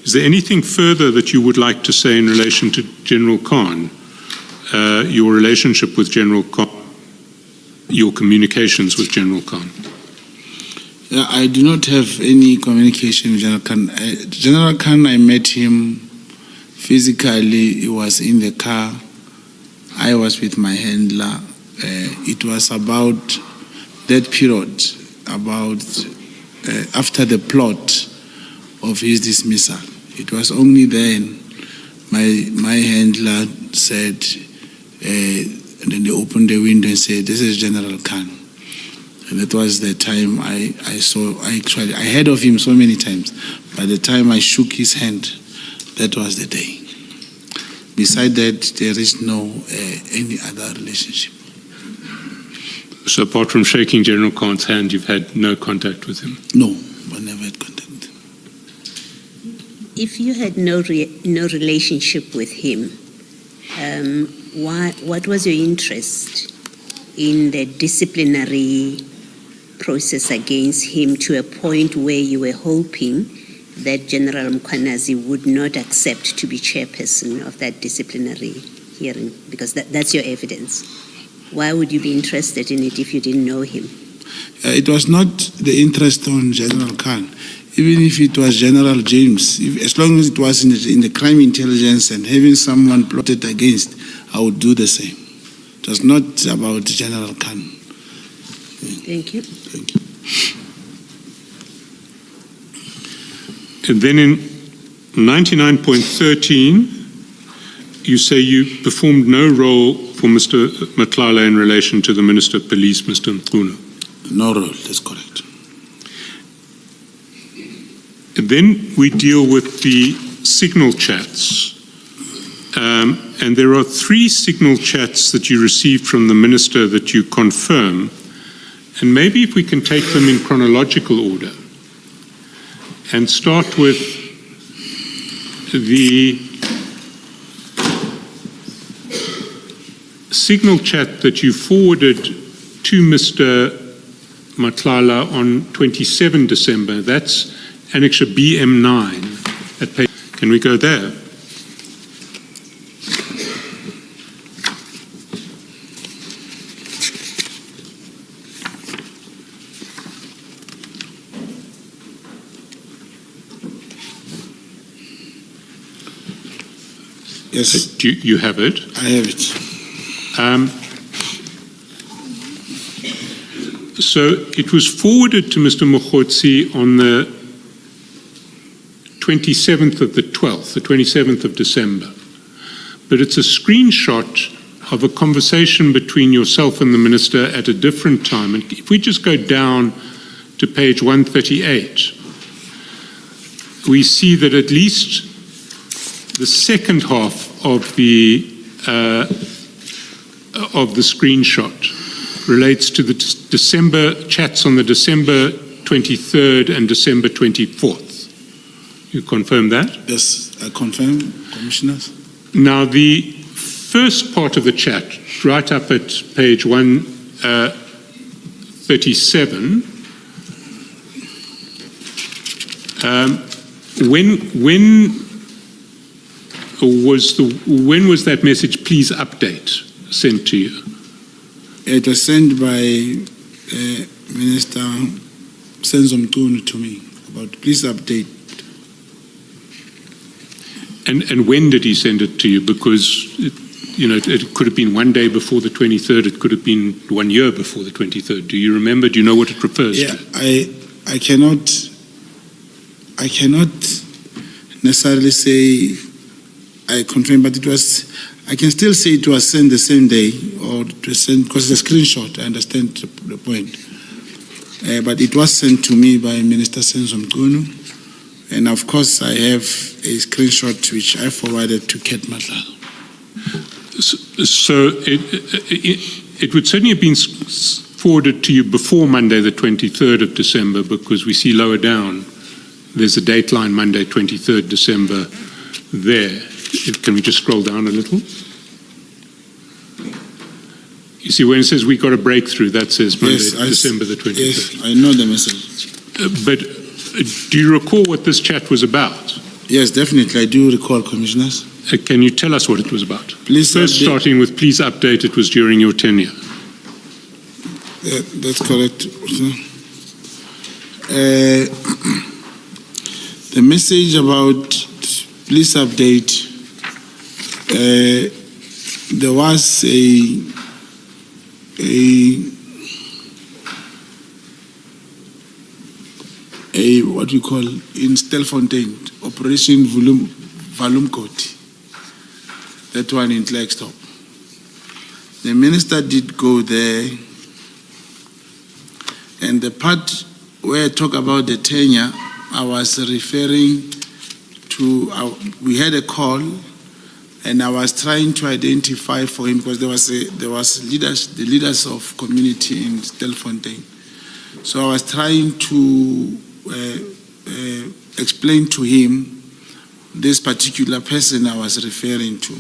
Is there anything further that you would like to say in relation to General Khan, your relationship with General Khan, your communications with General Khan? I do not have any communication with General Khan. General Khan, I met him physically. He was in the car. I was with my handler. It was about that period, about after the plot of his dismissal. It was only then my handler said, and then they opened the window and said, "This is General Khan." And that was the time I heard of him so many times. By the time I shook his hand, that was the day. Beside that, there is no any other relationship. So apart from shaking General Khan's hand, you've had no contact with him? No, I never had contact with him. If you had no relationship with him, what was your interest in the disciplinary process against him to a point where you were hoping that General Mkhwanazi would not accept to be chairperson of that disciplinary hearing, because that's your evidence. Why would you be interested in it if you didn't know him? It was not the interest on General Khan. Even if it was General James, as long as it was in the crime intelligence and having someone plotted against, I would do the same. It was not about General Khan. Thank you. Thank you. And then in 99.13, you say you performed no role for Mr. Matlala in relation to the Minister of Police, Mr. Mkhwanazi. No role, that's correct. And then we deal with the signal chats. And there are 3 signal chats that you received from the Minister that you confirm. And maybe if we can take them in chronological order and start with the signal chat that you forwarded to Mr. Matlala on 27 December. That's Annexure BM9 at page. Can we go there? Yes. Do you have it? I have it. So it was forwarded to Mr. Mkhwanazi on the 27th of the 12th, the 27th of December. But it's a screenshot of a conversation between yourself and the Minister at a different time. And if we just go down to page 138, we see that at least the second half of the screenshot relates to the December chats on the December 23rd and December 24th. You confirm that? Yes, I confirm, Commissioners. Now, the first part of the chat, right up at page 137, when was that message, please update, sent to you? It was sent by Minister Senzo Mkhwanazi to me about please update. And when did he send it to you? Because it could have been one day before the 23rd. It could have been 1 year before the 23rd. Do you remember? Do you know what it refers to? I cannot necessarily say I confirm, but it was. I can still say it was sent the same day, or it was sent because it's a screenshot. I understand the point, but it was sent to me by Minister Senzo Mkhwanazi, and of course I have a screenshot which I forwarded to Ket Matlala. So it would certainly have been forwarded to you before Monday, the 23rd of December, because we see lower down there's a date line, Monday, 23rd December there. Can we just scroll down a little? You see, when it says we got a breakthrough, that says Monday, December the 23rd. Yes, I know the message. But do you recall what this chat was about? Yes, definitely, I do recall, Commissioners. Can you tell us what it was about? Please. First, starting with please update, it was during your tenure. That's correct. The message about please update, there was a what we call in Stelfontein, Operation Volumkoti, that one in Flagstop. The minister did go there, and the part where I talk about the tenure, I was referring to, we had a call, and I was trying to identify for him because there was the leaders of community in Stelfontein. So I was trying to explain to him this particular person I was referring to.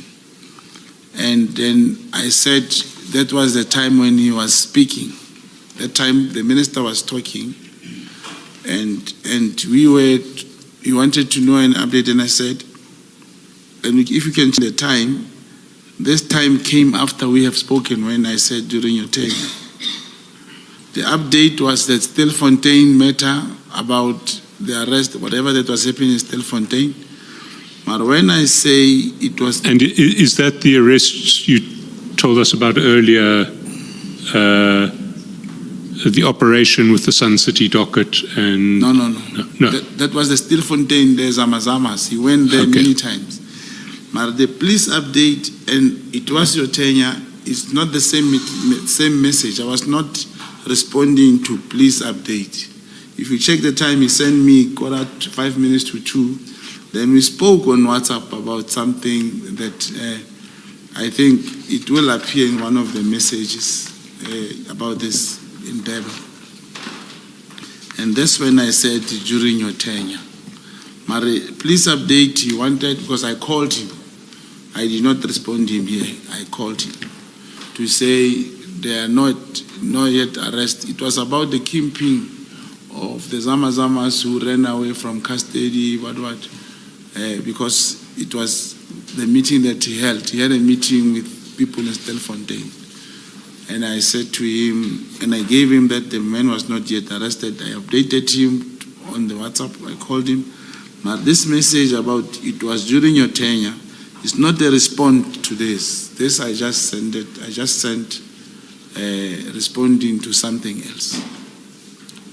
And then I said that was the time when he was speaking. That time the minister was talking, and he wanted to know an update, and I said, and if you can change the time, This time came after we have spoken when I said during your tenure. The update was that Stilfontein matter about the arrest, whatever that was happening in Stilfontein. But when I say it was... And is that the arrest you told us about earlier, the operation with the Sun City docket and... No. No. That was the Stilfontein, the Zamazamas. He went there many times. But the police update, and it was your tenure, it's not the same message. I was not responding to police update. If you check the time, he sent me 5 minutes to 2. Then we spoke on WhatsApp about something that I think it will appear in one of the messages about this endeavor. And that's when I said during your tenure. Please update, he wanted, because I called him. I did not respond to him here. I called him to say they are not yet arrested. It was about the kingpin of the Zamazamas who ran away from custody, because it was the meeting that he held. He had a meeting with people in Stilfontein. And I said to him, and I gave him that the man was not yet arrested. I updated him on the WhatsApp. I called him. But this message about it was during your tenure is not a response to this. This I just sent it. I just sent responding to something else,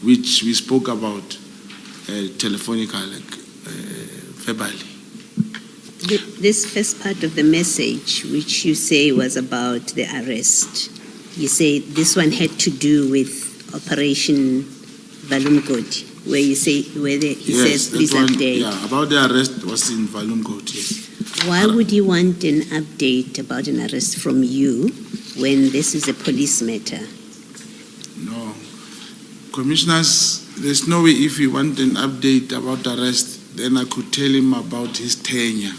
which we spoke about telephonically, verbally. This first part of the message, which you say was about the arrest, you say this one had to do with Operation Valumgodi, where you say he says please update. Yeah, about the arrest was in Valumgodi. Yes. Why would you want an update about an arrest from you when this is a police matter? No, commissioners, there's no way if you want an update about arrest, then I could tell him about his tenure.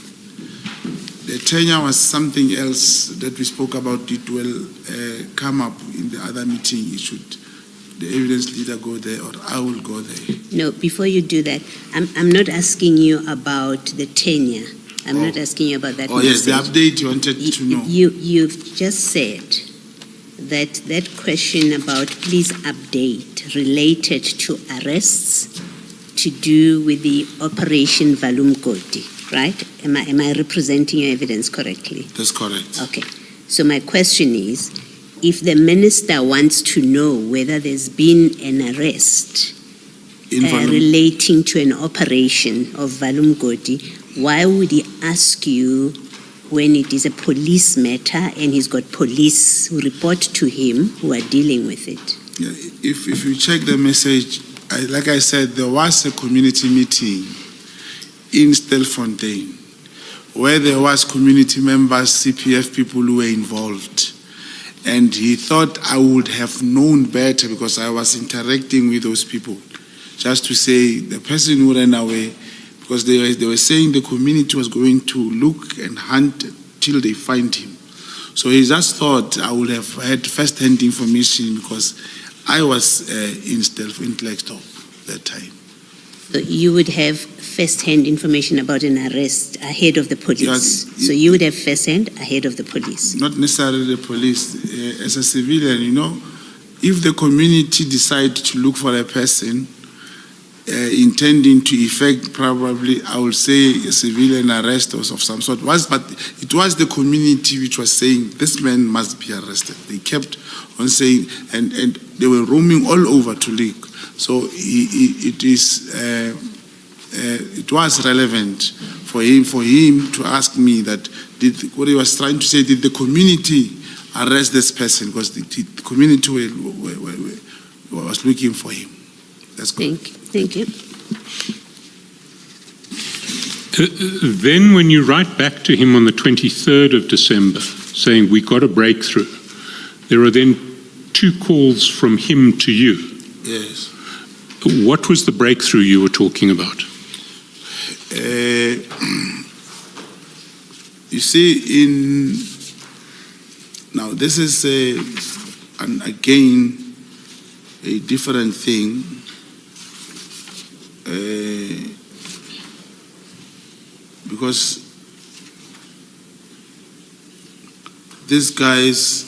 The tenure was something else that we spoke about. It will come up in the other meeting. It should the evidence leader go there, or I will go there. No, before you do that, I'm not asking you about the tenure. I'm not asking you about that. Oh, yes, the update you wanted to know. You've just said that question about please update related to arrests to do with the Operation Valumgodi, right? Am I representing your evidence correctly? That's correct. Okay. So my question is, if the minister wants to know whether there's been an arrest relating to an operation of Valumgodi, why would he ask you when it is a police matter and he's got police who report to him who are dealing with it? Yeah, if you check the message, like I said, there was a community meeting in Stilfontein where there was community members, CPF people who were involved. And he thought I would have known better because I was interacting with those people. Just to say the person who ran away, because they were saying the community was going to look and hunt till they find him. So he just thought I would have had first-hand information because I was in Klerksdorp that time. So you would have first-hand information about an arrest ahead of the police. Yes. So you would have first-hand ahead of the police. Not necessarily the police. As a civilian, if the community decide to look for a person intending to effect, probably I would say a civilian arrest or of some sort. But it was the community which was saying this man must be arrested. They kept on saying, and they were roaming all over to look. So it was relevant for him to ask me that what he was trying to say, did the community arrest this person? Because the community was looking for him. That's good. Thank you. Then when you write back to him on the 23rd of December saying we got a breakthrough, there are then 2 calls from him to you. Yes. What was the breakthrough you were talking about? You see, now this is again a different thing. Because these guys,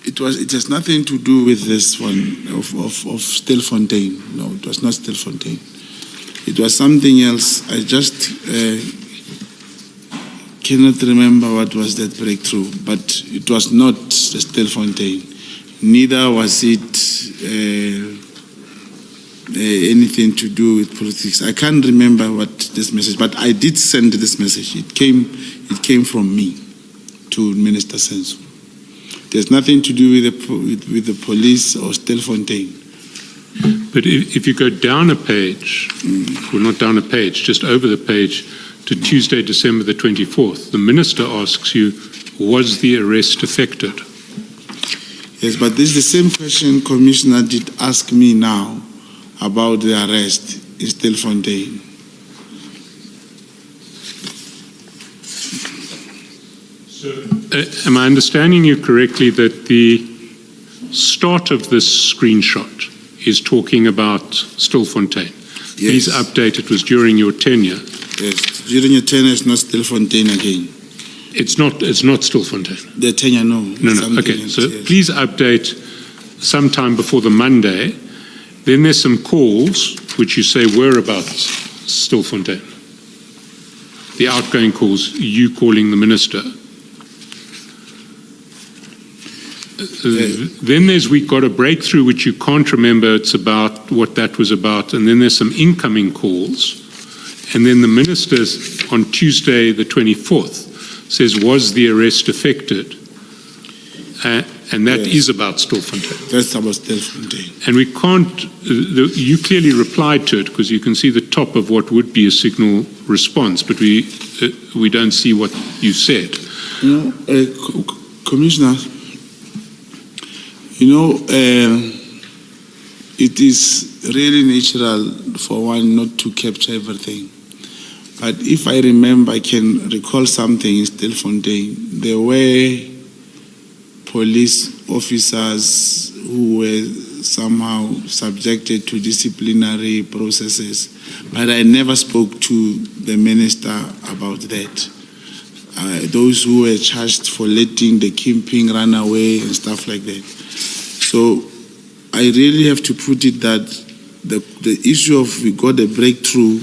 it has nothing to do with this one of Stilfontein. No, it was not Stilfontein. It was something else. I just cannot remember what was that breakthrough, but it was not Stilfontein. Neither was it anything to do with politics. I can't remember what this message, but I did send this message. It came from me to Minister Senso. There's nothing to do with the police or Stilfontein. But if you go down a page, well, not down a page, just over the page to Tuesday, December the 24th, the minister asks you, was the arrest effected? Yes, but this is the same question Commissioner did ask me now about the arrest in Stilfontein. Am I understanding you correctly that the start of this screenshot is talking about Stilfontein? Yes. Please update, it was during your tenure. Yes, during your tenure, it's not Stilfontein again. It's not Stilfontein. The tenure, no. No. Okay, else, so yes. please update sometime before the Monday. Then there's some calls which you say were about Stilfontein. The outgoing calls, you calling the minister. Then we got a breakthrough which you can't remember it's about what that was about, and then there's some incoming calls, and then the minister on Tuesday the 24th says, was the arrest effected? And that Yes. is about Stilfontein. That's about Stilfontein. And we can't, you clearly replied to it because you can see the top of what would be a signal response, but we don't see what you said. Commissioner, it is really natural for one not to capture everything. But if I remember, I can recall something in Stilfontein. There were police officers who were somehow subjected to disciplinary processes, but I never spoke to the minister about that. Those who were charged for letting the kingpin run away and stuff like that. So I really have to put it that the issue of we got a breakthrough,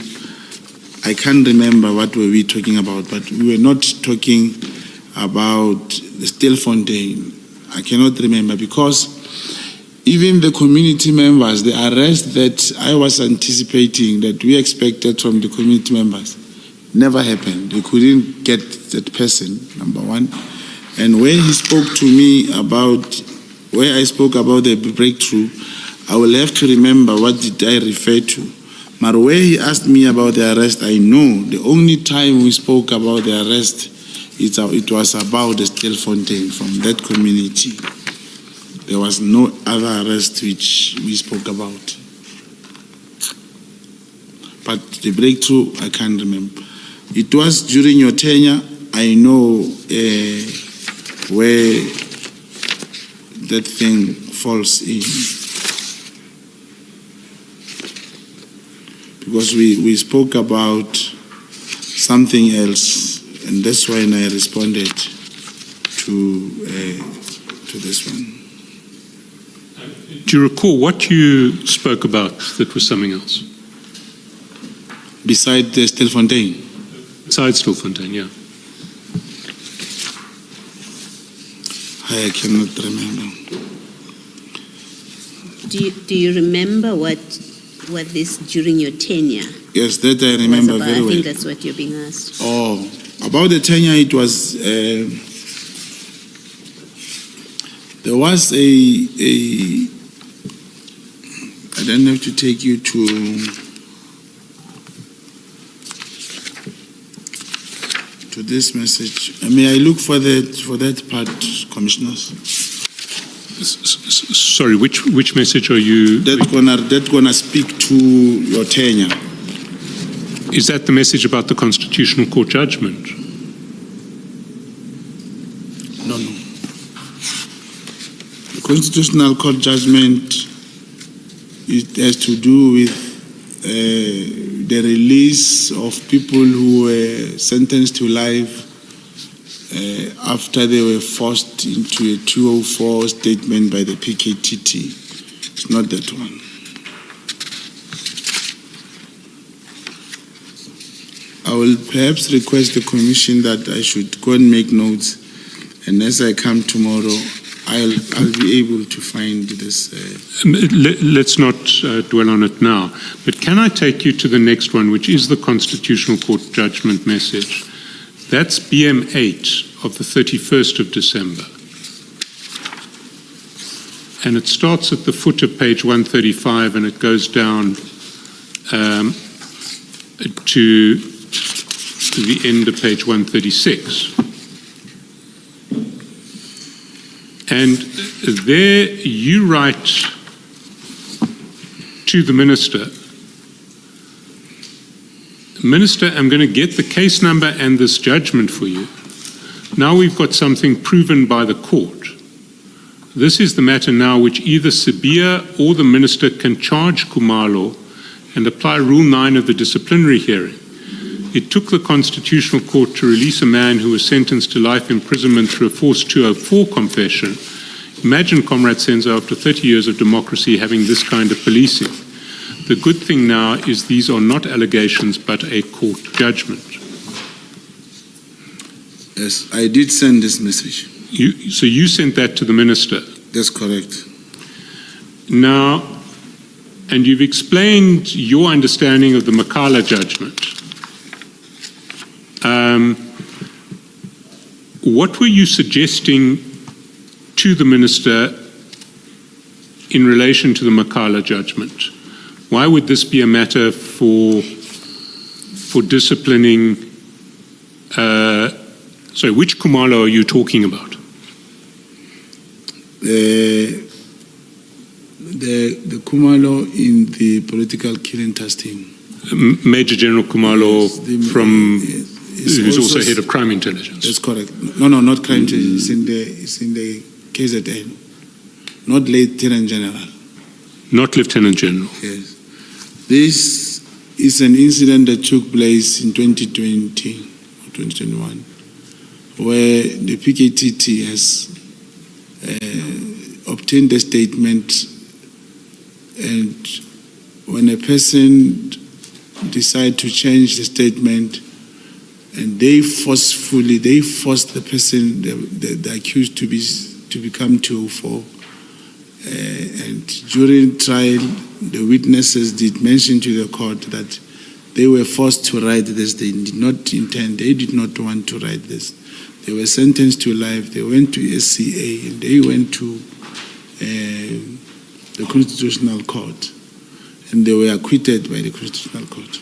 I can't remember what were we talking about, but we were not talking about Stilfontein. I cannot remember because even the community members, the arrest that I was anticipating that we expected from the community members never happened. They couldn't get that person, number one. And when he spoke to me about, where I spoke about the breakthrough, I will have to remember what did I refer to. But where he asked me about the arrest, I know the only time we spoke about the arrest, it was about the Stilfontein from that community. There was no other arrest which we spoke about. But the breakthrough, I can't remember. It was during your tenure. I know where that thing falls in. Because we spoke about something else, and that's why I responded to this one. Do you recall what you spoke about that was something else? Beside the Stilfontein? Besides Stilfontein, yeah. I cannot remember. Do you remember what this during your tenure? Yes, that I remember was about? very well. I think that's what you're being asked. Oh, about the tenure, it was there was a I don't have to take you to this message. May I look for that part, commissioners? Sorry, which message are you? That's gonna speak to your tenure. Is that the message about the Constitutional Court judgment? No. The Constitutional Court judgment, it has to do with the release of people who were sentenced to life after they were forced into a 204 statement by the PKTT. It's not that one. I will perhaps request the Commission that I should go and make notes, and as I come tomorrow, I'll be able to find this. Let's not dwell on it now, but can I take you to the next one, which is the Constitutional Court judgment message? That's BM8 of the 31st of December. And it starts at the foot of page 135 and it goes down to the end of page 136. And there you write to the Minister, Minister, I'm going to get the case number and this judgment for you. Now we've got something proven by the court. This is the matter now which either Sibiya or the Minister can charge Khumalo and apply Rule 9 of the disciplinary hearing. It took the Constitutional Court to release a man who was sentenced to life imprisonment through a forced 204 confession. Imagine, Comrade Senzo, after 30 years of democracy having this kind of policing. The good thing now is these are not allegations but a court judgment. Yes, I did send this message. So you sent that to the Minister? That's correct. Now, and you've explained your understanding of the Makala judgment. What were you suggesting to the Minister in relation to the Makala judgment? Why would this be a matter for disciplining? Sorry, which Khumalo are you talking about? The Khumalo in the political killing task team. Major General Khumalo who's also head of crime intelligence. That's correct. No, not crime intelligence. It's in the KZN, not Lieutenant General. Not Lieutenant General. Yes. This is an incident that took place in 2020 or 2021, where the PKTT has obtained a statement, and when a person decides to change the statement, and they forced the person, the accused, to become 204. And during trial, the witnesses did mention to the court that they were forced to write this. They did not intend, they did not want to write this. They were sentenced to life. They went to SCA and they went to the Constitutional Court, and they were acquitted by the Constitutional Court.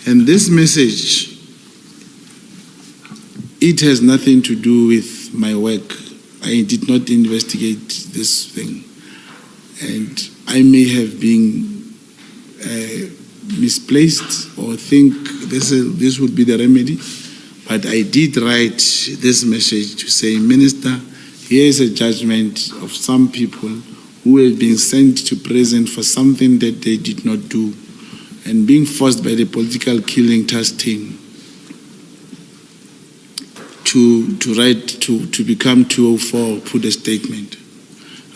And this message, it has nothing to do with my work. I did not investigate this thing. And I may have been misplaced or think this would be the remedy. But I did write this message to say, Minister, here is a judgment of some people who have been sent to prison for something that they did not do and being forced by the political killing task team to become 204, put a statement.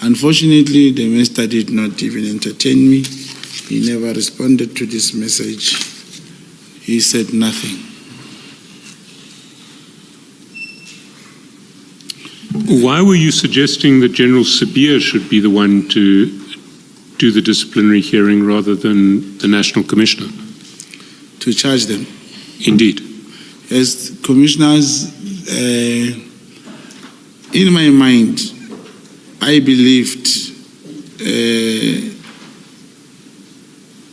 Unfortunately, the minister did not even entertain me. He never responded to this message. He said nothing. Why were you suggesting that General Sibiya should be the one to do the disciplinary hearing rather than the National Commissioner? To charge them. Indeed. As commissioners, in my mind, I believed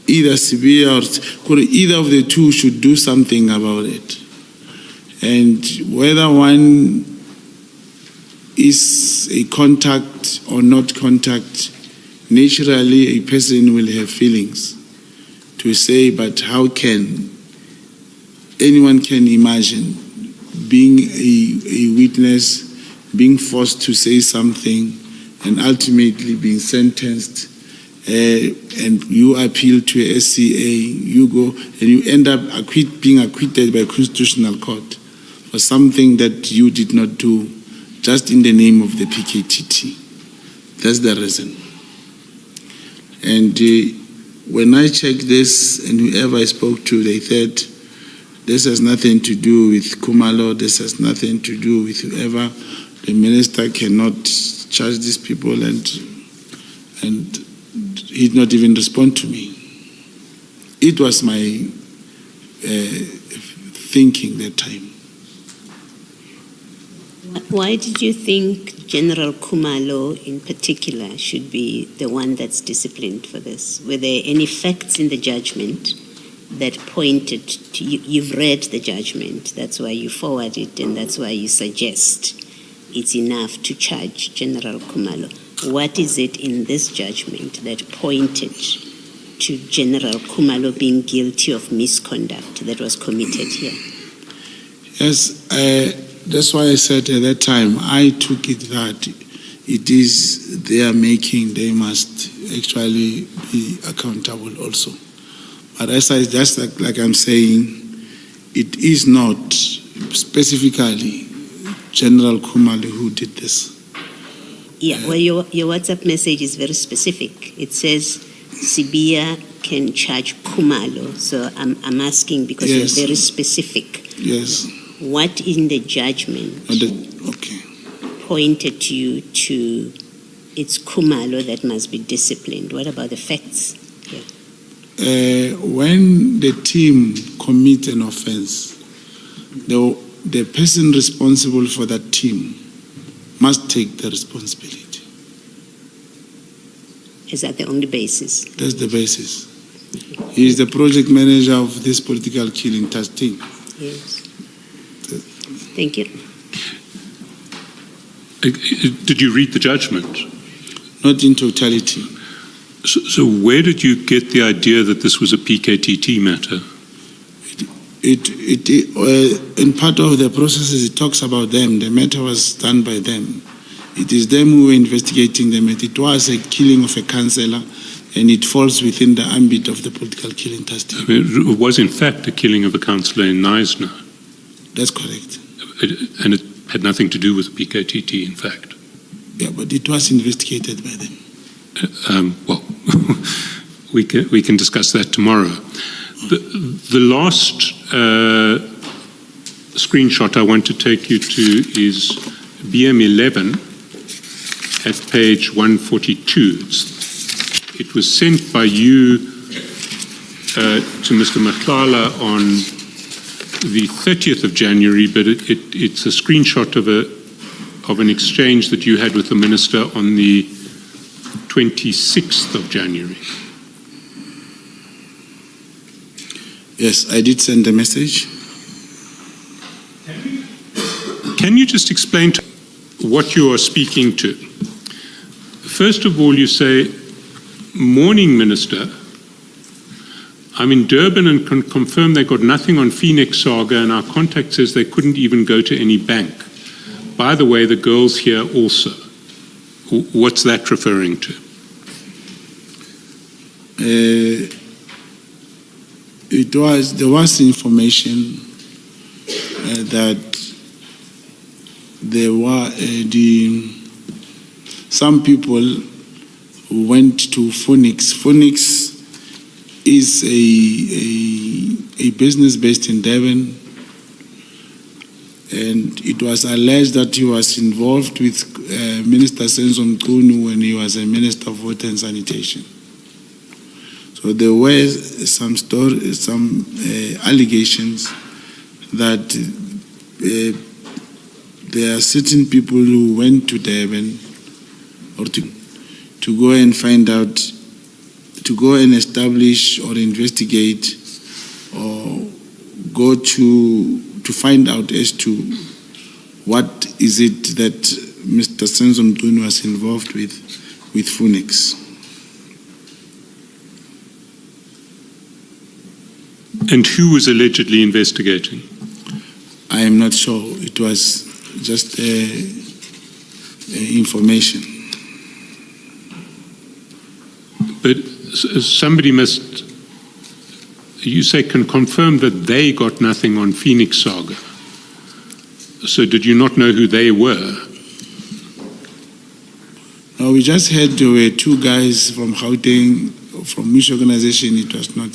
either Sibiya or either of the two should do something about it. And whether one is a contact or not contact, naturally a person will have feelings to say, but how can anyone can imagine being a witness, being forced to say something, and ultimately being sentenced and you appeal to a SCA, you go and you end up being acquitted by Constitutional Court for something that you did not do just in the name of the PKTT. That's the reason. And when I checked this, and whoever I spoke to, they said, this has nothing to do with Khumalo, this has nothing to do with whoever. The minister cannot charge these people, and he did not even respond to me. It was my thinking that time. Why did you think General Khumalo in particular should be the one that's disciplined for this? Were there any facts in the judgment that pointed to you? You've read the judgment, that's why you forward it, and that's why you suggest it's enough to charge General Khumalo. What is it in this judgment that pointed to General Khumalo being guilty of misconduct that was committed here? Yes, that's why I said at that time, I took it that it is their making, they must actually be accountable also. But as I just like I'm saying, it is not specifically General Khumalo who did this. Yeah, well, your WhatsApp message is very specific. It says Sibia can charge Khumalo. So I'm asking because Yes. you're very specific. Yes. What in the judgment pointed to you to it's Khumalo that must be disciplined? What about the facts here? When the team commits an offense, the person responsible for that team must take the responsibility. Is that the only basis? That's the basis. He is the project manager of this political killing task team. Yes. Thank you. Did you read the judgment? Not in totality. So where did you get the idea that this was a PKTT matter? In part of the processes, it talks about them. The matter was done by them. It is them who were investigating the matter. It was a killing of a councillor, and it falls within the ambit of the political killing task team. I mean, it was in fact a killing of a councillor in Knysna. That's correct. And it had nothing to do with PKTT, in fact. Yeah, but it was investigated by them. Well, we can discuss that tomorrow. The last screenshot I want to take you to is BM11 at page 142. It was sent by you to Mr. Nhlanhla on the 30th of January, but it's a screenshot of an exchange that you had with the minister on the 26th of January. Yes, I did send a message. Can you just explain to what you are speaking to? First of all, you say, "Morning, Minister. I'm in Durban and can confirm they got nothing on Phoenix Saga, and our contact says they couldn't even go to any bank. By the way, the girls here also." What's that referring to? There was information that there were some people who went to Phoenix. Phoenix is a business based in Durban, and it was alleged that he was involved with Minister Senzo Mkhwanazi when he was a Minister of Water and Sanitation. So there were some allegations that there are certain people who went to Durban or to go and find out, to go and establish or investigate or go to find out as to what is it that Mr. Senzo Mkhwanazi was involved with Phoenix. And who was allegedly investigating? I am not sure. It was just information. But somebody must, you say, can confirm that they got nothing on Phoenix Saga. So did you not know who they were? No, we just heard there were two guys from Gauteng, from which organization. It was not,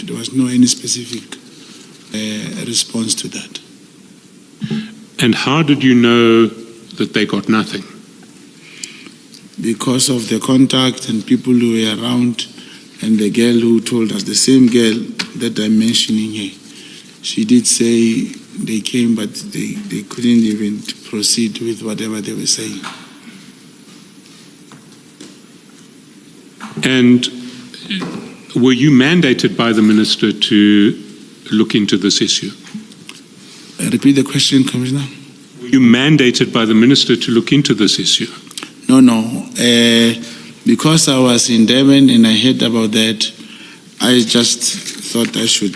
there was no any specific response to that. And how did you know that they got nothing? Because of the contact and people who were around, and the girl who told us, the same girl that I'm mentioning here, she did say they came, but they couldn't even proceed with whatever they were saying. And were you mandated by the minister to look into this issue? Repeat the question, Commissioner. Were you mandated by the minister to look into this issue? No. Because I was in Durban and I heard about that, I just thought I should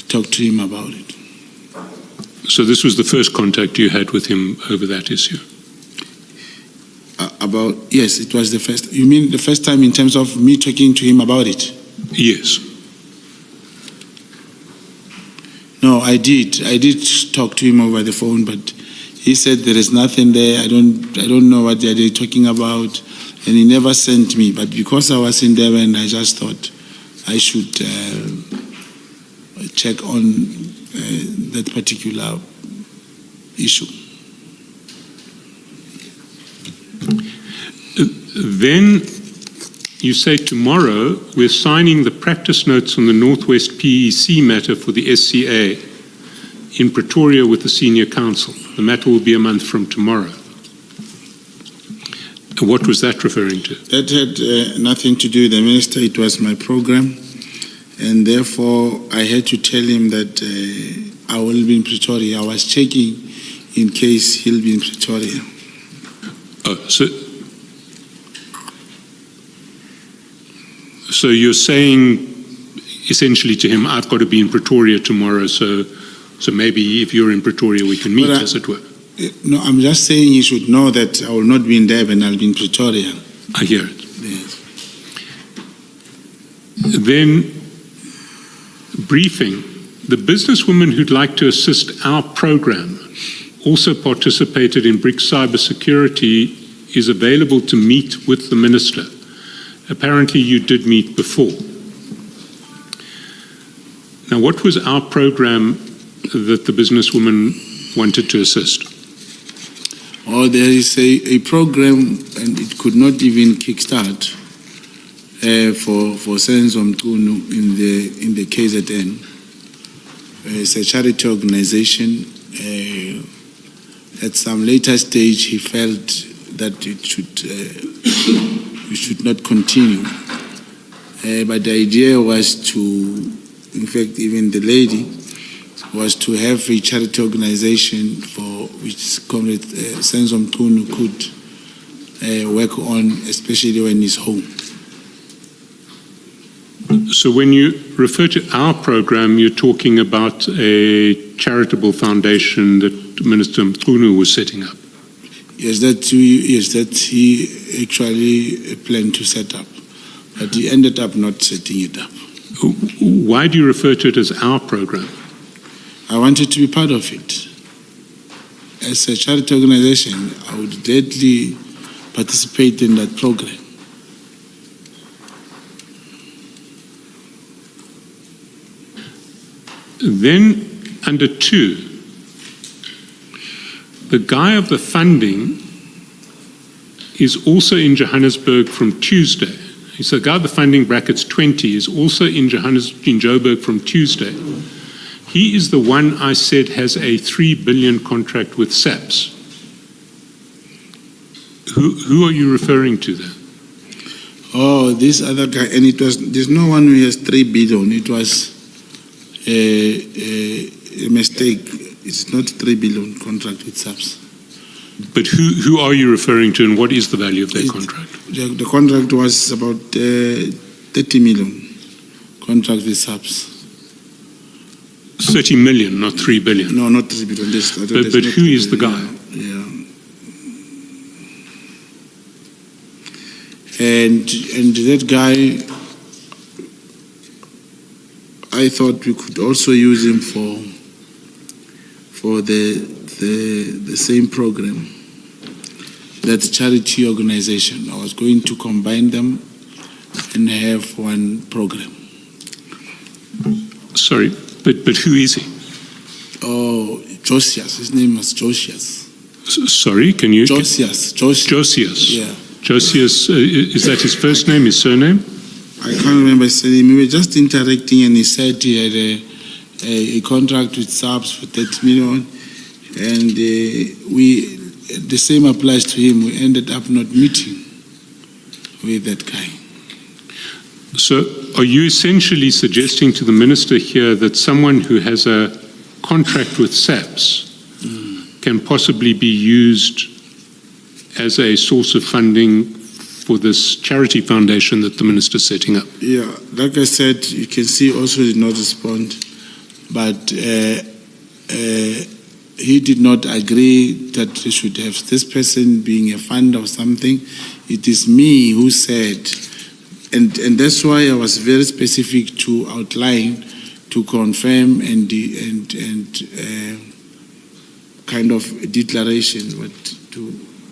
talk to him about it. So this was the first contact you had with him over that issue? Yes, it was the first. You mean the first time in terms of me talking to him about it? Yes. No, I did. I did talk to him over the phone, but he said there is nothing there. I don't know what they're talking about, and he never sent me. But because I was in Durban, I just thought I should check on that particular issue. Then you say tomorrow we're signing the practice notes on the Northwest PEC matter for the SCA in Pretoria with the Senior Counsel. The matter will be a month from tomorrow. What was that referring to? That had nothing to do with the minister. It was my program, and therefore I had to tell him that I will be in Pretoria. I was checking in case he'll be in Pretoria. Oh, so you're saying essentially to him, I've got to be in Pretoria tomorrow, so maybe if you're in Pretoria we can meet, as it were. No, I'm just saying he should know that I will not be in Durban, I'll be in Pretoria. I hear it. Yes. Then, briefing. The businesswoman who'd like to assist our program, also participated in BRICS cybersecurity, is available to meet with the minister. Apparently you did meet before. Now, what was our program that the businesswoman wanted to assist? Oh, there is a program, and it could not even kickstart for Senzo Mkhwanazi in the KZN. It's a charity organization. At some later stage, he felt that we should not continue. But the idea was to, in fact, even the lady was to have a charity organization for which Comrade Senzo Mkhwanazi could work on, especially when he's home. So when you refer to our program, you're talking about a charitable foundation that Minister Mkhwanazi was setting up? Yes, that he actually planned to set up, but he ended up not setting it up. Why do you refer to it as our program? I wanted to be part of it. As a charity organization, I would gladly participate in that program. Then, under 2, the guy of the funding is also in Johannesburg from Tuesday. So the guy of the funding, brackets 20, is also in Joburg from Tuesday. He is the one I said has a 3 billion contract with SAPS. Who are you referring to there? Oh, this other guy, and there's no one who has 3 billion. It was a mistake. It's not 3 billion contract with SAPS. But who are you referring to, and what is the value of that contract? The contract was about 30 million contract with SAPS. 30 million, not 3 billion. No, not 3 billion. But who is the guy? Yeah. And that guy, I thought we could also use him for the same program, that charity organization. I was going to combine them and have one program. Sorry, but who is he? Oh, Josias. His name was Josias. Sorry, can you? Josias. Josias. Yeah. Josias, is that his first name, his surname? I can't remember his name. We were just interacting, and he said he had a contract with SAPS for 30 million, and the same applies to him. We ended up not meeting with that guy. So are you essentially suggesting to the minister here that someone who has a contract with SAPS can possibly be used as a source of funding for this charity foundation that the minister is setting up? Yeah, like I said, you can see also he did not respond, but he did not agree that they should have this person being a funder or something. It is me who said, and that's why I was very specific to outline, to confirm and kind of a declaration, but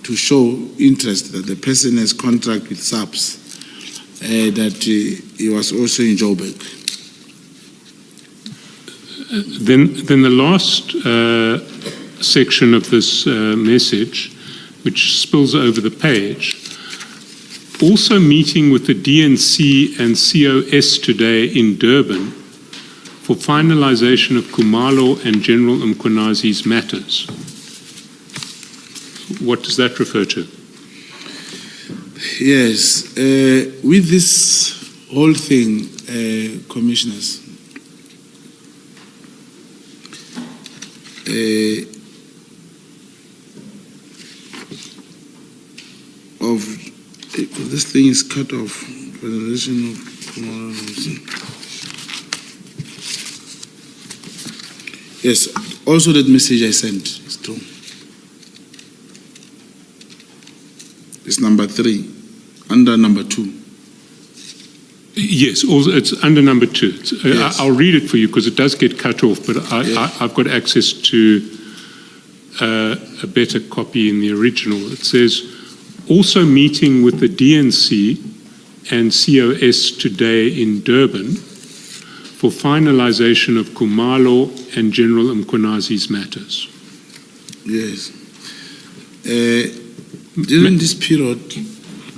to show interest that the person has contract with SAPS, that he was also in Joburg. Then the last section of this message, which spills over the page, also meeting with the DNC and COS today in Durban for finalization of Khumalo and General Mkhwanazi's matters. What does that refer to? Yes, with this whole thing, commissioners, this thing is cut off. Yes, also that message I sent is true. It's number 3, under number 2. Yes, also it's under number 2. Yes. I'll read it for you because it does get cut off, but I've got access to a better copy in the original. It says, also meeting with the DNC and COS today in Durban for finalization of Khumalo and General Mkhwanazi's matters. Yes. During this period,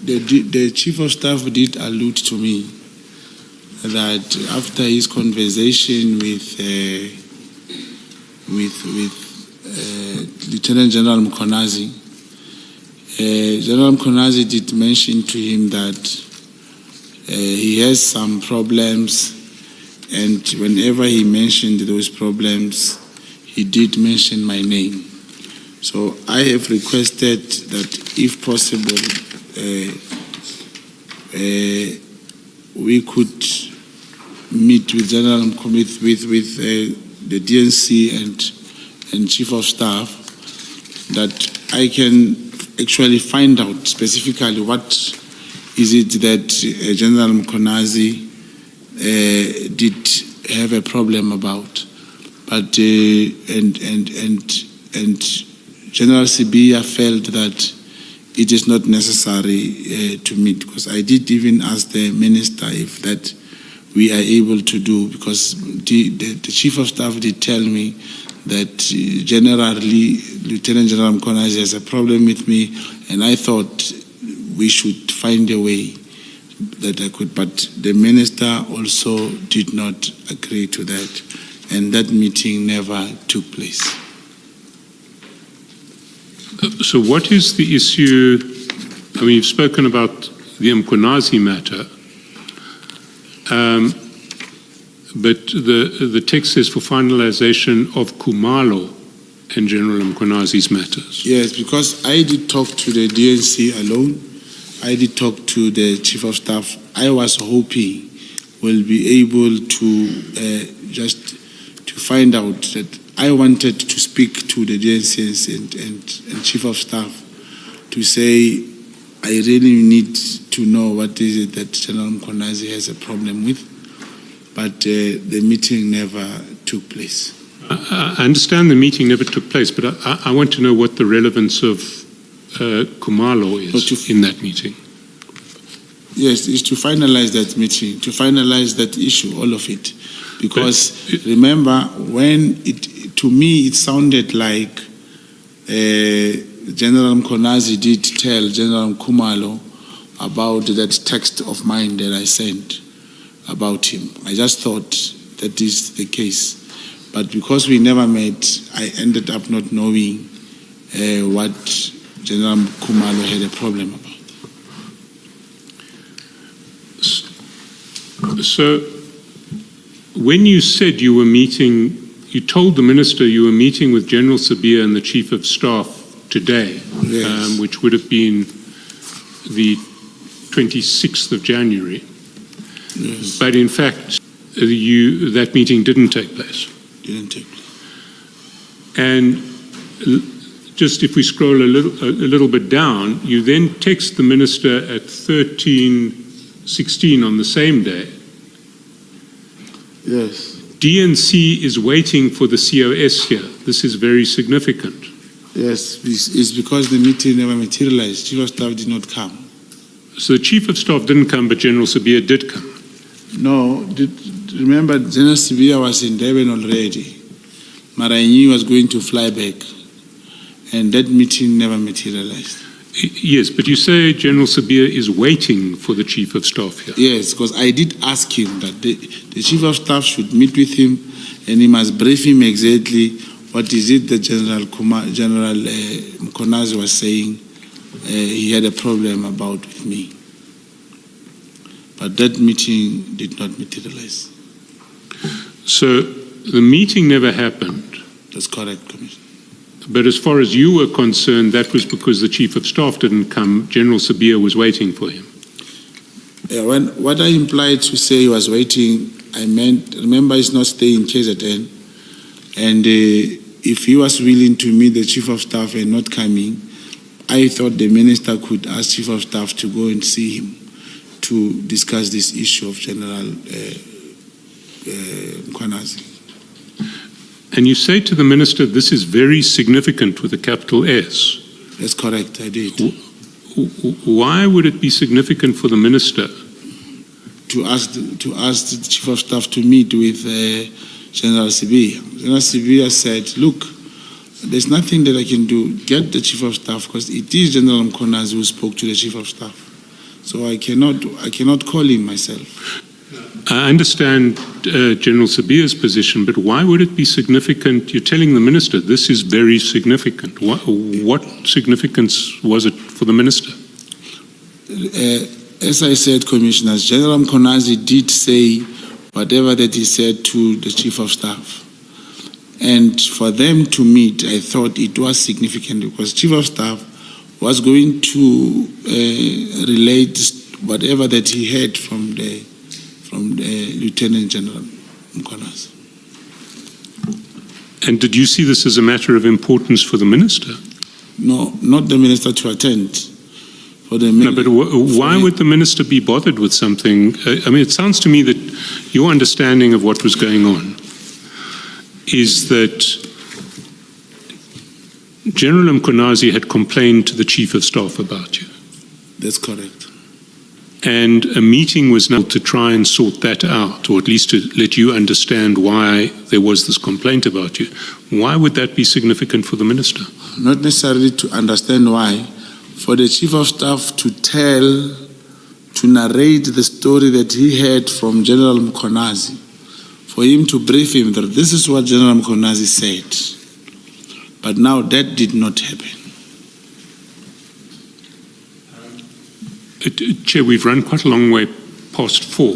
the Chief of Staff did allude to me that after his conversation with Lieutenant General Mkhwanazi, General Mkhwanazi did mention to him that he has some problems, and whenever he mentioned those problems, he did mention my name. So I have requested that, if possible, we could meet with General with the DNC and Chief of Staff, that I can actually find out specifically what is it that General Mkhwanazi did have a problem about, but and General Sibiya felt that it is not necessary to meet, because I did even ask the minister if that we are able to do, because the Chief of Staff did tell me that generally Lieutenant General Mkhwanazi has a problem with me, and I thought we should find a way that I could, but the minister also did not agree to that, and that meeting never took place. So what is the issue? I mean, you've spoken about the Mkhwanazi matter, but the text says for finalization of Khumalo and General Mkhwanazi's matters. Yes, because I did talk to the DNC alone. I did talk to the Chief of Staff. I was hoping we'll be able to just to find out that I wanted to speak to the DNCs and Chief of Staff to say, I really need to know what is it that General Mkhwanazi has a problem with, but the meeting never took place. I understand the meeting never took place, but I want to know what the relevance of Khumalo is in that meeting. Yes, it's to finalize that meeting, to finalize that issue, all of it. Because remember, when to me, it sounded like General Mkhwanazi did tell General Khumalo about that text of mine that I sent about him. I just thought that is the case. But because we never met, I ended up not knowing what General Khumalo had a problem about. So, when you said you were meeting, you told the minister you were meeting with General Sabia and the Chief of Staff today, Yes. which would have been the 26th of January. Yes, But in fact, that meeting didn't take place. didn't take place. And just if we scroll a little bit down, you then text the minister at 13:16 on the same day. Yes. DNC is waiting for the COS here. This is very significant. Yes, it's because the meeting never materialized. Chief of Staff did not come. So the Chief of Staff didn't come, but General Sabia did come. No, remember General Sabia was in Durban already. But I knew he was going to fly back. And that meeting never materialized. Yes, but you say General Sabia is waiting for the Chief of Staff here. Yes, because I did ask him that the Chief of Staff should meet with him and he must brief him exactly what is it that General Mkhwanazi was saying he had a problem about with me. But that meeting did not materialize. So the meeting never happened. That's correct, Commissioner. But as far as you were concerned, that was because the Chief of Staff didn't come. General Sabia was waiting for him. What I implied to say he was waiting, I meant, remember he's not staying in KZN. And if he was willing to meet the Chief of Staff and not coming, I thought the minister could ask Chief of Staff to go and see him to discuss this issue of General Mkhwanazi. And you say to the minister, this is very significant with a capital S. That's correct, I did. Why would it be significant for the minister? To ask the Chief of Staff to meet with General Sabia. General Sabia said, look, there's nothing that I can do. Get the Chief of Staff, because it is General Mkhwanazi who spoke to the Chief of Staff. So I cannot call him myself. I understand General Sabia's position, but why would it be significant? You're telling the minister this is very significant. What significance was it for the minister? As I said, Commissioners, General Mkhwanazi did say whatever that he said to the Chief of Staff. And for them to meet, I thought it was significant because Chief of Staff was going to relate whatever that he heard from the Lieutenant General Mkhwanazi. And did you see this as a matter of importance for the minister? No, not the minister to attend. For the No, but why would the minister be bothered with something? I mean, it sounds to me that your understanding of what was going on is that General Mkhwanazi had complained to the Chief of Staff about you. That's correct. And a meeting was now to try and sort that out, or at least to let you understand why there was this complaint about you. Why would that be significant for the minister? Not necessarily to understand why. For the Chief of Staff to narrate the story that he heard from General Mkhwanazi, for him to brief him that this is what General Mkhwanazi said. But now that did not happen. Chair, we've run quite a long way past 4.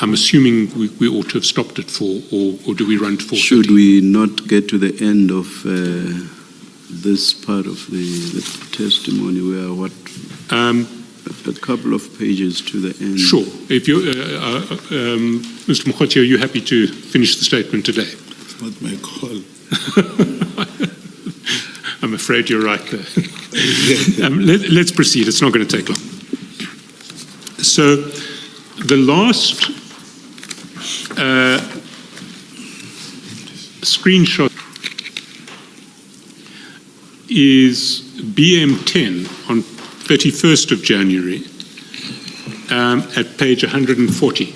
I'm assuming we ought to have stopped at 4, or do we run to 4:30? Should we not get to the end of this part of the testimony? We are a couple of pages to the end. Sure. If you, Mr. Mkhwanazi, are you happy to finish the statement today? It's not my call. I'm afraid you're right there. Let's proceed. It's not going to take long. So the last screenshot is BM10 on 31st of January at page 140.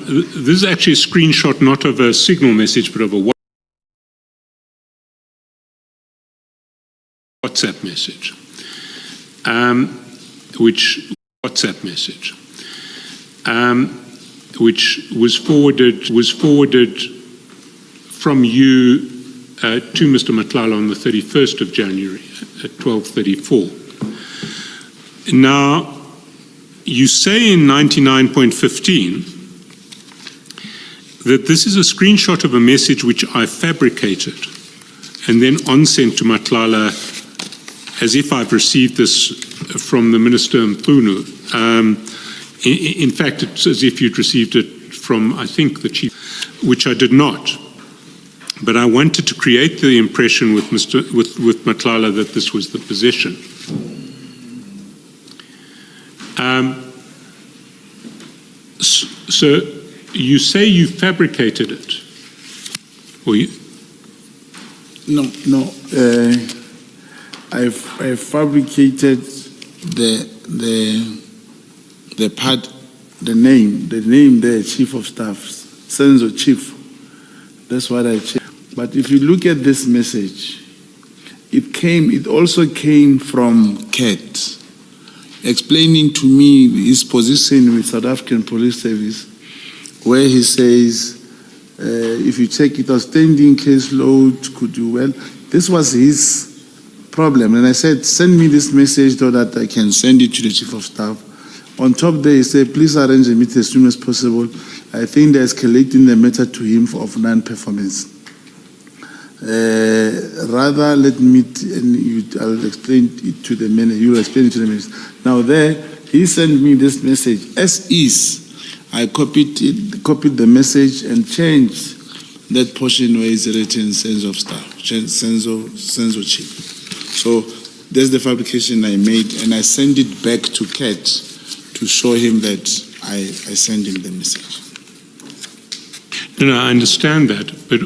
This is actually a screenshot not of a signal message, but of a WhatsApp message, which was forwarded from you to Mr. Nhlanhla on the 31st of January at 12:34. Now, you say in 99.15 that this is a screenshot of a message which I fabricated and then on-sent to Nhlanhla as if I've received this from the Minister Mkhwanazi. In fact, it's as if you'd received it from, I think, the Chief, which I did not. But I wanted to create the impression with Nhlanhla that this was the position. So you say you fabricated it, or you? No. I fabricated the part, the name there, Chief of Staff, Senzo Chief. That's what I checked. But if you look at this message, it also came from Kat, explaining to me his position with South African Police Service, where he says, if you check it, outstanding caseload, could you well? This was his problem. And I said, send me this message so that I can send it to the Chief of Staff. On top there, he said, please arrange a meeting as soon as possible. I think they're escalating the matter to him of non-performance. Rather, let me, I'll explain it to the manager. You'll explain it to the manager. Now there, he sent me this message as is. I copied the message and changed that portion where it's written sense of staff, sense of chief. So that's the fabrication I made, and I sent it back to Kat to show him that I sent him the message. No, I understand that, but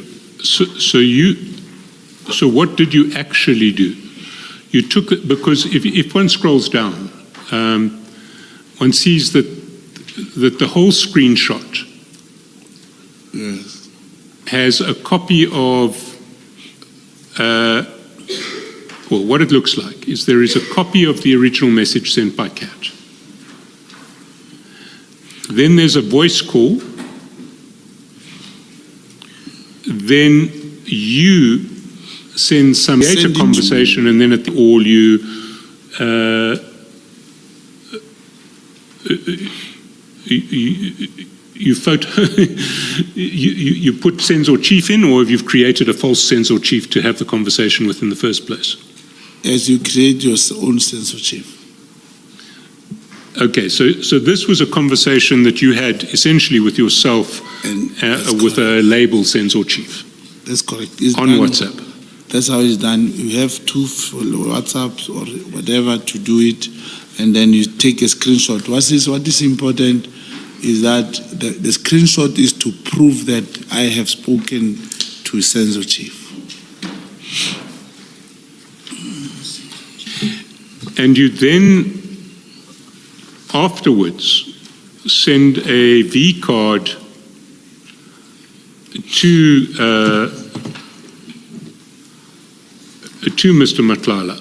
so what did you actually do? You took it, because if one scrolls down, one sees that the whole screenshot has a copy of, well, what it looks like is there is a copy of the original message sent by Kat. Then there's a voice call. Then you send some data conversation, and then at the all you you put Senzo Chief in, or have you created a false Senzo Chief to have the conversation with in the first place? As you create your own Senzo Chief. Okay, so this was a conversation that you had essentially with yourself with a label Senzo Chief. That's correct. On WhatsApp. That's how it's done. You have two WhatsApps or whatever to do it, and then you take a screenshot. What is important is that the screenshot is to prove that I have spoken to Senzo Chief. And you then afterwards send a V card to Mr. Nhlanhla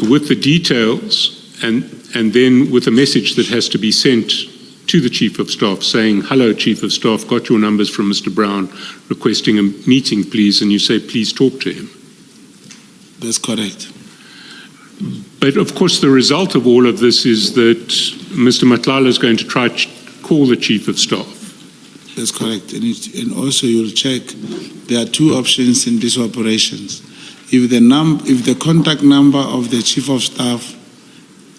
with the details, and then with a message that has to be sent to the Chief of Staff saying, hello, Chief of Staff, got your numbers from Mr. Brown, requesting a meeting, please, and you say, please talk to him. That's correct. But of course, the result of all of this is that Mr. Nhlanhla is going to try to call the Chief of Staff. That's correct. And also you'll check, there are two options in these operations. If the contact number of the Chief of Staff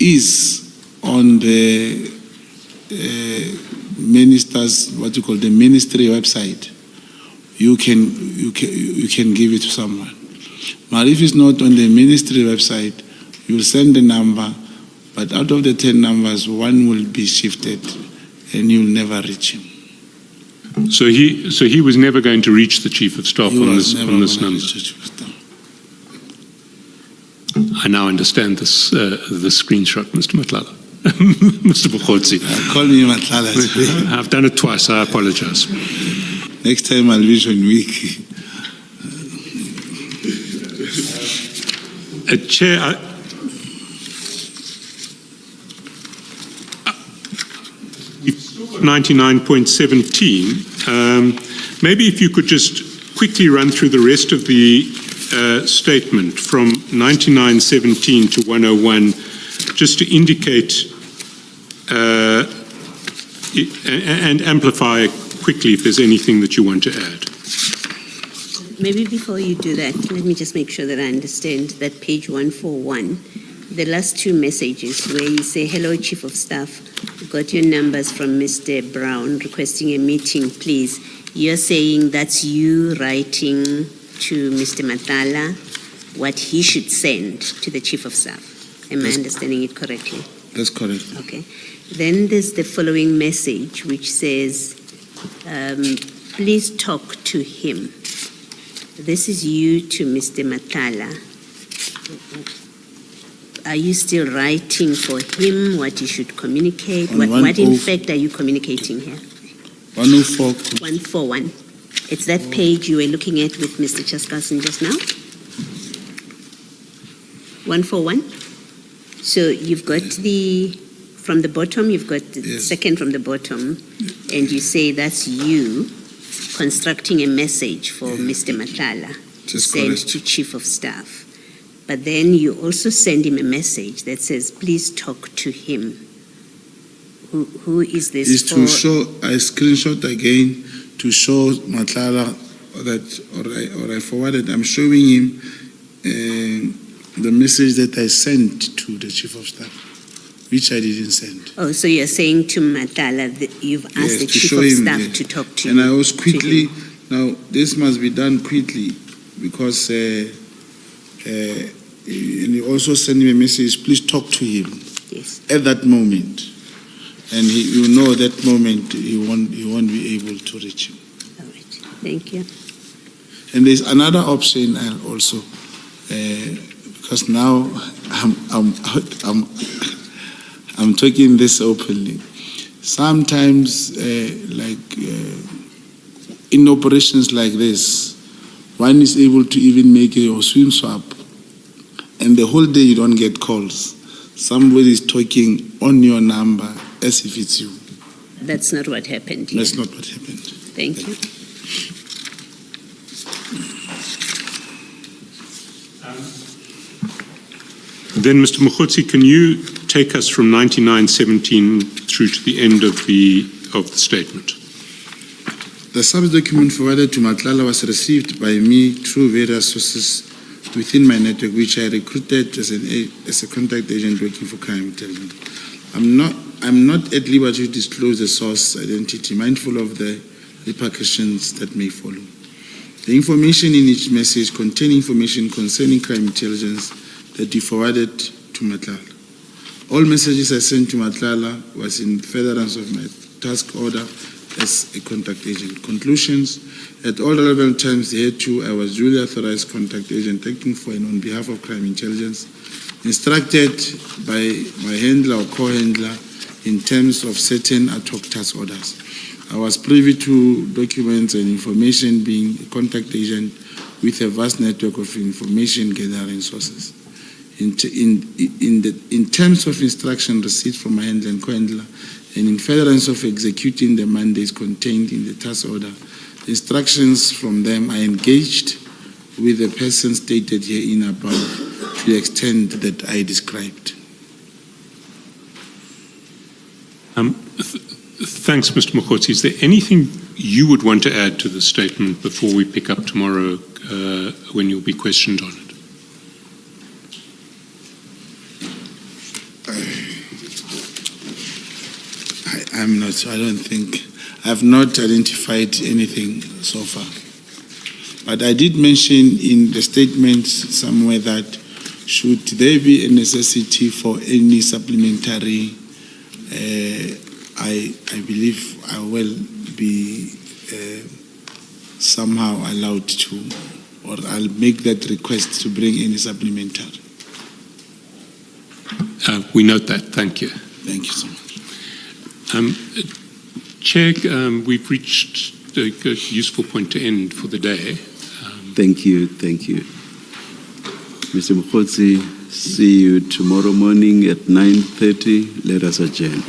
is on the minister's, what you call the ministry website, you can give it to someone. But if it's not on the ministry website, you'll send the number, but out of the 10 numbers, one will be shifted and you'll never reach him. So he was never going to reach the Chief of Staff on this number. I now understand this screenshot, Mr. Matlala. Mr. Mkhwanazi. Call me Matlala. I've done it twice. I apologize. Next time I'll vision week. Chair, 99.17. Maybe if you could just quickly run through the rest of the statement from 99.17 to 101, just to indicate and amplify quickly if there's anything that you want to add. Maybe before you do that, let me just make sure that I understand that page 141, the last two messages where you say, hello, Chief of Staff, got your numbers from Mr. Brown requesting a meeting, please. You're saying that's you writing to Mr. Matlala what he should send to the Chief of Staff. Am I understanding it correctly? That's correct. Okay. Then there's the following message which says, please talk to him. This is you to Mr. Matlala. Are you still writing for him what he should communicate? What in fact are you communicating here? 104. 141. It's that page you were looking at with Mr. Chaskasen just now? 141? So you've got from the bottom, you've got the second from the bottom, and you say that's you constructing a message for Mr. Matlala to send to Chief of Staff. But then you also send him a message that says, please talk to him. Who is this is for? To show, I screenshot again to show Matlala that, or I forwarded, I'm showing him the message that I sent to the Chief of Staff, which I didn't send. Oh, so you're saying to Matlala that you've asked the Chief of Staff to talk to and you. I was quickly, now this must be done quickly because and you also send him a message, please talk to him at that moment. And you know that moment he won't be able to reach him. All right, thank you. And there's another option also, because now I'm talking this openly. Sometimes, in operations like this, one is able to even make a swim swap, and the whole day you don't get calls. Somebody is talking on your number as if it's you. That's not what happened here. That's not what happened. Thank you. Then, Mr. Mkhwanazi, can you take us from 99.17 through to the end of the statement? The sub-document forwarded to Matlala was received by me through various sources within my network, which I recruited as a contact agent working for crime intelligence. I'm not at liberty to disclose the source identity, mindful of the repercussions that may follow. The information in each message contained information concerning crime intelligence that you forwarded to Matlala. All messages I sent to Matlala was in furtherance of my task order as a contact agent. Conclusions: at all relevant times hereto, I was duly authorized contact agent acting for and on behalf of crime intelligence, instructed by my handler or co-handler in terms of certain ad hoc task orders. I was privy to documents and information, being a contact agent with a vast network of information gathering sources. In terms of instruction received from my handler and co-handler, and in furtherance of executing the mandates contained in the task order, instructions from them, I engaged with the person stated herein above to the extent that I described. Thanks, Mr. Mkhwanazi. Is there anything you would want to add to the statement before we pick up tomorrow when you'll be questioned on it? I'm not, I don't think, I've not identified anything so far. But I did mention in the statement somewhere that should there be a necessity for any supplementary, I believe I will be somehow allowed to, or I'll make that request to bring any supplementary. We note that. Thank you. Thank you so much. Chair, we've reached a useful point to end for the day. Thank you. Mr. Mkhwanazi, see you tomorrow morning at 9:30. Let us adjourn.